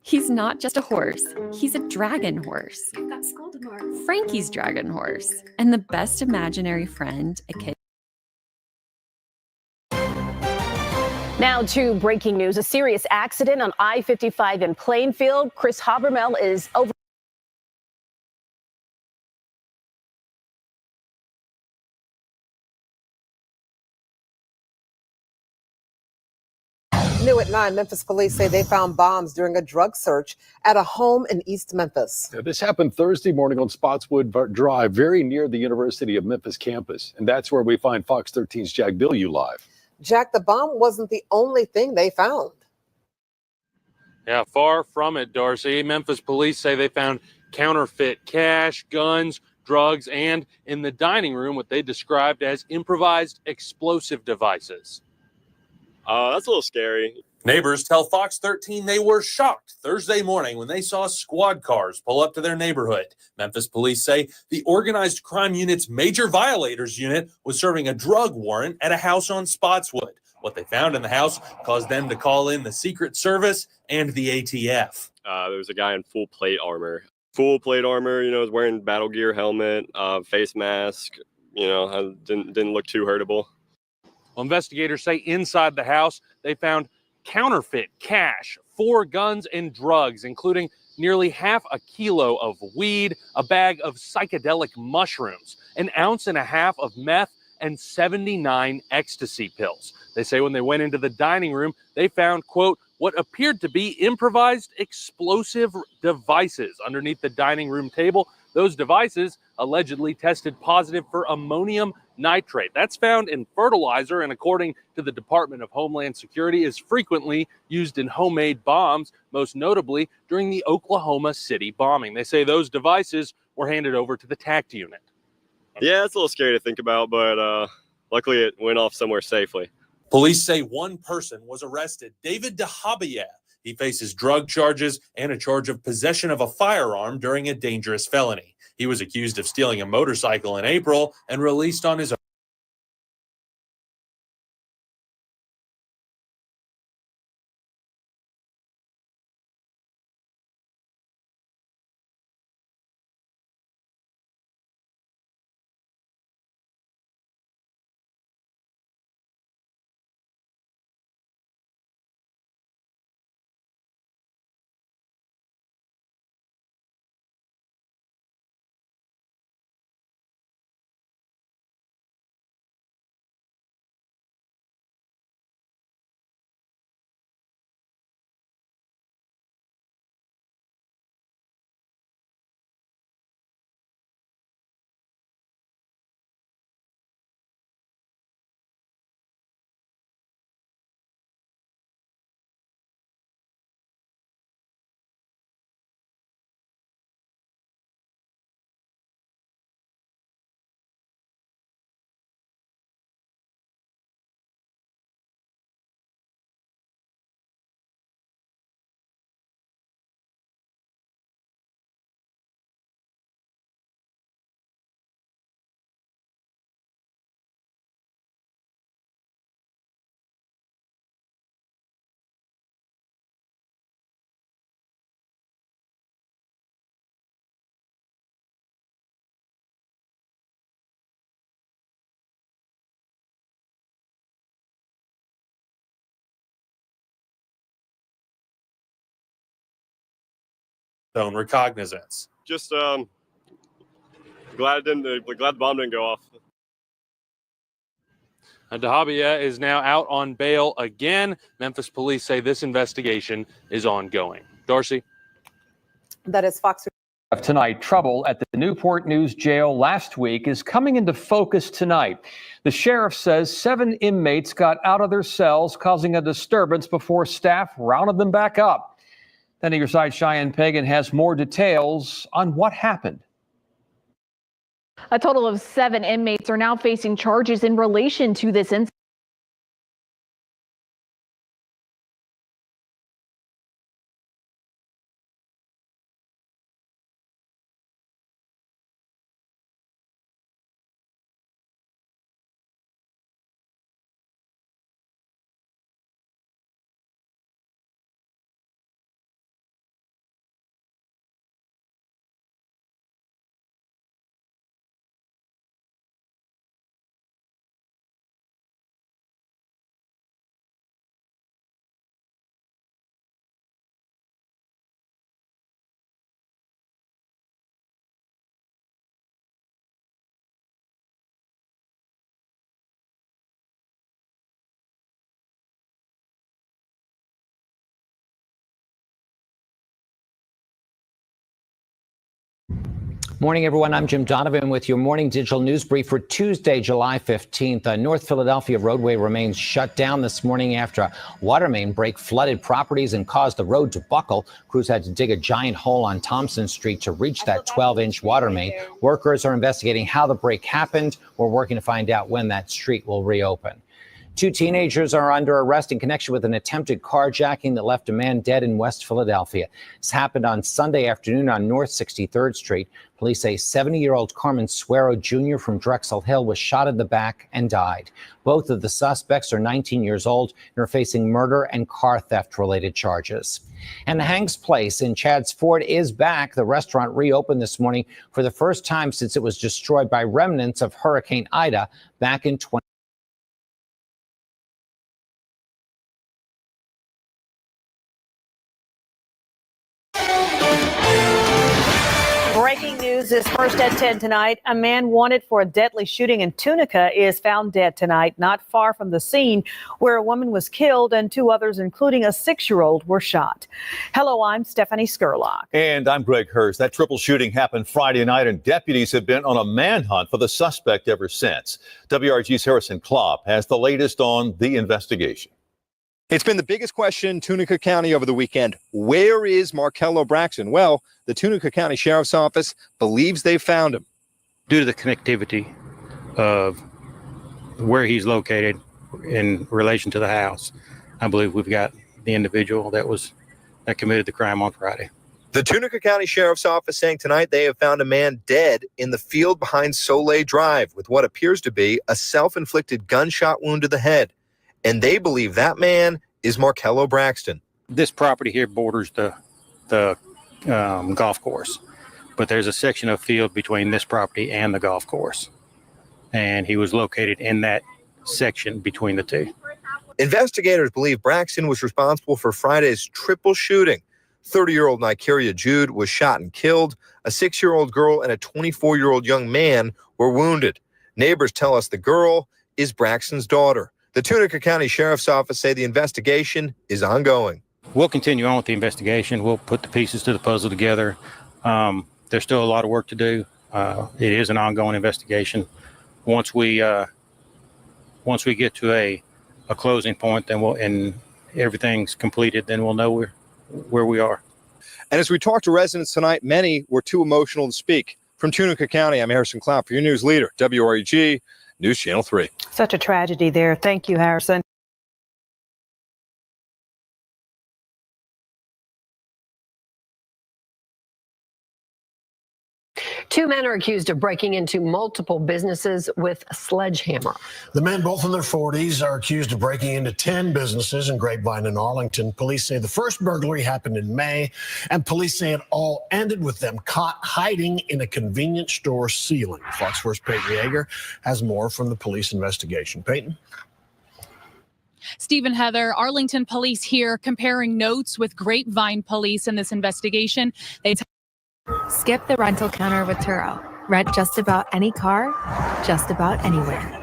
He's not just a horse, he's a dragon horse. That's Goldemar. Frankie's dragon horse. And the best imaginary friend a kid. Now to breaking news. A serious accident on I-55 in Plainfield. Chris Habermel is over. New at 9, Memphis police say they found bombs during a drug search at a home in East Memphis. This happened Thursday morning on Spotswood Drive, very near the University of Memphis campus. And that's where we find Fox 13's Jack Bilyeu live. Jack, the bomb wasn't the only thing they found. Yeah, far from it, Darcy. Memphis police say they found counterfeit cash, guns, drugs, and in the dining room, what they described as improvised explosive devices. That's a little scary. Neighbors tell Fox 13 they were shocked Thursday morning when they saw squad cars pull up to their neighborhood. Memphis police say the organized crime unit's major violators unit was serving a drug warrant at a house on Spotswood. What they found in the house caused them to call in the Secret Service and the ATF. There was a guy in full plate armor. Full plate armor, was wearing battle gear, helmet, face mask, didn't look too hurtable. Well, investigators say inside the house, they found counterfeit cash, 4 guns and drugs, including nearly half a kilo of weed, a bag of psychedelic mushrooms, 1.5 ounces of meth, and 79 ecstasy pills. They say when they went into the dining room, they found, quote, what appeared to be improvised explosive devices underneath the dining room table. Those devices allegedly tested positive for ammonium nitrate. That's found in fertilizer and, according to the Department of Homeland Security, is frequently used in homemade bombs, most notably during the Oklahoma City bombing. They say those devices were handed over to the TACT unit. Yeah, it's a little scary to think about, but luckily it went off somewhere safely. Police say one person was arrested, David Dahabia. He faces drug charges and a charge of possession of a firearm during a dangerous felony. He was accused of stealing a motorcycle in April and released on his own. Recognizance. Just glad the bomb didn't go off. Dahabia is now out on bail again. Memphis police say this investigation is ongoing. Darcy? That is Fox. Tonight, trouble at the Newport News jail last week is coming into focus tonight. The sheriff says 7 inmates got out of their cells, causing a disturbance before staff rounded them back up. Then your side, Cheyenne Pagan has more details on what happened. A total of 7 inmates are now facing charges in relation to this incident. Morning, everyone. I'm Jim Donovan with your morning digital news brief for Tuesday, July 15th. A North Philadelphia roadway remains shut down this morning after a water main break flooded properties and caused the road to buckle. Crews had to dig a giant hole on Thompson Street to reach that 12-inch water main. Workers are investigating how the break happened. We're working to find out when that street will reopen. 2 teenagers are under arrest in connection with an attempted carjacking that left a man dead in West Philadelphia. This happened on Sunday afternoon on North 63rd Street. Police say 70-year-old Carmen Suero Jr. from Drexel Hill was shot in the back and died. Both of the suspects are 19 years old and are facing murder and car theft-related charges. And the Hanks Place in Chadds Ford is back. The restaurant reopened this morning for the first time since it was destroyed by remnants of Hurricane Ida back in 20. Breaking news. News is first at 10 tonight. A man wanted for a deadly shooting in Tunica is found dead tonight, not far from the scene where a woman was killed and 2 others, including a 6-year-old, were shot. Hello, I'm Stephanie Skurlock. And I'm Greg Hurst. That triple shooting happened Friday night, and deputies have been on a manhunt for the suspect ever since. WRG's Harrison Klopp has the latest on the investigation. It's been the biggest question in Tunica County over the weekend. Where is Markello Braxton? Well, the Tunica County Sheriff's Office believes they've found him. Due to the connectivity of where he's located in relation to the house, I believe we've got the individual that committed the crime on Friday. The Tunica County Sheriff's Office saying tonight they have found a man dead in the field behind Soleil Drive with what appears to be a self-inflicted gunshot wound to the head. And they believe that man is Markello Braxton. This property here borders the golf course, but there's a section of field between this property and the golf course, and he was located in that section between the two. Investigators believe Braxton was responsible for Friday's triple shooting. 30-year-old Nikaria Jude was shot and killed. A 6-year-old girl and a 24-year-old young man were wounded. Neighbors tell us the girl is Braxton's daughter. The Tunica County Sheriff's Office say the investigation is ongoing. We'll continue on with the investigation. We'll put the pieces to the puzzle together. There's still a lot of work to do. It is an ongoing investigation. Once we get to a closing point, then and everything's completed, then we'll know where we are. And as we talk to residents tonight, many were too emotional to speak. From Tunica County, I'm Harrison Cloud for your news leader, WREG News Channel 3. Such a tragedy there. Thank you, Harrison. Two men are accused of breaking into multiple businesses with a sledgehammer. The men, both in their 40s, are accused of breaking into 10 businesses in Grapevine and Arlington. Police say the first burglary happened in May, and police say it all ended with them caught hiding in a convenience store ceiling. Fox 4's Peyton Yeager has more from the police investigation. Peyton? Stephen, Heather, Arlington police here comparing notes with Grapevine police in this investigation. Skip the rental counter with Turo. Rent just about any car, just about anywhere.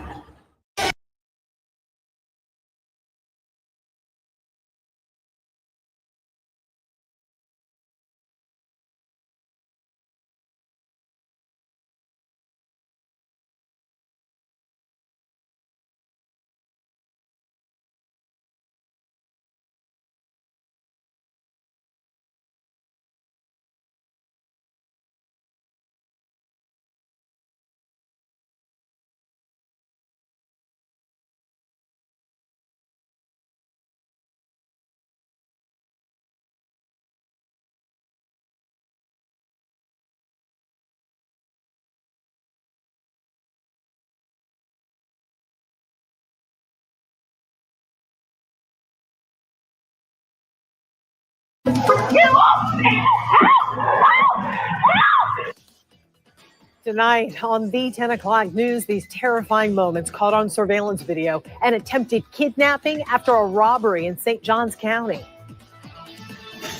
Tonight on the 10 o'clock news, these terrifying moments caught on surveillance video, an attempted kidnapping after a robbery in St. Johns County.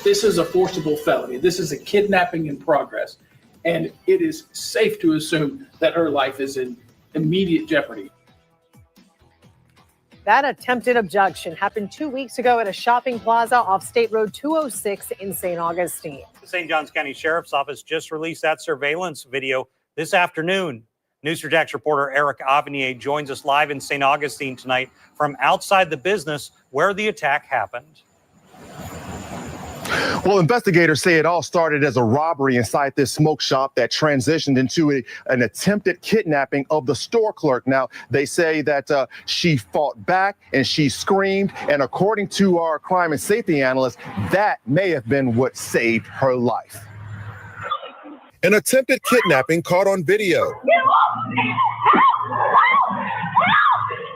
This is a forcible felony. This is a kidnapping in progress, and it is safe to assume that her life is in immediate jeopardy. That attempted abduction happened 2 weeks ago at a shopping plaza off State Road 206 in St. Augustine. The St. Johns County Sheriff's Office just released that surveillance video this afternoon. News4JAX reporter Eric Avenier joins us live in St. Augustine tonight from outside the business where the attack happened. Well, investigators say it all started as a robbery inside this smoke shop that transitioned into an attempted kidnapping of the store clerk. Now, they say that she fought back and she screamed. And according to our crime and safety analyst, that may have been what saved her life. An attempted kidnapping caught on video.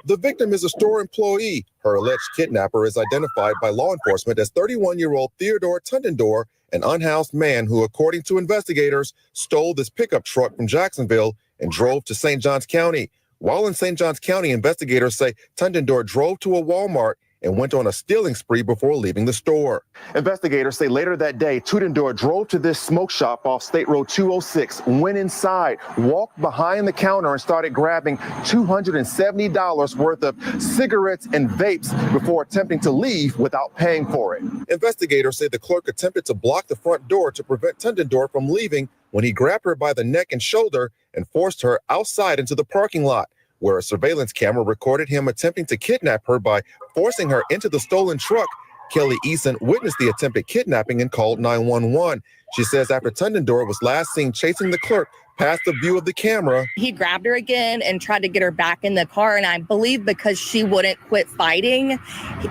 The victim is a store employee. Her alleged kidnapper is identified by law enforcement as 31-year-old Theodore Tuntendor, an unhoused man who, according to investigators, stole this pickup truck from Jacksonville and drove to St. Johns County. While in St. Johns County, investigators say Tuntendor drove to a Walmart and went on a stealing spree before leaving the store. Investigators say later that day, Tudendorf drove to this smoke shop off State Road 206, went inside, walked behind the counter and started grabbing $270 worth of cigarettes and vapes before attempting to leave without paying for it. Investigators say the clerk attempted to block the front door to prevent Tudendorf from leaving when he grabbed her by the neck and shoulder and forced her outside into the parking lot, where a surveillance camera recorded him attempting to kidnap her by forcing her into the stolen truck. Kelly Eason witnessed the attempted kidnapping and called 911. She says after Tudendorf was last seen chasing the clerk past the view of the camera, he grabbed her again and tried to get her back in the car. And I believe because she wouldn't quit fighting,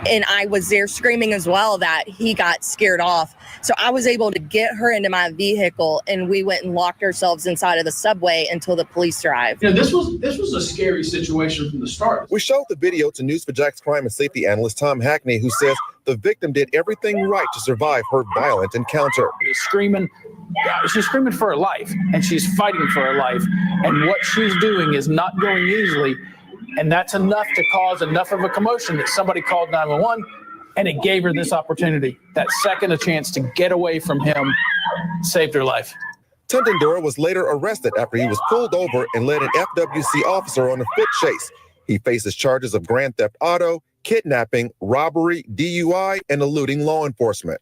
and I was there screaming as well, that he got scared off. So I was able to get her into my vehicle, and we went and locked ourselves inside of the subway until the police arrived. You know, this was a scary situation from the start. We showed the video to News4JAX crime and safety analyst Tom Hackney, who says the victim did everything right to survive her violent encounter. She's screaming for her life, and she's fighting for her life. And what she's doing is not going easily. And that's enough to cause enough of a commotion that somebody called 911, and it gave her this opportunity. That second, a chance to get away from him, saved her life. Tudendorf was later arrested after he was pulled over and led an FWC officer on a foot chase. He faces charges of grand theft auto, kidnapping, robbery, DUI, and eluding law enforcement.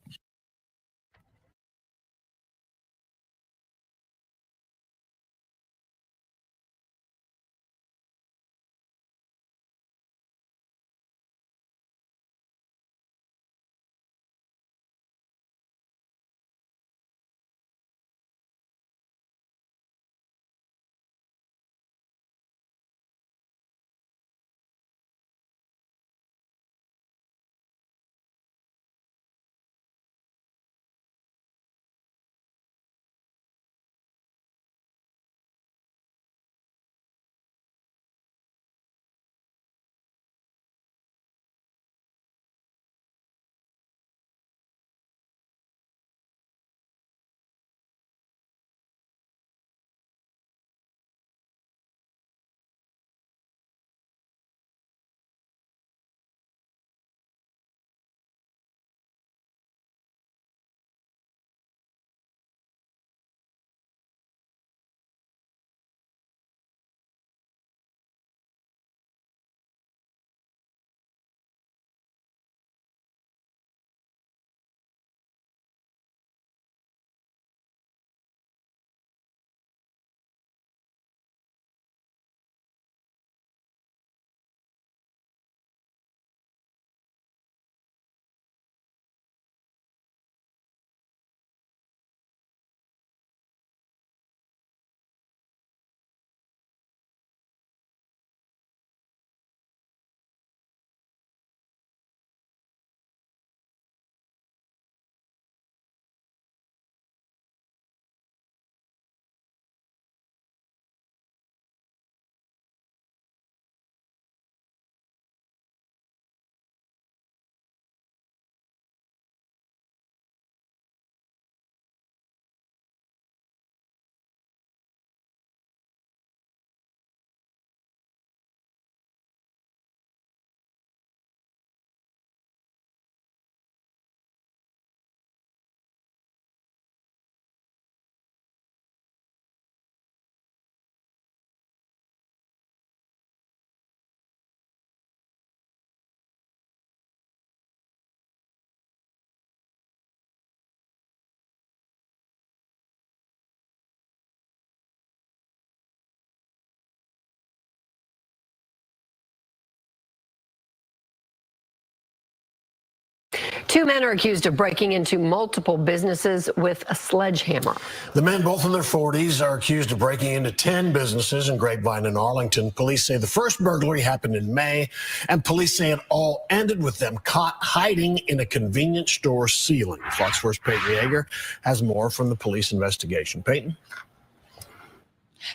Two men are accused of breaking into multiple businesses with a sledgehammer. The men, both in their 40s, are accused of breaking into 10 businesses in Grapevine and Arlington. Police say the first burglary happened in May, and police say it all ended with them caught hiding in a convenience store ceiling. Fox 4's Peyton Yeager has more from the police investigation. Peyton?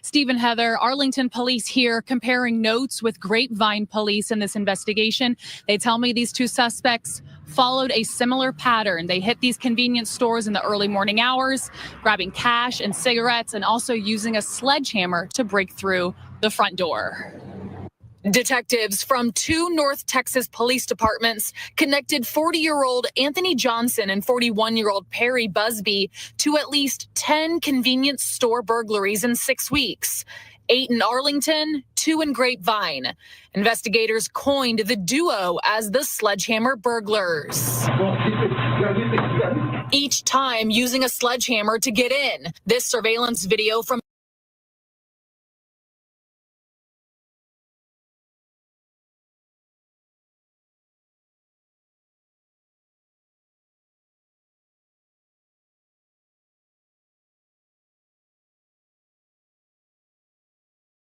Steve and Heather, Arlington police here comparing notes with Grapevine police in this investigation. They tell me these two suspects followed a similar pattern. They hit these convenience stores in the early morning hours, grabbing cash and cigarettes, and also using a sledgehammer to break through the front door. Detectives from 2 North Texas police departments connected 40-year-old Anthony Johnson and 41-year-old Perry Busby to at least 10 convenience store burglaries in 6 weeks. 8 in Arlington, 2 in Grapevine. Investigators coined the duo as the Sledgehammer Burglars. Each time using a sledgehammer to get in. This surveillance video from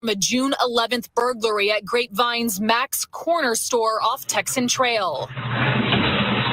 a June 11th burglary at Grapevine's Max Corner store off Texan Trail.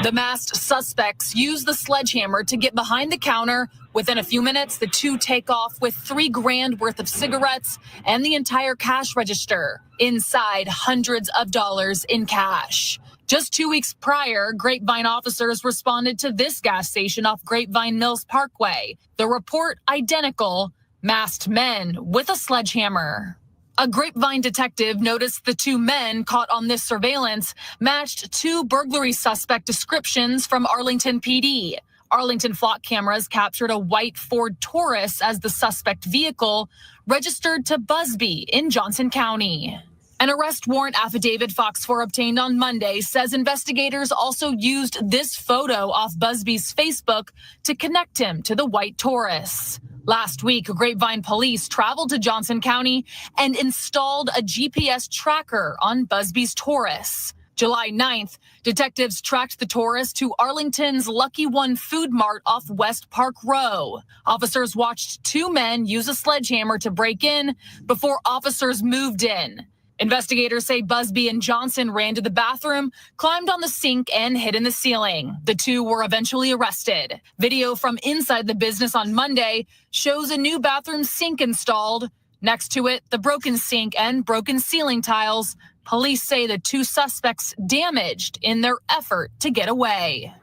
The masked suspects use the sledgehammer to get behind the counter. Within a few minutes, the two take off with $3,000 worth of cigarettes and the entire cash register. Inside, hundreds of dollars in cash. Just 2 weeks prior, Grapevine officers responded to this gas station off Grapevine Mills Parkway. The report identical. Masked men with a sledgehammer. A Grapevine detective noticed the 2 men caught on this surveillance matched 2 burglary suspect descriptions from Arlington PD. Arlington flock cameras captured a white Ford Taurus as the suspect vehicle, registered to Busby in Johnson County. An arrest warrant affidavit Fox 4 obtained on Monday says investigators also used this photo off Busby's Facebook to connect him to the white Taurus. Last week, Grapevine police traveled to Johnson County and installed a GPS tracker on Busby's Taurus. July 9th, detectives tracked the Taurus to Arlington's Lucky One Food Mart off West Park Row. Officers watched 2 men use a sledgehammer to break in before officers moved in. Investigators say Busby and Johnson ran to the bathroom, climbed on the sink, and hid in the ceiling. The 2 were eventually arrested. Video from inside the business on Monday shows a new bathroom sink installed. Next to it, the broken sink and broken ceiling tiles. Police say the 2 suspects damaged in their effort to get away.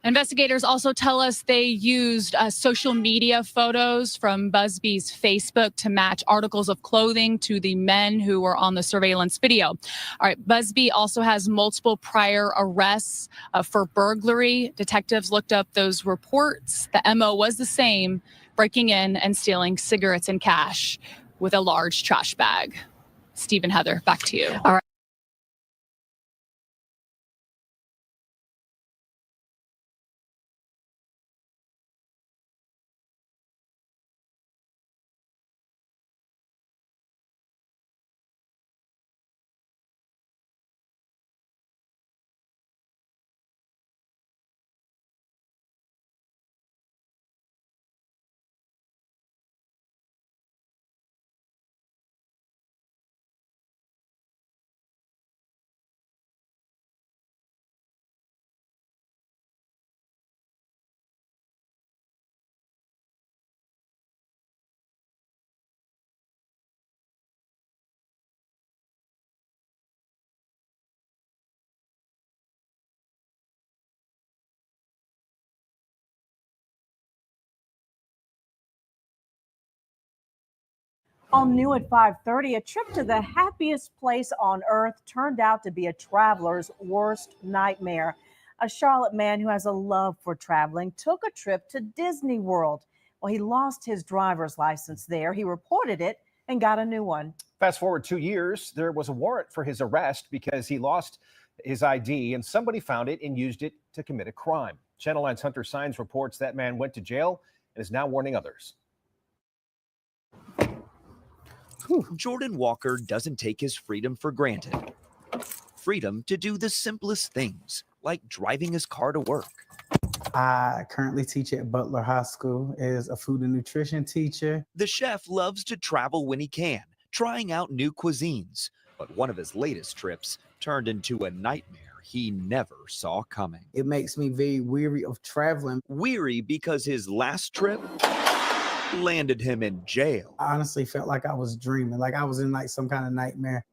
Investigators also tell us they used social media photos from Busby's Facebook to match articles of clothing to the men who were on the surveillance video. All right, Busby also has multiple prior arrests for burglary. Detectives looked up those reports. The MO was the same, breaking in and stealing cigarettes and cash with a large trash bag. Steve and Heather, back to you. All right. All new at 5:30, a trip to the happiest place on earth turned out to be a traveler's worst nightmare. A Charlotte man who has a love for traveling took a trip to Disney World. Well, he lost his driver's license there. He reported it and got a new one. Fast forward 2 years, there was a warrant for his arrest because he lost his ID and somebody found it and used it to commit a crime. Channel 9's Hunter Sines reports that man went to jail and is now warning others. Jordan Walker doesn't take his freedom for granted. Freedom to do the simplest things, like driving his car to work. I currently teach at Butler High School as a food and nutrition teacher. The chef loves to travel when he can, trying out new cuisines. But one of his latest trips turned into a nightmare he never saw coming. It makes me very weary of traveling. Weary because his last trip landed him in jail. I honestly felt like I was dreaming, like I was in like some kind of nightmare.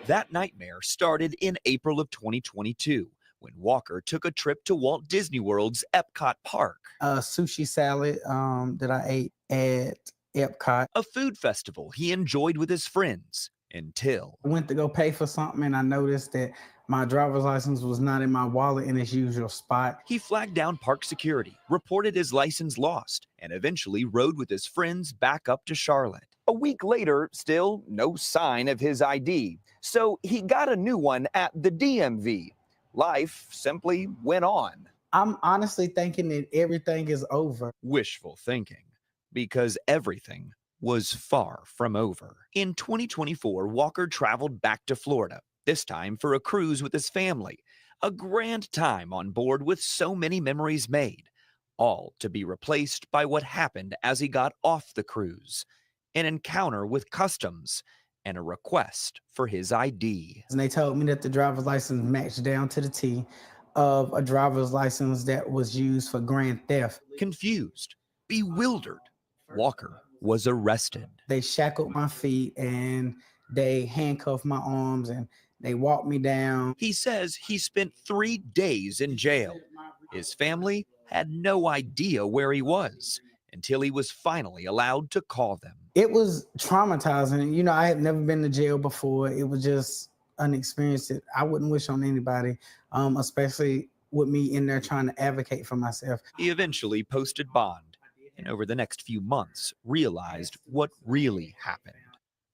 That nightmare started in April of 2022 when Walker took a trip to Walt Disney World's Epcot Park. A sushi salad that I ate at Epcot. A food festival he enjoyed with his friends. Until I went to go pay for something and I noticed that my driver's license was not in my wallet in its usual spot. he flagged down park security, reported his license lost, and eventually rode with his friends back up to Charlotte. A week later, still no sign of his ID, so he got a new one at the DMV. Life simply went on. I'm honestly thinking that everything is over. Wishful thinking, because everything was far from over. In 2024, Walker traveled back to Florida, this time for a cruise with his family. A grand time on board with so many memories made, all to be replaced by what happened as he got off the cruise. An encounter with customs and a request for his ID. And they told me that the driver's license matched down to the T of a driver's license that was used for grand theft. Confused, bewildered, Walker was arrested. They shackled my feet and they handcuffed my arms and they walked me down. He says he spent 3 days in jail. His family had no idea where he was until he was finally allowed to call them. It was traumatizing. You know, I had never been to jail before. It was just an experience that I wouldn't wish on anybody, especially with me in there trying to advocate for myself. He eventually posted bond, and over the next few months realized what really happened.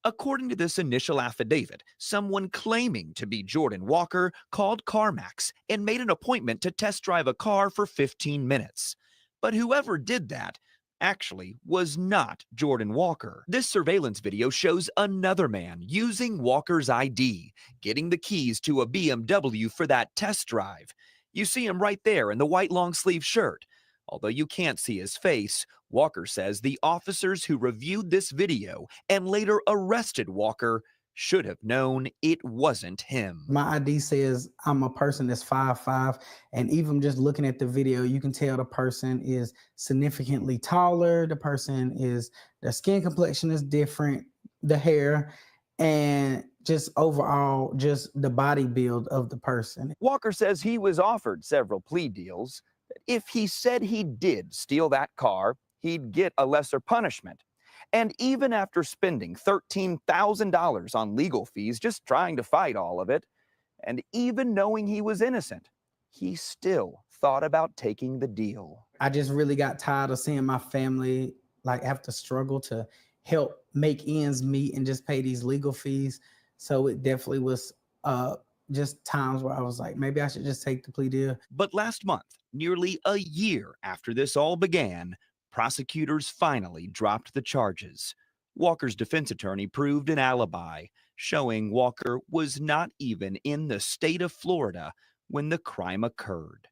According to this initial affidavit, someone claiming to be Jordan Walker called CarMax and made an appointment to test drive a car for 15 minutes. But whoever did that actually was not Jordan Walker. This surveillance video shows another man using Walker's ID, getting the keys to a BMW for that test drive. You see him right there in the white long-sleeve shirt. Although you can't see his face, Walker says the officers who reviewed this video and later arrested Walker should have known it wasn't him. My ID says I'm a person that's 5'5", and even just looking at the video, you can tell the person is significantly taller. The person is, their skin complexion is different, the hair, and just overall, just the body build of the person. Walker says he was offered several plea deals. If he said he did steal that car, he'd get a lesser punishment. And even after spending $13,000 on legal fees just trying to fight all of it, and even knowing he was innocent, he still thought about taking the deal. I just really got tired of seeing my family like have to struggle to help make ends meet and just pay these legal fees. So it definitely was just times where I was like, maybe I should just take the plea deal. But last month, nearly a year after this all began, prosecutors finally dropped the charges. Walker's defense attorney proved an alibi, showing Walker was not even in the state of Florida when the crime occurred.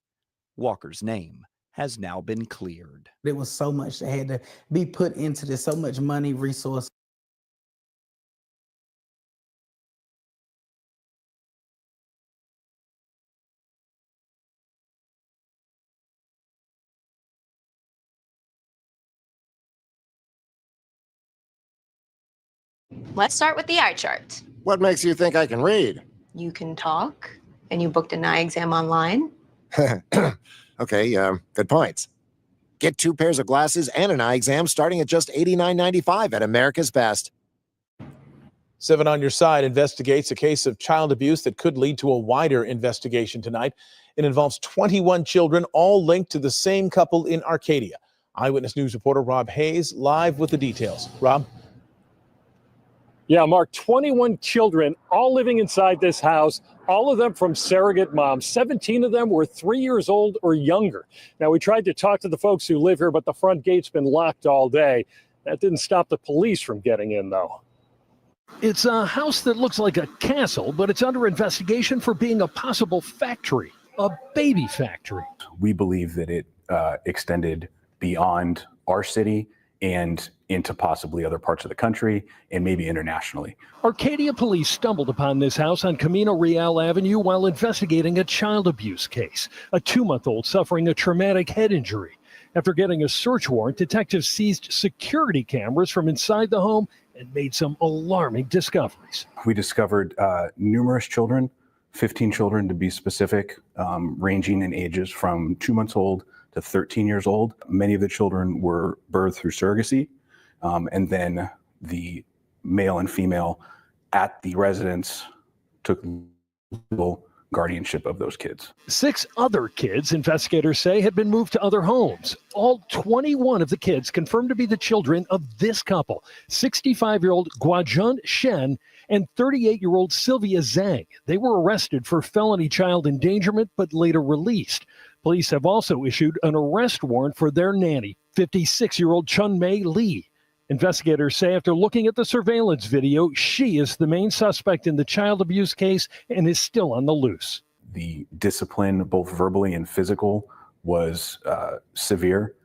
Walker's name has now been cleared. There was so much that had to be put into this, so much money, resource. Let's start with the eye chart. What makes you think I can read? You can talk, and you booked an eye exam online. Okay, good points. Get 2 pairs of glasses and an eye exam starting at just $89.95 at America's Best. 7 on Your Side investigates a case of child abuse that could lead to a wider investigation tonight. It involves 21 children, all linked to the same couple in Arcadia. Eyewitness News reporter Rob Hayes live with the details. Rob? Yeah, Mark, 21 children all living inside this house, all of them from surrogate moms. 17 of them were 3 years old or younger. Now, we tried to talk to the folks who live here, but the front gate's been locked all day. That didn't stop the police from getting in, though. It's a house that looks like a castle, but it's under investigation for being a possible factory, a baby factory. We believe that it extended beyond our city and into possibly other parts of the country and maybe internationally. Arcadia police stumbled upon this house on Camino Real Avenue while investigating a child abuse case, a 2-month-old suffering a traumatic head injury. After getting a search warrant, detectives seized security cameras from inside the home and made some alarming discoveries. We discovered numerous children, 15 children to be specific, ranging in ages from 2 months old to 13 years old. Many of the children were birthed through surrogacy, and then the male and female at the residence took legal guardianship of those kids. 6 other kids, investigators say, had been moved to other homes. All 21 of the kids confirmed to be the children of this couple, 65-year-old Guajun Shen and 38-year-old Sylvia Zhang. They were arrested for felony child endangerment, but later released. Police have also issued an arrest warrant for their nanny, 56-year-old Chun-Mei Lee. Investigators say after looking at the surveillance video, she is the main suspect in the child abuse case and is still on the loose. The discipline, both verbally and physical, was severe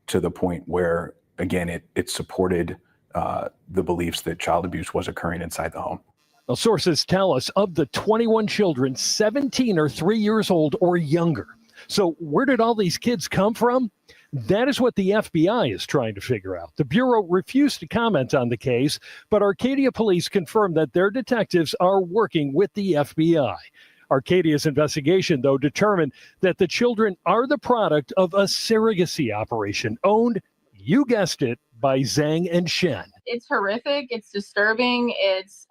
to the point where, again, it supported the beliefs that child abuse was occurring inside the home. Well, sources tell us of the 21 children, 17 are 3 years old or younger. So where did all these kids come from? That is what the FBI is trying to figure out. The Bureau refused to comment on the case, but Arcadia police confirmed that their detectives are working with the FBI. Arcadia's investigation, though, determined that the children are the product of a surrogacy operation owned, you guessed it, by Zhang and Shen. It's horrific. It's disturbing. It's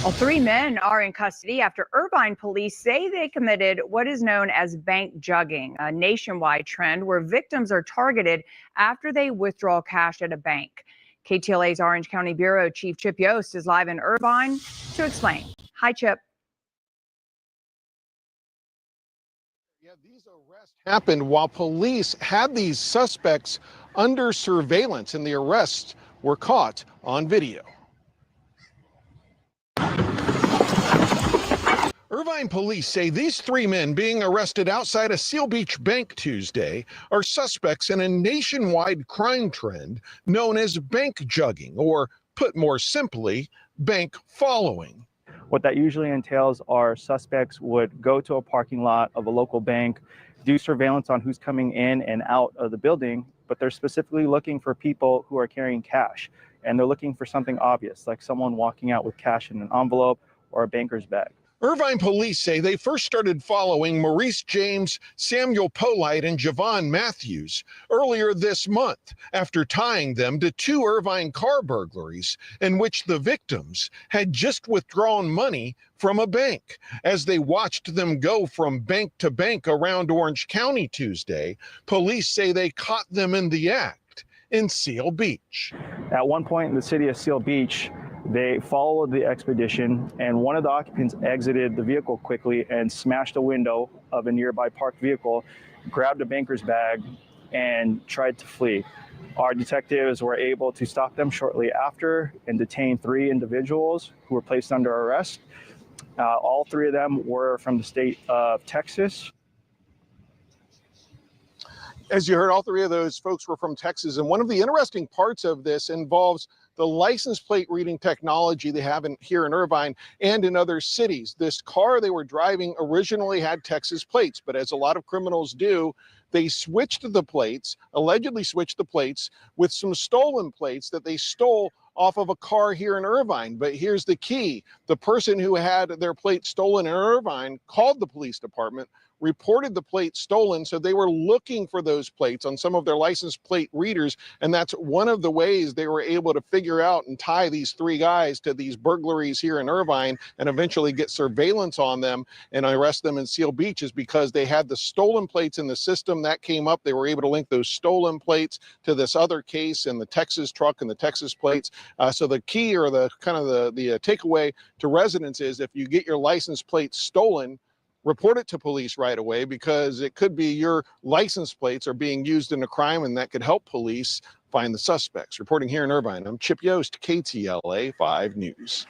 Well, 3 men are in custody after Irvine police say they committed what is known as bank jugging, a nationwide trend where victims are targeted after they withdraw cash at a bank. KTLA's Orange County Bureau Chief Chip Yost is live in Irvine to explain. Hi, Chip. These arrests happened while police had these suspects under surveillance, and the arrests were caught on video. Irvine police say these 3 men being arrested outside a Seal Beach bank Tuesday are suspects in a nationwide crime trend known as bank jugging, or put more simply, bank following. What that usually entails are suspects would go to a parking lot of a local bank, do surveillance on who's coming in and out of the building, but they're specifically looking for people who are carrying cash. And they're looking for something obvious, like someone walking out with cash in an envelope or a banker's bag. Irvine police say they first started following Maurice James, Samuel Polite, and Javon Matthews earlier this month after tying them to 2 Irvine car burglaries in which the victims had just withdrawn money from a bank. As they watched them go from bank to bank around Orange County Tuesday, police say they caught them in the act in Seal Beach. At one point in the city of Seal Beach, they followed the expedition, and one of the occupants exited the vehicle quickly and smashed a window of a nearby parked vehicle, grabbed a banker's bag, and tried to flee. Our detectives were able to stop them shortly after and detain 3 individuals who were placed under arrest. All 3 of them were from the state of Texas. As you heard, all 3 of those folks were from Texas. And one of the interesting parts of this involves the license plate reading technology they have here in Irvine and in other cities. This car they were driving originally had Texas plates, but as a lot of criminals do, they switched the plates, allegedly switched the plates with some stolen plates that they stole off of a car here in Irvine. But here's the key. The person who had their plate stolen in Irvine called the police department, reported the plate stolen, so they were looking for those plates on some of their license plate readers, and that's one of the ways they were able to figure out and tie these 3 guys to these burglaries here in Irvine and eventually get surveillance on them and arrest them in Seal Beach, is because they had the stolen plates in the system. That came up. They were able to link those stolen plates to this other case in the Texas truck and the Texas plates. So the key, or the kind of the takeaway to residents, is if you get your license plate stolen, report it to police right away, because it could be your license plates are being used in a crime, and that could help police find the suspects. Reporting here in Irvine, I'm Chip Yost, KTLA 5 News.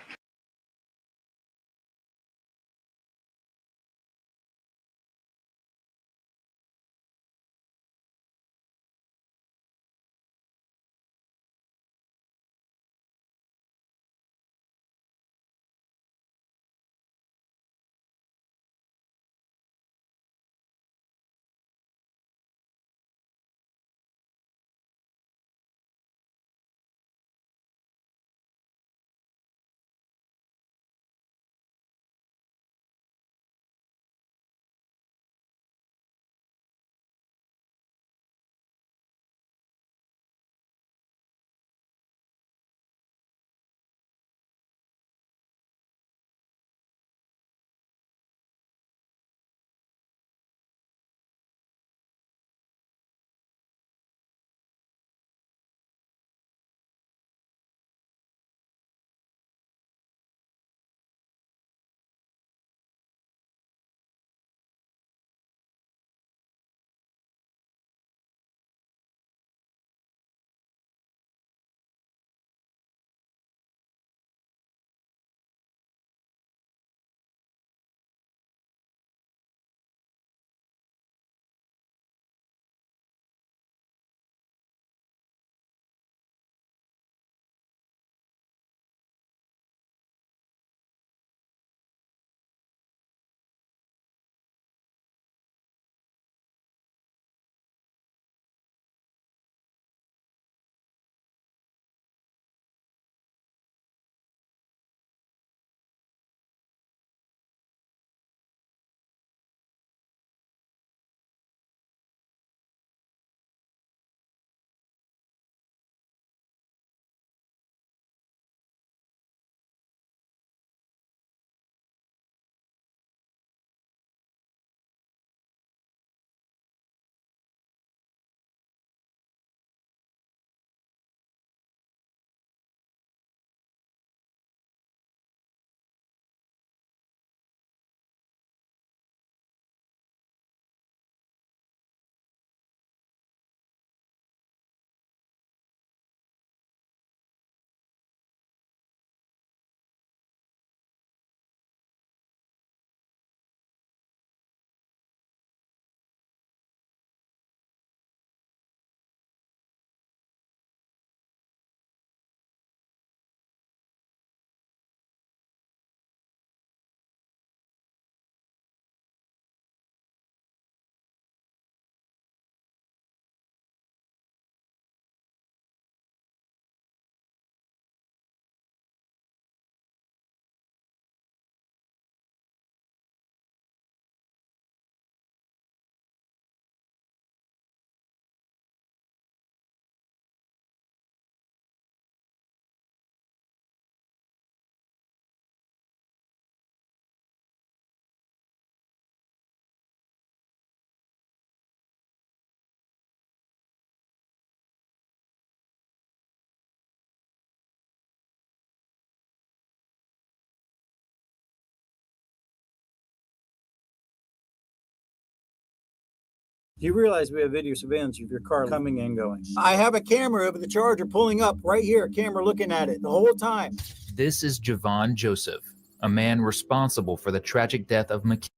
You realize we have video surveillance of your car coming and going. I have a camera of the Charger pulling up right here, camera looking at it the whole time. This is Javon Joseph, a man responsible for the tragic death of McKinney.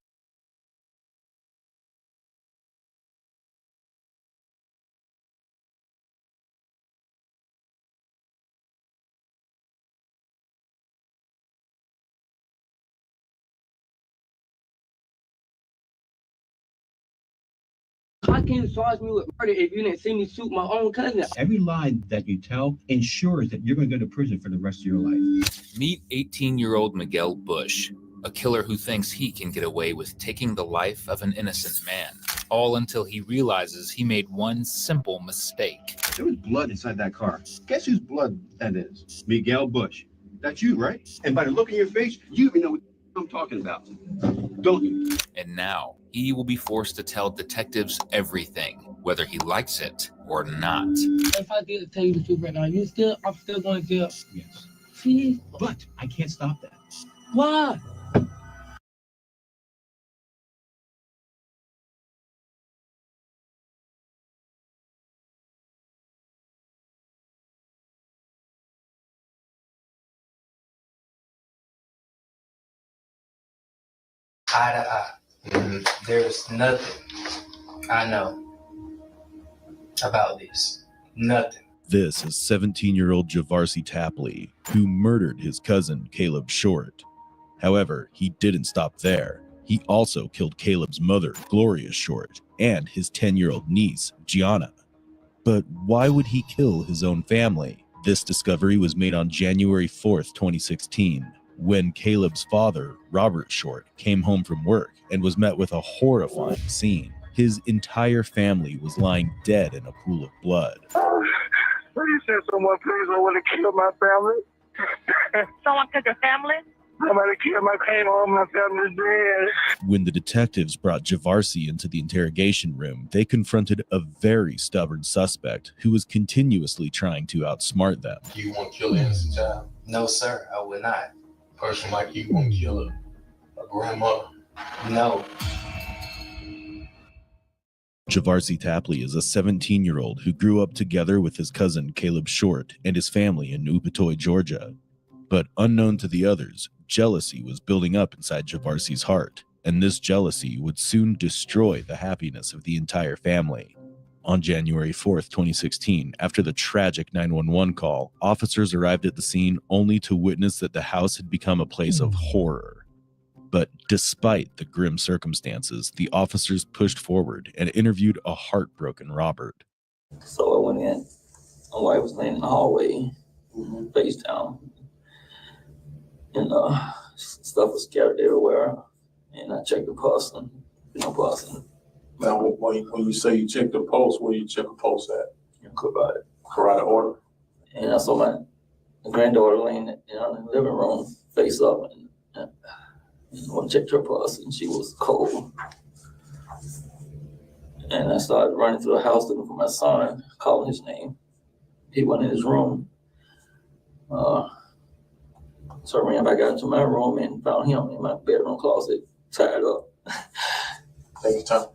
How can you charge me with murder if you didn't see me shoot my own cousin? Every lie that you tell ensures that you're going to go to prison for the rest of your life. Meet 18-year-old Miguel Bush, a killer who thinks he can get away with taking the life of an innocent man, all until he realizes he made one simple mistake. There was blood inside that car. Guess whose blood that is? Miguel Bush. That's you, right? And by the look in your face, you even know what I'm talking about, don't you? And now he will be forced to tell detectives everything, whether he likes it or not. If I did tell you the truth right now, I'm still going to jail. Yes. See? But I can't stop that. Why? eye to eye. There's nothing I know about this. Nothing. This is 17-year-old Javarsi Tapley, who murdered his cousin Caleb Short. However, he didn't stop there. He also killed Caleb's mother, Gloria Short, and his 10-year-old niece, Gianna. But why would he kill his own family? This discovery was made on January 4th, 2016, when Caleb's father, Robert Short, came home from work and was met with a horrifying scene. His entire family was lying dead in a pool of blood. Please send someone, please. I want to kill my family. Someone took your family? Somebody killed my came home, my family's dead. When the detectives brought Javarsi into the interrogation room, they confronted a very stubborn suspect who was continuously trying to outsmart them. Do you want to kill an innocent child? No, sir, I would not. A person like you want to kill a grandmother? No. Javarsi Tapley is a 17-year-old who grew up together with his cousin Caleb Short and his family in Upatoy, Georgia. But unknown to the others, jealousy was building up inside Javarsi's heart, and this jealousy would soon destroy the happiness of the entire family. On January 4th, 2016, after the tragic 911 call, officers arrived at the scene only to witness that the house had become a place of horror. But despite the grim circumstances, the officers pushed forward and interviewed a heartbroken Robert. So I went in. My wife was laying in the hallway, face down. And stuff was scattered everywhere. And I checked the pulse and no pulse. Now, when you say you check the pulse, where you check the pulse at? Carotid order. And I saw my granddaughter laying in the living room, face up. And I checked her pulse, and she was cold. And I started running through the house looking for my son, calling his name. He wasn't in his room. So I ran back out into my room and found him in my bedroom closet, tied up. Take your time.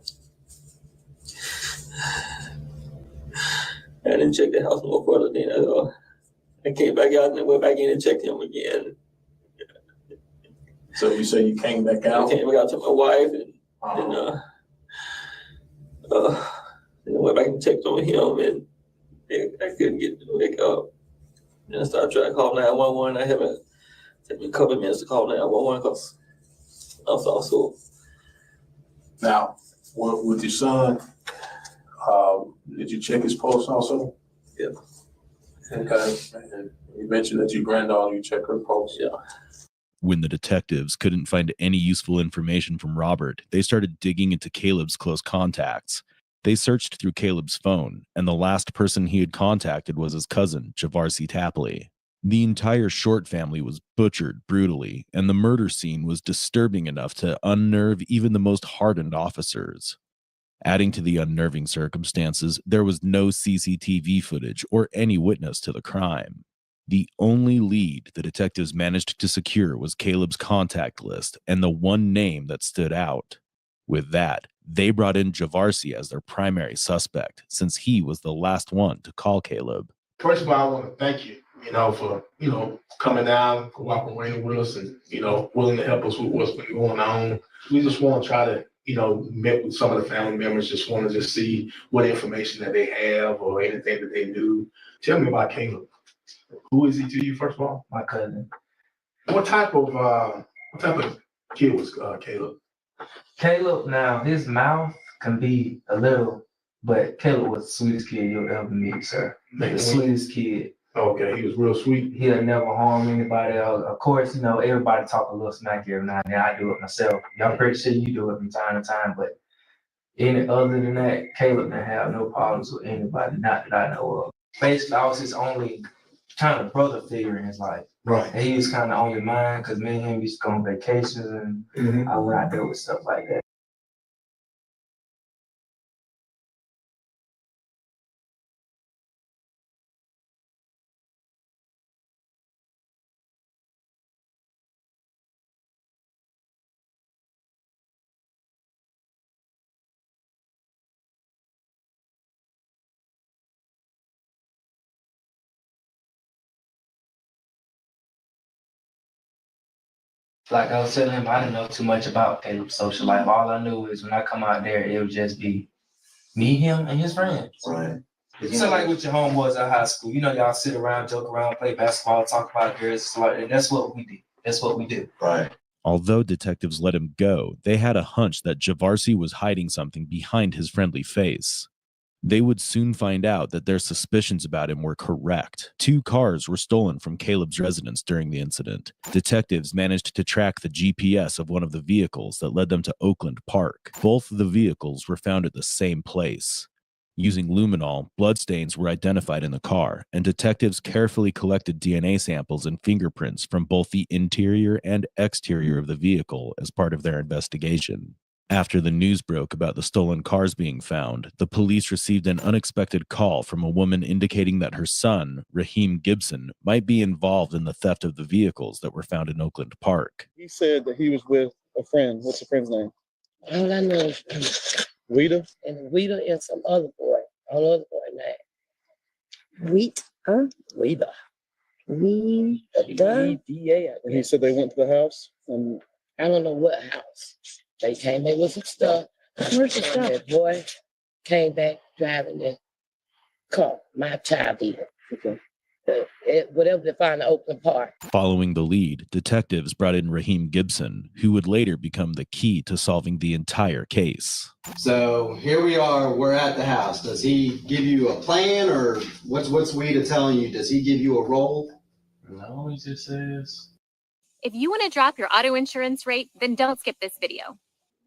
I didn't check the house no further. Then I came back out and then went back in and checked him again. So you say you came back out? I came back out to my wife and then I went back and checked on him and I couldn't get him to wake up. Then I started trying to call 911. I haven't taken me a couple of minutes to call 911 because I was also. Now, with your son, did you check his pulse also? Yeah. Okay. And you mentioned that your granddaughter, you check her pulse? Yeah. When the detectives couldn't find any useful information from Robert, they started digging into Caleb's close contacts. They searched through Caleb's phone, and the last person he had contacted was his cousin, Javarsi Tapley. The entire Short family was butchered brutally, and the murder scene was disturbing enough to unnerve even the most hardened officers. Adding to the unnerving circumstances, there was no CCTV footage or any witness to the crime. The only lead the detectives managed to secure was Caleb's contact list and the one name that stood out. With that, they brought in Javarsi as their primary suspect, since he was the last one to call Caleb. First of all, I want to thank you, for, coming down, cooperating with us and, willing to help us with what's been going on. We just want to try to, meet with some of the family members, just want to just see what information that they have or anything that they do. Tell me about Caleb. Who is he to you, first of all? My cousin. What type of kid was Caleb? Caleb, now his mouth can be a little, but Caleb was the sweetest kid you'll ever meet, sir. The sweetest kid. Okay, he was real sweet. He'll never harm anybody else. Of course, everybody talk a little smack every now and then. I do it myself. I'm pretty sure you do it from time to time, but any other than that, Caleb didn't have no problems with anybody, not that I know of. Basically, I was his only kind of brother figure in his life. Right. And he was kind of only mine because me and him used to go on vacations and I went out there with stuff like that. like I was telling him, I didn't know too much about Caleb's social life. All I knew is when I come out there, it would just be me, him, and his friends. Right. It's like with your homeboys at high school. You know, y'all sit around, joke around, play basketball, talk about girls, stuff like that. That's what we do. That's what we do. Right. Although detectives let him go, they had a hunch that Javarsi was hiding something behind his friendly face. They would soon find out that their suspicions about him were correct. 2 cars were stolen from Caleb's residence during the incident. Detectives managed to track the GPS of one of the vehicles that led them to Oakland Park. Both of the vehicles were found at the same place. Using luminol, bloodstains were identified in the car, and detectives carefully collected DNA samples and fingerprints from both the interior and exterior of the vehicle as part of their investigation. After the news broke about the stolen cars being found, the police received an unexpected call from a woman indicating that her son, Raheem Gibson, might be involved in the theft of the vehicles that were found in Oakland Park. He said that he was with a friend. What's the friend's name? All I know is Weeda? and Weeda and some other boy. Another boy name. Weeda. Weeda. And he said they went to the house and I don't know what house. They came there with some stuff. Where's the stuff? That boy came back driving the car, my child vehicle. Okay. Whatever they find in Oakland Park. Following the lead, detectives brought in Raheem Gibson, who would later become the key to solving the entire case. So here we are, we're at the house. Does he give you a plan, or what's Weeda telling you? Does he give you a role? No, he just says. If you want to drop your auto insurance rate, then don't skip this video.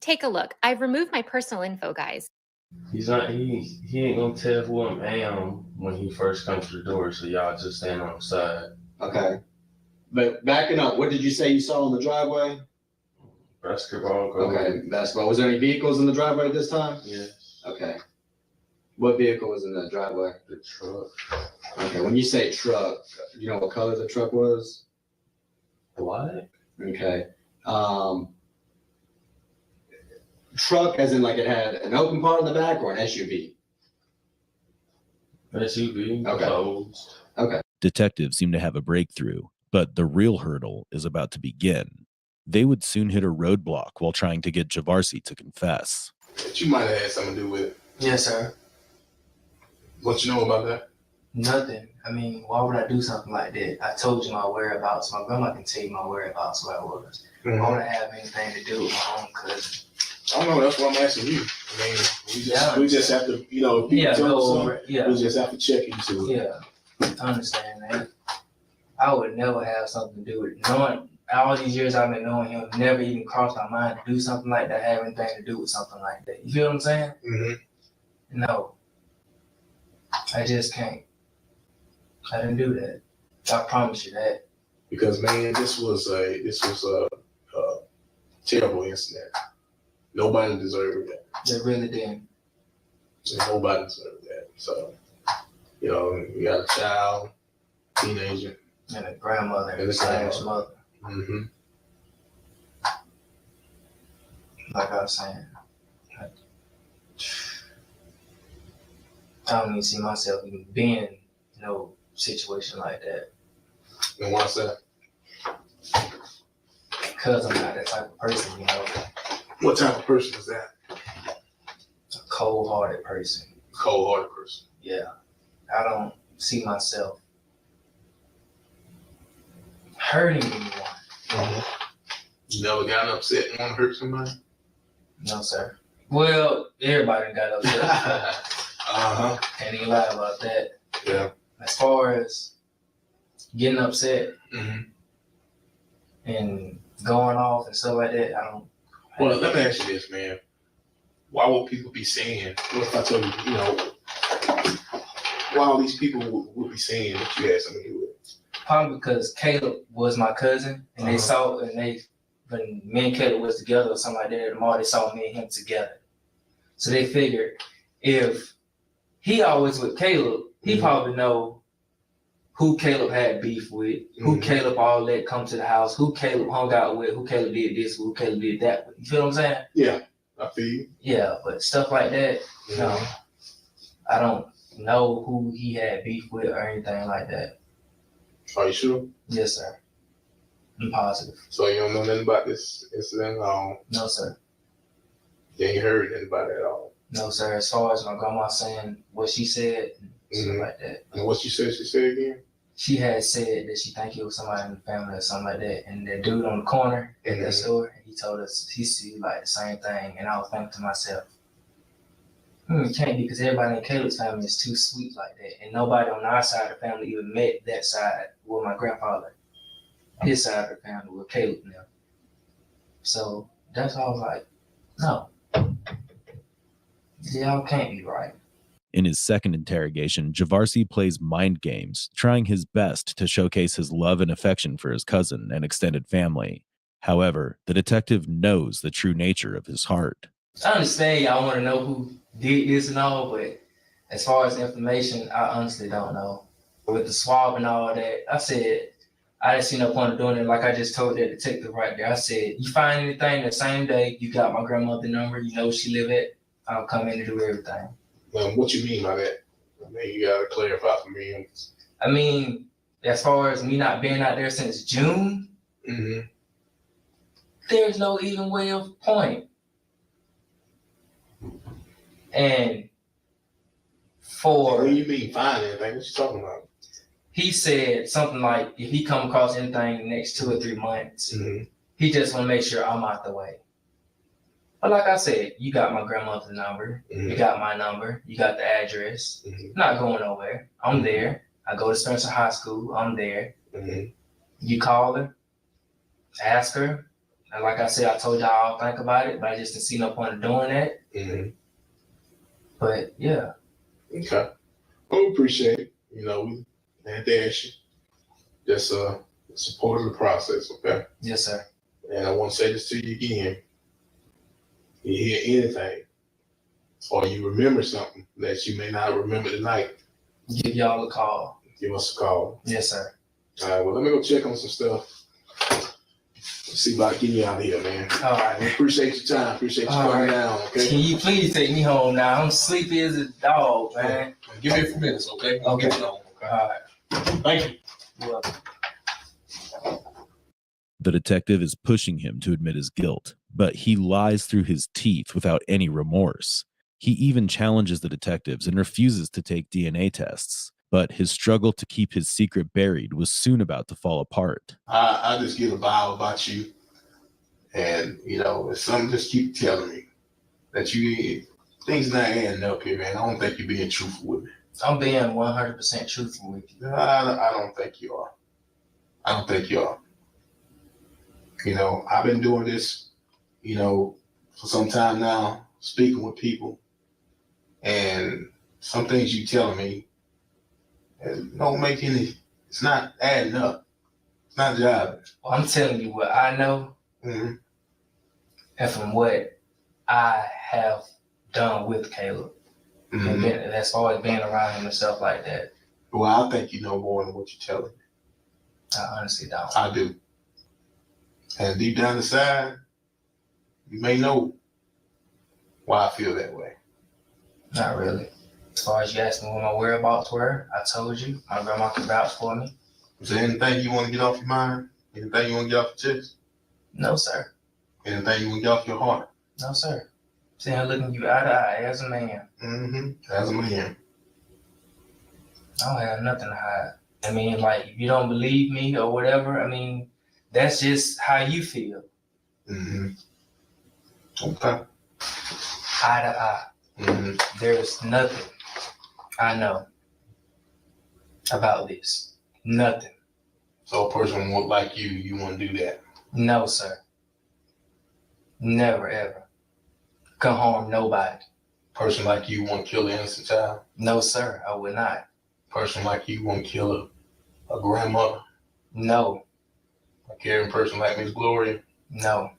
Take a look. I've removed my personal info, guys. He's not. He ain't gonna tell who I am when he first comes to the door. So y'all just stand on the side. Okay. But backing up, what did you say you saw in the driveway? Basketball goal. Okay, basketball. Was there any vehicles in the driveway at this time? Yes. Okay. What vehicle was in the driveway? The truck. Okay. When you say truck, you know what color the truck was? Black. Okay. Truck as in like it had an open part in the back, or an SUV? SUV. Okay. Closed. Okay. Detectives seem to have a breakthrough, but the real hurdle is about to begin. They would soon hit a roadblock while trying to get Javarsi to confess. But you might have had something to do with it. Yes, sir. What you know about that? Nothing. I mean, why would I do something like that? I told you my whereabouts. My grandma can tell you my whereabouts where I was. Mm-hmm. Why would I have anything to do with my own cousin? I don't know. That's why I'm asking you. I mean, we just have to, you know, if people tell us something, we just have to check into it. Yeah, I understand that. I would never have something to do with it. Knowing all these years I've been knowing him, never even crossed my mind to do something like that, have anything to do with something like that. You feel what I'm saying? Mm-hmm. No, I just can't. I didn't do that. I promise you that. Because man, this was a terrible incident. Nobody deserved that. They really didn't. Nobody deserved that. So, you know, you got a child, teenager, and a grandmother and a mother. Mm-hmm. Like I was saying, I don't even see myself even being in no situation like that. And why's that? Because I'm not that type of person, you know. What type of person is that? A cold-hearted person. Cold-hearted person. Yeah. I don't see myself hurting anyone. Mm-hmm. You never gotten upset and want to hurt somebody? No, sir. Well, everybody got upset. Uh-huh. Can't even lie about that. Yeah. As far as getting upset and going off and stuff like that, I don't. Well, let me ask you this, man. Why would people be saying, what if I told you, you know, why all these people would be saying that you had something to do with it? Probably because Caleb was my cousin, and they saw, and when me and Caleb was together or something like that at the mall, they saw me and him together. So they figured if he always with Caleb, he probably know who Caleb had beef with, who Caleb all let come to the house, who Caleb hung out with, who Caleb did this, who Caleb did that with. You feel what I'm saying? Yeah, I feel you. Yeah, but stuff like that, you know, I don't know who he had beef with or anything like that. Are you sure? Yes, sir. I'm positive. So you don't know nothing about this incident at all? No, sir. You ain't heard anything about it at all? No, sir. As far as my grandma saying what she said, stuff like that. And what she said again? She had said that she think it was somebody in the family or something like that. And that dude on the corner at that store, he told us he see like the same thing. And I was thinking to myself, it can't be, because everybody in Caleb's family is too sweet like that. And nobody on our side of the family even met that side with my grandfather. His side of the family with Caleb now. So that's why I was like, no. Y'all can't be right. In his second interrogation, Javarsi plays mind games, trying his best to showcase his love and affection for his cousin and extended family. However, the detective knows the true nature of his heart. I understand y'all want to know who did this and all, but as far as information, I honestly don't know. With the swab and all that, I said, I didn't see no point of doing it. Like I just told that detective right there. I said, you find anything the same day, you got my grandmother's number, you know where she live at, I'll come in and do everything. What you mean by that? I mean, you gotta clarify for me. I mean, as far as me not being out there since June, there's no even way of point. And for... What do you mean find anything? What you talking about? He said something like, if he come across anything in the next 2 or 3 months, he just want to make sure I'm out the way. But like I said, you got my grandmother's number, you got my number, you got the address. Not going nowhere. I'm there. I go to Spencer High School. I'm there. You call her, ask her. And like I said, I told y'all I'll think about it, but I just didn't see no point in doing that. But yeah. Okay. We appreciate it. You know, we had to ask you. Just support the process, okay? Yes, sir. And I want to say this to you again. You hear anything, or you remember something that you may not remember tonight, give y'all a call. Give us a call. Yes, sir. All right, well, let me go check on some stuff. Let's see about getting you out of here, man. All right. We appreciate your time. Appreciate you coming down, okay? Can you please take me home now? I'm sleepy as a dog, man. Give me a few minutes, okay? Okay. Get you home, okay? All right. Thank you. You're welcome. The detective is pushing him to admit his guilt, but he lies through his teeth without any remorse. He even challenges the detectives and refuses to take DNA tests, but his struggle to keep his secret buried was soon about to fall apart. I just get a vibe about you, and you know, if something just keep telling me that things not adding up here, man. I don't think you're being truthful with me. I'm being 100% truthful with you. I don't think you are. I don't think you are. You know, I've been doing this, you know, for some time now, speaking with people, and some things you telling me don't make any, it's not adding up. It's not jiving. Well, I'm telling you what I know, and from what I have done with Caleb, and as far as being around him and stuff like that. Well, I think you know more than what you're telling me. I honestly don't. I do. And deep down inside, you may know why I feel that way. Not really. As far as you asked me what my whereabouts were, I told you. My grandma could vouch for me. Is there anything you want to get off your mind? Anything you want to get off your chest? No, sir. Anything you want to get off your heart? No, sir. Sitting here looking you eye to eye as a man. As a man. I don't have nothing to hide. I mean, like, if you don't believe me or whatever, I mean, that's just how you feel. Okay. Eye to eye. There's nothing I know about this. Nothing. So a person like you want to do that? No, sir. Never, ever. Can harm nobody. Person like you want to kill an innocent child? No, sir, I would not. Person like you want to kill a grandmother? No. A caring person like Miss Gloria? No.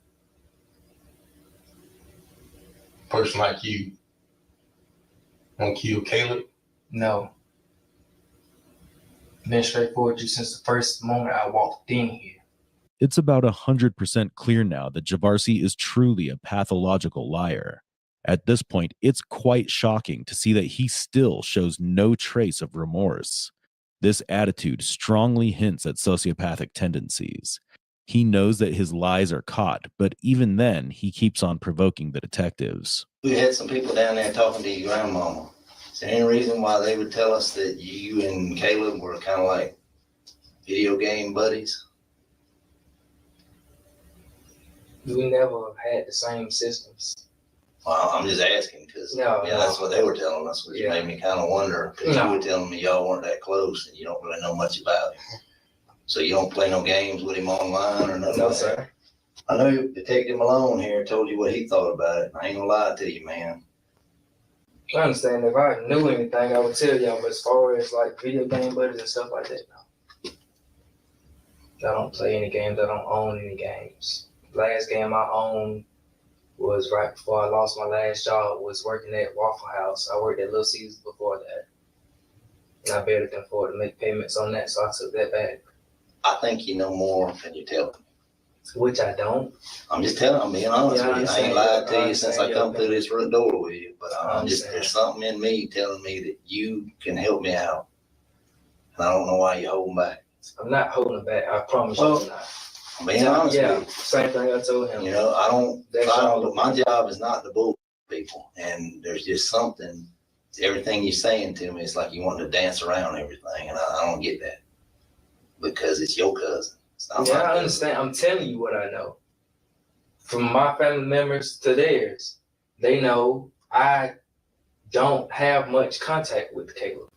Person like you want to kill Caleb? No. Been straightforward with you since the first moment I walked in here. It's about 100% clear now that Javarsi is truly a pathological liar. At this point, it's quite shocking to see that he still shows no trace of remorse. This attitude strongly hints at sociopathic tendencies. He knows that his lies are caught, but even then, he keeps on provoking the detectives. We had some people down there talking to your grandmama. Is there any reason why they would tell us that you and Caleb were kind of like video game buddies? We never had the same systems. Well, I'm just asking because that's what they were telling us, which made me kind of wonder. Because you were telling me y'all weren't that close and you don't really know much about him. So you don't play no games with him online or nothing? No, like sir. That? I know Detective Malone here told you what he thought about it. I ain't gonna lie to you, man. I understand. If I knew anything, I would tell y'all. But as far as like video game buddies and stuff like that, no. I don't play any games. I don't own any games. Last game I owned was right before I lost my last job. Was working at Waffle House. I worked at Little Caesars before that, and I barely can afford to make payments on that, so I took that back. I think you know more than you tell me. Which I don't. I'm just telling. I'm being honest with you. I ain't lied to you since I come through this front door with you. But there's something in me telling me that you can help me out, and I don't know why you're holding back. I'm not holding back. I promise you I'm not. I'm being honest with you. Same thing I told him. You know, I don't. My job is not to bull people, and there's just something. Everything you're saying to me, it's like you want to dance around everything, and I don't get that because it's your cousin. I understand. I'm telling you what I know. From my family members to theirs, they know I don't have much contact with Caleb.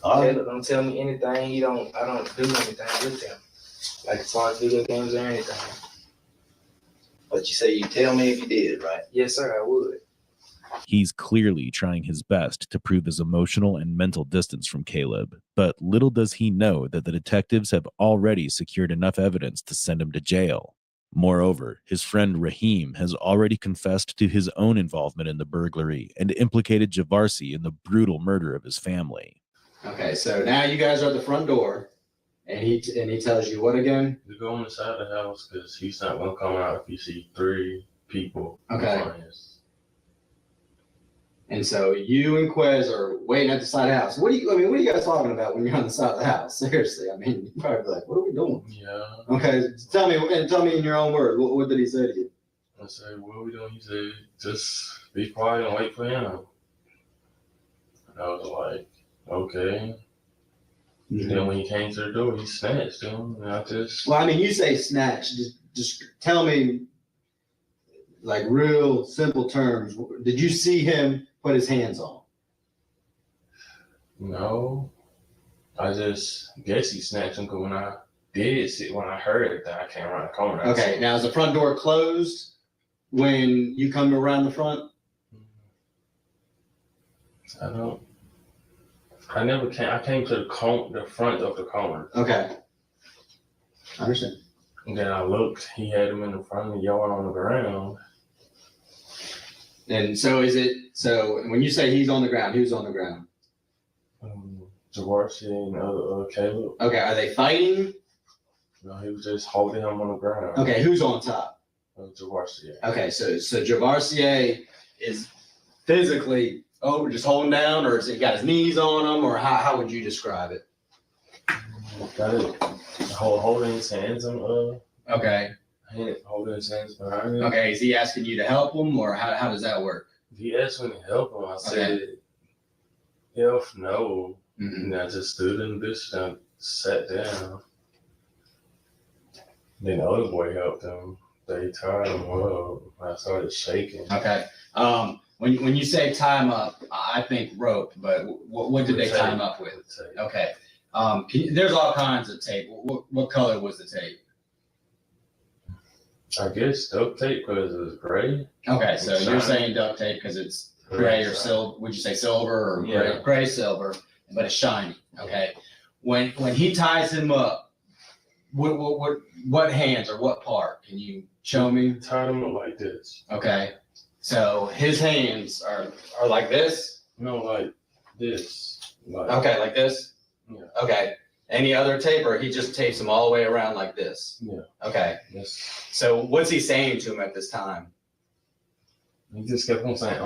Caleb don't tell me anything. I don't do anything with him. Like as far as video games or anything. But you say you tell me if you did, right? Yes, sir, I would. He's clearly trying his best to prove his emotional and mental distance from Caleb, but little does he know that the detectives have already secured enough evidence to send him to jail. Moreover, his friend Raheem has already confessed to his own involvement in the burglary and implicated Javarsi in the brutal murder of his family. Okay, so now you guys are at the front door, and he tells you what again? To go inside the house because he's not going to come out if you see 3 people. Okay. And so you and Quez are waiting at the side of the house. What are you guys talking about when you're on the side of the house? Seriously, I mean, you're probably like, what are we doing? Yeah. Okay, tell me in your own words. What did he say to you? I said, what are we doing? He said, just be quiet and wait for him. And I was like, okay. Mm-hmm. Then when he came to the door, he snatched him. And I just. Well, I mean, you say snatch. Just tell me, like real simple terms. Did you see him put his hands on? No. I just guess he snatched him because when I heard it, I came around the corner. Okay, now is the front door closed when you come around the front? I never came. I came to the front of the corner. Okay. I understand. And then I looked. He had him in the front of the yard on the ground. And so when you say he's on the ground, who's on the ground? Javarsi and Caleb. Okay, are they fighting? No, he was just holding him on the ground. Okay, who's on top? Javarsi. Okay, so Javarsi is physically just holding down, or has he got his knees on him, or how would you describe it? Got it. Holding his hands on. Okay. Holding his hands behind him. Okay, is he asking you to help him, or how does that work? He asked me to help him. I said, if no. Mm-hmm. And I just stood in the ditch and sat down. Then the other boy helped him. They tied him up. I started shaking. Okay. When you say tie him up, I think rope, but what did they tie him up with? Okay. There's all kinds of tape. What color was the tape? I guess duct tape because it was gray. Okay, so you're saying duct tape because it's gray or silver. Would you say silver or gray? Gray, silver, but it's shiny. Okay. When he ties him up, what hands or what part? Can you show me? Tied him up like this. Okay. So his hands are like this? No, like this. Okay, like this? Yeah. Okay. Any other tape, or he just tapes them all the way around like this? Yeah. Okay. Yes. So what's he saying to him at this time? He just kept on saying,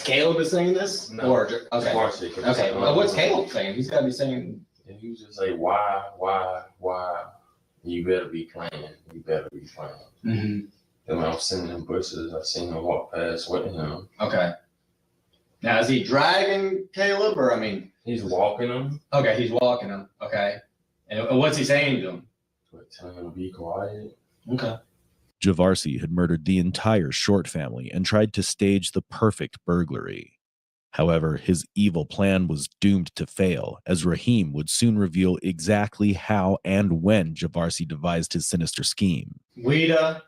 Caleb is saying this? No. Or okay. Javarsi. Okay. Well, what's Caleb saying? He's got to be saying. And he was just like, why? You better be playing. You better be playing. Mm-hmm. Then when I was sitting in bushes, I seen him walk past with him. Okay. Now, is he dragging Caleb, or, I mean? He's walking him. Okay, he's walking him. Okay. And what's he saying to him? Telling him to be quiet. Okay. Javarsi had murdered the entire Short family and tried to stage the perfect burglary. However, his evil plan was doomed to fail, as Raheem would soon reveal exactly how and when Javarsi devised his sinister scheme. Weeda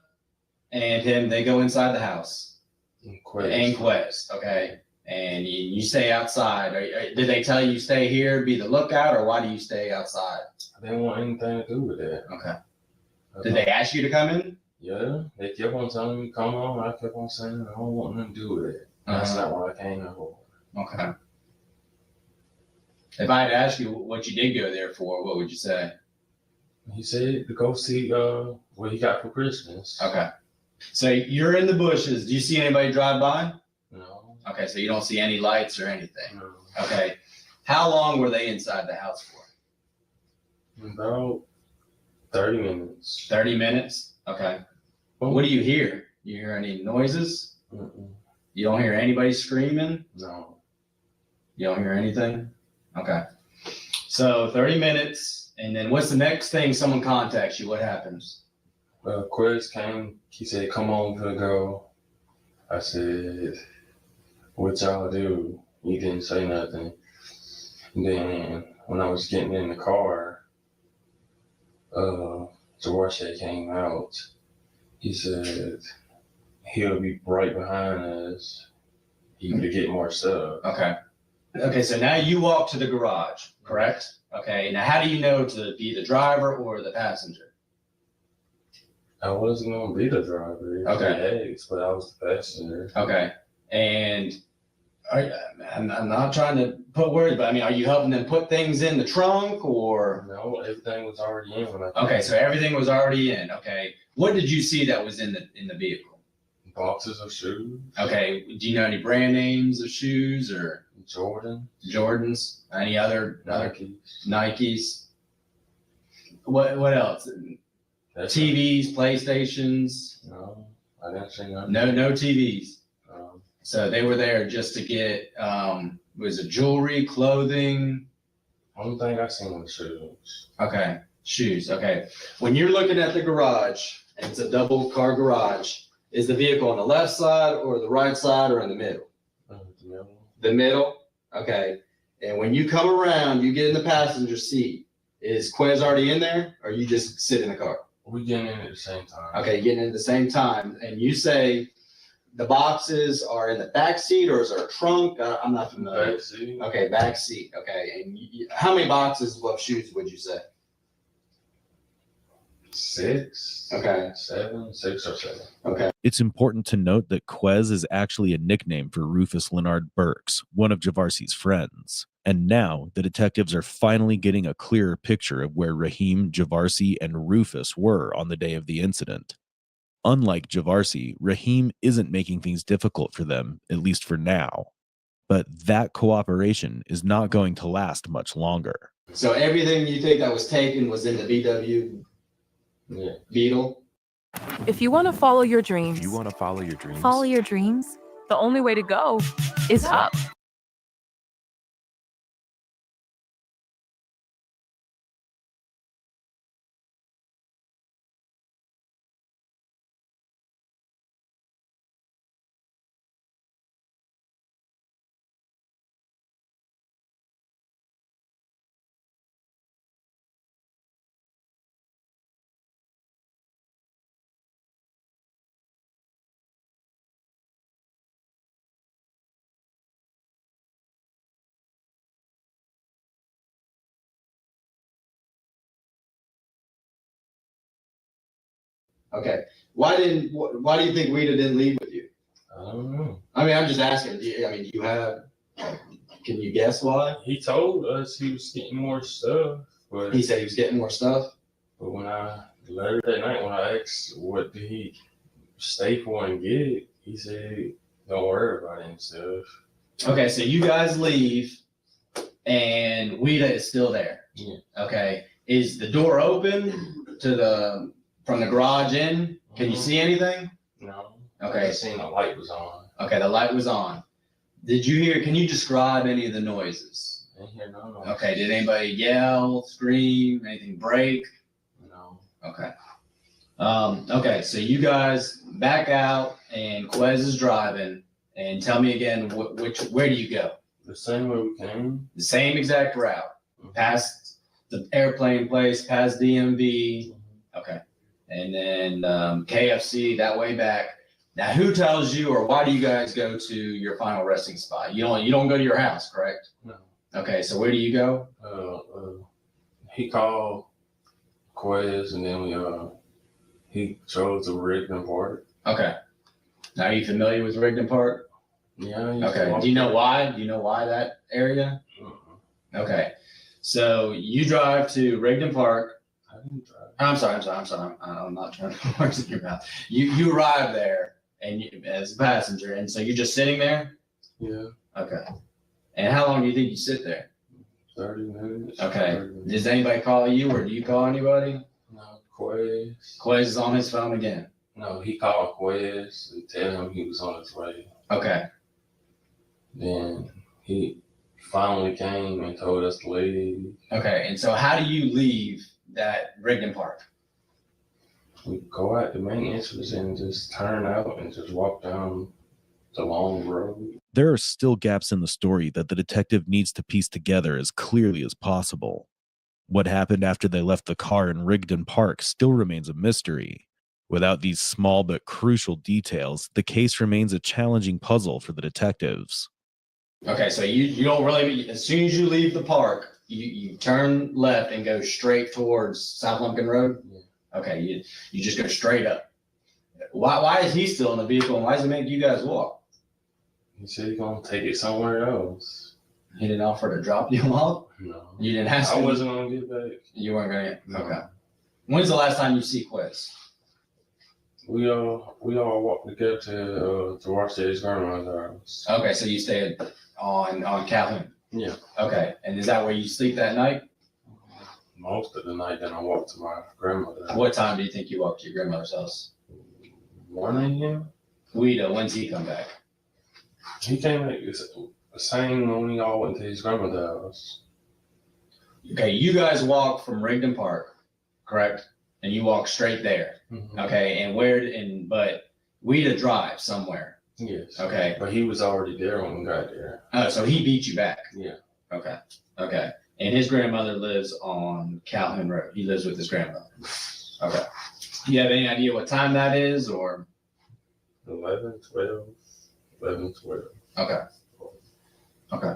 and him, they go inside the house. And Quez, okay. And you stay outside. Did they tell you stay here, be the lookout, or why do you stay outside? I didn't want anything to do with that. Okay. Did they ask you to come in? Yeah, they kept on telling me come on. I kept on saying I don't want nothing to do with it. That's not what I came here for. Okay. If I had asked you what you did go there for, what would you say? He said to go see what he got for Christmas. Okay. So you're in the bushes. Do you see anybody drive by? No. Okay, so you don't see any lights or anything. No. Okay. How long were they inside the house for? About 30 minutes. 30 minutes? Okay. What do you hear? You hear any noises? Mm-mm. You don't hear anybody screaming? No. You don't hear anything? Okay. So 30 minutes, and then what's the next thing someone contacts you? What happens? Well, Quez came. He said, come on, good girl. I said, what y'all do? He didn't say nothing. And then when I was getting in the car, Javarsi came out. He said he'll be right behind us. He could get more stuff. Okay. Okay, so now you walk to the garage, correct? Okay, now how do you know to be the driver or the passenger? I wasn't going to be the driver. Okay. But I was the passenger. Okay, and I'm not trying to put words, but I mean, are you helping them put things in the trunk or? No, everything was already in when I came. Okay, so everything was already in. Okay, what did you see that was in the vehicle? Boxes of shoes. Okay, do you know any brand names of shoes or? Jordans. Any other Nikes? What else? TVs, PlayStations? No, I didn't see nothing. No TVs. So they were there just to get was it jewelry, clothing? Only thing I seen was shoes. Okay, shoes. Okay. When you're looking at the garage, and it's a double car garage, is the vehicle on the left side or the right side or in the middle? The middle. The middle? Okay. And when you come around, you get in the passenger seat. Is Quez already in there or you just sit in the car? We getting in at the same time. Okay, getting in at the same time. And you say the boxes are in the back seat or is there a trunk? I'm not familiar. Back seat. Okay, back seat. Okay. And how many boxes of shoes would you say? 6. Okay. 7, 6 or 7. Okay. It's important to note that Quez is actually a nickname for Rufus Leonard Burks, one of Javarsi's friends. And now the detectives are finally getting a clearer picture of where Raheem, Javarsi, and Rufus were on the day of the incident. Unlike Javarsi, Raheem isn't making things difficult for them, at least for now. But that cooperation is not going to last much longer. So everything you think that was taken was in the VW Beetle? If you want to follow your dreams, Follow your dreams? the only way to go is up. Okay. Why do you think Rita didn't leave with you? I don't know. I mean, I'm just asking. Can you guess why? He told us he was getting more stuff. But He said he was getting more stuff? But when later that night, when I asked what did he stay for and get, he said, don't worry about it and stuff. Okay, so you guys leave, and Weeda is still there. Yeah. Okay. Is the door open to from the garage in? Can you see anything? No. Okay. I seen the light was on. Okay, the light was on. Can you describe any of the noises? I didn't hear no noise. Okay, did anybody yell, scream, anything break? No. Okay. Okay, so you guys back out and Quez is driving, and tell me again, where do you go? The same way we came. The same exact route, past the airplane place, past DMV. Okay. And then KFC, that way back. Now, who tells you, or why do you guys go to your final resting spot? You don't go to your house, correct? No. Okay, so where do you go? He called Quez, and then he chose the Rigdon Park. Okay. Now, are you familiar with Rigdon Park? Yeah. Okay. Do you know why? Do you know why that area? Okay. So you drive to Rigdon Park. I didn't drive. I'm sorry. I'm not trying to put words in your mouth. You arrive there and as a passenger, and so you're just sitting there? Yeah. Okay. And how long do you think you sit there? 30 minutes. Okay. 30 minutes. Does anybody call you, or do you call anybody? No, Quez. Quez is on his phone again. No, he called Quez and tell him he was on his way. Okay. Then he finally came and told us to leave. Okay. And so how do you leave that Rigdon Park? We go out the main entrance and just turn out and just walk down the long road. There are still gaps in the story that the detective needs to piece together as clearly as possible. What happened after they left the car in Rigdon Park still remains a mystery. Without these small but crucial details, the case remains a challenging puzzle for the detectives. Okay, so you don't really, as soon as you leave the park, you turn left and go straight towards South Lumpkin Road? Yeah. Okay, you just go straight up. Why is he still in the vehicle, and why does it make you guys walk? He said he's gonna take it somewhere else. He didn't offer to drop you off? No. You didn't ask I him? wasn't gonna get back. You weren't gonna get, No. okay. When's the last time you see Quez? We all walked together to Javarsi's grandma's house. Okay, so you stayed on Calhoun? Yeah. Okay, and is that where you sleep that night? Most of the night, then I walked to my grandmother's house. What time do you think you walked to your grandmother's house? 1 a.m. Guido, when's he come back? He came back the same when we all went to his grandmother's house. Okay, you guys walk from Rigdon Park, correct? And you walk straight there. Mm-hmm. Okay, and but Guido drive somewhere. Yes. Okay. But he was already there when we got there. Oh, so he beat you back. Yeah. Okay. Okay. And his grandmother lives on Calhoun Road. He lives with his grandmother. Okay. Do you have any idea what time that is, or? 11, 12. Okay. Okay.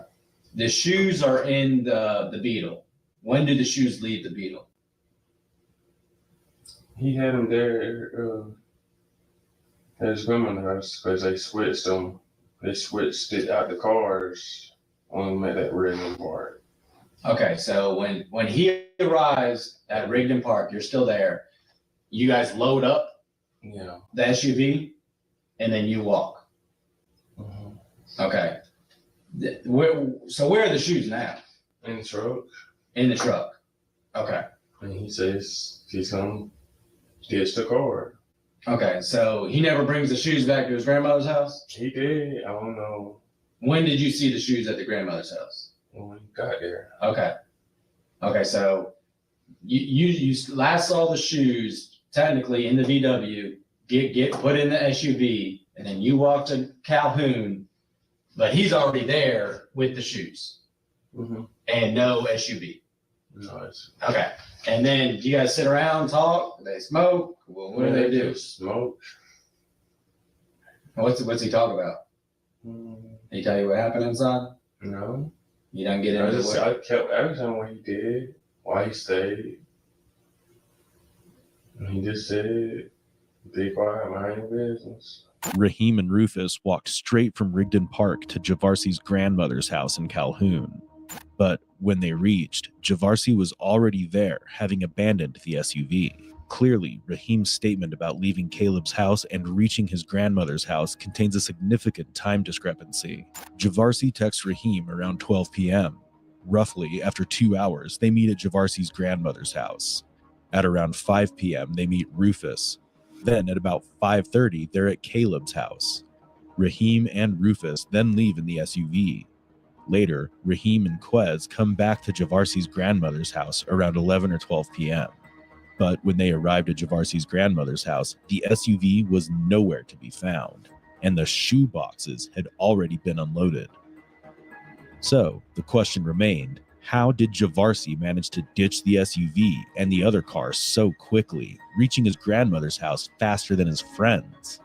The shoes are in the Beetle. When did the shoes leave the Beetle? He had him there at his grandmother's house because they switched them. They switched it out the cars when we met at Rigdon Park. Okay, so when he arrives at Rigdon Park, you're still there. You guys load up Yeah. the SUV, and then you walk. Mm-hmm. Okay. Where are the shoes now? In the truck. In the truck. Okay. And he says he's gonna ditch the car. Okay, so he never brings the shoes back to his grandmother's house? He did. I don't know When did you see the shoes at the grandmother's house? when we got there. Okay. Okay, so you last saw the shoes technically in the VW, get put in the SUV, and then you walk to Calhoun, but he's already there with the shoes Mm-hmm. and no SUV. Nice. Okay. And then do you guys sit around, talk? Do they smoke? Well, what do they do? Smoke. What's he talk about? He tell you what happened inside? No. You don't get into I kept asking what he did, why he stayed. And he just said, be quiet, mind your business. Raheem and Rufus walked straight from Rigdon Park to Javarsi's grandmother's house in Calhoun. But when they reached, Javarsi was already there, having abandoned the SUV. Clearly, Raheem's statement about leaving Caleb's house and reaching his grandmother's house contains a significant time discrepancy. Javarsi texts Raheem around 12 p.m. Roughly after 2 hours, they meet at Javarsi's grandmother's house. At around 5 p.m., they meet Rufus. Then at about 5:30, they're at Caleb's house. Raheem and Rufus then leave in the SUV. Later, Raheem and Quez come back to Javarsi's grandmother's house around 11 or 12 p.m. But when they arrived at Javarsi's grandmother's house, the SUV was nowhere to be found, and the shoe boxes had already been unloaded. So, the question remained, how did Javarsi manage to ditch the SUV and the other car so quickly, reaching his grandmother's house faster than his friends?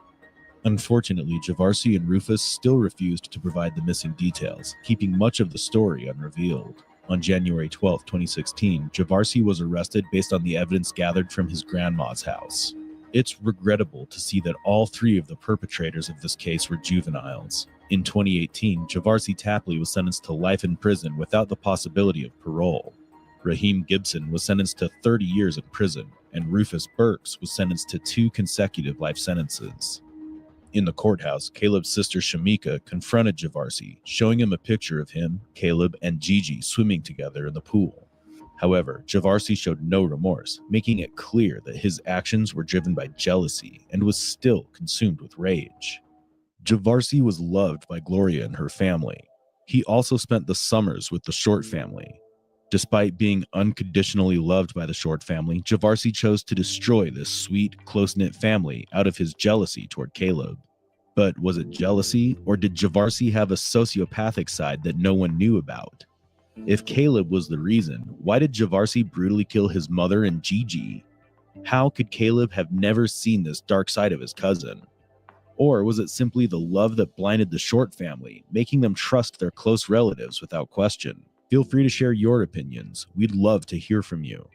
Unfortunately, Javarsi and Rufus still refused to provide the missing details, keeping much of the story unrevealed. On January 12, 2016, Javarsi was arrested based on the evidence gathered from his grandma's house. It's regrettable to see that all three of the perpetrators of this case were juveniles. In 2018, Javarsi Tapley was sentenced to life in prison without the possibility of parole. Raheem Gibson was sentenced to 30 years in prison, and Rufus Burks was sentenced to 2 consecutive life sentences. In the courthouse, Caleb's sister Shamika confronted Javarsi, showing him a picture of him, Caleb, and Gigi swimming together in the pool. However, Javarsi showed no remorse, making it clear that his actions were driven by jealousy and was still consumed with rage. Javarsi was loved by Gloria and her family. He also spent the summers with the Short family. Despite being unconditionally loved by the Short family, Javarsi chose to destroy this sweet, close-knit family out of his jealousy toward Caleb. But was it jealousy, or did Javarsi have a sociopathic side that no one knew about? If Caleb was the reason, why did Javarsi brutally kill his mother and Gigi? How could Caleb have never seen this dark side of his cousin? Or was it simply the love that blinded the Short family, making them trust their close relatives without question? Feel free to share your opinions. We'd love to hear from you.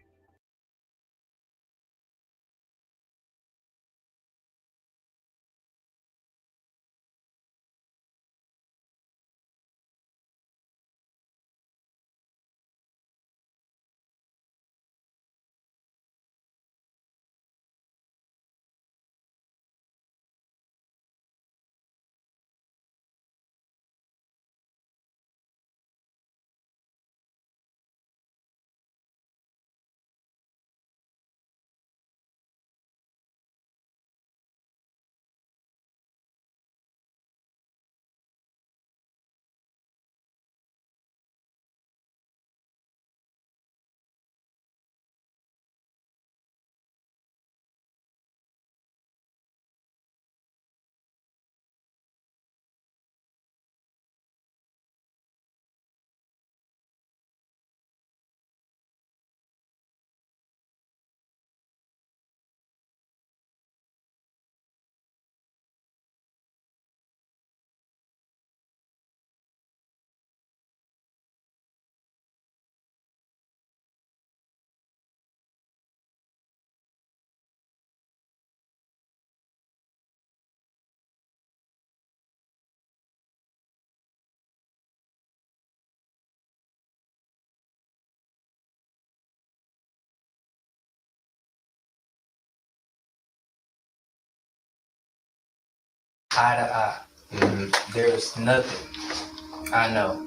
Eye to eye. There's nothing I know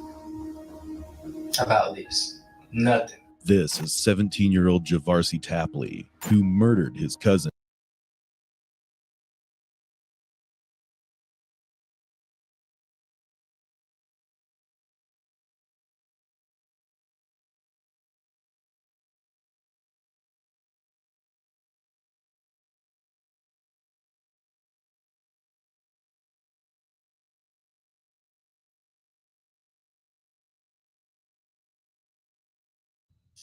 about this. Nothing. This is 17-year-old Javarsi Tapley, who murdered his cousin.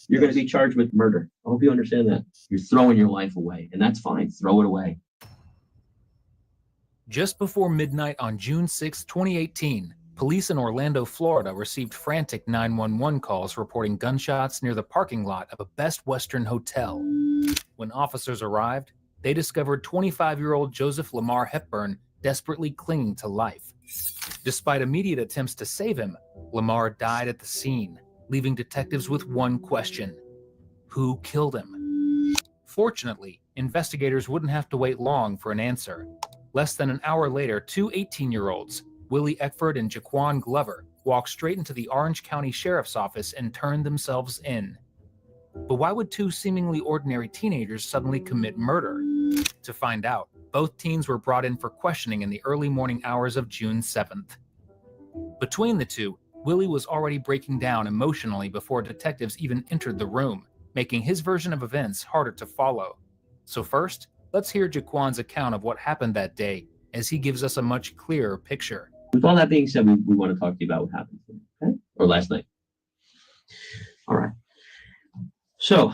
You're going to be charged with murder. I hope you understand that. You're throwing your life away, and that's fine. Throw it away. Just before midnight on June 6, 2018, police in Orlando, Florida received frantic 911 calls reporting gunshots near the parking lot of a Best Western hotel. When officers arrived, they discovered 25-year-old Joseph Lamar Hepburn desperately clinging to life. Despite immediate attempts to save him, Lamar died at the scene, leaving detectives with one question: who killed him? Fortunately, investigators wouldn't have to wait long for an answer. Less than an hour later, 2 18-year-olds, Willie Eckford and Jaquan Glover, walked straight into the Orange County Sheriff's Office and turned themselves in. But why would two seemingly ordinary teenagers suddenly commit murder? To find out, both teens were brought in for questioning in the early morning hours of June 7th. Between the two, Willie was already breaking down emotionally before detectives even entered the room, making his version of events harder to follow. So first, let's hear Jaquan's account of what happened that day, as he gives us a much clearer picture. With all that being said, we want to talk to you about what happened today, okay? Or last night. All right. So,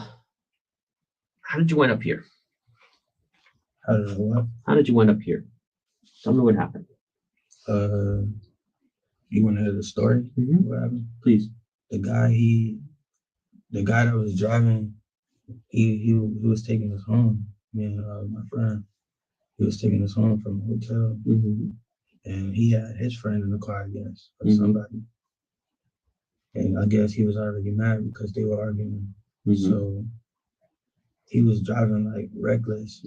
how did you end up here? How did I what? How did you end up here? Tell me what happened. You want to hear the story? What happened? Please. The guy that was driving, he was taking us home. Me and my friend, he was taking us home from a hotel, and he had his friend in the car, I guess, or somebody. And I guess he was already mad because they were arguing. So he was driving like reckless.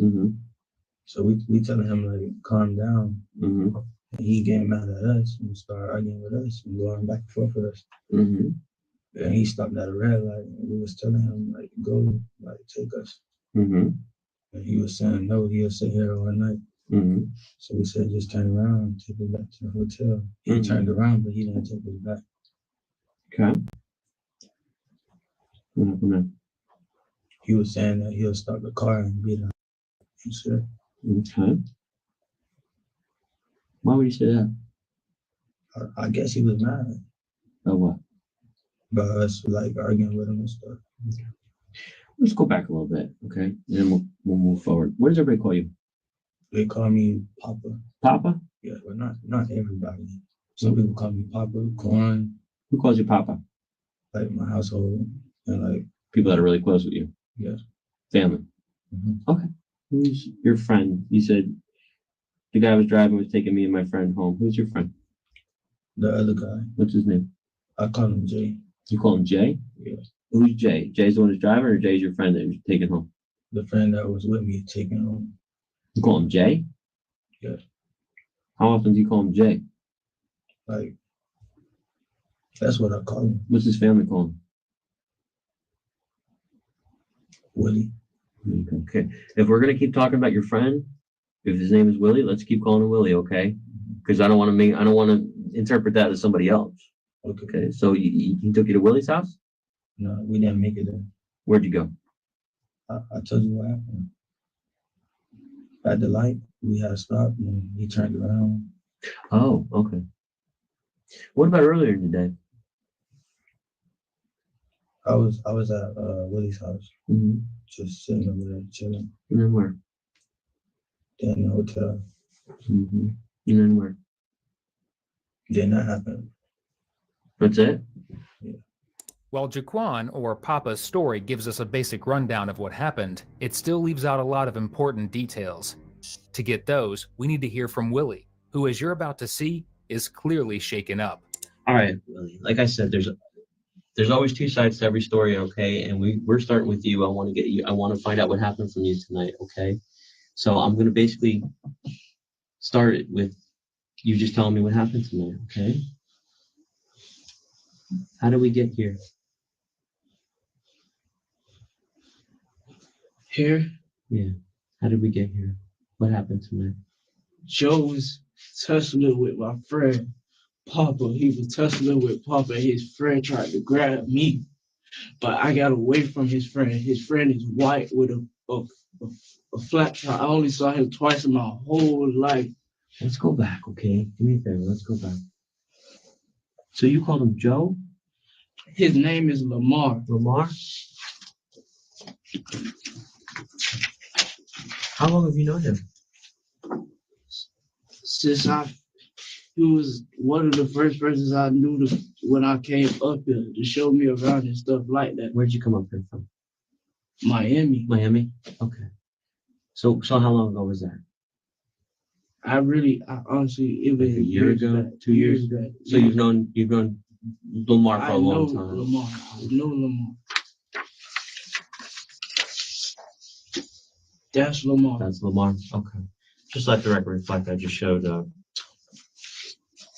So we telling him like calm down. And he getting mad at us and started arguing with us and going back and forth with us. And he stopped at a red light and we was telling him like go, like take us. And he was saying no, he'll sit here all night. So we said just turn around and take us back to the hotel. He turned around but he didn't take us back. Okay. What happened then? He was saying that he'll stop the car and beat us and shit. Okay. Why would he say that? I guess he was mad. About what? About us like arguing with him and stuff. Okay. Let's go back a little bit, okay? And then we'll move forward. What does everybody call you? They call me Papa. Papa? Yeah, but not everybody. Some people call me Papa, Corn. Who calls you Papa? Like my household and like people that are really close with you. Yes. Family. Okay. Who's your friend? You said the guy was driving was taking me and my friend home. Who's your friend? The other guy. What's his name? I call him Jay. You call him Jay? Yeah. Who's Jay? Jay's the one who's driving, or Jay's your friend that was taken home? The friend that was with me taking home. You call him Jay? Yeah. How often do you call him Jay? Like, that's what I call him. What's his family call him? Willie. Okay. If we're gonna keep talking about your friend, if his name is Willie, let's keep calling him Willie, okay? Because I don't want to interpret that as somebody else. Okay. So he took you to Willie's house? No, we didn't make it there. Where'd you go? I told you what happened. At the light, we had to stop and he turned around. Oh, okay. What about earlier in the day? I was at Willie's house, just sitting over there chilling. And then where? In the hotel. And then where? Then that happened. That's it? Yeah. While Jaquan, or Papa's story, gives us a basic rundown of what happened, it still leaves out a lot of important details. To get those, we need to hear from Willie, who, as you're about to see, is clearly shaken up. All right, Willie. Like I said, there's always two sides to every story, okay? And we're starting with you. I want to find out what happened from you tonight, okay? So I'm gonna basically start it with you just telling me what happened tonight, okay? How did we get here? Here? Yeah. How did we get here? What happened tonight? Joe was tussling with my friend, Papa. He was tussling with Papa. His friend tried to grab me, but I got away from his friend. His friend is white with a flat top. I only saw him twice in my whole life. Let's go back, okay? Do me a favor. Let's go back. So you called him Joe? His name is Lamar. Lamar? How long have you known him? Since he was one of the first persons I knew when I came up here to show me around and stuff like that. Where'd you come up here from? Miami. Miami? Okay. So how long ago was that? I honestly, it was like a year ago, back, 2 years back. So you've known Lamar for a long time. Lamar. I know Lamar. That's Lamar. That's Lamar. Okay. Just let the record reflect. I just showed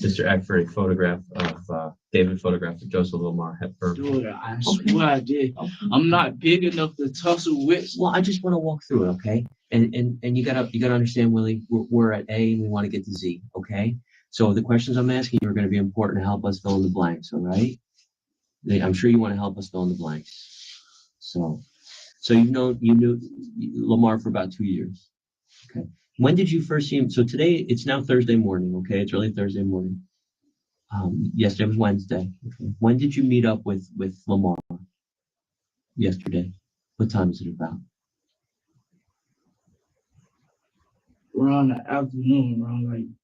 Mr. Eckford, a photograph of David photographed of Joseph Lamar Hepburn. Dude, I swear I did. I'm not big enough to tussle with. Well, I just want to walk through it, okay? And you gotta understand, Willie, we're at A and we want to get to Z, okay? So the questions I'm asking you are going to be important to help us fill in the blanks, all right? I'm sure you want to help us fill in the blanks. So you knew Lamar for about 2 years. Okay. When did you first see him? So today, it's now Thursday morning, okay? It's really Thursday morning. Yesterday was Wednesday. Okay. When did you meet up with Lamar? Yesterday. What time is it about? Around the afternoon,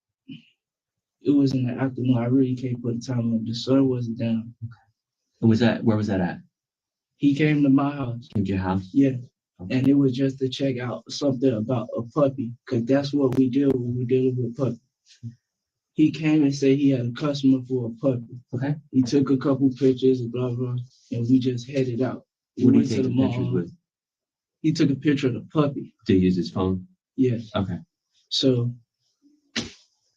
it was in the afternoon. I really can't put the time on. The sun wasn't down. Okay. And where was that at? He came to my house. Came to your house? Yeah. Okay. And it was just to check out something about a puppy, because that's what we do when we're dealing with puppies. He came and said he had a customer for a puppy. Okay. He took a couple pictures and blah, blah, and we just headed out. What did went he to take the the pictures mall. with? He took a picture of the puppy. Did he use his phone? Yes. Okay. So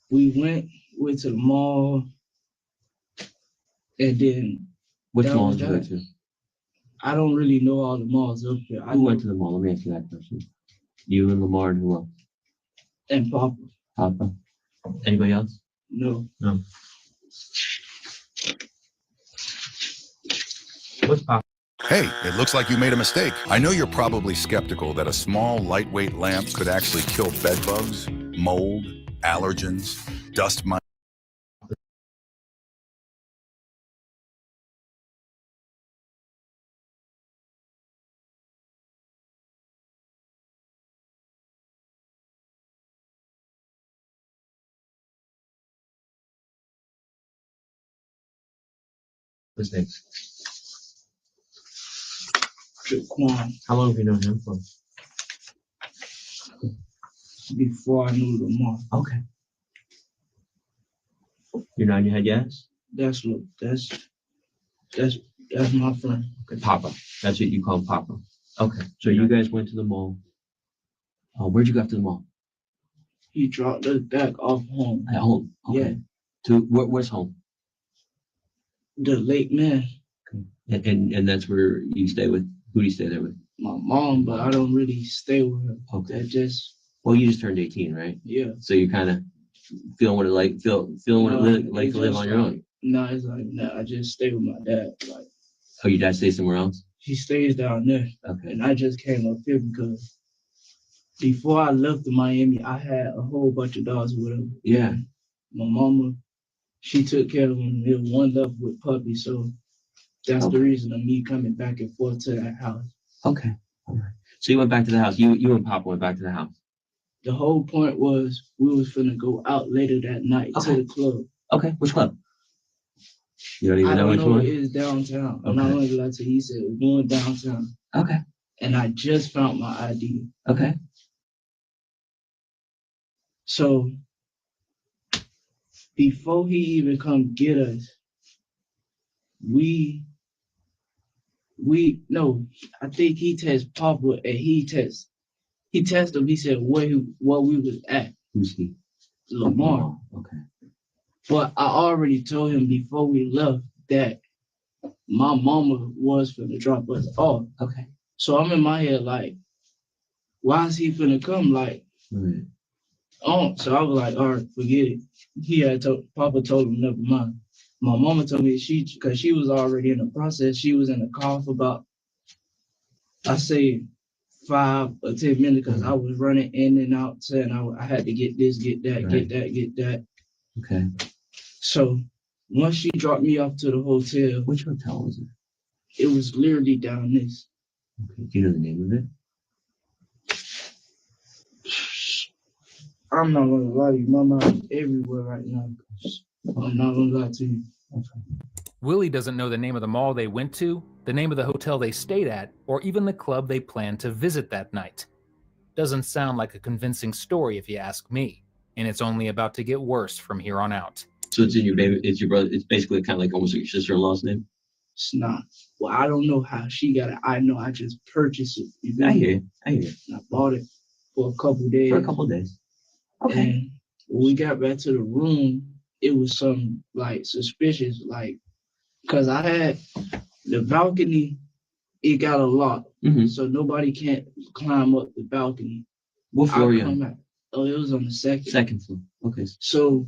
we went to the mall, and then Which that mall was did you go that. to? I don't really know all the malls up here. Who went to the mall? Let me ask you that question. You and Lamar and who else? And Papa. Papa. Anybody else? No. No. What's Papa? Hey, it looks like you made a mistake. I know you're probably skeptical that a small, lightweight lamp could actually kill bed bugs, mold, allergens, dust mites. His name? Jaquan. How long have you known him for? Before I knew Lamar. Okay. You're nodding your head, yes? That's my friend. Okay, Papa. That's what you call Papa. Okay. So you guys went to the mall. Where'd you go after the mall? He dropped us back off home. At home. Okay. Yeah. To where's home? The Lake Man. Okay. And that's where you stay with. Who do you stay there with? My mom, but I don't really stay with her. Okay. Well, you just turned 18, right? Yeah. So you kind of feeling what it like to live on your own. No, it's like I just stay with my dad. Like, Oh, your dad stays somewhere else? he stays down there. Okay. And I just came up here because before I left to Miami, I had a whole bunch of dogs with him. Yeah. My mama, she took care of them. There was one left with puppy, so that's the reason of me coming back and forth to that house. Okay. All right. So you went back to the house. You and Papa went back to the house. The whole point was we was finna go out later that night to the club. Okay. Which club? You don't even know which one? It is downtown. I'm not gonna lie to you. He said we're going downtown. Okay. And I just found my ID. Okay. So before he even come get us, I think he tested Papa and he tested him. He said where we was at. Who's he? Lamar. Okay. But I already told him before we left that my mama was finna drop us off. Okay. So I'm in my head like, why is he finna come? Like, so I was like, all right, forget it. Papa told him, never mind. My mama told me because she was already in the process, she was in the car for about, I say 5 or 10 minutes because I was running in and out saying I had to get this, get that, get that. Okay. So once she dropped me off to the hotel. Which hotel was it? It was literally down this. Okay. Do you know the name of it? I'm not gonna lie to you, my mind is everywhere right now. I'm not gonna lie to you. Willie doesn't know the name of the mall they went to, the name of the hotel they stayed at, or even the club they planned to visit that night. Doesn't sound like a convincing story if you ask me, and it's only about to get worse from here on out. So it's your brother, it's basically kind of like almost like your sister-in-law's name? It's not. Well, I don't know how she got it. I know I just purchased it. I hear you. And I bought it for a couple days. For a couple days. Okay. And when we got back to the room, it was some like suspicious, like, cause I had the balcony, it got a lock, so nobody can't climb up the balcony. What floor are you on? Oh, it was on the second. Second floor. Okay. So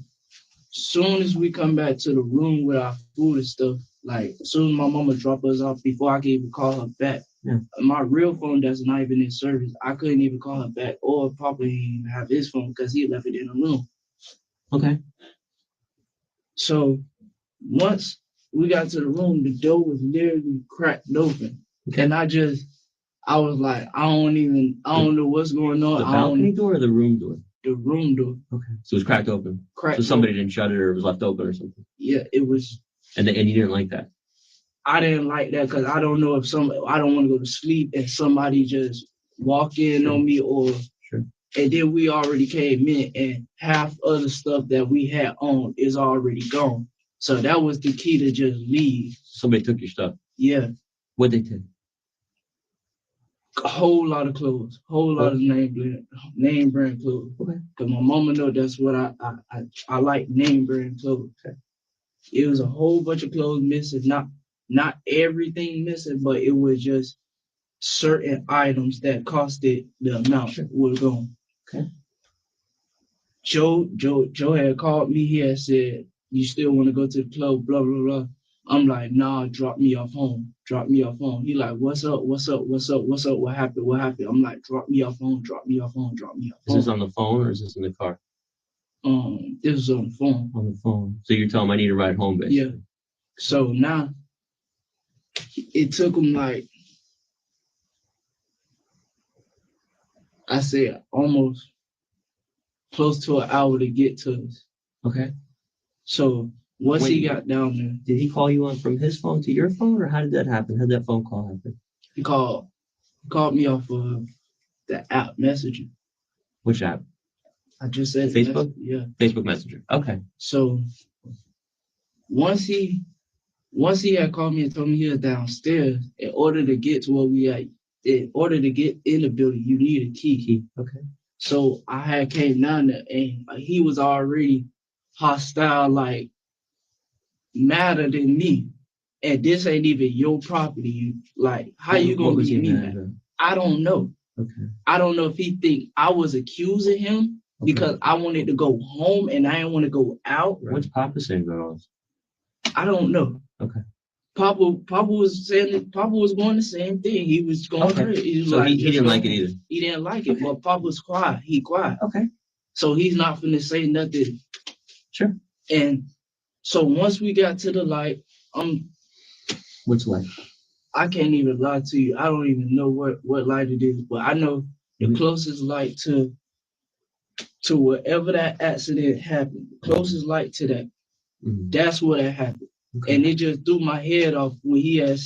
soon as we come back to the room with our food and stuff, like as soon as my mama dropped us off, before I could even call her back, my real phone that's not even in service, I couldn't even call her back, or Papa didn't even have his phone because he left it in the room. Okay. So once we got to the room, the door was literally cracked open. And I was like, I don't know what's going on. The balcony door or the room door? The room door. Okay. So it was cracked open. Cracked so somebody didn't shut it or it was left open or something. Yeah, it was. And you didn't like that? I didn't like that because I don't know if I don't want to go to sleep and somebody just walk in on me or. Sure. And then we already came in and half of the stuff that we had on is already gone. So that was the key to just leave. Somebody took your stuff? Yeah. What'd they take? A whole lot of clothes, whole lot of name brand clothes. Okay. Cause my mama know that's what I like, name brand clothes. Okay. It was a whole bunch of clothes missing, not everything missing, but it was just certain items that costed the amount were gone. Okay. Joe had called me. He had said, "You still want to go to the club?" Blah blah blah. I'm like, "Nah, drop me off home. Drop me off home." He like, "What's up? What's up? What's up? What's up? What happened? What happened?" I'm like, "Drop me off home. Drop me off home. Drop me off home." Is this on the phone or is this in the car? This was on the phone. On the phone. So you're telling him I need a ride home, basically. Yeah. So now it took him like, I said, almost close to an hour to get to us. Okay. So once he got down there, did he call you on from his phone to your phone, or how did that happen? How did that phone call happen? He called me off of the app Messenger. Which app? I just said Facebook? Yeah. Facebook Messenger. Okay. So once he had called me and told me he was downstairs, in order to get to where we at, in order to get in the building, you need a key. Okay. So I had came down there and he was already hostile, like madder than me. And this ain't even your property. Like, how you gonna be me mad? I don't know. Okay. I don't know if he think I was accusing him because I wanted to go home and I didn't want to go out. What's Papa saying about all this? I don't know. Okay. Papa was saying that Papa was going the same thing. He was going crazy. He was So he didn't like it either. He didn't like it, but Papa's quiet. He quiet. Okay. So he's not finna say nothing. Sure. And so once we got to the light, Which light? I can't even lie to you. I don't even know what light it is, but I know the closest light to wherever that accident happened, the closest light to that, that's where that happened. Okay. And it just threw my head off when he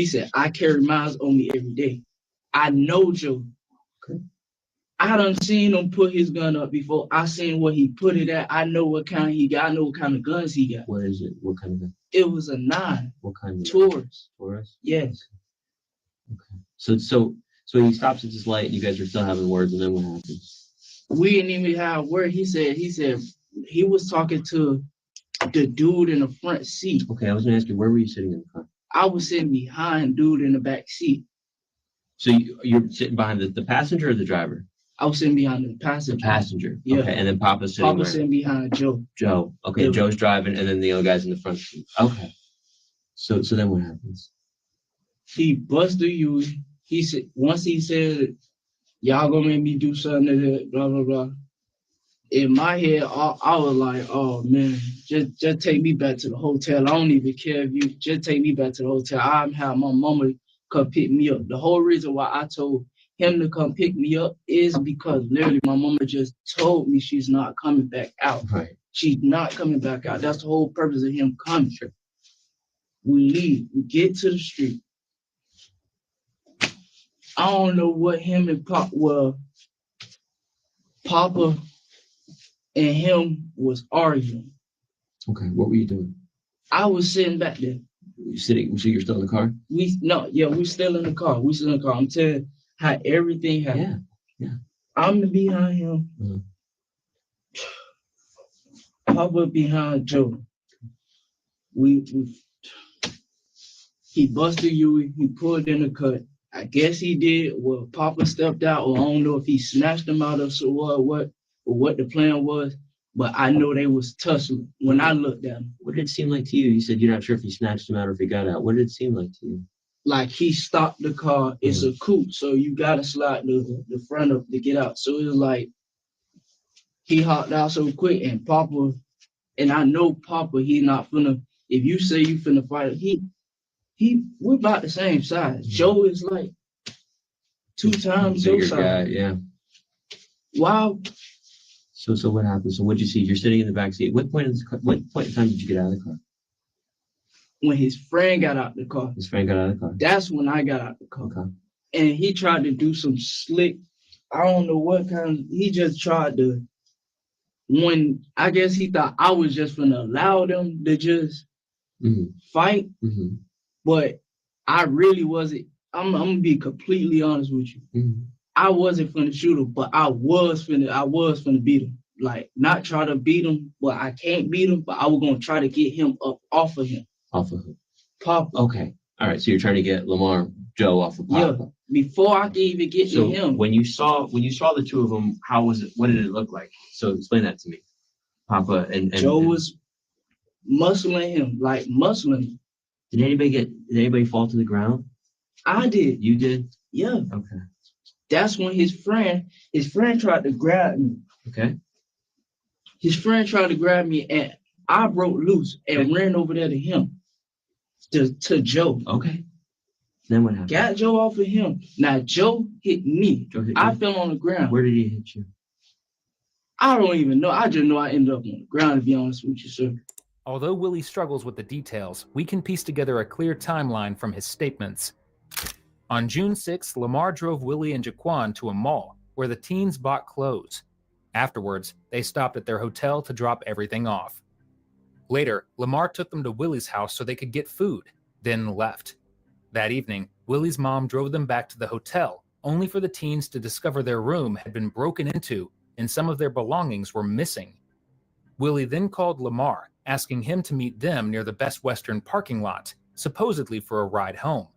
said, I carry mines on me every day. I know Joe. Okay. I done seen him put his gun up before. I seen where he put it at. I know what kind he got. I know what kind of guns he got. What is it? What kind of gun? It was a 9. What kind of Taurus. Taurus? Yes. Okay. So he stops at this light and you guys are still having words, and then what happens? We didn't even have a word. He said he was talking to the dude in the front seat. Okay, I was gonna ask you, where were you sitting in the car? I was sitting behind dude in the back seat. So you're sitting behind the passenger or the driver? I was sitting behind the passenger. The passenger. Yeah. Okay, and then Papa's sitting sitting behind Joe. Joe. Okay, Yeah. Joe's driving, and then the other guy's in the front seat. Okay. So then what happens? He busted you. He said once he said, "Y'all gonna make me do something," blah blah blah. In my head, I was like, "Oh man, just take me back to the hotel. I don't even care if you just take me back to the hotel. I'm have my mama come pick me up." The whole reason why I told him to come pick me up is because literally my mama just told me she's not coming back out. Right. She's not coming back out. That's the whole purpose of him coming. We leave. We get to the street. I don't know what him and Papa and him was arguing. Okay, what were you doing? I was sitting back there. You sitting? So you're still in the car? We're still in the car. I'm telling how everything happened. Yeah. I'm behind him. Papa behind Joe. He busted Huey. He pulled in the cut. I guess he did. Well, Papa stepped out, or I don't know if he snatched him out of what the plan was. But I know they was tussling when I looked at him. What did it seem like to you? You said you're not sure if he snatched him out or if he got out. What did it seem like to you? Like he stopped the car. It's a coupe, so you gotta slide the front up to get out. So it was like he hopped out so quick, and Papa, and I know Papa, he not finna. If you say you finna fight, we're about the same size. Joe is like 2 times your Bigger size. guy, yeah. Wow. So what happened? So what'd you see? You're sitting in the back seat. What point in time did you get out of the car? When his friend got out the car. His friend got out of the car. That's when I got out the car. Okay. And he tried to do some slick, I don't know what kind, he just tried to, when I guess he thought I was just gonna allow them to just fight. But I really wasn't. I'm gonna be completely honest with you. I wasn't finna shoot him, but I was finna beat him. Like, not try to beat him, but I can't beat him, but I was gonna try to get him up off of him. Off of him. Papa. Okay. All right. So you're trying to get Joe off of Papa. Yeah. Before I could even get to him. When you saw the two of them, how was it? What did it look like? So explain that to me. Papa and Joe was muscling him, like muscling him. Did anybody fall to the ground? I did. You did? Yeah. Okay. That's when his friend tried to grab me. Okay. His friend tried to grab me, and I broke loose and ran over there to him, to Joe. Okay. Then what happened? Got Joe off of him. Now Joe hit me. I you? fell on the ground. Where did he hit you? I don't even know. I just know I ended up on the ground, to be honest with you, sir. Although Willie struggles with the details, we can piece together a clear timeline from his statements. On June 6th, Lamar drove Willie and Jaquan to a mall where the teens bought clothes. Afterwards, they stopped at their hotel to drop everything off. Later, Lamar took them to Willie's house so they could get food, then left. That evening, Willie's mom drove them back to the hotel, only for the teens to discover their room had been broken into and some of their belongings were missing. Willie then called Lamar, asking him to meet them near the Best Western parking lot, supposedly for a ride home.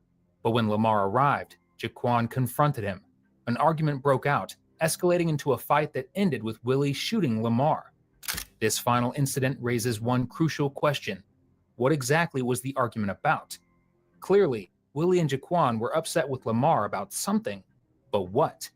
But when Lamar arrived, Jaquan confronted him. An argument broke out, escalating into a fight that ended with Willie shooting Lamar. This final incident raises one crucial question. What exactly was the argument about? Clearly, Willie and Jaquan were upset with Lamar about something, but what?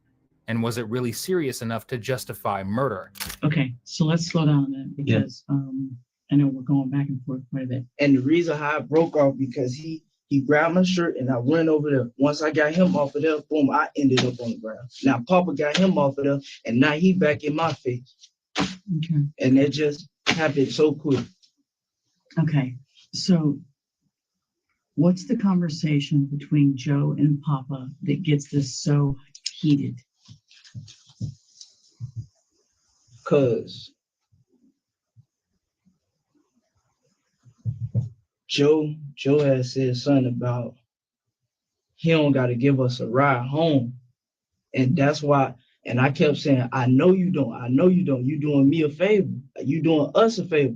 And was it really serious enough to justify murder? Okay, so let's slow down a minute because I know we're going back and forth quite a bit. And the reason how I broke off because he grabbed my shirt and I went over there. Once I got him off of there, boom, I ended up on the ground. Now Papa got him off of there and now he back in my face. Okay. And it just happened so quick. Okay, so what's the conversation between Joe and Papa that gets this so heated? Cause Joe had said something about he don't got to give us a ride home. And that's why, and I kept saying, I know you don't. You doing me a favor. You doing us a favor.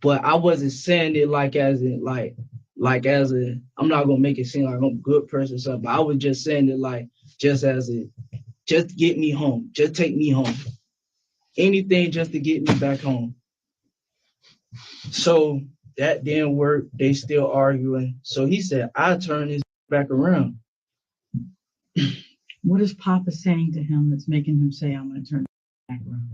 But I wasn't saying it like as in, I'm not going to make it seem like I'm a good person or something. But I was just saying it like, just get me home. Just take me home. Anything just to get me back home. So that didn't work. They still arguing. So he said, I'll turn his back around. What is Papa saying to him that's making him say, I'm going to turn back around?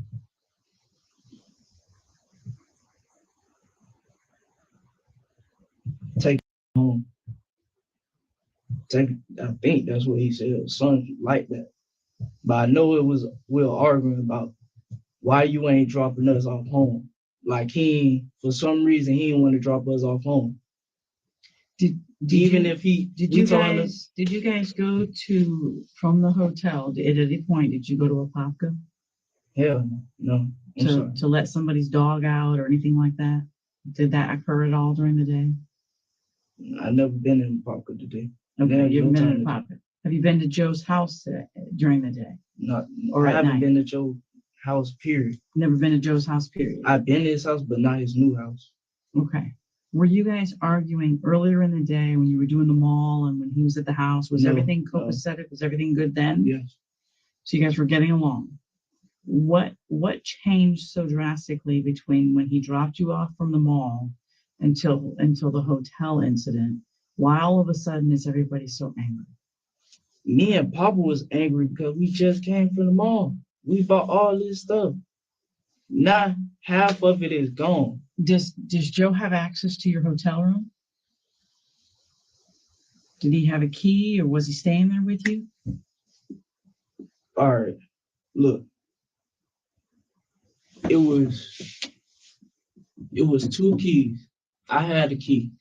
Take home. I think that's what he said, something like that. But I know we were arguing about why you ain't dropping us off home. Like for some reason, he didn't want to drop us off home. Did you guys go from the hotel, at any point, did you go to a Popka? Hell no. To let somebody's dog out or anything like that? Did that occur at all during the day? I've never been in Popka today. Okay, you've been in Popka. Have you been to Joe's house during the day? I haven't been to Joe's house, period. Never been to Joe's house, period. I've been to his house, but not his new house. Okay. Were you guys arguing earlier in the day when you were doing the mall and when he was at the house? Was No, everything no. copacetic? Was everything good then? Yes. So you guys were getting along. What changed so drastically between when he dropped you off from the mall until the hotel incident? Why all of a sudden is everybody so angry? Me and Papa was angry because we just came from the mall. We bought all this stuff. Now half of it is gone. Does Joe have access to your hotel room? Did he have a key or was he staying there with you? All right, look. It was two keys. I had a key.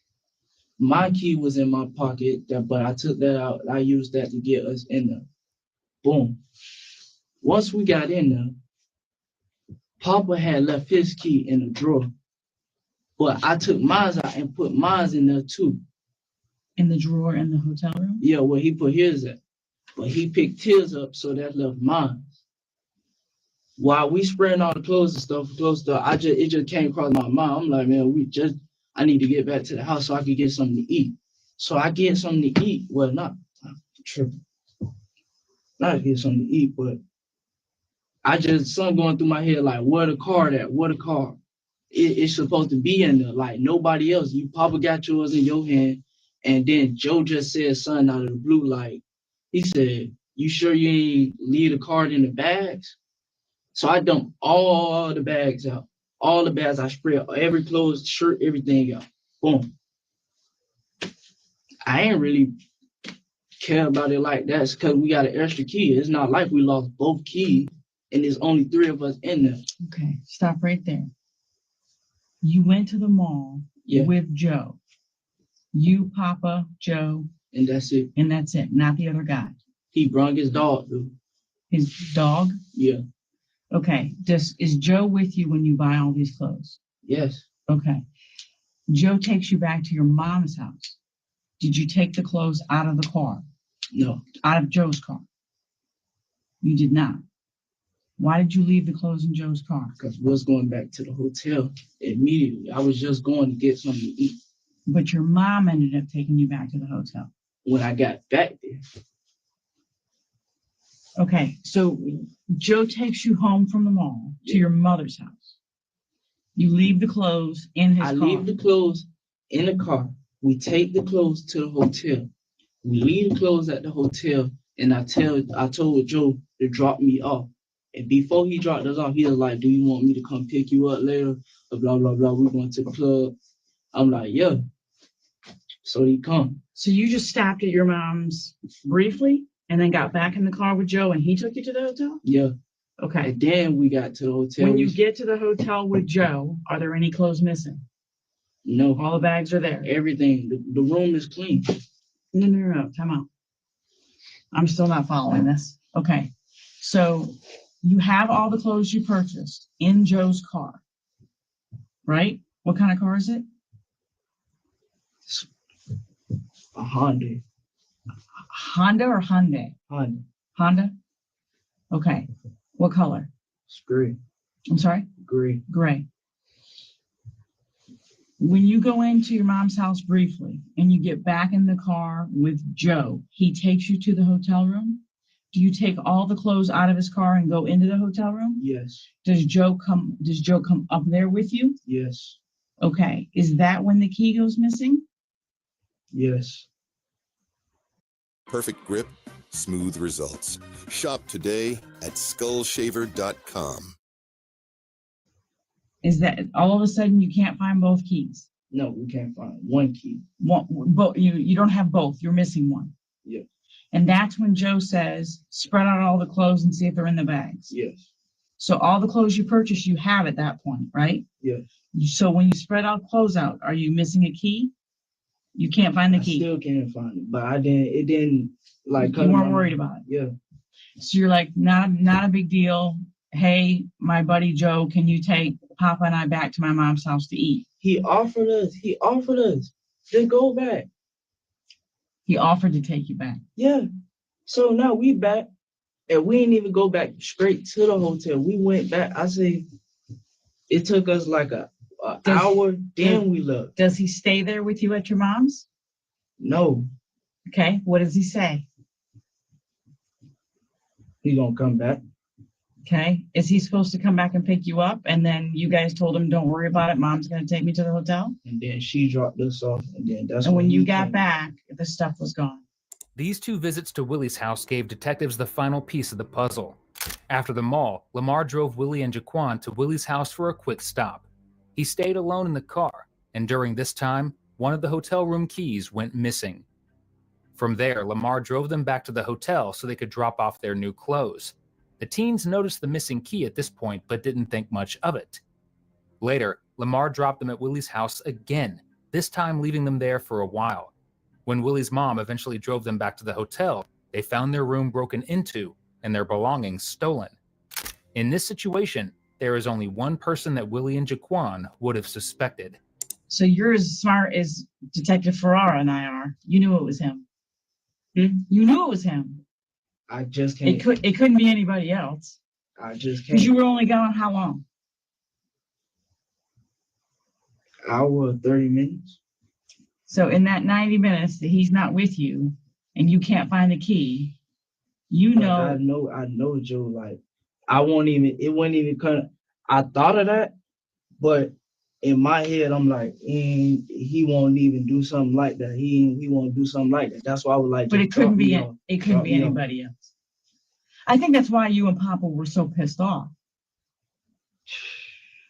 My key was in my pocket, but I took that out. I used that to get us in there. Boom. Once we got in there, Papa had left his key in the drawer. But I took mine out and put mine in there too. In the drawer in the hotel room? Yeah, where he put his at. But he picked his up, so that left mine. While we spraying all the clothes and stuff, it just came across my mind. I'm like, man, I need to get back to the house so I could get something to eat. So I get something to eat. Well, not tripping. Not to get something to eat, but something going through my head, like, where the card at? Where the card? It's supposed to be in there, like nobody else. You Papa got yours in your hand, and then Joe just said something out of the blue, like, he said, you sure you ain't leave the card in the bags? So I dumped all the bags out. All the bags, I sprayed every clothes, shirt, everything out. Boom. I ain't really care about it like that because we got an extra key. It's not like we lost both keys and there's only 3 of us in there. Okay, stop right there. You went to the mall with Joe. You, Papa, Joe. And that's it. And that's it, not the other guy. He brought his dog, though. His dog? Yeah. Okay. Is Joe with you when you buy all these clothes? Yes. Okay. Joe takes you back to your mom's house. Did you take the clothes out of the car? No. Out of Joe's car? You did not. Why did you leave the clothes in Joe's car? Because we was going back to the hotel immediately. I was just going to get something to eat. But your mom ended up taking you back to the hotel. When I got back there. Okay, so Joe takes you home from the mall to your mother's house. You leave the clothes in his car. I leave the clothes in the car. We take the clothes to the hotel. We leave the clothes at the hotel, and I told Joe to drop me off. And before he dropped us off, he was like, do you want me to come pick you up later? Blah, blah, blah. We're going to the club. I'm like, yeah. So he come. So you just stopped at your mom's briefly and then got back in the car with Joe and he took you to the hotel? Yeah. Okay. And then we got to the hotel. When you get to the hotel with Joe, are there any clothes missing? No. All the bags are there? Everything. The room is clean. No. Time out. I'm still not following this. Okay. So you have all the clothes you purchased in Joe's car, right? What kind of car is it? A Honda. Honda or Hyundai? Honda. Honda? Okay. What color? It's gray. I'm sorry? Gray. Gray. When you go into your mom's house briefly and you get back in the car with Joe, he takes you to the hotel room. Do you take all the clothes out of his car and go into the hotel room? Yes. Does Joe come up there with you? Yes. Okay. Is that when the key goes missing? Yes. Perfect grip, smooth results. Shop today at skullshaver.com. Is that all of a sudden you can't find both keys? No, we can't find one key. But you don't have both. You're missing one. Yeah. And that's when Joe says, spread out all the clothes and see if they're in the bags. Yes. So all the clothes you purchased, you have at that point, right? Yes. So when you spread out clothes out, are you missing a key? You can't find the key. I still can't find it, but it didn't like. You weren't worried about it. Yeah. So you're like, not a big deal. Hey, my buddy Joe, can you take Papa and I back to my mom's house to eat? He offered us to go back. He offered to take you back. Yeah. So now we back. And we didn't even go back straight to the hotel. We went back. I say it took us like an hour, then we left. Does he stay there with you at your mom's? No, Okay, what does he say? he gonna come back. Okay, is he supposed to come back and pick you up? And then you guys told him, don't worry about it, mom's gonna take me to the hotel? And then she dropped us off, and then that's And when you he got came. back, the stuff was gone. These two visits to Willie's house gave detectives the final piece of the puzzle. After the mall, Lamar drove Willie and Jaquan to Willie's house for a quick stop. He stayed alone in the car, and during this time, one of the hotel room keys went missing. From there, Lamar drove them back to the hotel so they could drop off their new clothes. The teens noticed the missing key at this point, but didn't think much of it. Later, Lamar dropped them at Willie's house again, this time leaving them there for a while. When Willie's mom eventually drove them back to the hotel, they found their room broken into and their belongings stolen. In this situation, there is only one person that Willie and Jaquan would have suspected. So you're as smart as Detective Ferrara and I are. You knew it was him. You knew it was him. I just can't. It couldn't be anybody else. I just can't. Because you were only gone how long? Hour, 30 minutes. So in that 90 minutes that he's not with you and you can't find the key, you Like, know. I know, Joe. Like, it wasn't even kind. I thought of that, but in my head, I'm like, he won't even do something like that. He won't do something like that. That's why I was like, But it couldn't be drop me off. anybody else. I think that's why you and Papa were so pissed off.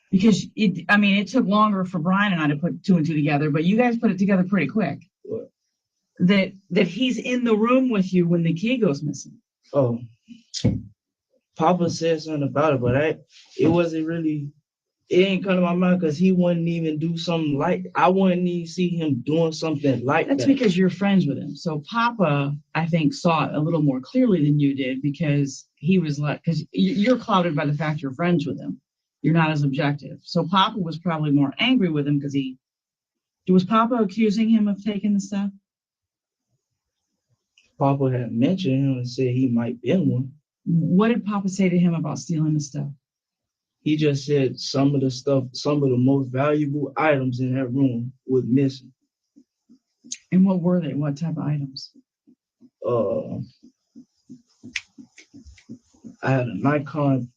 Because it took longer for Brian and I to put two and two together, but you guys put it together pretty quick. What? That he's in the room with you when the key goes missing. Oh, Papa said something about it, but it wasn't really. It ain't come to my mind because he wouldn't even do something like. I wouldn't even see him doing something like that. That's because you're friends with him. So Papa, I think, saw it a little more clearly than you did because he was like, because you're clouded by the fact you're friends with him. You're not as objective. So Papa was probably more angry with him because was Papa accusing him of taking the stuff? Papa had mentioned him and said he might be one. What did Papa say to him about stealing the stuff? He just said some of the most valuable items in that room was missing. And what were they? What type of items? I had a Nikon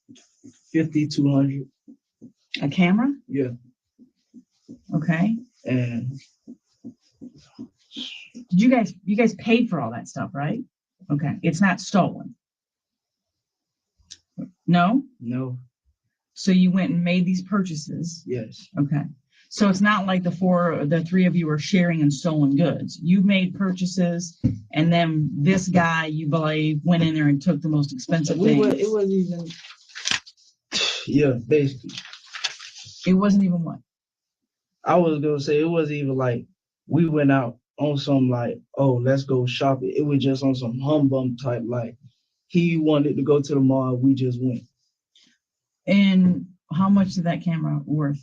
5200. A camera? Yeah. Okay. And you guys paid for all that stuff, right? Okay. It's not stolen. No? No. So you went and made these purchases? Yes. Okay. So it's not like the three of you are sharing in stolen goods. You made purchases, and then this guy, you believe, went in there and took the most expensive things. It wasn't even. Yeah, basically. It wasn't even what? I was gonna say it wasn't even like we went out on some like, oh, let's go shopping. It was just on some humbug type, like he wanted to go to the mall, we just went. And how much did that camera worth?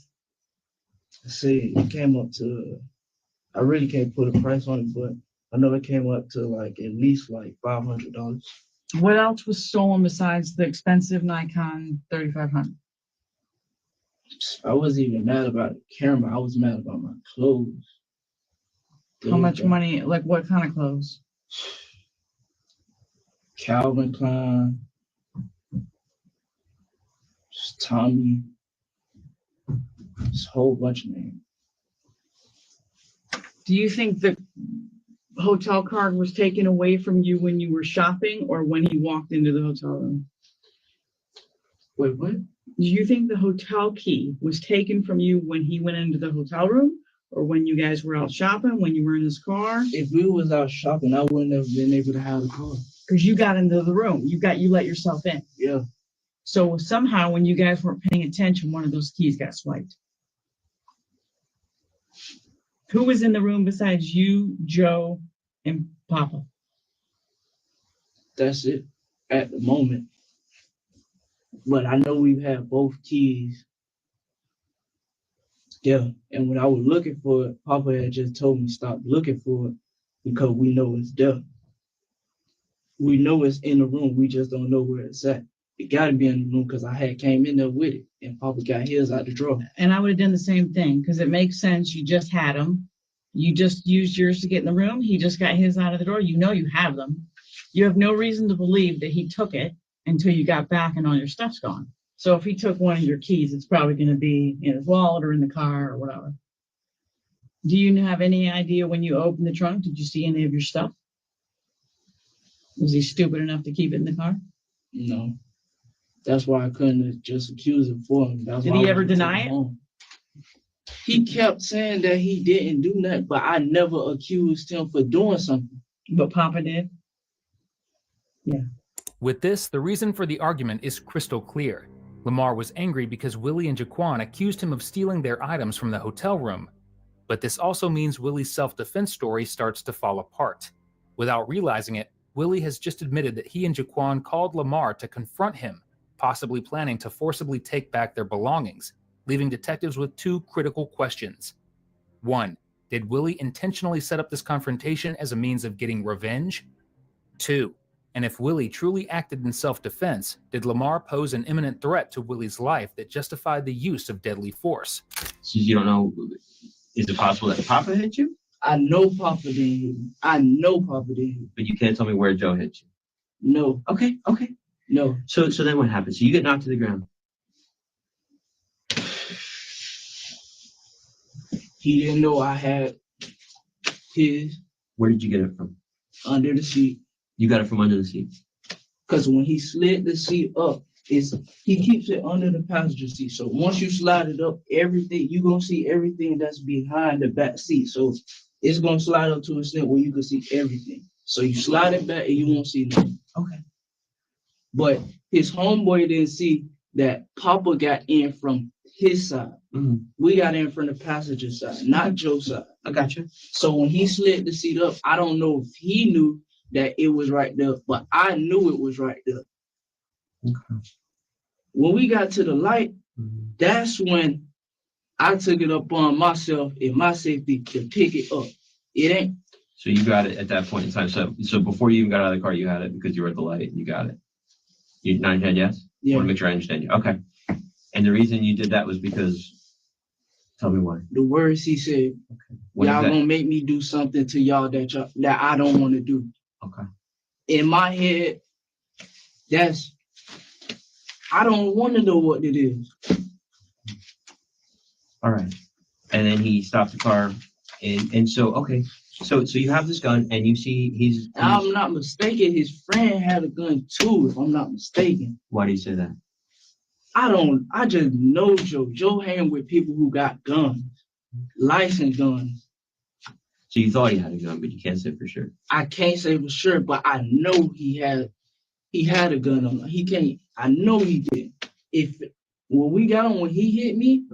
See, it came up to, I really can't put a price on it, but I know it came up to like at least like $500. What else was stolen besides the expensive Nikon 3500? I wasn't even mad about the camera. I was mad about my clothes. How much money? Like what kind of clothes? Calvin Klein, Tommy, just a whole bunch of names. Do you think the hotel card was taken away from you when you were shopping or when he walked into the hotel room? Wait, what? Do you think the hotel key was taken from you when he went into the hotel room or when you guys were out shopping, when you were in his car? If we was out shopping, I wouldn't have been able to have the car. Because you got into the room. You let yourself in. Yeah. So somehow when you guys weren't paying attention, one of those keys got swiped. Who was in the room besides you, Joe, and Papa? That's it at the moment. But I know we've had both keys. Yeah, and when I was looking for it, Papa had just told me stop looking for it because we know it's there. We know it's in the room. We just don't know where it's at. It got to be in the room because I had came in there with it, and Papa got his out the drawer. And I would have done the same thing because it makes sense. You just had them. You just used yours to get in the room. He just got his out of the drawer. You know you have them. You have no reason to believe that he took it until you got back and all your stuff's gone. So if he took one of your keys, it's probably going to be in his wallet or in the car or whatever. Do you have any idea when you opened the trunk, did you see any of your stuff? Was he stupid enough to keep it in the car? No. That's why I couldn't just accuse him for him. That's Did why he I ever went to deny the it? home. He kept saying that he didn't do nothing, but I never accused him for doing something. But Papa did? Yeah. With this, the reason for the argument is crystal clear. Lamar was angry because Willie and Jaquan accused him of stealing their items from the hotel room. But this also means Willie's self-defense story starts to fall apart. Without realizing it, Willie has just admitted that he and Jaquan called Lamar to confront him, possibly planning to forcibly take back their belongings, leaving detectives with two critical questions. 1. Did Willie intentionally set up this confrontation as a means of getting revenge? 2. And if Willie truly acted in self-defense, did Lamar pose an imminent threat to Willie's life that justified the use of deadly force? So you don't know, is it possible that Papa hit you? I know Papa didn't hit me. I know Papa didn't hit me. But you can't tell me where Joe hit you. No. Okay. No. So then what happened? So you get knocked to the ground. He didn't know I had his. Where did you get it from? Under the seat. You got it from under the seat. Because when he slid the seat up, he keeps it under the passenger seat. So once you slide it up, everything, you're going to see everything that's behind the back seat. So it's going to slide up to an extent where you can see everything. So you slide it back and you won't see nothing. Okay. But his homeboy didn't see that Papa got in from his side. Mm-hmm. We got in from the passenger side, not Joe's side. I got you. So when he slid the seat up, I don't know if he knew that it was right there, but I knew it was right there. Okay. When we got to the light, that's when I took it upon myself and my safety to pick it up. It ain't. So you got it at that point in time. So before you even got out of the car, you had it because you were at the light and you got it. You nodding your head yes? Yeah. I want to make sure I understand you. Okay. And the reason you did that was because, tell me why. The words he said, okay. Y'all gonna make me do something to y'all that I don't want to do. Okay. In my head, I don't want to know what it is. All right. And then he stopped the car and so, okay. So you have this gun and you see he's I'm not mistaken. His friend had a gun too, if I'm not mistaken. Why do you say that? I just know Joe. Joe hang with people who got guns, licensed guns. So you thought he had a gun, but you can't say for sure. I can't say for sure, but I know he had a gun on him. I know he did. When he hit me,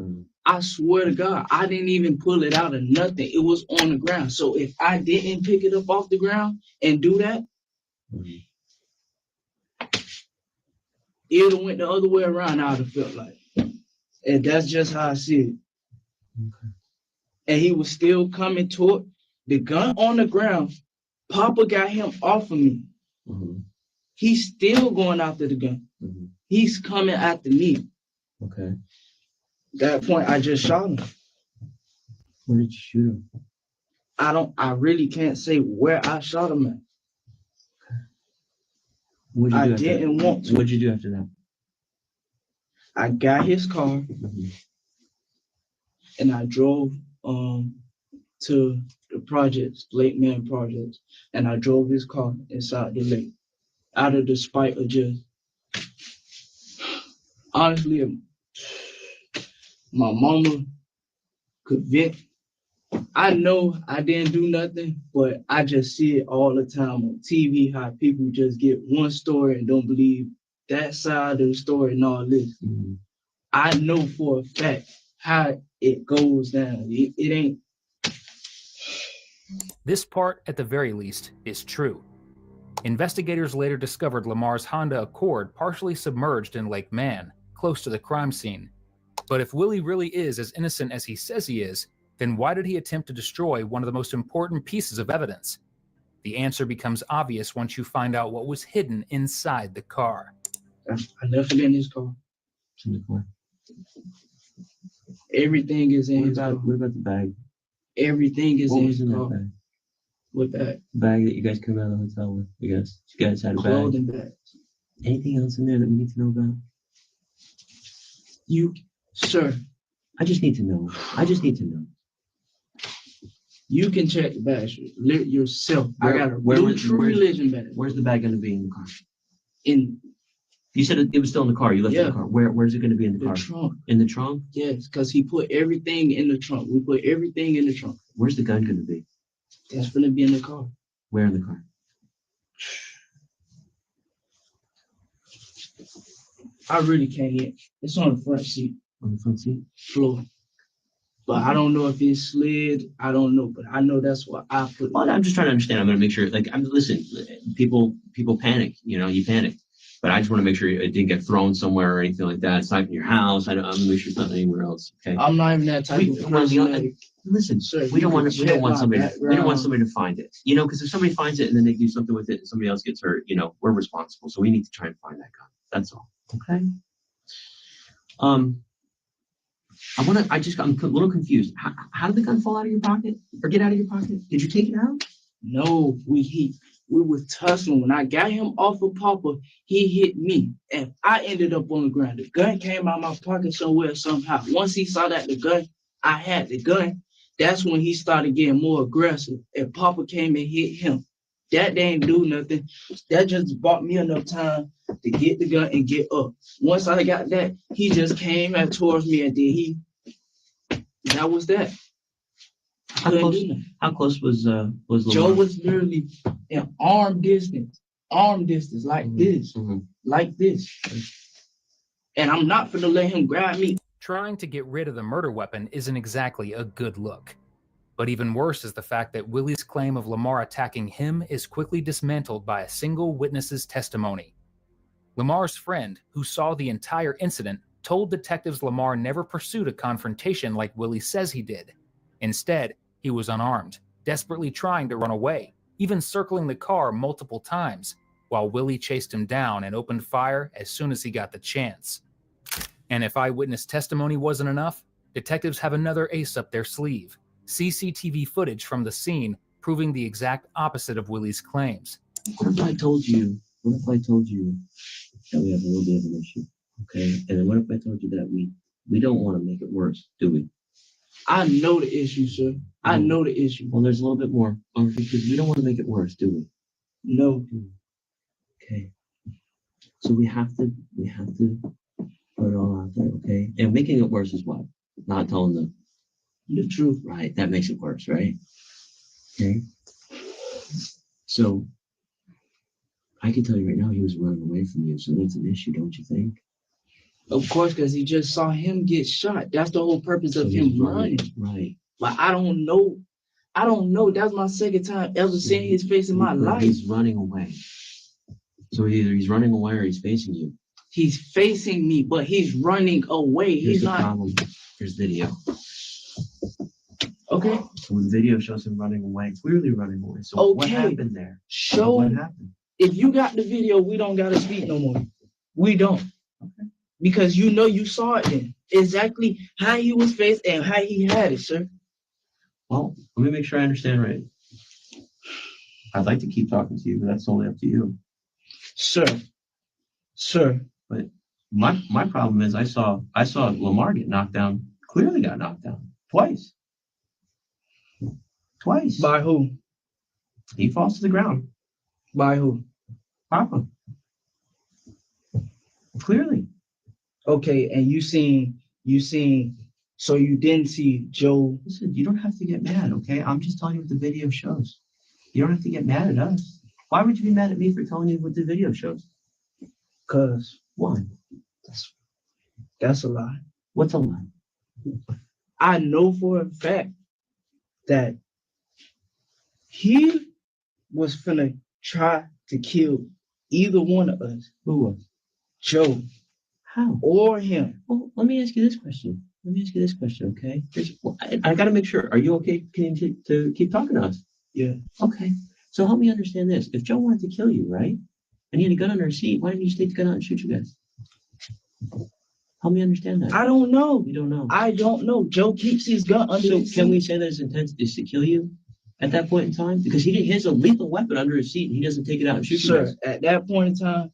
I swear to God, I didn't even pull it out of nothing. It was on the ground. So if I didn't pick it up off the ground and do that, it would have went the other way around, I would have felt like. And that's just how I see it. Okay. And he was still coming toward the gun on the ground. Papa got him off of me. Mm-hmm. He's still going after the gun. Mm-hmm. He's coming after me. Okay. At that point, I just shot him. Where did you shoot him? I really can't say where I shot him at. I didn't want to. What'd you do after that? I got his car and I drove to the projects, Lake Man Projects, and I drove his car inside the lake out of the spite of just, honestly, my mama could vent. I know I didn't do nothing, but I just see it all the time on TV, how people just get one story and don't believe that side of the story and all this. Mm-hmm. I know for a fact how it goes down. It ain't. This part, at the very least, is true. Investigators later discovered Lamar's Honda Accord partially submerged in Lake Man, close to the crime scene. But if Willie really is as innocent as he says he is, then why did he attempt to destroy one of the most important pieces of evidence? The answer becomes obvious once you find out what was hidden inside the car. I left it in his car. It's in the car. Everything is in his car. What about the bag? Everything is What in was his in car. that bag? What bag? The bag that you guys came out of the hotel with. You guys had a bag. Clothing bag. Anything else in there that we need to know about? Sir. I just need to know. You can check the bag yourself. I got a blue True Religion bag. Where's the bag going to be in the car? You said it was still in the car. You left it in the car. Where's it going to be in the car? Trunk. In the trunk? Yes, because he put everything in the trunk. We put everything in the trunk. Where's the gun going to be? That's going to be in the car. Where in the car? I really can't get. It's on the front seat. On the front seat? Floor. But I don't know if it slid. I don't know, but I know that's what I put. Well, I'm just trying to understand. I'm going to make sure. Listen. People panic. You panic. But I just want to make sure it didn't get thrown somewhere or anything like that. It's not in your house. I'm going to make sure it's not anywhere else. Okay. I'm not even that type of person. Listen, sir, we don't want somebody to find it. Because if somebody finds it and then they do something with it and somebody else gets hurt, we're responsible. So we need to try and find that gun. That's all. Okay. I'm a little confused. How did the gun fall out of your pocket or get out of your pocket? Did you take it out? No, we were tussling. When I got him off of Papa, he hit me, and I ended up on the ground. The gun came out of my pocket somewhere, somehow. Once he saw that I had the gun, that's when he started getting more aggressive, and Papa came and hit him. That didn't do nothing. That just bought me enough time to get the gun and get up. Once I got that, he just came towards me, and then that was that. How close was Lamar? Joe was literally in arm distance, like this, like this. And I'm not gonna let him grab me. Trying to get rid of the murder weapon isn't exactly a good look. But even worse is the fact that Willie's claim of Lamar attacking him is quickly dismantled by a single witness's testimony. Lamar's friend, who saw the entire incident, told detectives Lamar never pursued a confrontation like Willie says he did. Instead, he was unarmed, desperately trying to run away, even circling the car multiple times, while Willie chased him down and opened fire as soon as he got the chance. And if eyewitness testimony wasn't enough, detectives have another ace up their sleeve. CCTV footage from the scene proving the exact opposite of Willie's claims. What if I told you that we have a little bit of an issue, okay? And then what if I told you that we don't want to make it worse, do we? I know the issue, sir. I know the issue. Well, there's a little bit more, because we don't want to make it worse, do we? No. Okay. So we have to put it all out there, okay? And making it worse is what? Not telling the truth, right? That makes it worse, right? Okay. So I can tell you right now, he was running away from you, so that's an issue, don't you think? Of course, because he just saw him get shot. That's the whole purpose of him running. Right. But I don't know. That's my second time ever seeing his face in my life. He's running away. So either he's running away or he's facing you. He's facing me, but he's running away. Here's he's the not. problem. Here's video. Okay. So the video shows him running away, clearly running away. So Okay. what happened there? Show. What happened? If you got the video, we don't gotta speak no more. We don't. Okay. Because you saw it then. Exactly how he was faced and how he had it, sir. Well, let me make sure I understand right. I'd like to keep talking to you, but that's totally up to you. Sir. But my problem is I saw Lamar get knocked down, clearly got knocked down. Twice. By who? He falls to the ground. By who? Papa. Clearly. Okay, and you seen, so you didn't see Joe. Listen, you don't have to get mad, okay? I'm just telling you what the video shows. You don't have to get mad at us. Why would you be mad at me for telling you what the video shows? Because. Why? That's a lie. What's a lie? I know for a fact that he was finna try to kill either one of us. Who was? Joe. How? Or him. Well, let me ask you this question. Okay? I got to make sure. Are you okay to keep talking to us? Yeah. Okay. So help me understand this. If Joe wanted to kill you, right? And he had a gun under his seat, why didn't you just take the gun out and shoot you guys? Help me understand that. I don't know. You don't know. I don't know. Joe keeps his gun under So his can we seat. say that his intent is to kill you at that point in time? Because he has a lethal weapon under his seat and he doesn't take it out and shoot you Sir, guys. at that point in time,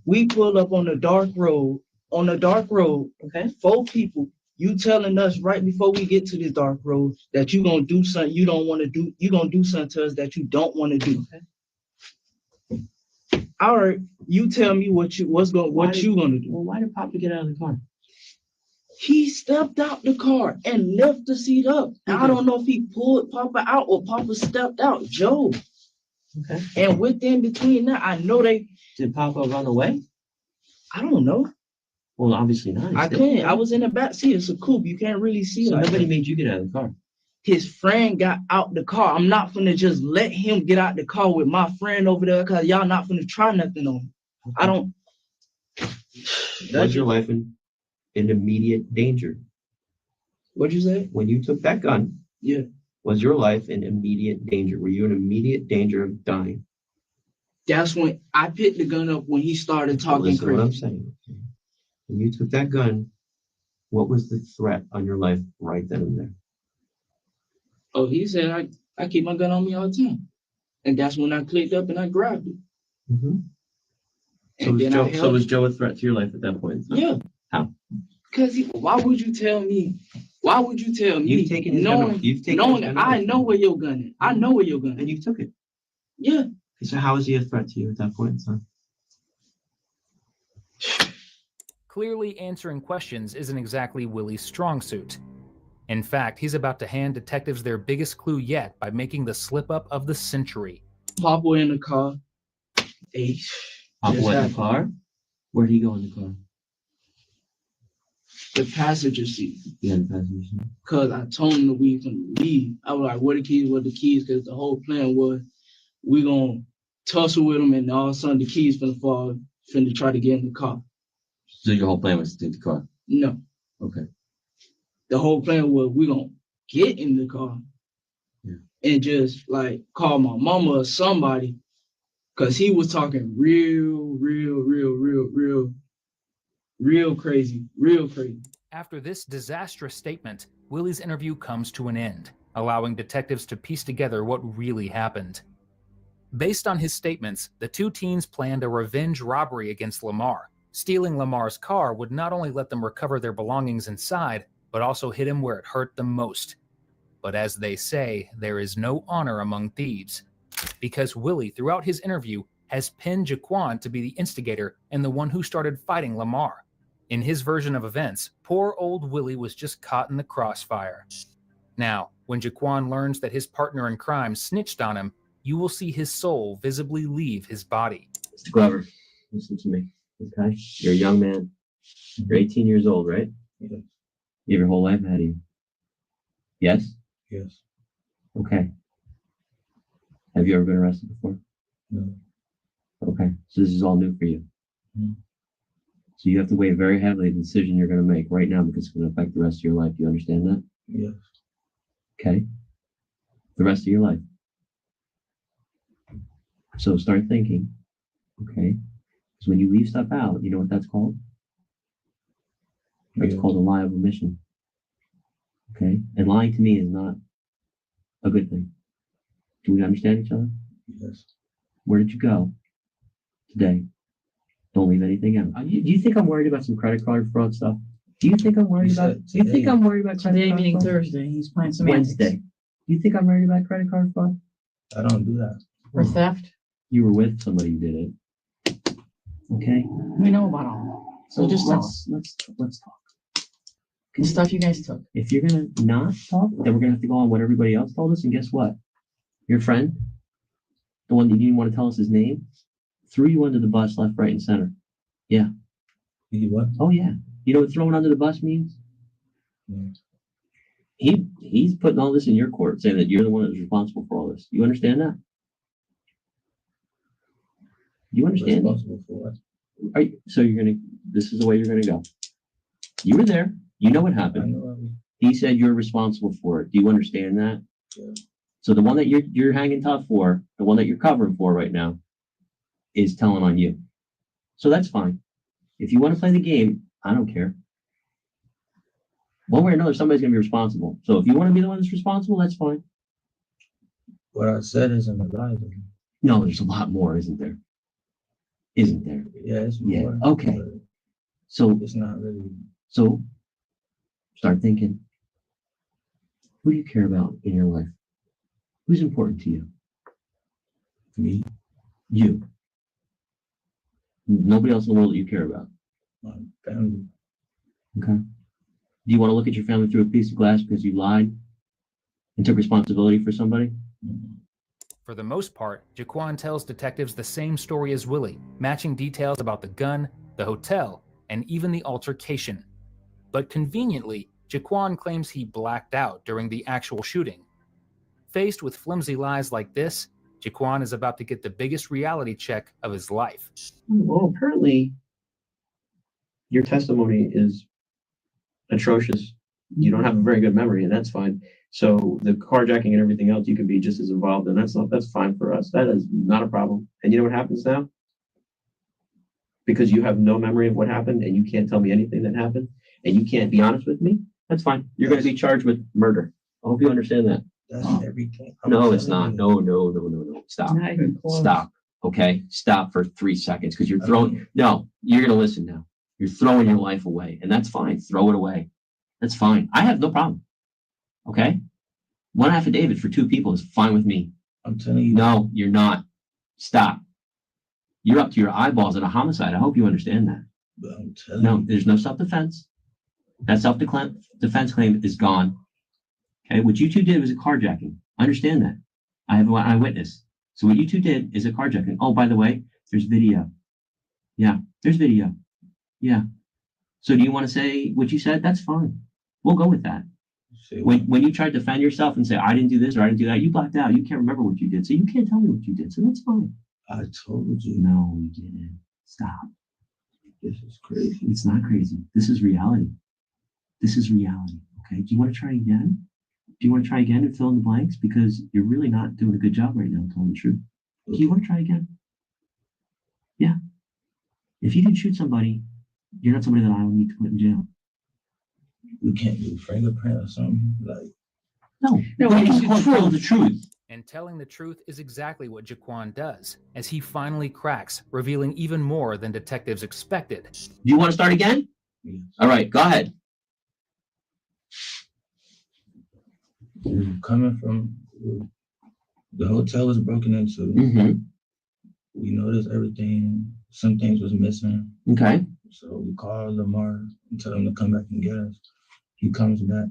we pull up on the dark road. Okay. 4 people. You telling us right before we get to this dark road that you gonna do something you don't want to do. You gonna do something to us that you don't want to do. Okay. All right. You tell me what you gonna do. Well, why did Papa get out of the car? He stepped out the car and left the seat up. I don't know if he pulled Papa out or Papa stepped out. Joe. Okay. And within between that, I know they. Did Papa run away? I don't know. Well, obviously not. I couldn't. I was in the back seat. It's a coupe. You can't really see. So like nobody that. made you get out of the car. His friend got out the car. I'm not finna just let him get out the car with my friend over there because y'all not finna try nothing on him. Okay. I don't. Was your life in immediate danger? What'd you say? When you took that gun, yeah. Was your life in immediate danger? Were you in immediate danger of dying? That's when I picked the gun up when he started talking Listen to what I'm crazy. saying. When you took that gun, what was the threat on your life right then and there? Oh, he said I keep my gun on me all the time. And that's when I clicked up and I grabbed it. Mm-hmm. So was Joe a threat to your life at that point? Yeah. How? Because why would you tell me? Why would you tell me? You've taken his gun. You've taken knowing his that gun. I know where your gun is. I know where your gun is. And you took it. Yeah. Okay, so how is he a threat to you at that point in time? Clearly answering questions isn't exactly Willie's strong suit. In fact, he's about to hand detectives their biggest clue yet by making the slip-up of the century. Papa in the car. Papa went in the car? Where'd he go in the car? The passenger seat. Yeah, the passenger seat. Because I told him that we can leave. I was like, where the keys? Because the whole plan was we going to tussle with them and all of a sudden the keys finna fall, finna try to get in the car. So your whole plan was to take the car? No. Okay. The whole plan was we going to get in the car and just like call my mama or somebody because he was talking real crazy. After this disastrous statement, Willie's interview comes to an end, allowing detectives to piece together what really happened. Based on his statements, the 2 teens planned a revenge robbery against Lamar. Stealing Lamar's car would not only let them recover their belongings inside, but also hit him where it hurt the most. But as they say, there is no honor among thieves, because Willie, throughout his interview, has pinned Jaquan to be the instigator and the one who started fighting Lamar. In his version of events, poor old Willie was just caught in the crossfire. Now, when Jaquan learns that his partner in crime snitched on him, you will see his soul visibly leave his body. Mr. Glover, listen to me, okay? You're a young man. You're 18 years old, right? Yeah. You have your whole life ahead of you. Yes? Yes. Okay. Have you ever been arrested before? No. Okay, so this is all new for you. Mm. So you have to weigh very heavily the decision you're going to make right now because it's going to affect the rest of your life. You understand that? Yes. Okay. The rest of your life. So start thinking, okay? Because when you leave stuff out, you know what that's called? That's called a lie of omission. Okay? And lying to me is not a good thing. Do we understand each other? Yes. Where did you go today? Don't leave anything out. Do you think I'm worried about some credit card fraud stuff? Do you think I'm worried about? Do you think I'm worried about credit Today card meaning fraud? Thursday. He's playing semantics. Wednesday. Do you think I'm worried about credit card fraud? I don't do that. For theft. You were with somebody who did it. Okay. We know about all. So just tell us. let's talk. The stuff you guys took. If you're gonna not talk, then we're gonna have to go on what everybody else told us. And guess what? Your friend, the one that you didn't want to tell us his name, threw you under the bus left, right, and center. Yeah. He what? Oh yeah. You know what throwing under the bus means? Yeah. He's putting all this in your court, saying that you're the one that's responsible for all this. You understand that? You understand? Responsible for what? So this is the way you're gonna go. You were there. You know what happened. He said you're responsible for it. Do you understand that? Yeah. So the one that you're hanging tough for, the one that you're covering for right now, is telling on you. So that's fine. If you want to play the game, I don't care. One way or another, somebody's gonna be responsible. So if you want to be the one that's responsible, that's fine. What I said isn't a lie. No, there's a lot more, isn't there? Isn't there? Yeah, it's Yeah. more. Okay. So it's not really. So start thinking. Who do you care about in your life? Who's important to you? Me. You. Nobody else in the world that you care about. My family. Okay. Do you want to look at your family through a piece of glass because you lied and took responsibility for somebody? For the most part, Jaquan tells detectives the same story as Willie, matching details about the gun, the hotel, and even the altercation. But conveniently, Jaquan claims he blacked out during the actual shooting. Faced with flimsy lies like this, Jaquan is about to get the biggest reality check of his life. Well, apparently, your testimony is atrocious. You don't have a very good memory, and that's fine. So the carjacking and everything else, you can be just as involved, and that's fine for us. That is not a problem. And you know what happens now? Because you have no memory of what happened, and you can't tell me anything that happened, and you can't be honest with me, that's fine. You're going to be charged with murder. I hope you understand that. That's everything. No, it's not. No. Stop. Not even close. Stop. Okay? Stop for 3 seconds, because you're throwing, no, you're going to listen now. You're throwing your life away, and that's fine. Throw it away. That's fine. I have no problem. Okay? One affidavit for 2 people is fine with me. I'm telling you. No, you're not. Stop. You're up to your eyeballs in a homicide. I hope you understand that. But I'm telling No, you. there's no self-defense. That self-defense claim is gone. Okay? What you 2 did was a carjacking. I understand that. I have an eyewitness. So what you 2 did is a carjacking. Oh, by the way, there's video. Yeah, there's video. Yeah. So do you want to say what you said? That's fine. We'll go with that. When you tried to defend yourself and say, I didn't do this or I didn't do that, you blacked out. You can't remember what you did. So you can't tell me what you did. So that's fine. I told you. No, you didn't. Stop. This is crazy. It's not crazy. This is reality. This is reality. Okay. Do you want to try again? Do you want to try again and fill in the blanks? Because you're really not doing a good job right now, telling the truth. Do you want to try again? Yeah. If you didn't shoot somebody, you're not somebody that I would need to put in jail. We can't do fingerprint or something like. No, it's tell the truth. And telling the truth is exactly what Jaquan does, as he finally cracks, revealing even more than detectives expected. Do you want to start again? Yes. All right, go ahead. We were coming from the hotel was broken into. Mm-hmm. We noticed everything. Some things was missing. Okay. So we called Lamar and tell him to come back and get us. He comes back,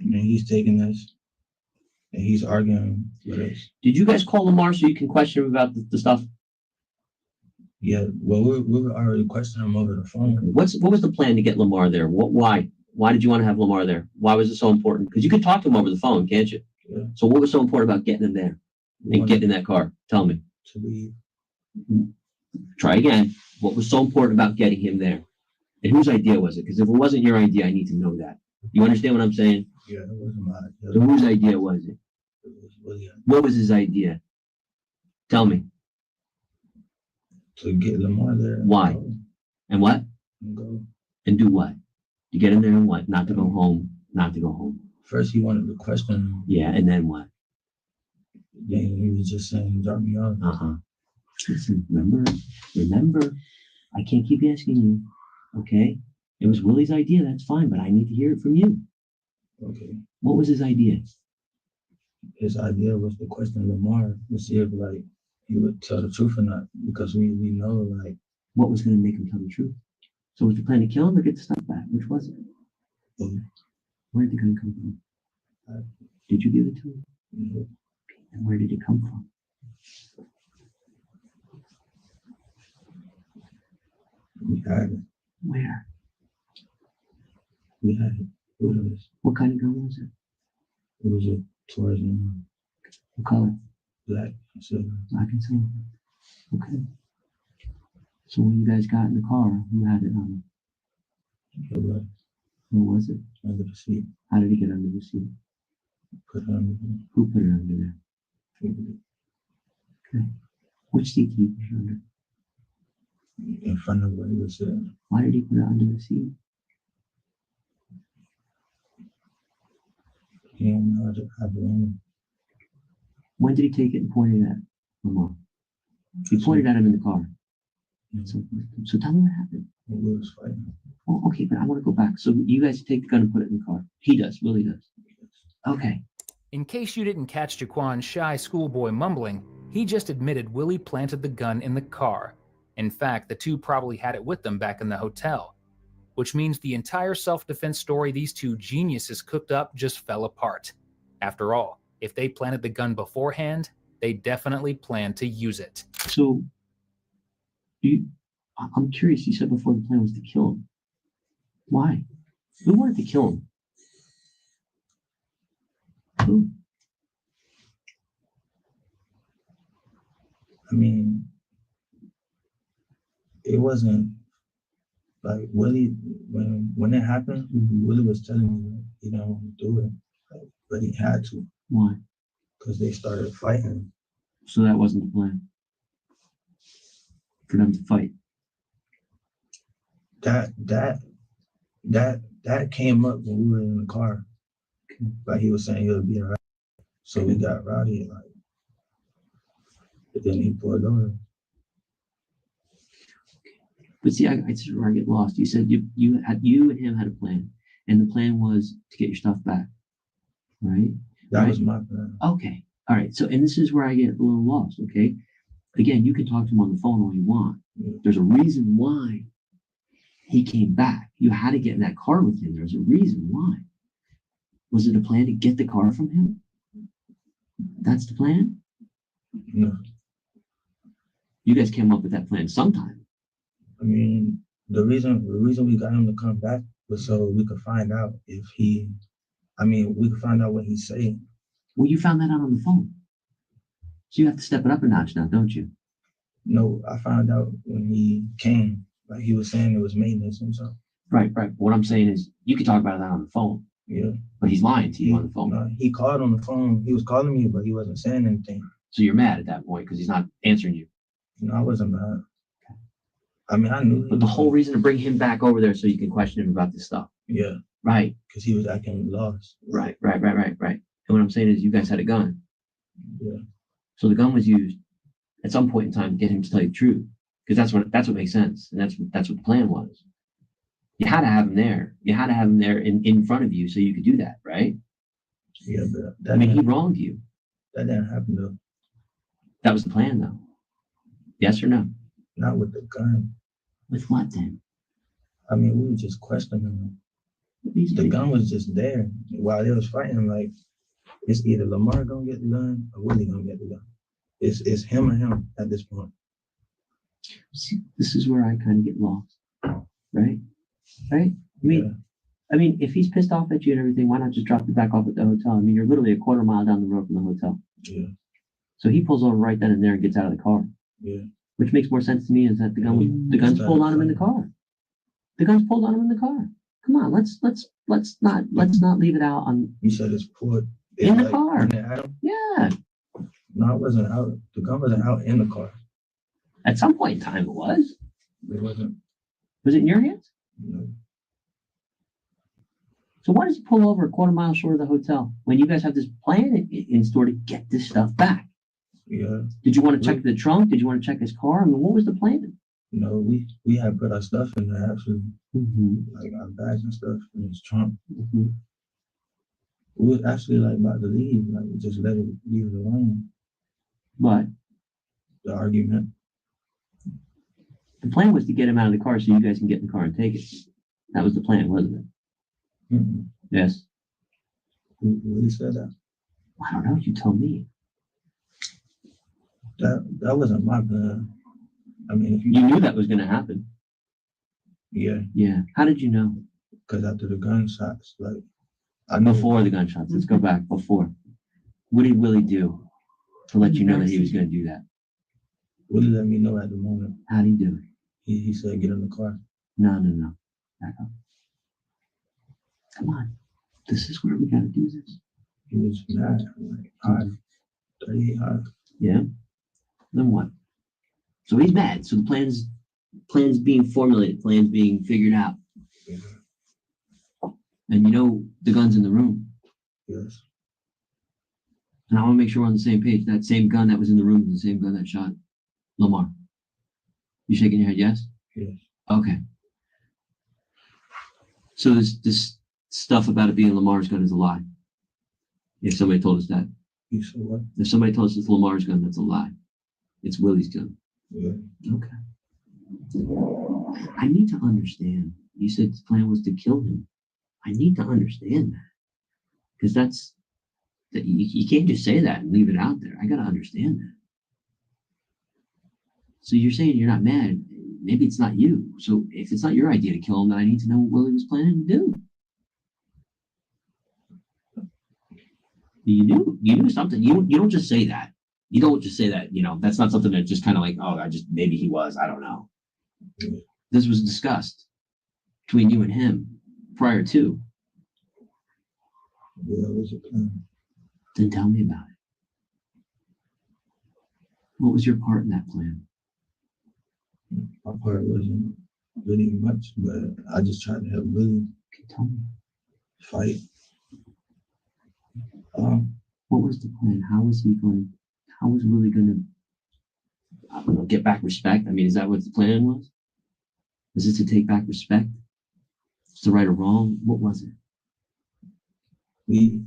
and then he's taking us, and he's arguing with us. Did you guys call Lamar so you can question him about the stuff? Yeah, well, we were already questioning him over the phone. Okay. What was the plan to get Lamar there? Why? Why did you want to have Lamar there? Why was it so important? Because you could talk to him over the phone, can't you? Yeah. So what was so important about getting him there and getting in that car? Tell me. To leave. Try again. What was so important about getting him there? And whose idea was it? Because if it wasn't your idea, I need to know that. You understand what I'm saying? Yeah, it wasn't my idea. So whose idea was it? It was William. What was his idea? Tell me. To get Lamar there. Why? And what? And go. And do what? To get him there and what? Not to go home. Not to go home. First, he wanted to question him. Yeah, and then what? Then he was just saying, drop me off. Listen, remember, I can't keep asking you, okay? It was Willie's idea, that's fine, but I need to hear it from you. Okay. What was his idea? His idea was to question Lamar to see if, like, he would tell the truth or not, because we know, like... What was going to make him tell the truth? So was the plan to kill him or get the stuff back? Which was it? Where did the gun come from? Did you give it to him? No. And where did it come from? We had it. Where? We had it. What kind of gun was it? It was a Taurus. What color? Black and silver. Black and silver. Okay. So when you guys got in the car, who had it on? Nobody. Who was it? Under the seat. How did he get under the seat? Put it under Who put it under there? Okay. Which seat did he put it under? in front of where he was sitting. Why did he put it under the seat? He didn't know how to belong. When did he take it and point it at Lamar? He pointed at him in the car. So tell me what happened. We was fighting. Oh, okay, but I want to go back. So you guys take the gun and put it in the car. He does. Willie does. Okay. In case you didn't catch Jaquan's shy schoolboy mumbling, he just admitted Willie planted the gun in the car. In fact, the two probably had it with them back in the hotel, which means the entire self-defense story these two geniuses cooked up just fell apart. After all, if they planted the gun beforehand, they definitely planned to use it. So, I'm curious, you said before the plan was to kill him. Why? Who wanted to kill him? Who? I mean, it wasn't like Willie, when it happened, Willie was telling me that he didn't want to do it, but he had to. Why? Because they started fighting. So that wasn't the plan. For them to fight. That came up when we were in the car. Like he was saying he would be alright. So we got rowdy, like, but then he pulled over. But see, I this is where I get lost. You said you and him had a plan, and the plan was to get your stuff back, right? That was my plan. Okay, all right. So, and this is where I get a little lost. Okay, again, you can talk to him on the phone all you want. There's a reason why he came back. You had to get in that car with him. There's a reason why. Was it a plan to get the car from him? That's the plan? No. You guys came up with that plan sometime. I mean, the reason we got him to come back was so we could find out if we could find out what he's saying. Well, you found that out on the phone. So you have to step it up a notch now, don't you? No, I found out when he came, like he was saying it was maintenance and stuff. Right. What I'm saying is you can talk about that on the phone. Yeah. But he's lying to you on the phone. No, he called on the phone. He was calling me, but he wasn't saying anything. So you're mad at that point because he's not answering you. No, I wasn't mad. I mean, I knew. But the whole reason to bring him back over there so you can question him about this stuff. Yeah. Right. Because he was acting lost. Right. And what I'm saying is you guys had a gun. Yeah. So the gun was used at some point in time to get him to tell you the truth. Because that's what makes sense. And that's what the plan was. You had to have him there. You had to have him there in front of you so you could do that, right? Yeah, but he wronged you. That didn't happen though. That was the plan though. Yes or no? Not with the gun. With what then? I mean, we were just questioning him. The gun was just there while they was fighting. Like, it's either Lamar gonna get the gun or Willie gonna get the gun. It's him or him at this point. See, this is where I kind of get lost, right? I mean, if he's pissed off at you and everything, why not just drop it back off at the hotel? I mean, you're literally a quarter mile down the road from the hotel. Yeah. So he pulls over right then and there and gets out of the car. Yeah. Which makes more sense to me is that the gun's pulled on him in the car. The gun's pulled on him in the car. Come on, let's not leave it out on. You said it's pulled in the car. Yeah. No, it wasn't out. The gun wasn't out in the car. At some point in time, it was. It wasn't. Was it in your hands? No. So why does he pull over a quarter mile short of the hotel when you guys have this plan in store to get this stuff back? Yeah. Did you want to check the trunk? Did you want to check his car? I mean, what was the plan? No, we had put our stuff in there actually, like our bags and stuff in his trunk. We were actually like about to leave, like we just leave it alone. What? The argument. The plan was to get him out of the car so you guys can get in the car and take it. That was the plan, wasn't it? Yes. Who said that? I don't know. You tell me. That wasn't my plan. I mean, if you knew that was going to happen. Yeah. Yeah. How did you know? Because after the gunshots, like before the gunshots. Let's go back before. What did Willie do to let you know that he was going to do that? Willie let me know at the moment. How did he do it? He said, "Get in the car." No. Back up. Come on. This is where we got to do this. He was mad, like high, 38 high. Yeah. Then what? So he's mad. So the plans being formulated, plans being figured out. Yeah. And you know the gun's in the room. Yes. And I want to make sure we're on the same page. That same gun that was in the room is the same gun that shot Lamar. You shaking your head, yes? Yes. Okay. So this stuff about it being Lamar's gun is a lie. If somebody told us that. You said what? If somebody told us it's Lamar's gun, that's a lie. It's Willie's gun. Yeah. Okay. I need to understand. You said the plan was to kill him. I need to understand that. Because you can't just say that and leave it out there. I got to understand that. So you're saying you're not mad. Maybe it's not you. So if it's not your idea to kill him, then I need to know what Willie was planning to do. You knew something. You don't just say that. You don't just say that, that's not something that just kind of like, oh, maybe he was, I don't know. This was discussed between you and him prior to. Yeah, it was a plan. Then tell me about it. What was your part in that plan? My part wasn't really much, but I just tried to help Willie. Tell me. Fight. What was the plan? How was Willie going to, I don't know, get back respect? I mean, is that what the plan was? Was it to take back respect? Was it right or wrong? What was it? We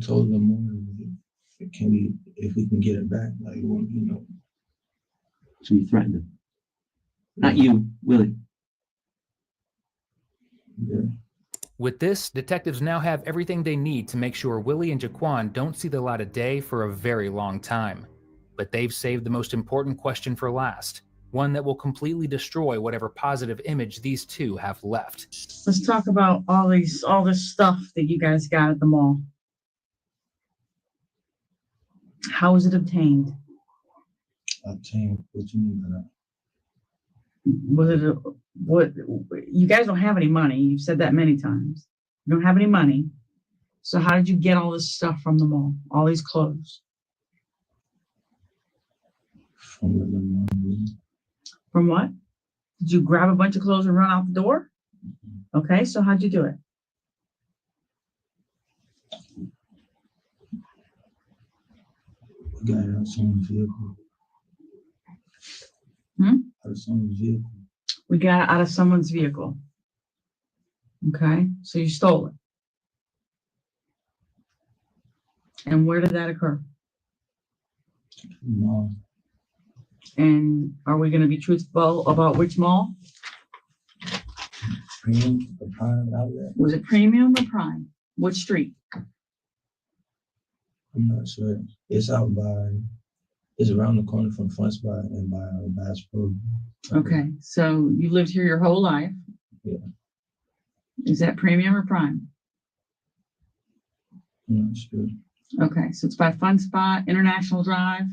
told them if we can get it back, like it won't be no. So you threatened him? Not you, Willie. Yeah. With this, detectives now have everything they need to make sure Willie and Jaquan don't see the light of day for a very long time. But they've saved the most important question for last, one that will completely destroy whatever positive image these two have left. Let's talk about all this stuff that you guys got at the mall. How was it obtained? Obtained? What you mean by that? Was it what? You guys don't have any money. You've said that many times. You don't have any money. So how did you get all this stuff from the mall? All these clothes? From the mall. From what? Did you grab a bunch of clothes and run out the door? Okay, so how'd you do it? We got it out of someone's vehicle. Out of someone's vehicle. We got it out of someone's vehicle. Okay, so you stole it. And where did that occur? Mall. And are we going to be truthful about which mall? Premium or Prime outlet? Was it Premium or Prime? Which street? I'm not sure. It's around the corner from Fun Spot and by Bass Pro. Okay, so you lived here your whole life. Yeah. Is that Premium or Prime? I'm not sure. Okay, so it's by Fun Spot, International Drive,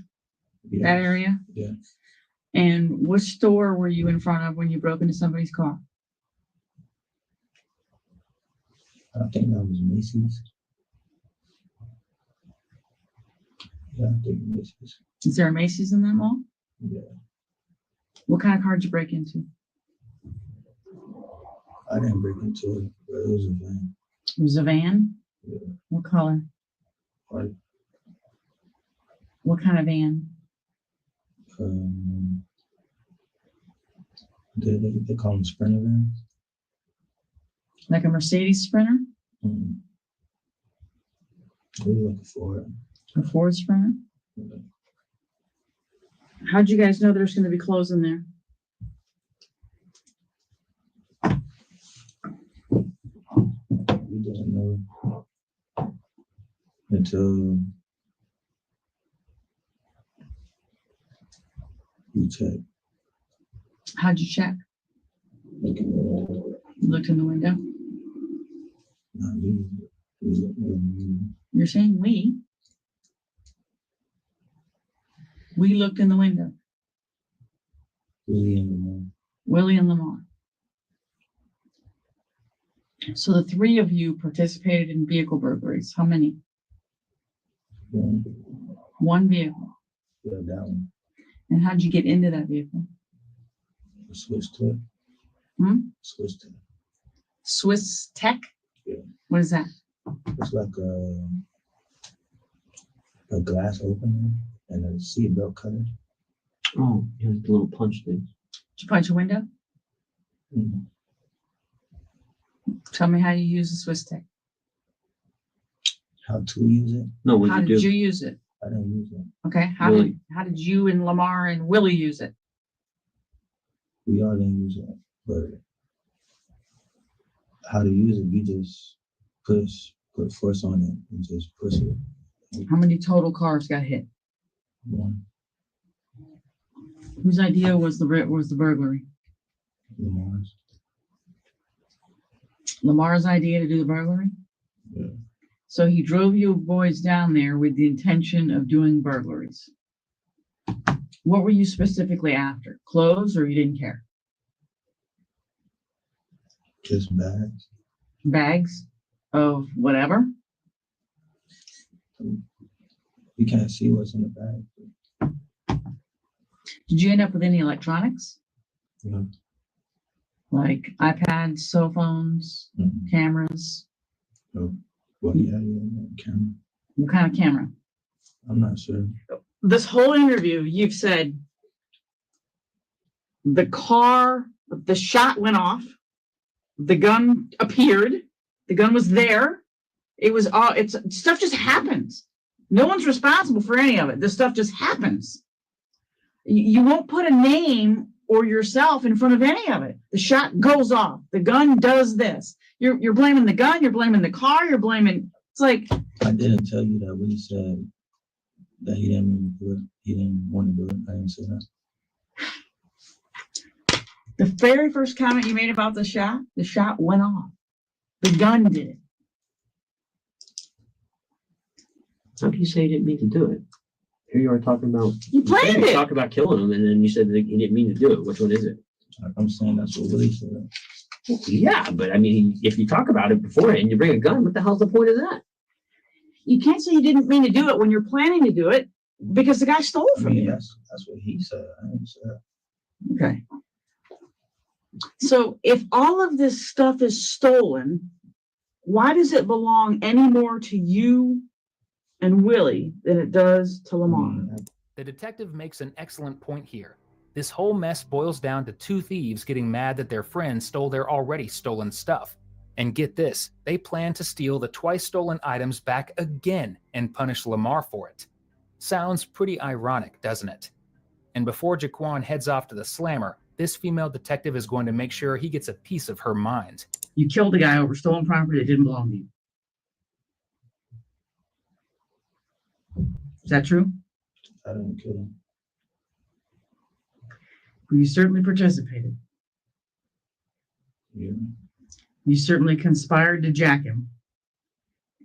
Yeah. that area? Yeah. And which store were you in front of when you broke into somebody's car? I think that was Macy's. Yeah, I think Macy's. Is there a Macy's in that mall? Yeah. What kind of car did you break into? I didn't break into it, but it was a van. It was a van? Yeah. What color? White. What kind of van? They call them Sprinter vans. Like a Mercedes Sprinter? Mm-hmm. It was like a Ford. A Ford Sprinter? Yeah. How'd you guys know there's going to be clothes in there? We didn't know until we checked. How'd you check? You looked in the window? Not me. You're saying we? We looked in the window. Willie and Lamar. Willie and Lamar. So the three of you participated in vehicle burglaries. How many? One vehicle. Yeah, that one. And how'd you get into that vehicle? Switch to it. Switch to it. Swiss Tech? Yeah. What is that? It's like a glass opener and a seatbelt cutter. Oh, yeah, the little punch thing. Did you punch a window? Mm-hmm. Tell me how you use the Swiss Tech. How to use it? No, what How you did do? you use it? I didn't use it. Okay. How did you and Lamar and Willie use it? We all didn't use it, but how to use it? You just put force on it and just push it. How many total cars got hit? One. Whose idea was the burglary? Lamar's. Lamar's idea to do the burglary? Yeah. So he drove you boys down there with the intention of doing burglaries. What were you specifically after? Clothes, or you didn't care? Just bags. Bags of whatever? You can't see what's in the bag. Did you end up with any electronics? Yeah. Like iPads, cell phones, cameras? No. Well, yeah, camera. What kind of camera? I'm not sure. This whole interview, you've said the shot went off, the gun appeared, the gun was there. It was all, stuff just happens. No one's responsible for any of it. This stuff just happens. You won't put a name or yourself in front of any of it. The shot goes off. The gun does this. You're blaming the gun. You're blaming the car. You're blaming. It's like. I didn't tell you that when he said that he didn't do it. He didn't want to do it. I didn't say that. The very first comment you made about the shot went off. The gun did it. How can you say he didn't mean to do it? Here you are talking about. You planned it. Talk about killing him, and then you said that he didn't mean to do it. Which one is it? I'm saying that's what Willie said. Yeah, but I mean, if you talk about it before and you bring a gun, what the hell's the point of that? You can't say you didn't mean to do it when you're planning to do it because the guy stole from you. That's what he said. I didn't say that. Okay. So if all of this stuff is stolen, why does it belong any more to you and Willie than it does to Lamar? The detective makes an excellent point here. This whole mess boils down to two thieves getting mad that their friend stole their already stolen stuff. And get this, they plan to steal the twice stolen items back again and punish Lamar for it. Sounds pretty ironic, doesn't it? And before Jaquan heads off to the slammer, this female detective is going to make sure he gets a piece of her mind. You killed a guy over stolen property that didn't belong to you. Is that true? I didn't kill him. You certainly participated. Yeah. You certainly conspired to jack him.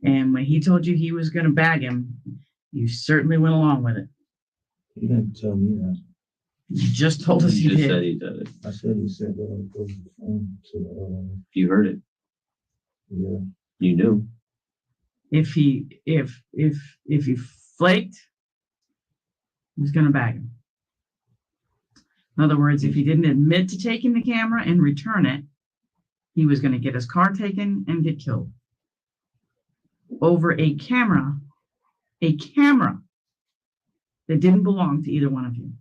And when he told you he was going to bag him, you certainly went along with it. He didn't tell me that. You just told us you just did. said he did it. I said he said that over the phone to You heard it. yeah. You knew. If he flaked, he was going to bag him. In other words, if he didn't admit to taking the camera and return it, he was going to get his car taken and get killed. Over a camera that didn't belong to either one of you.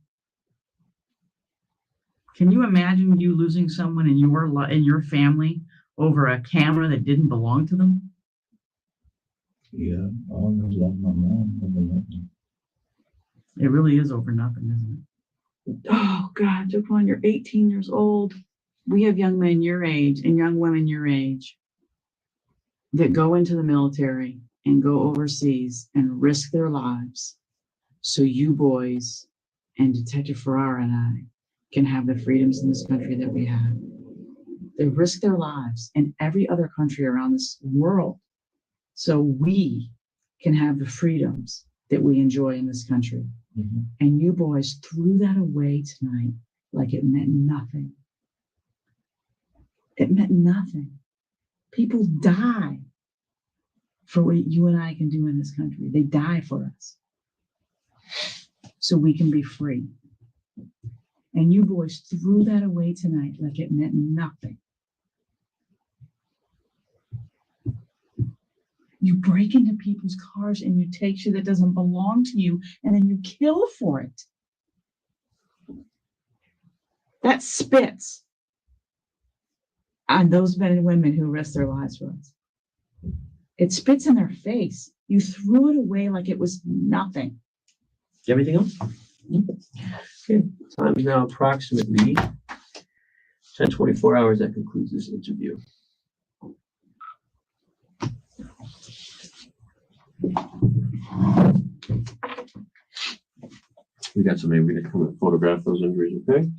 Can you imagine you losing someone in your family over a camera that didn't belong to them? Yeah, I almost lost my mom over nothing. It really is over nothing, isn't it? Oh God, Jaquan, you're 18 years old. We have young men your age and young women your age that go into the military and go overseas and risk their lives so you boys and Detective Ferrara and I can have the freedoms in this country that we have. They risk their lives in every other country around this world so we can have the freedoms that we enjoy in this country. Mm-hmm. And you boys threw that away tonight like it meant nothing. It meant nothing. People die for what you and I can do in this country. They die for us so we can be free. And you boys threw that away tonight like it meant nothing. You break into people's cars and you take shit that doesn't belong to you, and then you kill for it. That spits on those men and women who risk their lives for us. It spits in their face. You threw it away like it was nothing. Everything else? Okay. Time is now approximately 10:24 hours. That concludes this interview. We got somebody we're gonna come and photograph those injuries, okay?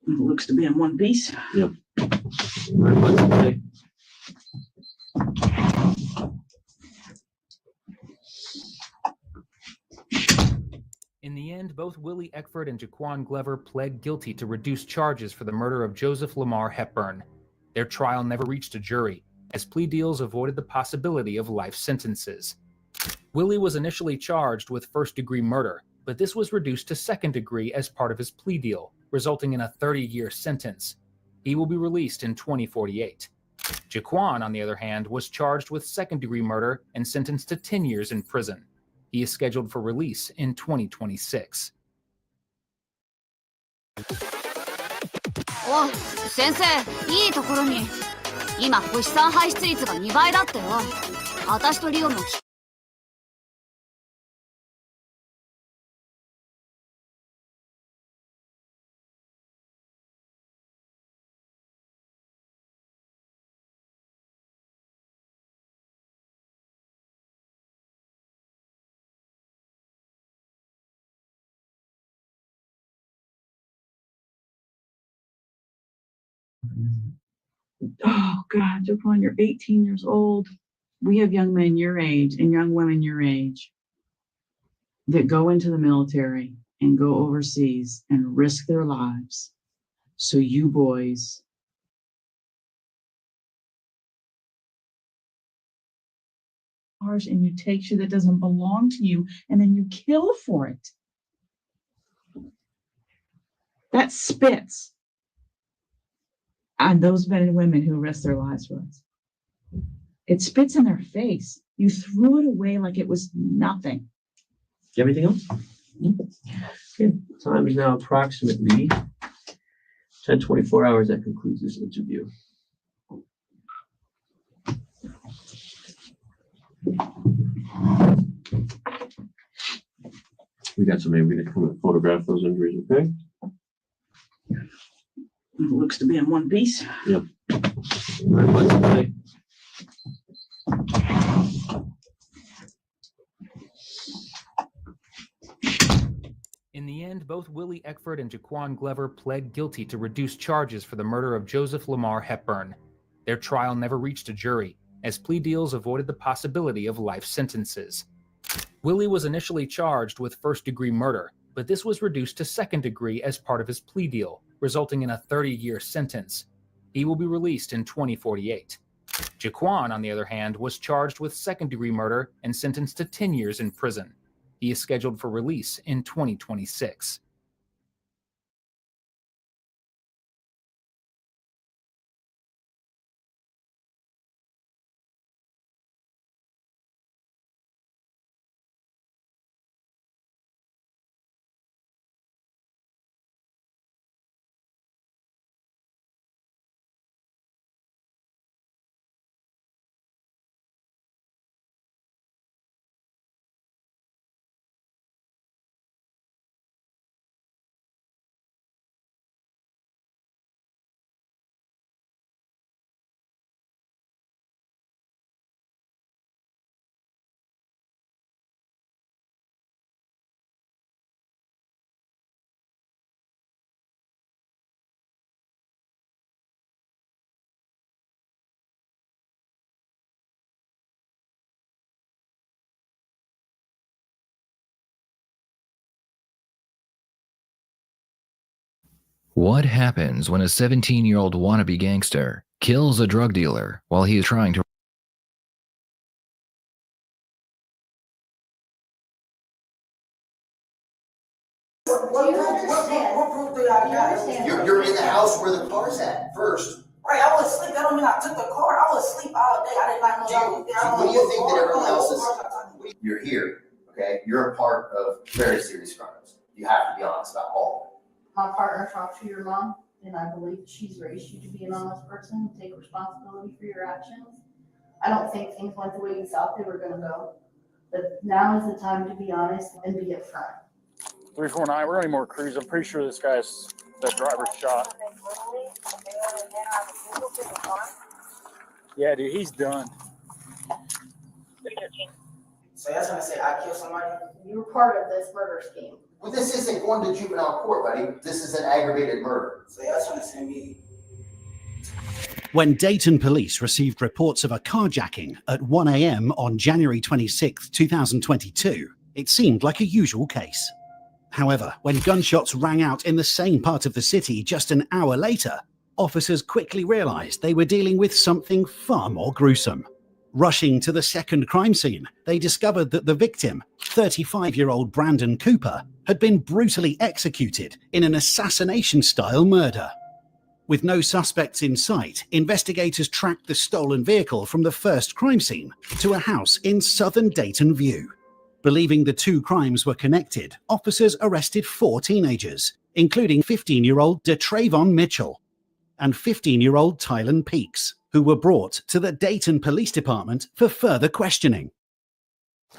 It looks to be in one piece. Yep. Very much okay. In the end, both Willie Eckford and Jaquan Glover pled guilty to reduced charges for the murder of Joseph Lamar Hepburn. Their trial never reached a jury, as plea deals avoided the possibility of life sentences. Willie was initially charged with first-degree murder, but this was reduced to second-degree as part of his plea deal, resulting in a 30-year sentence. He will be released in 2048. Jaquan, on the other hand, was charged with second-degree murder and sentenced to 10 years in prison. He is scheduled for release in 2026. お、先生、いいところに。今、星酸排出率が2倍だったよ。私とリオもOh God, Jaquan, you're 18 years old. We have young men your age and young women your age that go into the military and go overseas and risk their lives. So you boys and you take shit that doesn't belong to you and then you kill for it. That spits on those men and women who risk their lives for us. It spits in their face. You threw it away like it was nothing. Everything else? Okay. Time is now approximately 10:24 hours. That concludes this interview. We got somebody we're gonna come and photograph those injuries, okay? It looks to be in one piece. Yep. Very much okay. In the end, both Willie Eckford and Jaquan Glover pled guilty to reduced charges for the murder of Joseph Lamar Hepburn. Their trial never reached a jury, as plea deals avoided the possibility of life sentences. Willie was initially charged with first-degree murder, but this was reduced to second-degree as part of his plea deal, resulting in a 30-year sentence. He will be released in 2048. Jaquan, on the other hand, was charged with second-degree murder and sentenced to 10 years in prison. He is scheduled for release in 2026. What happens when a 17-year-old wannabe gangster kills a drug dealer while he is trying to house where the car's at first. Right, I was asleep. That don't mean I took the car. I was asleep all day. I did not know y'all was there. What do you think that everyone else is? You're here, okay? You're a part of very serious crimes. You have to be honest about all My partner talked to your mom, and I believe she's raised you to be an honest person and take responsibility for your actions. I don't think things went the way you thought they were gonna go, but now is the time to be honest and be upfront. 349, we're any more crews. I'm pretty sure this guy's the driver's shot. Yeah, dude, he's done. So that's when I say I killed somebody? You were part of this murder scheme. Well, this isn't going to juvenile court, buddy. This is an aggravated murder. So that's when I say me. When Dayton police received reports of a carjacking at 1 a.m. on January 26, 2022, it seemed like a usual case. However, when gunshots rang out in the same part of the city just an hour later, officers quickly realized they were dealing with something far more gruesome. Rushing to the second crime scene, they discovered that the victim, 35-year-old Brandon Cooper, had been brutally executed in an assassination-style murder. With no suspects in sight, investigators tracked the stolen vehicle from the first crime scene to a house in southern Dayton View. Believing the two crimes were connected, officers arrested 4 teenagers, including 15-year-old DeTravon Mitchell and 15-year-old Tylen Peaks, who were brought to the Dayton Police Department for further questioning.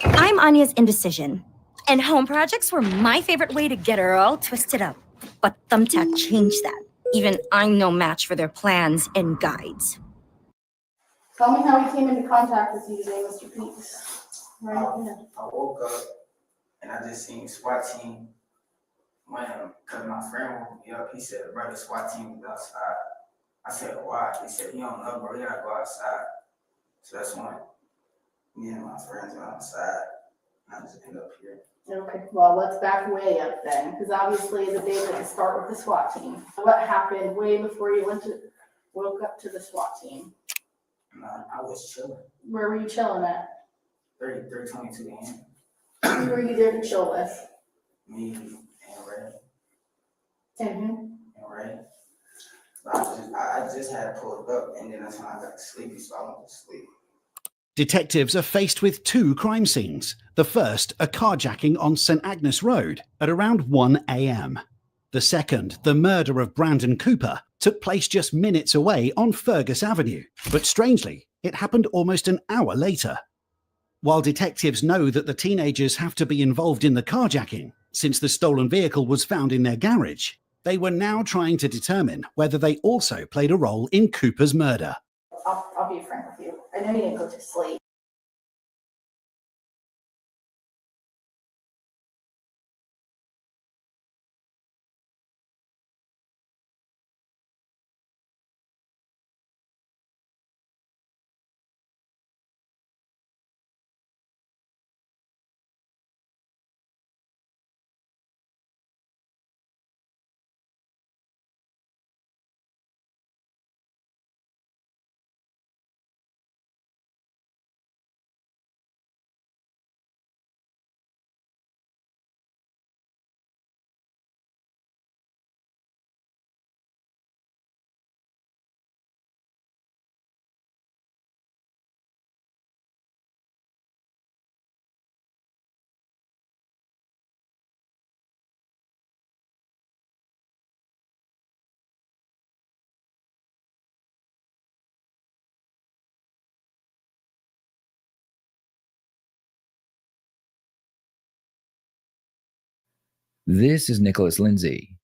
I'm Anya's indecision, and home projects were my favorite way to get her all twisted up. But Thumbtack changed that. Even I'm no match for their plans and guides. Tell me how he came into contact with you today, Mr. Peaks. Right. I woke up and I just seen SWAT team. Cause my friend woke me up. He said, "Bro, the SWAT team was outside." I said, "Why?" He said, "You don't know, bro. We gotta go outside." So that's when me and my friends went outside. And I just ended up here. Okay, well, let's back way up then, because obviously the day didn't start with the SWAT team. What happened way before you woke up to the SWAT team? I was chilling. Where were you chilling at? 322 a.m. Who were you there to chill with? Me and Ray. And who? And Ray. But I just had pulled up, and then that's when I got sleepy, so I went to sleep. Detectives are faced with 2 crime scenes. The first, a carjacking on St. Agnes Road at around 1 a.m. The second, the murder of Brandon Cooper, took place just minutes away on Fergus Avenue. But strangely, it happened almost an hour later. While detectives know that the teenagers have to be involved in the carjacking, since the stolen vehicle was found in their garage, they were now trying to determine whether they also played a role in Cooper's murder. I'll be frank with you. I know you didn't go to sleep. This is Nicholas Lindsay.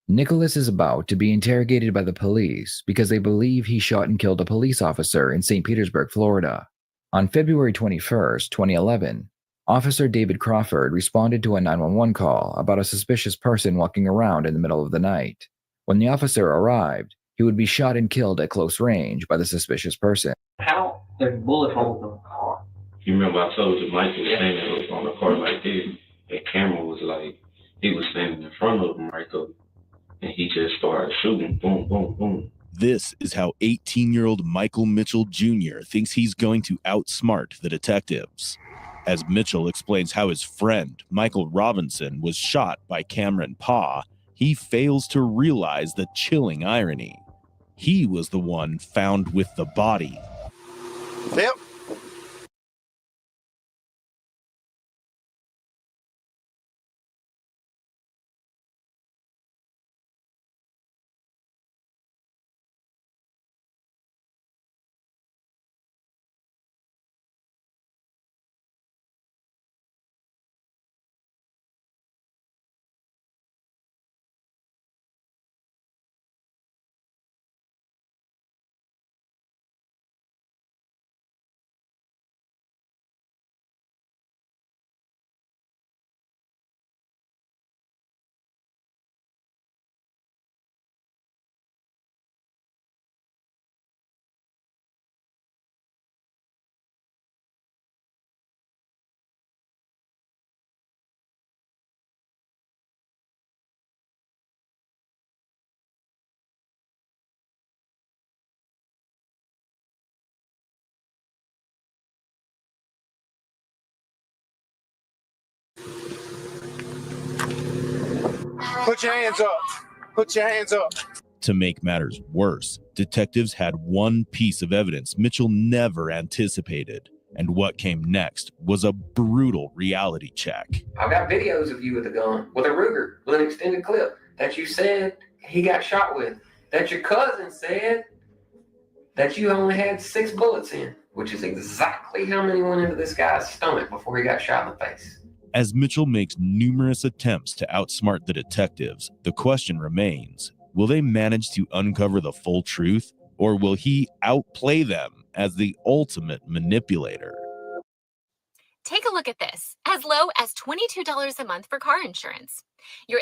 Nicholas is about to be interrogated by the police because they believe he shot and killed a police officer in St. Petersburg, Florida. On February 21st, 2011, Officer David Crawford responded to a 911 call about a suspicious person walking around in the middle of the night. When the officer arrived, he would be shot and killed at close range by the suspicious person. How? There's bullet holes in the car. You remember I told you Mike was standing on the car like this. The camera was like, he was standing in front of him right there. And he just started shooting. Boom, boom, boom. This is how 18-year-old Michael Mitchell Jr. thinks he's going to outsmart the detectives. As Mitchell explains how his friend, Michael Robinson, was shot by Cameron Paw, he fails to realize the chilling irony. He was the one found with the body. Yep. Put your hands up. Put your hands up. To make matters worse, detectives had one piece of evidence Mitchell never anticipated, and what came next was a brutal reality check. I've got videos of you with a gun, with a Ruger, with an extended clip that you said he got shot with, that your cousin said that you only had 6 bullets in, which is exactly how many went into this guy's stomach before he got shot in the face. As Mitchell makes numerous attempts to outsmart the detectives, the question remains, will they manage to uncover the full truth, or will he outplay them as the ultimate manipulator? Take a look at this. As low as $22 a month for car insurance. Your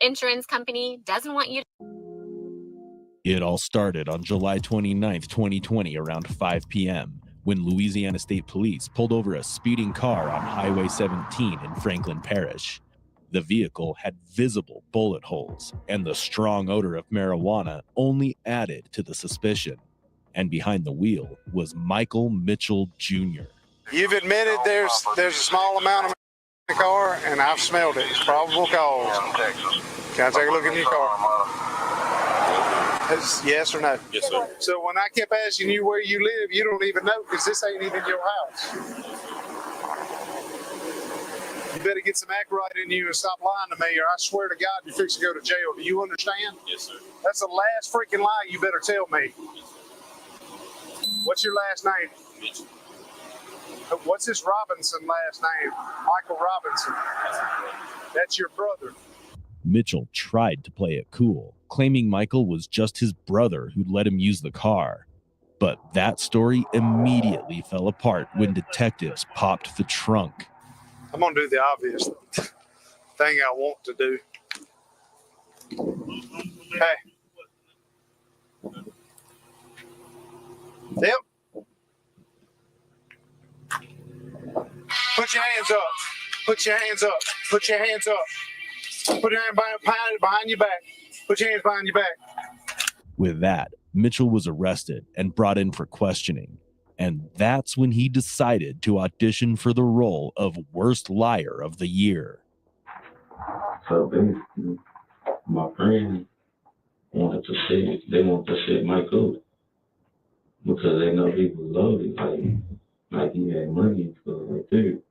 insurance company doesn't want you to. It all started on July 29th, 2020, around 5 p.m., when Louisiana State Police pulled over a speeding car on Highway 17 in Franklin Parish. The vehicle had visible bullet holes, and the strong odor of marijuana only added to the suspicion. And behind the wheel was Michael Mitchell Jr. You've admitted there's a small amount of in the car, and I've smelled it. It's probable cause. Can I take a look in your car? Yes or no? Yes, sir. So when I kept asking you where you live, you don't even know because this ain't even your house. You better get some act right in you and stop lying to me, or I swear to God you're fixing to go to jail. Do you understand? Yes, sir. That's the last freaking lie you better tell me. What's your last name? Mitchell. What's this Robinson last name? Michael Robinson. That's your brother. Mitchell tried to play it cool, claiming Michael was just his brother who'd let him use the car. But that story immediately fell apart when detectives popped the trunk. I'm going to do the obvious thing I want to do. Hey. Yep. Put your hands up. Put your hands up. Put your hands up. Put your hand behind your back. Put your hands behind your back. With that, Mitchell was arrested and brought in for questioning. And that's when he decided to audition for the role of Worst Liar of the Year. So basically, my friend wanted to set Mike up because they know he was loaded, like he had money and stuff like that.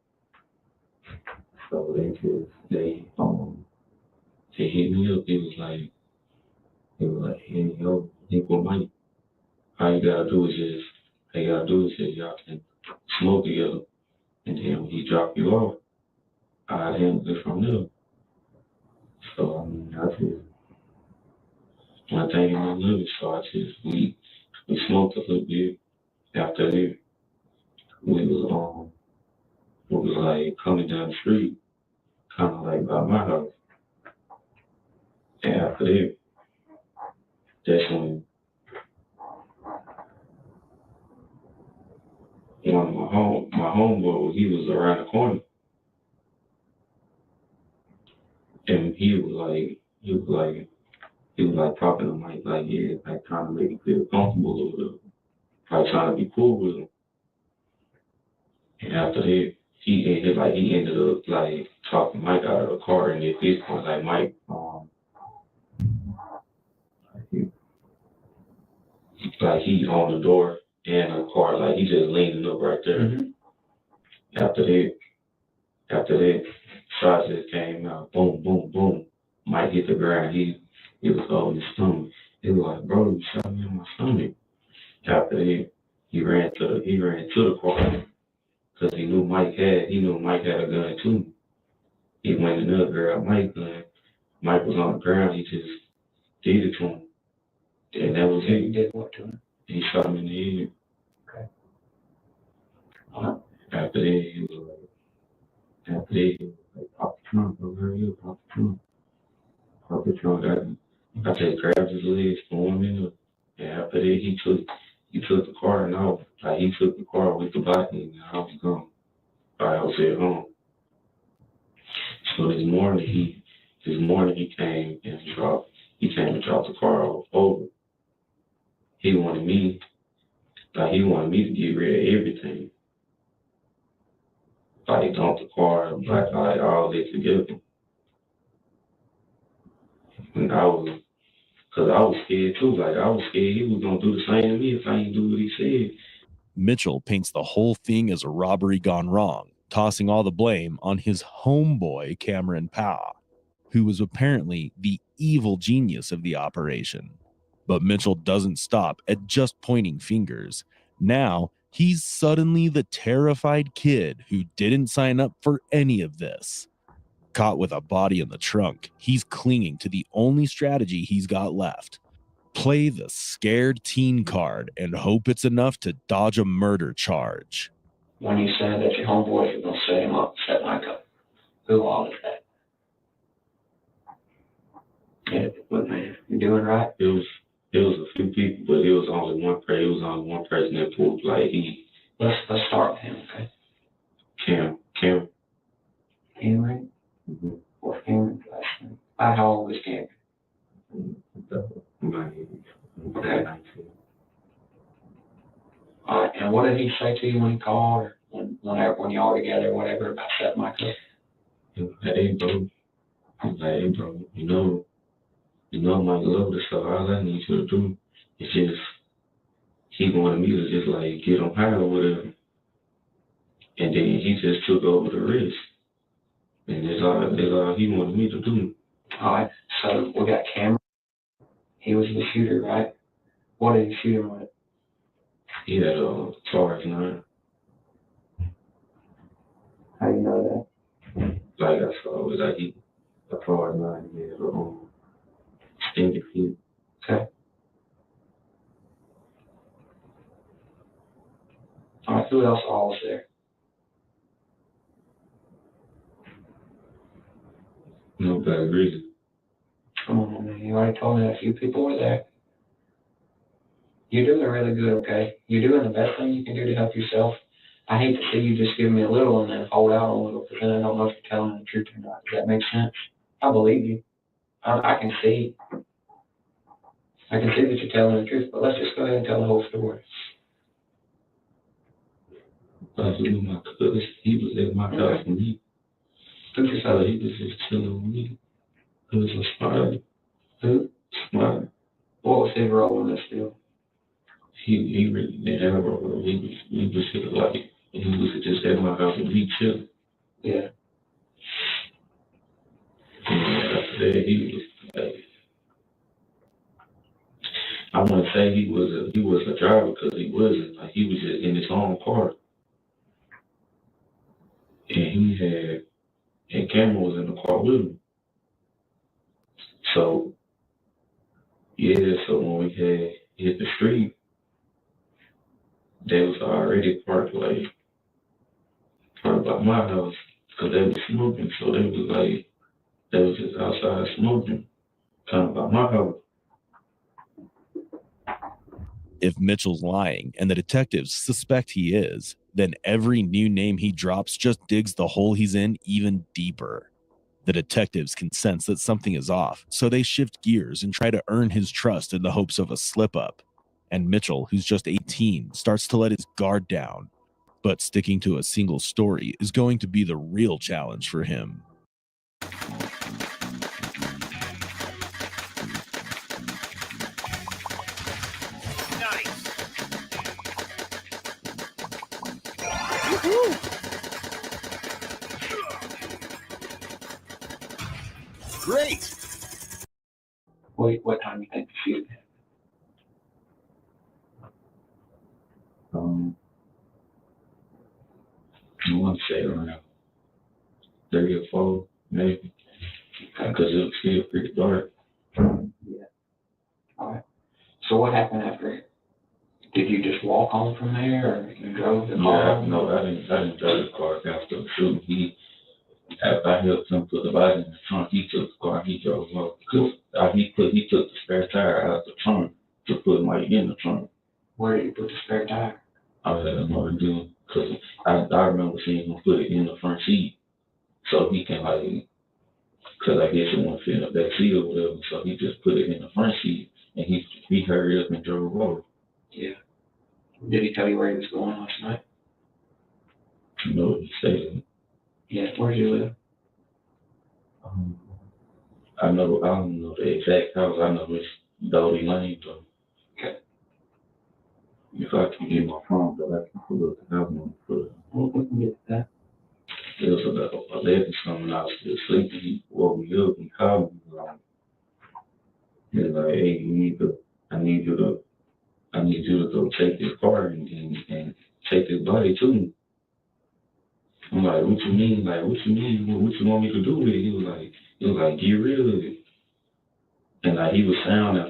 So they hit me up. He was like, hey, yo, Uncle Mike, all you gotta do is just y'all can smoke together, and then when he drop you off, I'll handle it from there. So I mean, I just one thing in my life, so we smoked a little bit. After that, we was like coming down the street, kind of like by my house. And after that, that's when one of my homeboy, he was around the corner, and he was like talking to Mike, like, yeah, like trying to make him feel comfortable or whatever, like trying to be cool with him. And after that, he ended up like talking Mike out of the car, and at this point, like Mike, like he on the door and the car, like he just leaning up right there. Mm-hmm. After that, shots just came out, boom, boom, boom. Mike hit the ground. He was holding his stomach. He was like, bro, you shot me in my stomach. After that, he ran to the car because he knew Mike had a gun too. He went in there, grabbed Mike's gun. Mike was on the ground. He just did it to him, and that was it. He did what to him? He shot him in the head. Okay. After that, he was like, pop the trunk, bro, hurry up, pop the trunk. Pop the trunk. I just grabbed his legs, threw him in there. And after that, he took the car and off. Like, he took the car with the body and I was gone. I was at home. So this morning he came and dropped the car over. He wanted me to get rid of everything. Like dump the car, like all that together. And I was scared too. Like I was scared he was gonna do the same to me if I didn't do what he said. Mitchell paints the whole thing as a robbery gone wrong, tossing all the blame on his homeboy Cameron Powell, who was apparently the evil genius of the operation. But Mitchell doesn't stop at just pointing fingers. Now, he's suddenly the terrified kid who didn't sign up for any of this. Caught with a body in the trunk, he's clinging to the only strategy he's got left. Play the scared teen card and hope it's enough to dodge a murder charge. When you said that your homeboys were going to set Mike up, who all is that? Yeah, but man, you're doing right. It was a few people, but it was only one person. It was only one person that pulled like he. Let's start with him, okay? Cam. Henry? Mm-hmm. What's Cameron's last name? How old was Cameron? Okay. All right, and what did he say to you when he called, or when y'all were together, or whatever, about setting Mike up? Hey, bro. You know my love this stuff. All I need you to do is just, he wanted me to just like get him high or whatever. And then he just took over the rest. And that's all he wanted me to do. All right, so we got Cameron. He was the shooter, right? What did he shoot him with? He had a charge 9. How do you know that? Like I saw, it was like a charge 9. He had a extended clip. Okay. All right, who else all was there? Nobody really. Come on, man. You already told me that a few people were there. You're doing really good, okay? You're doing the best thing you can do to help yourself. I hate to see you just give me a little and then hold out a little, because then I don't know if you're telling the truth or not. Does that make sense? I believe you. I can see. I can see that you're telling the truth, but let's just go ahead and tell the whole story. I was with my cousin. He was at my house with me. He was just chilling with me. It was a Smiley. Who? Smiley. What was his role in this deal? He really didn't have a role. He was just like, he was just at my house and he chill. Yeah. And after that, he was like, I want to say he was a driver because he wasn't. Like, he was just in his own car. And Cameron was in the car with him. So, yeah, so when we had hit the street, they was already parked like by my house because they was smoking. So they was just outside smoking, kind of by my house. If Mitchell's lying and the detectives suspect he is, then every new name he drops just digs the hole he's in even deeper. The detectives can sense that something is off, so they shift gears and try to earn his trust in the hopes of a slip-up. And Mitchell, who's just 18, starts to let his guard down. But sticking to a single story is going to be the real challenge for him. Great. What time do you think the shooting happened? I want to say around 3 or 4, maybe, because it was still pretty dark. Yeah. All right. So what happened after? Did you just walk home from there, or you drove the car? Yeah, no, I didn't drive the car after the shooting. I helped him put the body in the trunk. He took the car. He drove off. He took the spare tire out the trunk to put Mike in the trunk. Where did you put the spare tire? I had no idea because I remember seeing him put it in the front seat so he can because I guess it won't fit in the back seat or whatever. So he just put it in the front seat and he hurried up and drove off. Yeah. Did he tell you where he was going last night? No, he said. Yeah. Where do you live? I don't know the exact house. I know it's Dolly Lane, though. Okay. If I can get my phone, but I can pull up the house number for it. We can get that. It was about 11 something. I was still sleeping. He woke me up and called me. He was like, hey, I need you to go take this car and take this body to me. I'm like, what you mean? Like, what you mean? What you want me to do with it? He was like, get rid of it. And like, he was sounding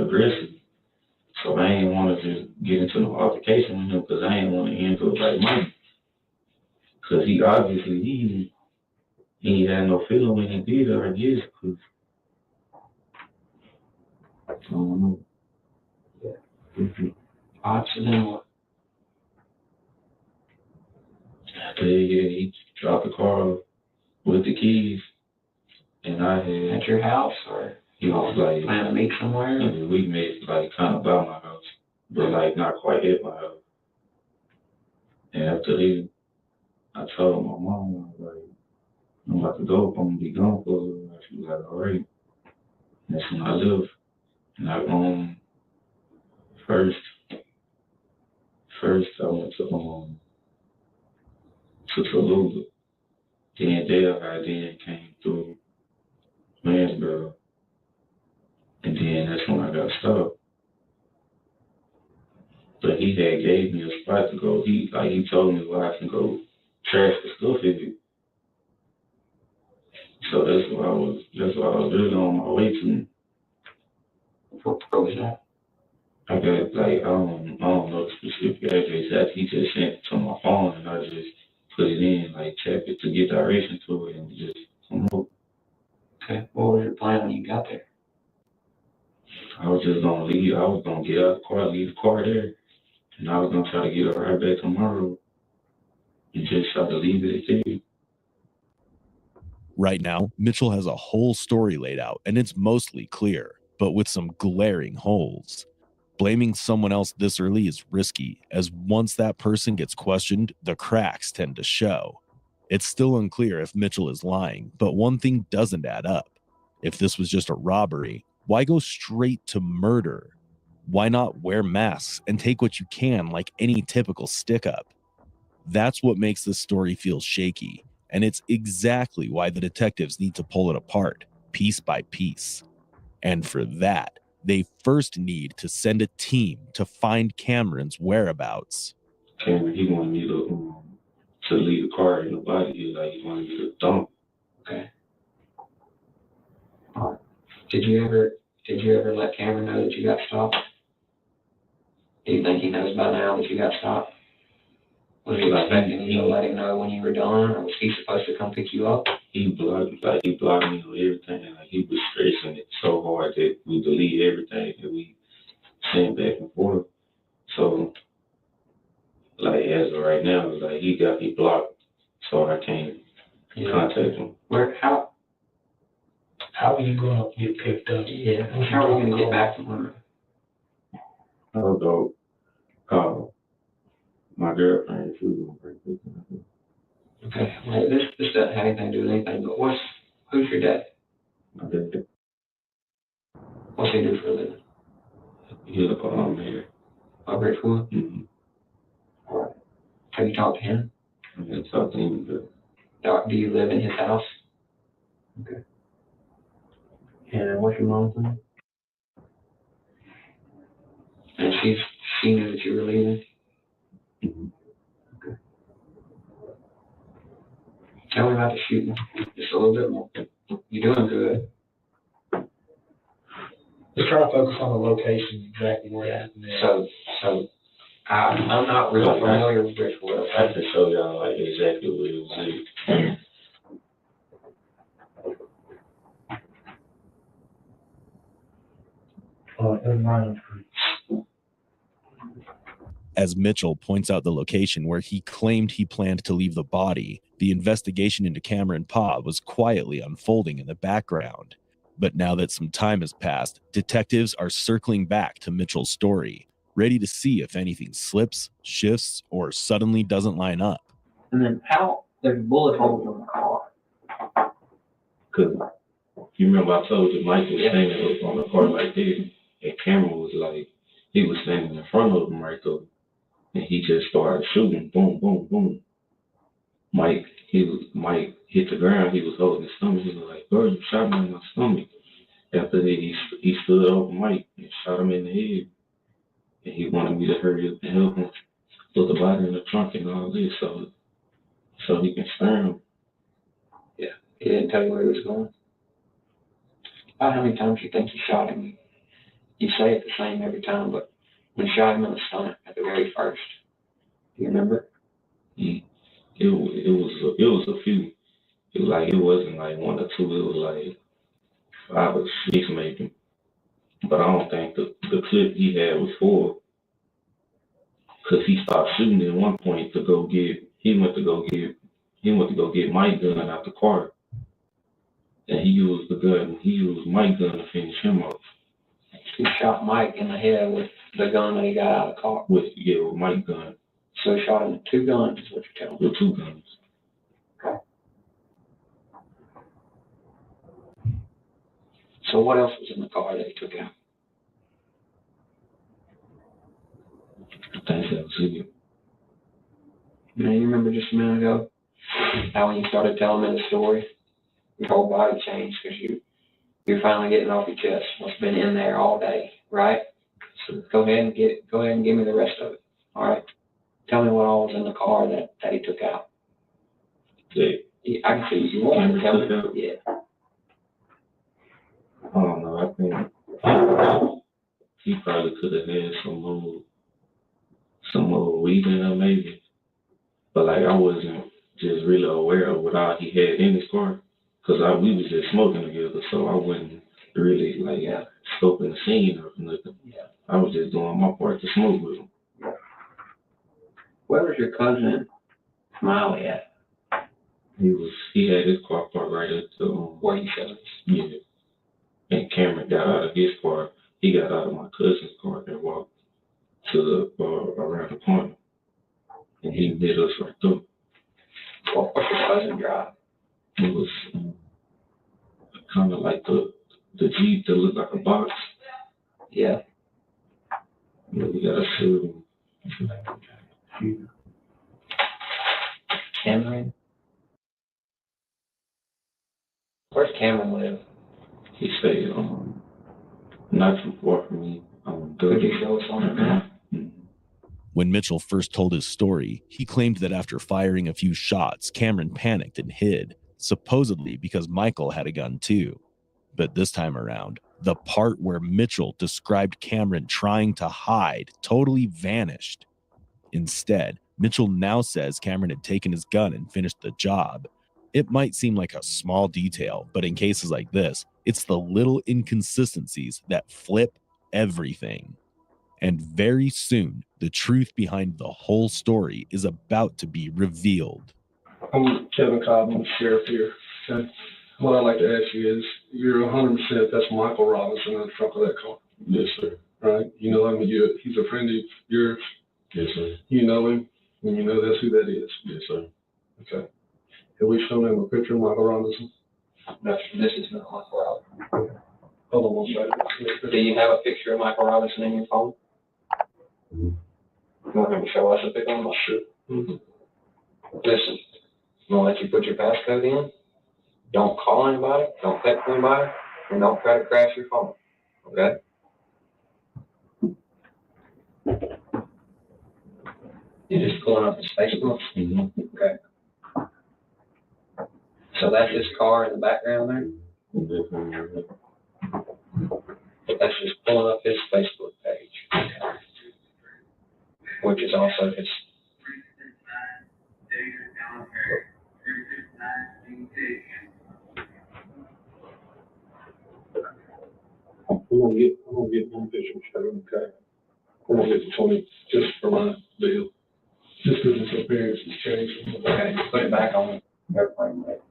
aggressive. So I ain't want to just get into no altercation with him because I ain't want to end up like Mike. Because he obviously, he had no feeling when he did it, I guess. Cause, I don't know. Yeah. Accident. After he dropped the car off with the keys, and I had... At your house, or he was like... Plan to meet somewhere? And we met, like, kind of by my house, but, like, not quite at my house. And after that, I told my mom, I was like, I'm about to go, I'm going to be gone for a little while. She was like, all right. That's when I left. And I, first I went to Tallulah. Then Dale then came through Mansboro. And then that's when I got stopped. But he had gave me a spot to go. He told me where I can go trash the stuff in it. So that's what I was really on my way to. What was that? I got like I don't know the specific address. He just sent it to my phone and I just put it in, like tap it to get direction to it and just come up. Okay. What was your plan when you got there? I was just gonna leave. I was gonna get out the car, leave the car there, and I was gonna try to get it right back tomorrow and just try to leave it at there. Right now, Mitchell has a whole story laid out, and it's mostly clear, but with some glaring holes. Blaming someone else this early is risky, as once that person gets questioned, the cracks tend to show. It's still unclear if Mitchell is lying, but one thing doesn't add up. If this was just a robbery, Why go straight to murder? Why not wear masks and take what you can like any typical stick-up? That's what makes this story feel shaky, and it's exactly why the detectives need to pull it apart, piece by piece. And for that, they first need to send a team to find Cameron's whereabouts. Cameron, he wanted me to leave the car in the body. He wanted me to dump. Okay. Did you ever let Cameron know that you got stopped? Do you think he knows by now that you got stopped? Was he expecting you to let him know when you were done, or was he supposed to come pick you up? He blocked me on everything. Like, he was stressing it so hard that we deleted everything that we sent back and forth. So, like, as of right now, like, he got me blocked, so I can't contact him. How are you going to get picked up? Yeah. How are you going to get back from her? I'll go call my girlfriend. She was going to bring me. Okay. Well, this doesn't have anything to do with anything, but who's your dad? My dad. What's he do for a living? He's a mayor. Over at school? Mm-hmm. All right. Have you talked to him? I haven't talked to him, but... Do you live in his house? Okay. And what's your mom's name? And she knew that you were leaving? Mm-hmm. Okay. Tell me about the shooting. Just a little bit more. You're doing good. Let's try to focus on the location, exactly where it happened. So I'm not really familiar with Bridgewater. I have to show y'all like exactly what it was. As Mitchell points out the location where he claimed he planned to leave the body, the investigation into Cameron Pa was quietly unfolding in the background. But now that some time has passed, detectives are circling back to Mitchell's story, ready to see if anything slips, shifts, or suddenly doesn't line up. And then how there's bullet holes in the car? Because you remember I told you Mike was standing up on the car like this, and Cameron was like, he was standing in front of him right there, and he just started shooting, boom, boom, boom. Mike hit the ground, he was holding his stomach, he was like, bro, you shot me in my stomach. After that, he stood over Mike and shot him in the head. And he wanted me to hurry up and help him put the body in the trunk and all this so he can stir him. Yeah. He didn't tell you where he was going? About how many times you think you shot him? You say it the same every time, but when you shot him in the stomach at the very first, do you remember? It was a few. It wasn't like one or two, it was like 5 or 6 maybe. But I don't think the clip he had was 4. Because he stopped shooting at one point he went to go get Mike's gun out the car. And he used Mike's gun to finish him off. He shot Mike in the head with the gun that he got out of the car? With Mike's gun. So he shot him with 2 guns, is what you're telling me? With 2 guns. Okay. So what else was in the car that he took out? I think that was it. Now, you remember just a minute ago how when you started telling me the story, your whole body changed because you're finally getting off your chest what's been in there all day, right? So go ahead and give me the rest of it. All right. Tell me what all was in the car that he took out. Yeah. I can see you want to tell me. Yeah. I don't know. I think he probably could have had some more weed in there maybe. But like I wasn't just really aware of what all he had in his car. Because we was just smoking together, so I wasn't really scoping the scene or nothing. Yeah. I was just doing my part to smoke with him. Yeah. Where was your cousin Melly at? He had his car parked right at the where you said? Yeah. And Cameron got out of his car. He got out of my cousin's car and walked to around the corner. And he hit us right through. What was your cousin drive? It was kind of like the The Jeep that looked like a box. Yeah. We got a suit. Cameron? Where's Cameron live? He stayed not too far from me. Could you show us on the map? When Mitchell first told his story, he claimed that after firing a few shots, Cameron panicked and hid, supposedly because Michael had a gun too. But this time around, the part where Mitchell described Cameron trying to hide totally vanished. Instead, Mitchell now says Cameron had taken his gun and finished the job. It might seem like a small detail, but in cases like this, it's the little inconsistencies that flip everything. And very soon, the truth behind the whole story is about to be revealed. I'm Kevin Cobb, I'm the sheriff here. Okay. What I'd like to ask you is, you're 100% that's Michael Robinson in the trunk of that car? Yes, sir. Right? You know him, he's a friend of yours? Yes, sir. You know him, and you know that's who that is? Yes, sir. Okay. Have we shown him a picture of Michael Robinson? No, this is not Michael Robinson. Hold on one second. Do you have a picture of Michael Robinson in your phone? You want him to show us a picture of him? Sure. Mm-hmm. Listen, I'm gonna let you put your passcode in. Don't call anybody, don't text anybody, and don't try to crash your phone. Okay? You're just pulling up his Facebook? Mm-hmm. Okay. So that's his car in the background there? That's just pulling up his Facebook page, which is also his. I'm gonna get one picture, okay? I'm gonna get the 20 just for my deal. Just because his appearance has changed. Okay, put it back on airplane mode.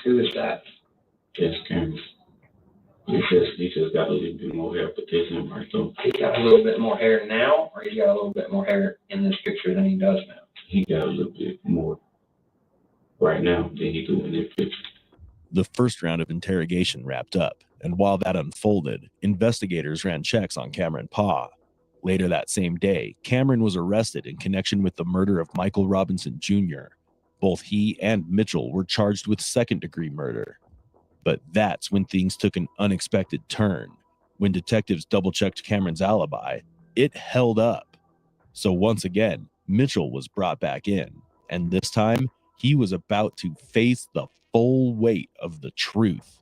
Who is that? Yes, Cameron. He just got a little bit more hair, but there's him right though. He got a little bit more hair now, or he got a little bit more hair in this picture than he does now? He got a little bit more right now than he do in this picture. The first round of interrogation wrapped up, and while that unfolded, investigators ran checks on Cameron Pa. Later that same day, Cameron was arrested in connection with the murder of Michael Robinson Jr. Both he and Mitchell were charged with second-degree murder. But that's when things took an unexpected turn. When detectives double-checked Cameron's alibi, it held up. So once again, Mitchell was brought back in, and this time, he was about to face the full weight of the truth.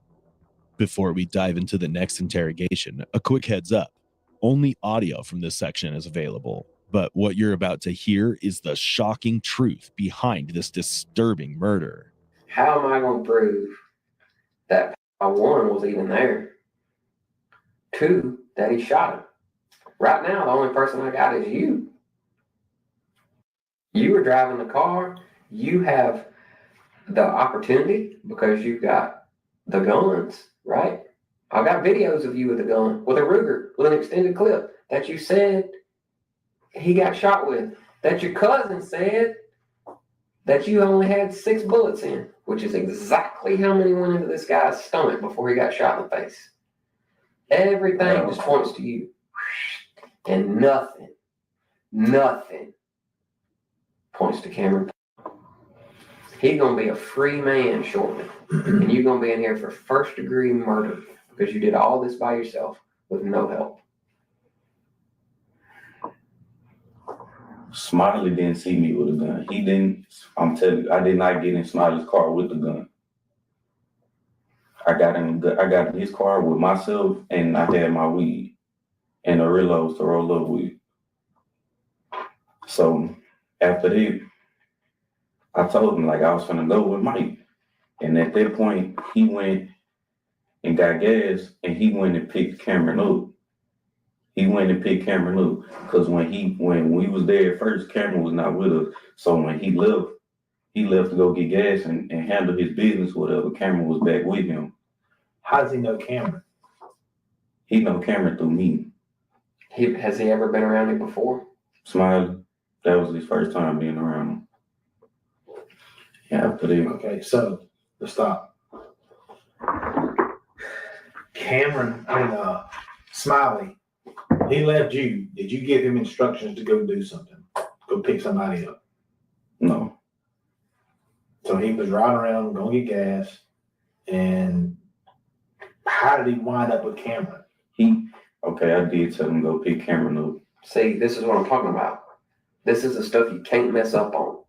Before we dive into the next interrogation, a quick heads up. Only audio from this section is available, but what you're about to hear is the shocking truth behind this disturbing murder. How am I going to prove that one was even there? Two, that he shot him. Right now, the only person I got is you. You were driving the car. You have the opportunity because you've got the guns, right? I got videos of you with a gun, with a Ruger, with an extended clip that you said he got shot with, that your cousin said that you only had 6 bullets in, which is exactly how many went into this guy's stomach before he got shot in the face. Everything just points to you. And nothing points to Cameron. He's going to be a free man shortly. And you're going to be in here for first-degree murder because you did all this by yourself with no help. Smiley didn't see me with a gun. He didn't. I'm telling you, I did not get in Smiley's car with the gun. I got in his car with myself, and I had my weed and the reloads to roll up weed. So after that, I told him like I was gonna go with Mike, and at that point he went and got gas, and he went and picked Cameron up. Because when we was there at first, Cameron was not with us. So when he left to go get gas and handle his business, whatever. Cameron was back with him. How does he know Cameron? He know Cameron through me. Has he ever been around him before? Smiley. That was his first time being around him. Yeah, after that. Okay, so let's stop. Smiley, he left you. Did you give him instructions to go do something? Go pick somebody up? No. So he was riding around, going to get gas, and how did he wind up with Cameron? I did tell him go pick Cameron up. See, this is what I'm talking about. This is the stuff you can't mess up on.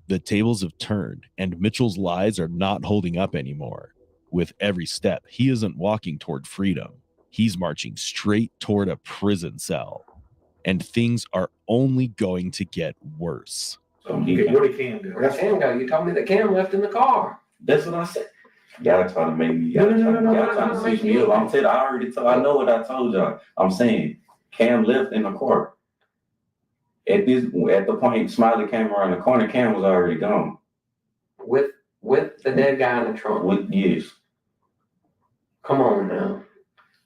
The tables have turned, and Mitchell's lies are not holding up anymore. With every step, he isn't walking toward freedom. He's marching straight toward a prison cell. And things are only going to get worse. Where did Cam go? Where did Cam go? You told me that Cam left in the car. That's what I said. Y'all trying to make me. No. Y'all trying to switch me up. I already told. I know what I told y'all. I'm saying Cam left in the car. At the point Smiley came around the corner, Cam was already gone. With the dead guy in the trunk. Yes. Come on now.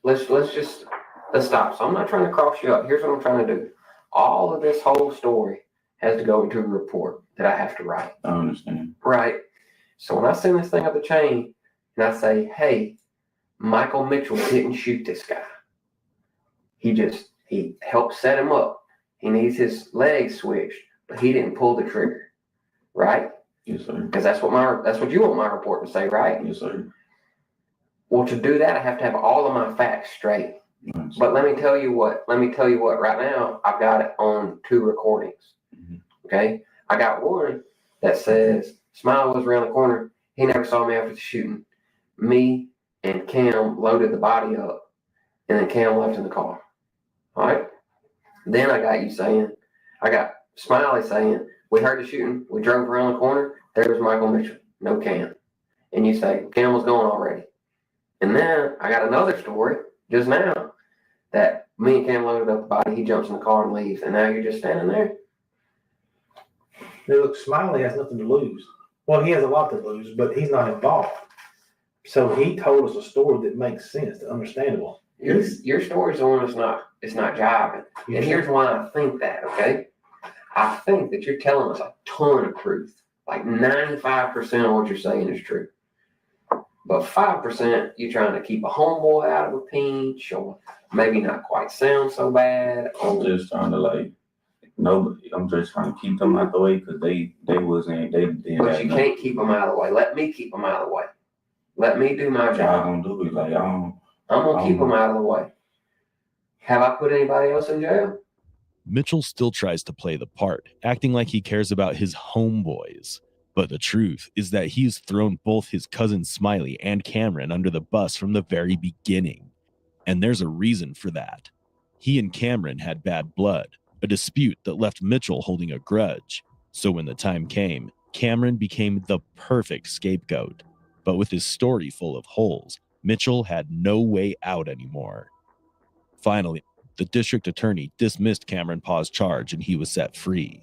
Let's stop. So I'm not trying to cross you up. Here's what I'm trying to do. All of this whole story has to go into a report that I have to write. I understand. Right. So when I send this thing up the chain and I say, hey, Michael Mitchell didn't shoot this guy. He helped set him up. He needs his legs switched, but he didn't pull the trigger. Right? Yes, sir. Because that's what you want my report to say, right? Yes, sir. Well, to do that, I have to have all of my facts straight. Yes. But let me tell you what. Right now, I've got it on 2 recordings. Mm-hmm. Okay, I got one that says Smiley was around the corner. He never saw me after the shooting. Me and Cam loaded the body up, and then Cam left in the car. All right. Then I got Smiley saying, we heard the shooting. We drove around the corner. There was Michael Mitchell, no Cam. And you say Cam was gone already. And then I got another story just now that me and Cam loaded up the body. He jumps in the car and leaves. And now you're just standing there. Look, Smiley has nothing to lose. Well, he has a lot to lose, but he's not involved. So he told us a story that makes sense, understandable. Your story's the one it's not jiving. And here's why I think that, okay? I think that you're telling us a ton of truth. Like 95% of what you're saying is true. But 5%, you're trying to keep a homeboy out of a pinch, or maybe not quite sound so bad. I'm just trying to I'm just trying to keep them out the way because they wasn't. But you can't keep them out of the way. Let me keep them out of the way. Let me do my job. I'm gonna do it. I'm gonna keep them out of the way. Have I put anybody else in jail? Mitchell still tries to play the part, acting like he cares about his homeboys. But the truth is that he's thrown both his cousin Smiley and Cameron under the bus from the very beginning. And there's a reason for that. He and Cameron had bad blood, a dispute that left Mitchell holding a grudge. So when the time came, Cameron became the perfect scapegoat. But with his story full of holes, Mitchell had no way out anymore. Finally, the district attorney dismissed Cameron Paw's charge and he was set free.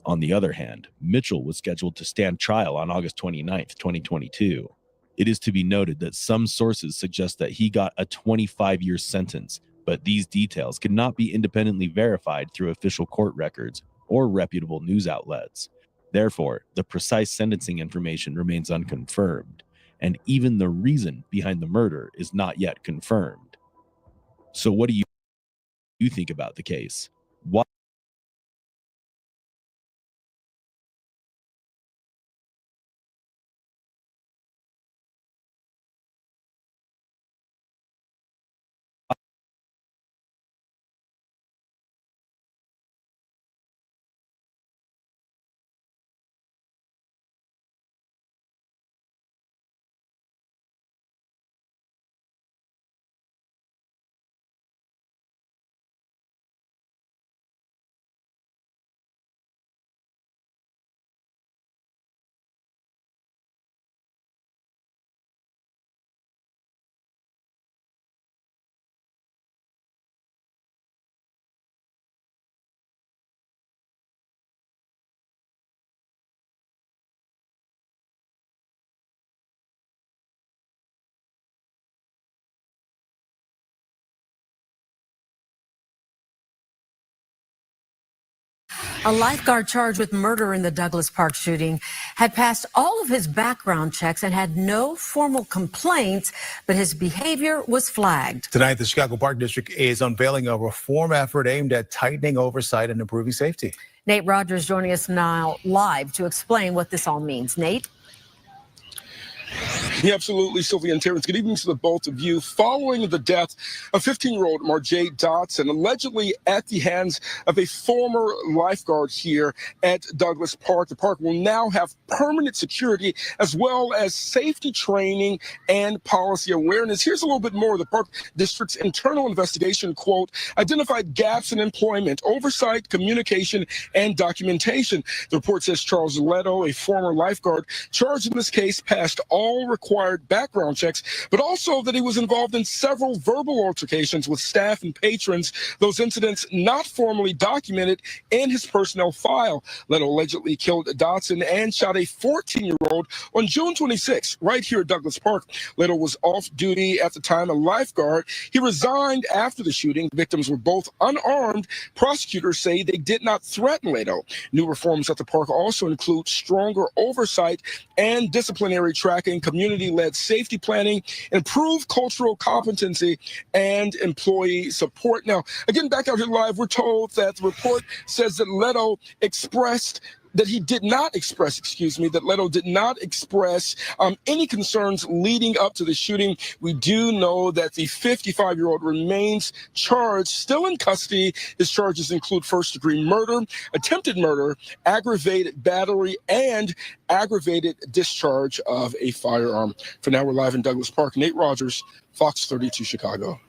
On the other hand, Mitchell was scheduled to stand trial on August 29th, 2022. It is to be noted that some sources suggest that he got a 25-year sentence, but these details could not be independently verified through official court records or reputable news outlets. Therefore, the precise sentencing information remains unconfirmed, and even the reason behind the murder is not yet confirmed. So what do you think about the case? Why A lifeguard charged with murder in the Douglas Park shooting had passed all of his background checks and had no formal complaints, but his behavior was flagged. Tonight, the Chicago Park District is unveiling a reform effort aimed at tightening oversight and improving safety. Nate Rogers joining us now live to explain what this all means. Nate? Yeah, absolutely, Sylvia and Terrence. Good evening to the both of you. Following the death of 15-year-old Marjay Dotson, allegedly at the hands of a former lifeguard here at Douglas Park, the park will now have permanent security as well as safety training and policy awareness. Here's a little bit more. The Park District's internal investigation, quote, identified gaps in employment, oversight, communication, and documentation. The report says Charles Leto, a former lifeguard charged in this case, passed all required background checks, but also that he was involved in several verbal altercations with staff and patrons, those incidents not formally documented in his personnel file. Leto allegedly killed Dotson and shot a 14-year-old on June 26, right here at Douglas Park. Leto was off duty at the time, a lifeguard. He resigned after the shooting. Victims were both unarmed. Prosecutors say they did not threaten Leto. New reforms at the park also include stronger oversight and disciplinary tracking, community-led safety planning, improved cultural competency, and employee support. Now, again, back out here live, we're told that the report says that Leto did not express any concerns leading up to the shooting. We do know that the 55-year-old remains charged, still in custody. His charges include first-degree murder, attempted murder, aggravated battery, and aggravated discharge of a firearm. For now, we're live in Douglas Park. Nate Rogers, Fox 32 Chicago.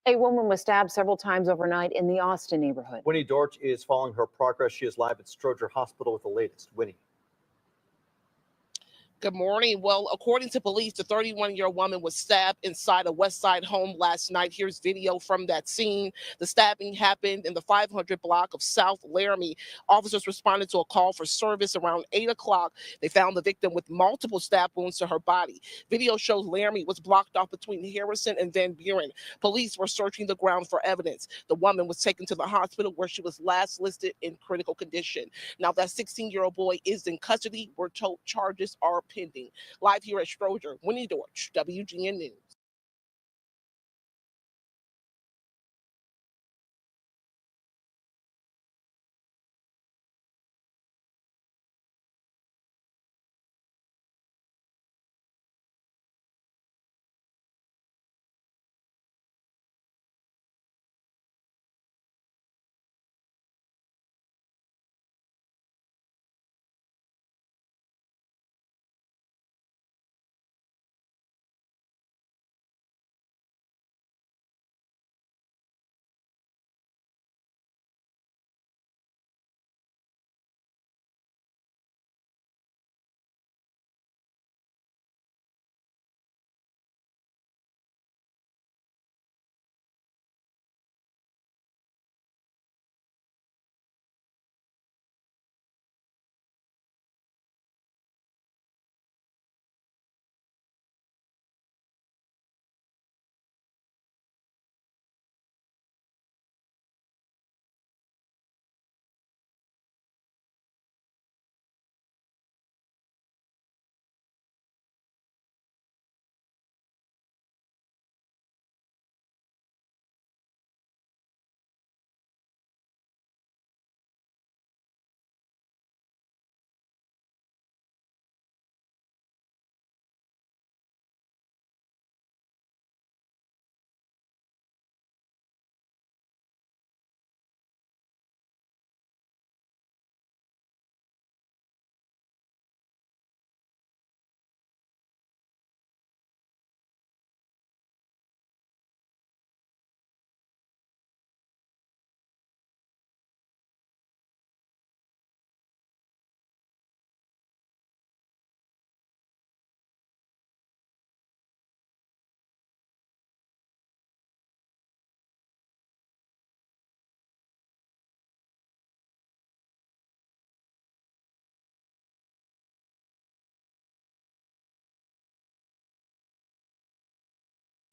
A woman was stabbed several times overnight in the Austin neighborhood. Winnie Dortch is following her progress. She is live at Stroger Hospital with the latest. Winnie. Good morning. Well, according to police, the 31-year-old woman was stabbed inside a West Side home last night. Here's video from that scene. The stabbing happened in the 500 block of South Laramie. Officers responded to a call for service around 8 o'clock. They found the victim with multiple stab wounds to her body. Video shows Laramie was blocked off between Harrison and Van Buren. Police were searching the ground for evidence. The woman was taken to the hospital where she was last listed in critical condition. Now, that 16-year-old boy is in custody. We're told charges are pending. Live here at Stroger, Winnie Dortch, WGN News.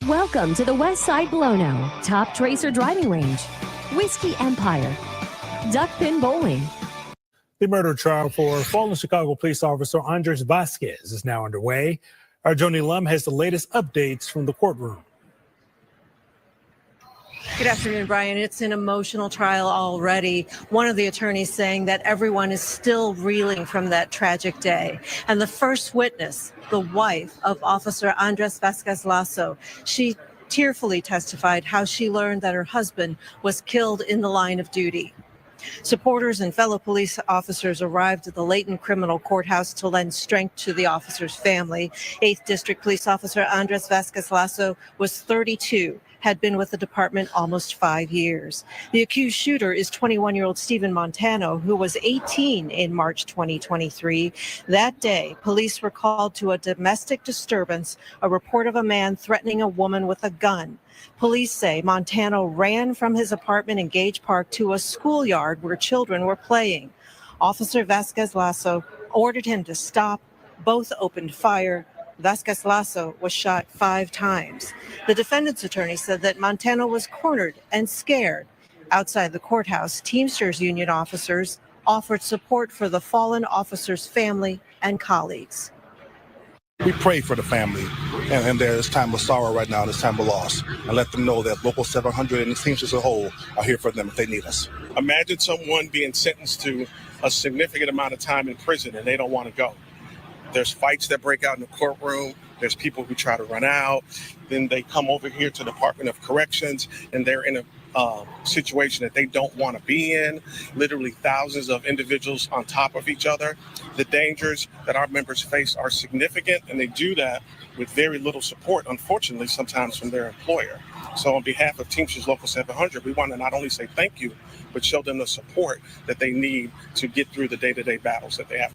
Welcome to the Westside Below, Top Tracer Driving Range, Whiskey Empire, Duckpin Bowling. The murder trial for fallen Chicago police officer Andres Vasquez is now underway. Our Joni Lum has the latest updates from the courtroom. Good afternoon, Brian. It's an emotional trial already. One of the attorneys saying that everyone is still reeling from that tragic day. And the first witness, the wife of Officer Andres Vasquez Lasso, she tearfully testified how she learned that her husband was killed in the line of duty. Supporters and fellow police officers arrived at the Layton Criminal Courthouse to lend strength to the officer's family. 8th District Police Officer Andres Vasquez Lasso was 32, had been with the department almost 5 years. The accused shooter is 21-year-old Stephen Montano, who was 18 in March 2023. That day, police were called to a domestic disturbance, a report of a man threatening a woman with a gun. Police say Montano ran from his apartment in Gage Park to a schoolyard where children were playing. Officer Vasquez Lasso ordered him to stop. Both opened fire. Vasquez Lasso was shot 5 times. The defendant's attorney said that Montano was cornered and scared. Outside the courthouse, Teamsters Union officers offered support for the fallen officer's family and colleagues. We pray for the family, and there's time of sorrow right now, this time of loss, and let them know that Local 700 and the Teamsters as a whole are here for them if they need us. Imagine someone being sentenced to a significant amount of time in prison and they don't want to go. There's fights that break out in the courtroom. There's people who try to run out. Then they come over here to the Department of Corrections and they're in a situation that they don't want to be in. Literally thousands of individuals on top of each other. The dangers that our members face are significant, and they do that with very little support, unfortunately, sometimes from their employer. So on behalf of Teamsters Local 700, we want to not only say thank you, but show them the support that they need to get through the day-to-day battles that they have.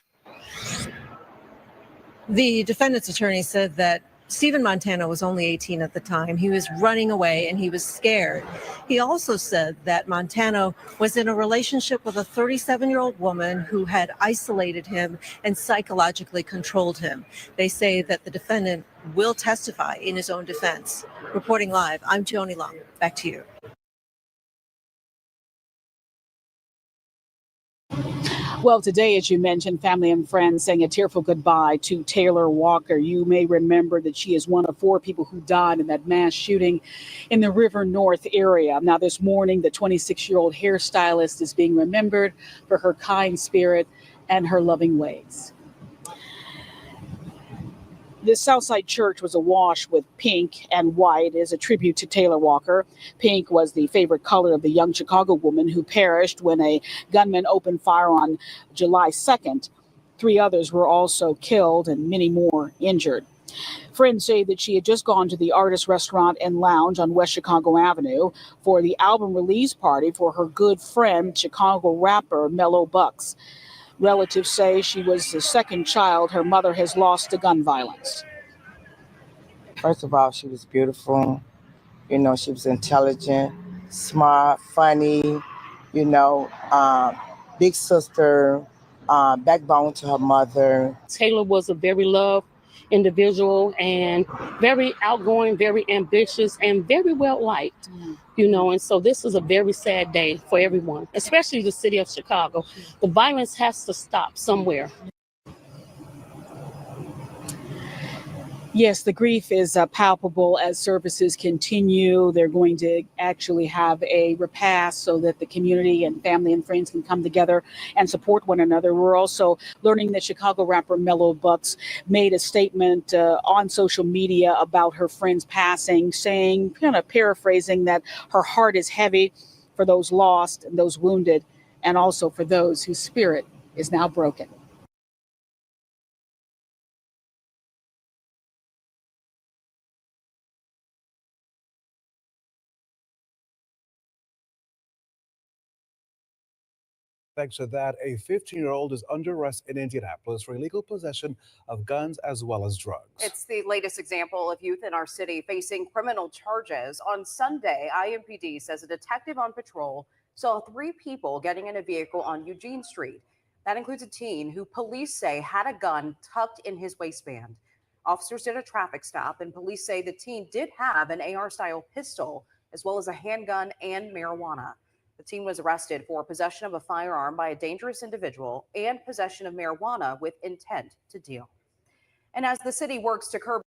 The defendant's attorney said that Stephen Montano was only 18 at the time. He was running away and he was scared. He also said that Montano was in a relationship with a 37-year-old woman who had isolated him and psychologically controlled him. They say that the defendant will testify in his own defense. Reporting live, I'm Joni Lum. Back to you. Well, today, as you mentioned, family and friends saying a tearful goodbye to Taylor Walker. You may remember that she is one of 4 people who died in that mass shooting in the River North area. Now, this morning, the 26-year-old hairstylist is being remembered for her kind spirit and her loving ways. This Southside church was awash with pink and white as a tribute to Taylor Walker. Pink was the favorite color of the young Chicago woman who perished when a gunman opened fire on July 2nd. 3 others were also killed and many more injured. Friends say that she had just gone to the Artist Restaurant and Lounge on West Chicago Avenue for the album release party for her good friend, Chicago rapper Mellow Bucks. Relatives say she was the second child her mother has lost to gun violence. First of all, she was beautiful. You know, she was intelligent, smart, funny, you know, big sister, backbone to her mother. Taylor was a very loved individual and very outgoing, very ambitious, and very well liked. You know, and so this is a very sad day for everyone, especially the city of Chicago. The violence has to stop somewhere. Yes, the grief is palpable as services continue. They're going to actually have a repast so that the community and family and friends can come together and support one another. We're also learning that Chicago rapper Mellow Bucks made a statement on social media about her friend's passing, saying, kind of paraphrasing, that her heart is heavy for those lost and those wounded, and also for those whose spirit is now broken. Thanks to that, a 15-year-old is under arrest in Indianapolis for illegal possession of guns as well as drugs. It's the latest example of youth in our city facing criminal charges. On Sunday, IMPD says a detective on patrol saw 3 people getting in a vehicle on Eugene Street. That includes a teen who police say had a gun tucked in his waistband. Officers did a traffic stop, and police say the teen did have an AR-style pistol, as well as a handgun and marijuana. The teen was arrested for possession of a firearm by a dangerous individual and possession of marijuana with intent to deal. And as the city works to curb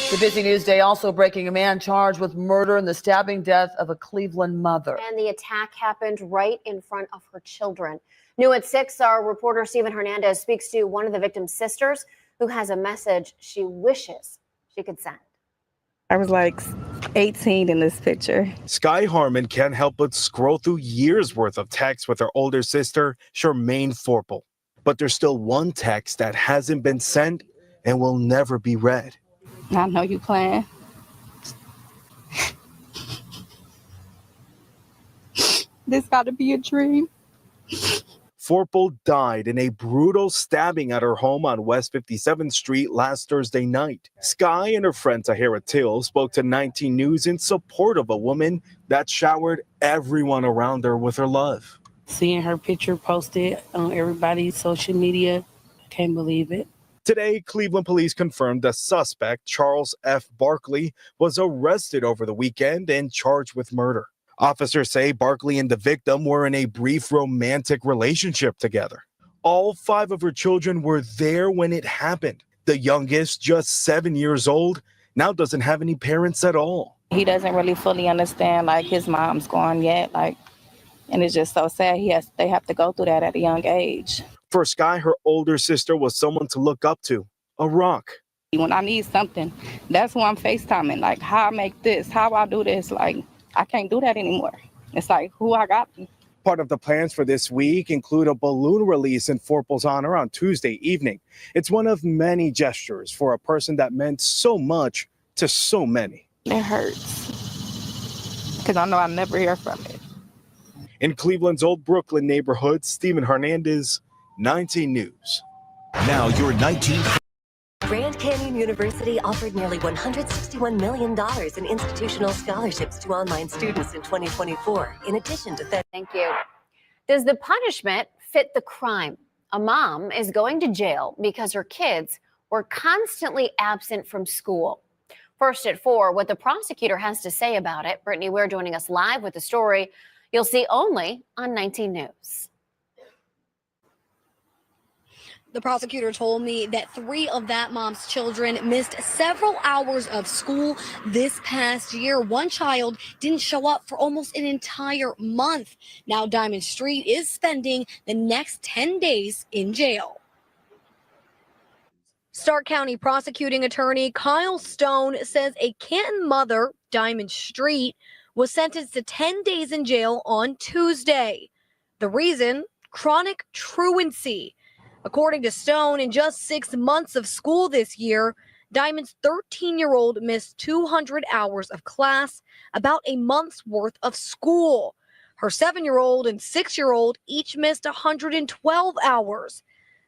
The busy news day also breaking: a man charged with murder in the stabbing death of a Cleveland mother. And the attack happened right in front of her children. New at 6, our reporter Stephen Hernandez speaks to one of the victim's sisters who has a message she wishes she could send. I was like 18 in this picture. Sky Harmon can't help but scroll through years worth of texts with her older sister, Charmaine Forple. But there's still one text that hasn't been sent and will never be read. I know you playing. This gotta be a dream. Forple died in a brutal stabbing at her home on West 57th Street last Thursday night. Sky and her friend Tahira Till spoke to 19 News in support of a woman that showered everyone around her with her love. Seeing her picture posted on everybody's social media, I can't believe it. Today, Cleveland police confirmed the suspect, Charles F. Barkley, was arrested over the weekend and charged with murder. Officers say Barkley and the victim were in a brief romantic relationship together. All 5 of her children were there when it happened. The youngest, just 7 years old, now doesn't have any parents at all. He doesn't really fully understand like his mom's gone yet, and it's just so sad they have to go through that at a young age. For Sky, her older sister was someone to look up to, a rock. When I need something, that's who I'm FaceTiming, like how I make this, how I do this, like I can't do that anymore. It's like who I got. Part of the plans for this week include a balloon release in Forple's honor on Tuesday evening. It's one of many gestures for a person that meant so much to so many. It hurts because I know I'll never hear from it. In Cleveland's Old Brooklyn neighborhood, Stephen Hernandez, 19 News. Now your 19. Grand Canyon University offered nearly $161 million in institutional scholarships to online students in 2024, in addition to that. Thank you. Does the punishment fit the crime? A mom is going to jail because her kids were constantly absent from school. First at 4, what the prosecutor has to say about it. Brittany Weir joining us live with the story you'll see only on 19 News. The prosecutor told me that 3 of that mom's children missed several hours of school this past year. One child didn't show up for almost an entire month. Now Diamond Street is spending the next 10 days in jail. Stark County prosecuting attorney Kyle Stone says a Canton mother, Diamond Street, was sentenced to 10 days in jail on Tuesday. The reason? Chronic truancy. According to Stone, in just 6 months of school this year, Diamond's 13-year-old missed 200 hours of class, about a month's worth of school. Her 7-year-old and 6-year-old each missed 112 hours.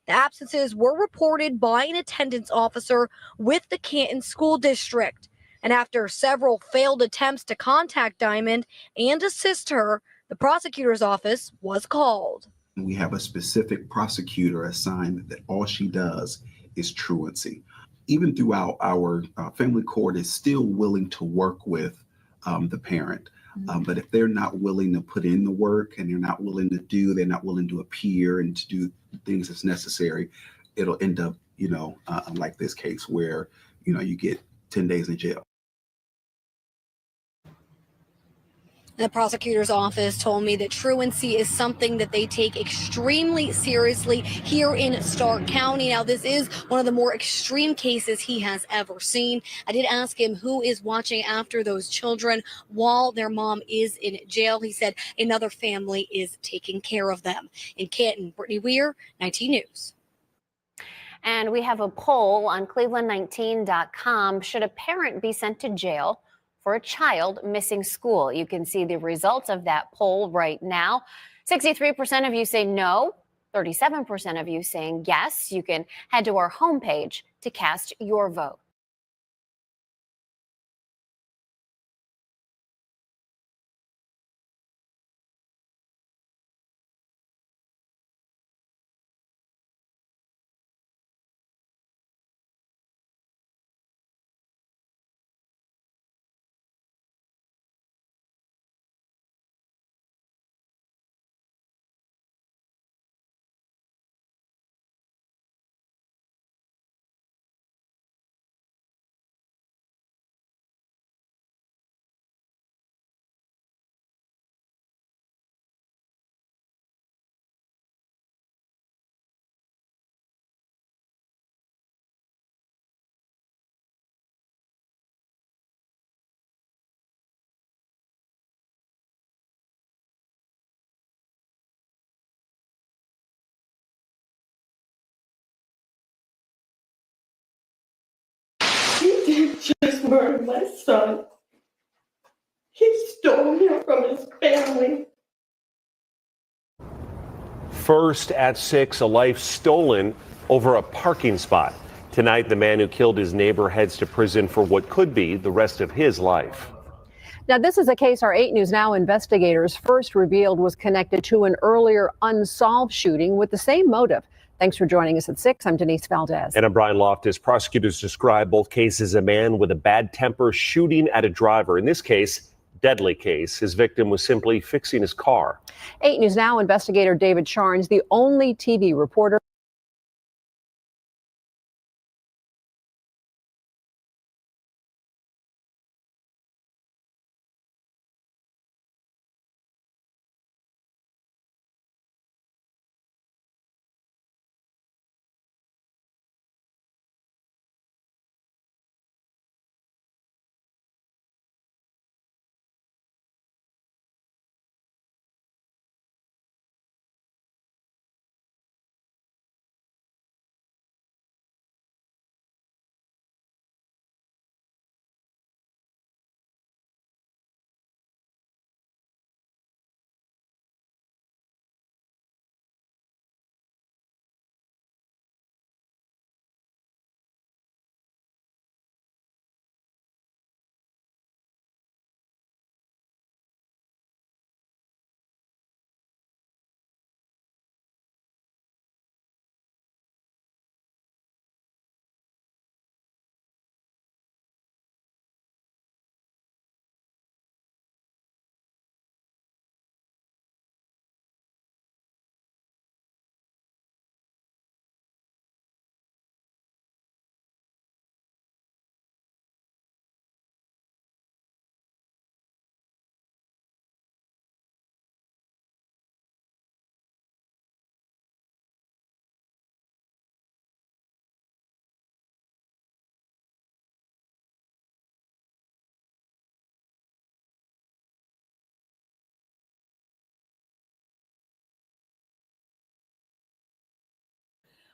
The absences were reported by an attendance officer with the Canton School District. And after several failed attempts to contact Diamond and assist her, the prosecutor's office was called. We have a specific prosecutor assigned that all she does is truancy. Even throughout our family court is still willing to work with the parent. But if they're not willing to put in the work and they're not willing to appear and to do things that's necessary, it'll end up, like this case where, you get 10 days in jail. The prosecutor's office told me that truancy is something that they take extremely seriously here in Stark County. Now, this is one of the more extreme cases he has ever seen. I did ask him who is watching after those children while their mom is in jail. He said another family is taking care of them. In Canton, Brittany Weir, 19 News. And we have a poll on Cleveland19.com. Should a parent be sent to jail for a child missing school? You can see the results of that poll right now. 63% of you say no, 37% of you saying yes. You can head to our homepage to cast your vote. didn't just murder my son. He stole him from his family. First at 6, a life stolen over a parking spot. Tonight, the man who killed his neighbor heads to prison for what could be the rest of his life. Now, this is a case our 8 News Now investigators first revealed was connected to an earlier unsolved shooting with the same motive. Thanks for joining us at 6. I'm Denise Valdez. And I'm Brian Loftus. Prosecutors describe both cases a man with a bad temper shooting at a driver. In this case, deadly case. His victim was simply fixing his car. 8 News Now investigator David Charnes, the only TV reporter.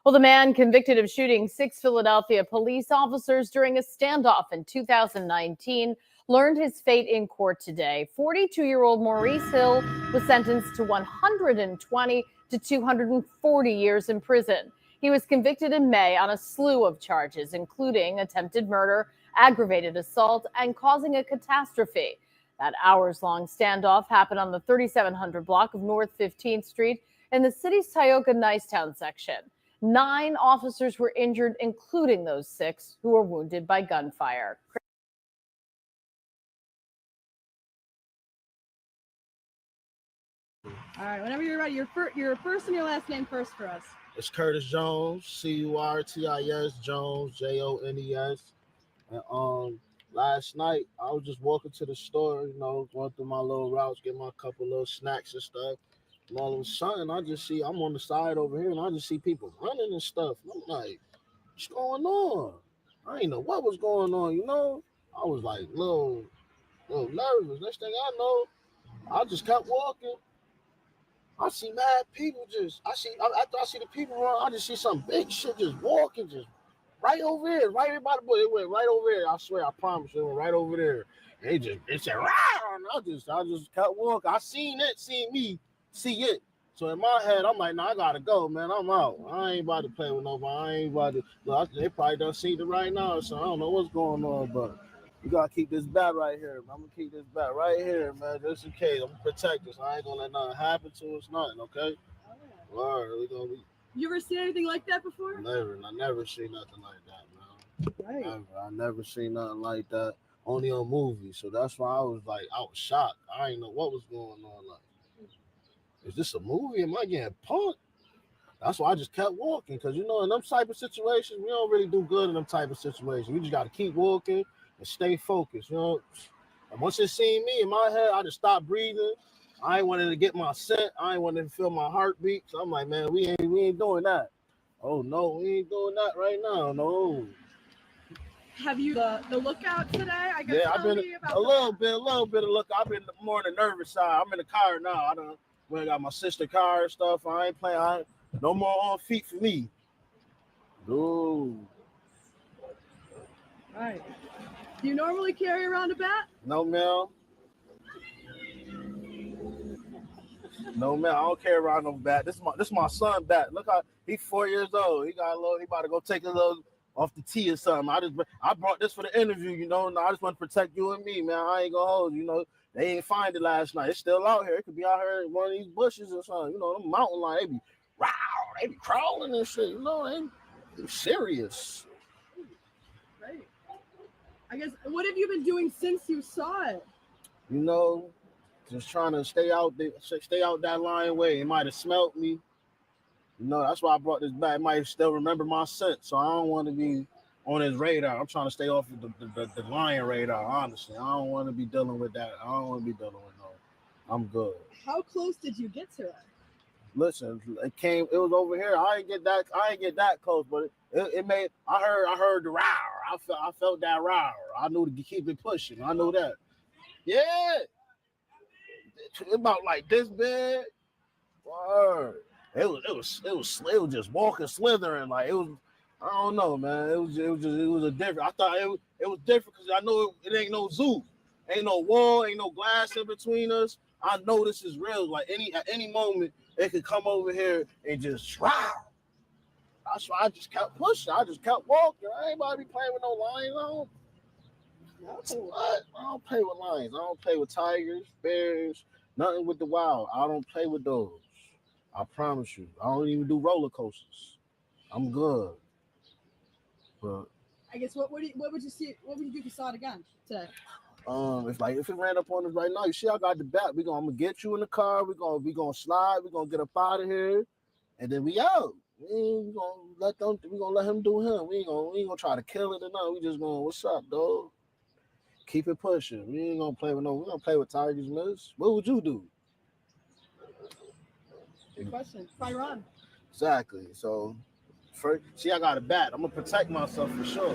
Well, the man convicted of shooting 6 Philadelphia police officers during a standoff in 2019 learned his fate in court today. 42-year-old Maurice Hill was sentenced to 120 to 240 years in prison. He was convicted in May on a slew of charges, including attempted murder, aggravated assault, and causing a catastrophe. That hours-long standoff happened on the 3700 block of North 15th Street in the city's Tioga Nicetown section. 9 officers were injured, including those 6 who were wounded by gunfire. All right, whenever you're ready, your first and your last name first for us. It's Curtis Jones, Curtis, Jones, Jones. And last night I was just walking to the store, going through my little routes, getting my couple little snacks and stuff. And all of a sudden, I'm on the side over here, and I just see people running and stuff. And I'm like, what's going on? I didn't know what was going on, I was like, little nervous. Next thing I know, I just kept walking. I see mad people after I see the people run, I just see some big shit just walking, just right over here, right by the boy. It went right over there. I swear, I promise you, it went right over there. And it said, rah! I just kept walking. I seen me. See it. So in my head, I'm like, nah, I gotta go, man. I'm out. I ain't about to play with nobody. I ain't about to. Look, they probably done seen it right now, so I don't know what's going on, but you gotta keep this bat right here. I'm gonna keep this bat right here, man, just in case. I'm gonna protect us. I ain't gonna let nothing happen to us, nothing, okay? All right, we gonna be. You ever seen anything like that before? Never. I never seen nothing like that, man. Right. I never seen nothing like that. Only on movies. So that's why I was shocked. I didn't know what was going on. Like, is this a movie? Am I getting punked? That's why I just kept walking. Because, in them type of situations, we don't really do good in them type of situations. We just got to keep walking and stay focused, And once it seen me in my head, I just stopped breathing. I ain't wanted to get my scent. I ain't wanted to feel my heartbeat. So I'm like, man, we ain't doing that. Oh, no, we ain't doing that right now. No. Have you the lookout today? I guess. Yeah, I've been a little bit of look. I've been more on the nervous side. I'm in the car now. I got my sister car and stuff. I ain't playing. No more on feet for me. Dude. All right. Do you normally carry around a bat? No, ma'am. No, man, I don't carry around no bat. This is my son bat. Look how he's 4 years old. He about to go take a little off the tee or something. I brought this for the interview, you know. And I just want to protect you and me, man. I ain't gonna hold you, you know. They ain't find it last night. It's still out here. It could be out here in one of these bushes or something. You know, them mountain lions, they be crawling and shit. You know, they serious. Great. I guess, what have you been doing since you saw it? You know, just trying to stay out that lion way. It might have smelt me. You know, that's why I brought this back. It might still remember my scent, so I don't want to be on his radar. I'm trying to stay off the lion radar, honestly. I don't want to be dealing with that. I don't want to be dealing with no. I'm good. How close did you get to it? Listen, it was over here. I ain't get that close, but it made. I heard the roar. I felt that roar. I knew to keep it pushing. I knew that. Yeah. About like this big. Word. It was just walking, slithering. Like it was. I don't know, man. It was a different. I thought it was different because I know it ain't no zoo, ain't no wall, ain't no glass in between us. I know this is real. Like at any moment it could come over here and just wow. That's why I just kept pushing. I just kept walking. I ain't about to be playing with no lions. I don't play with lions. I don't play with tigers, bears, nothing with the wild. I don't play with those. I promise you. I don't even do roller coasters. I'm good. But I guess what would you see? What would you do if you saw it again today? If it ran up on us right now, you see I got the bat. I'm gonna get you in the car. We're gonna slide. We're gonna get up out of here, and then we out. We gonna let him do him. We ain't gonna try to kill it or nothing. We just gonna, what's up, dog? Keep it pushing. We ain't gonna play with we gonna play with tigers, miss. What would you do? Good question. Fire on. Exactly. So see, I got a bat. I'm gonna protect myself for sure.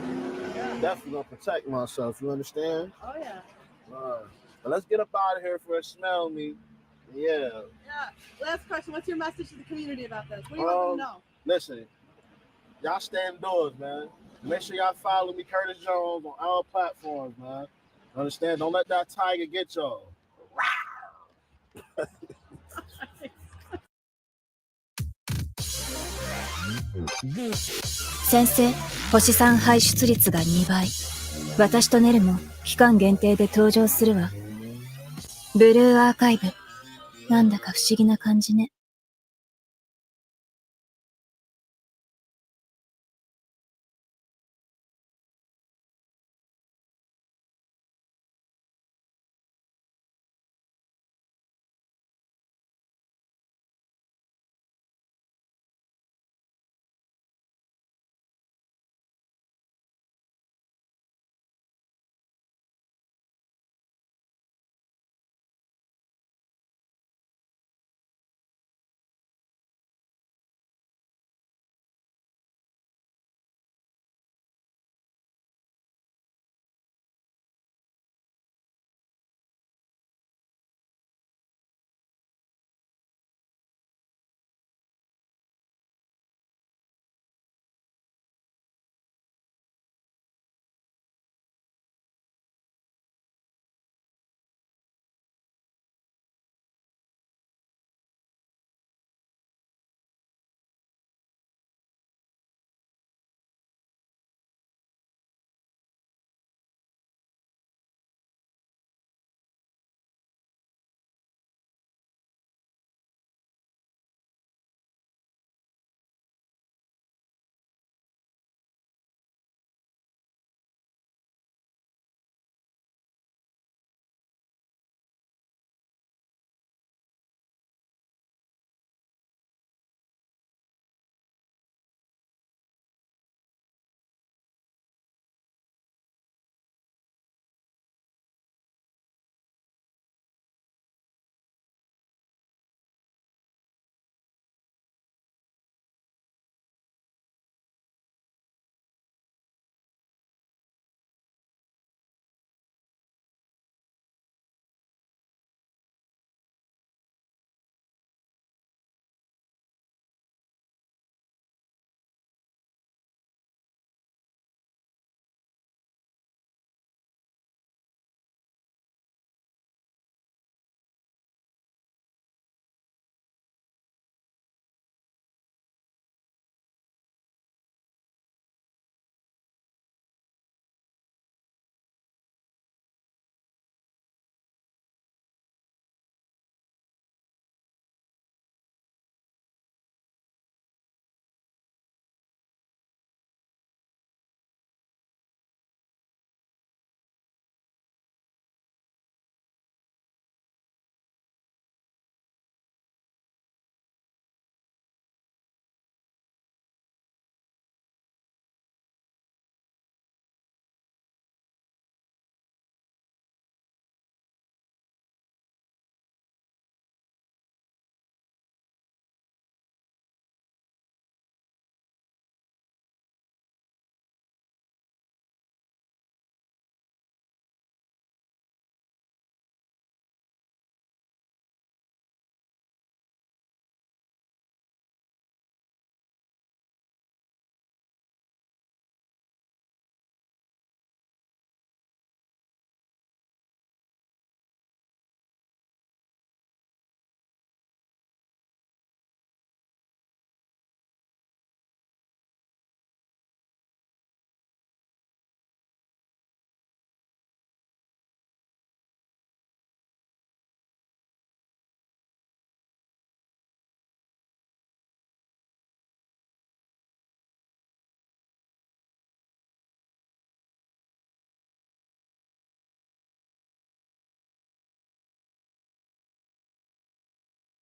Yeah. Definitely gonna protect myself. You understand? Oh yeah. But let's get up out of here before it smell me. Yeah. Yeah. Last question. What's your message to the community about this? What do you want them to know? Listen, y'all stay indoors, man. Make sure y'all follow me, Curtis Jones, on all platforms, man. Understand? Don't let that tiger get y'all.先生、星3排出率が2倍。私とネルも期間限定で登場するわ。ブルーアーカイブ。なんだか不思議な感じね。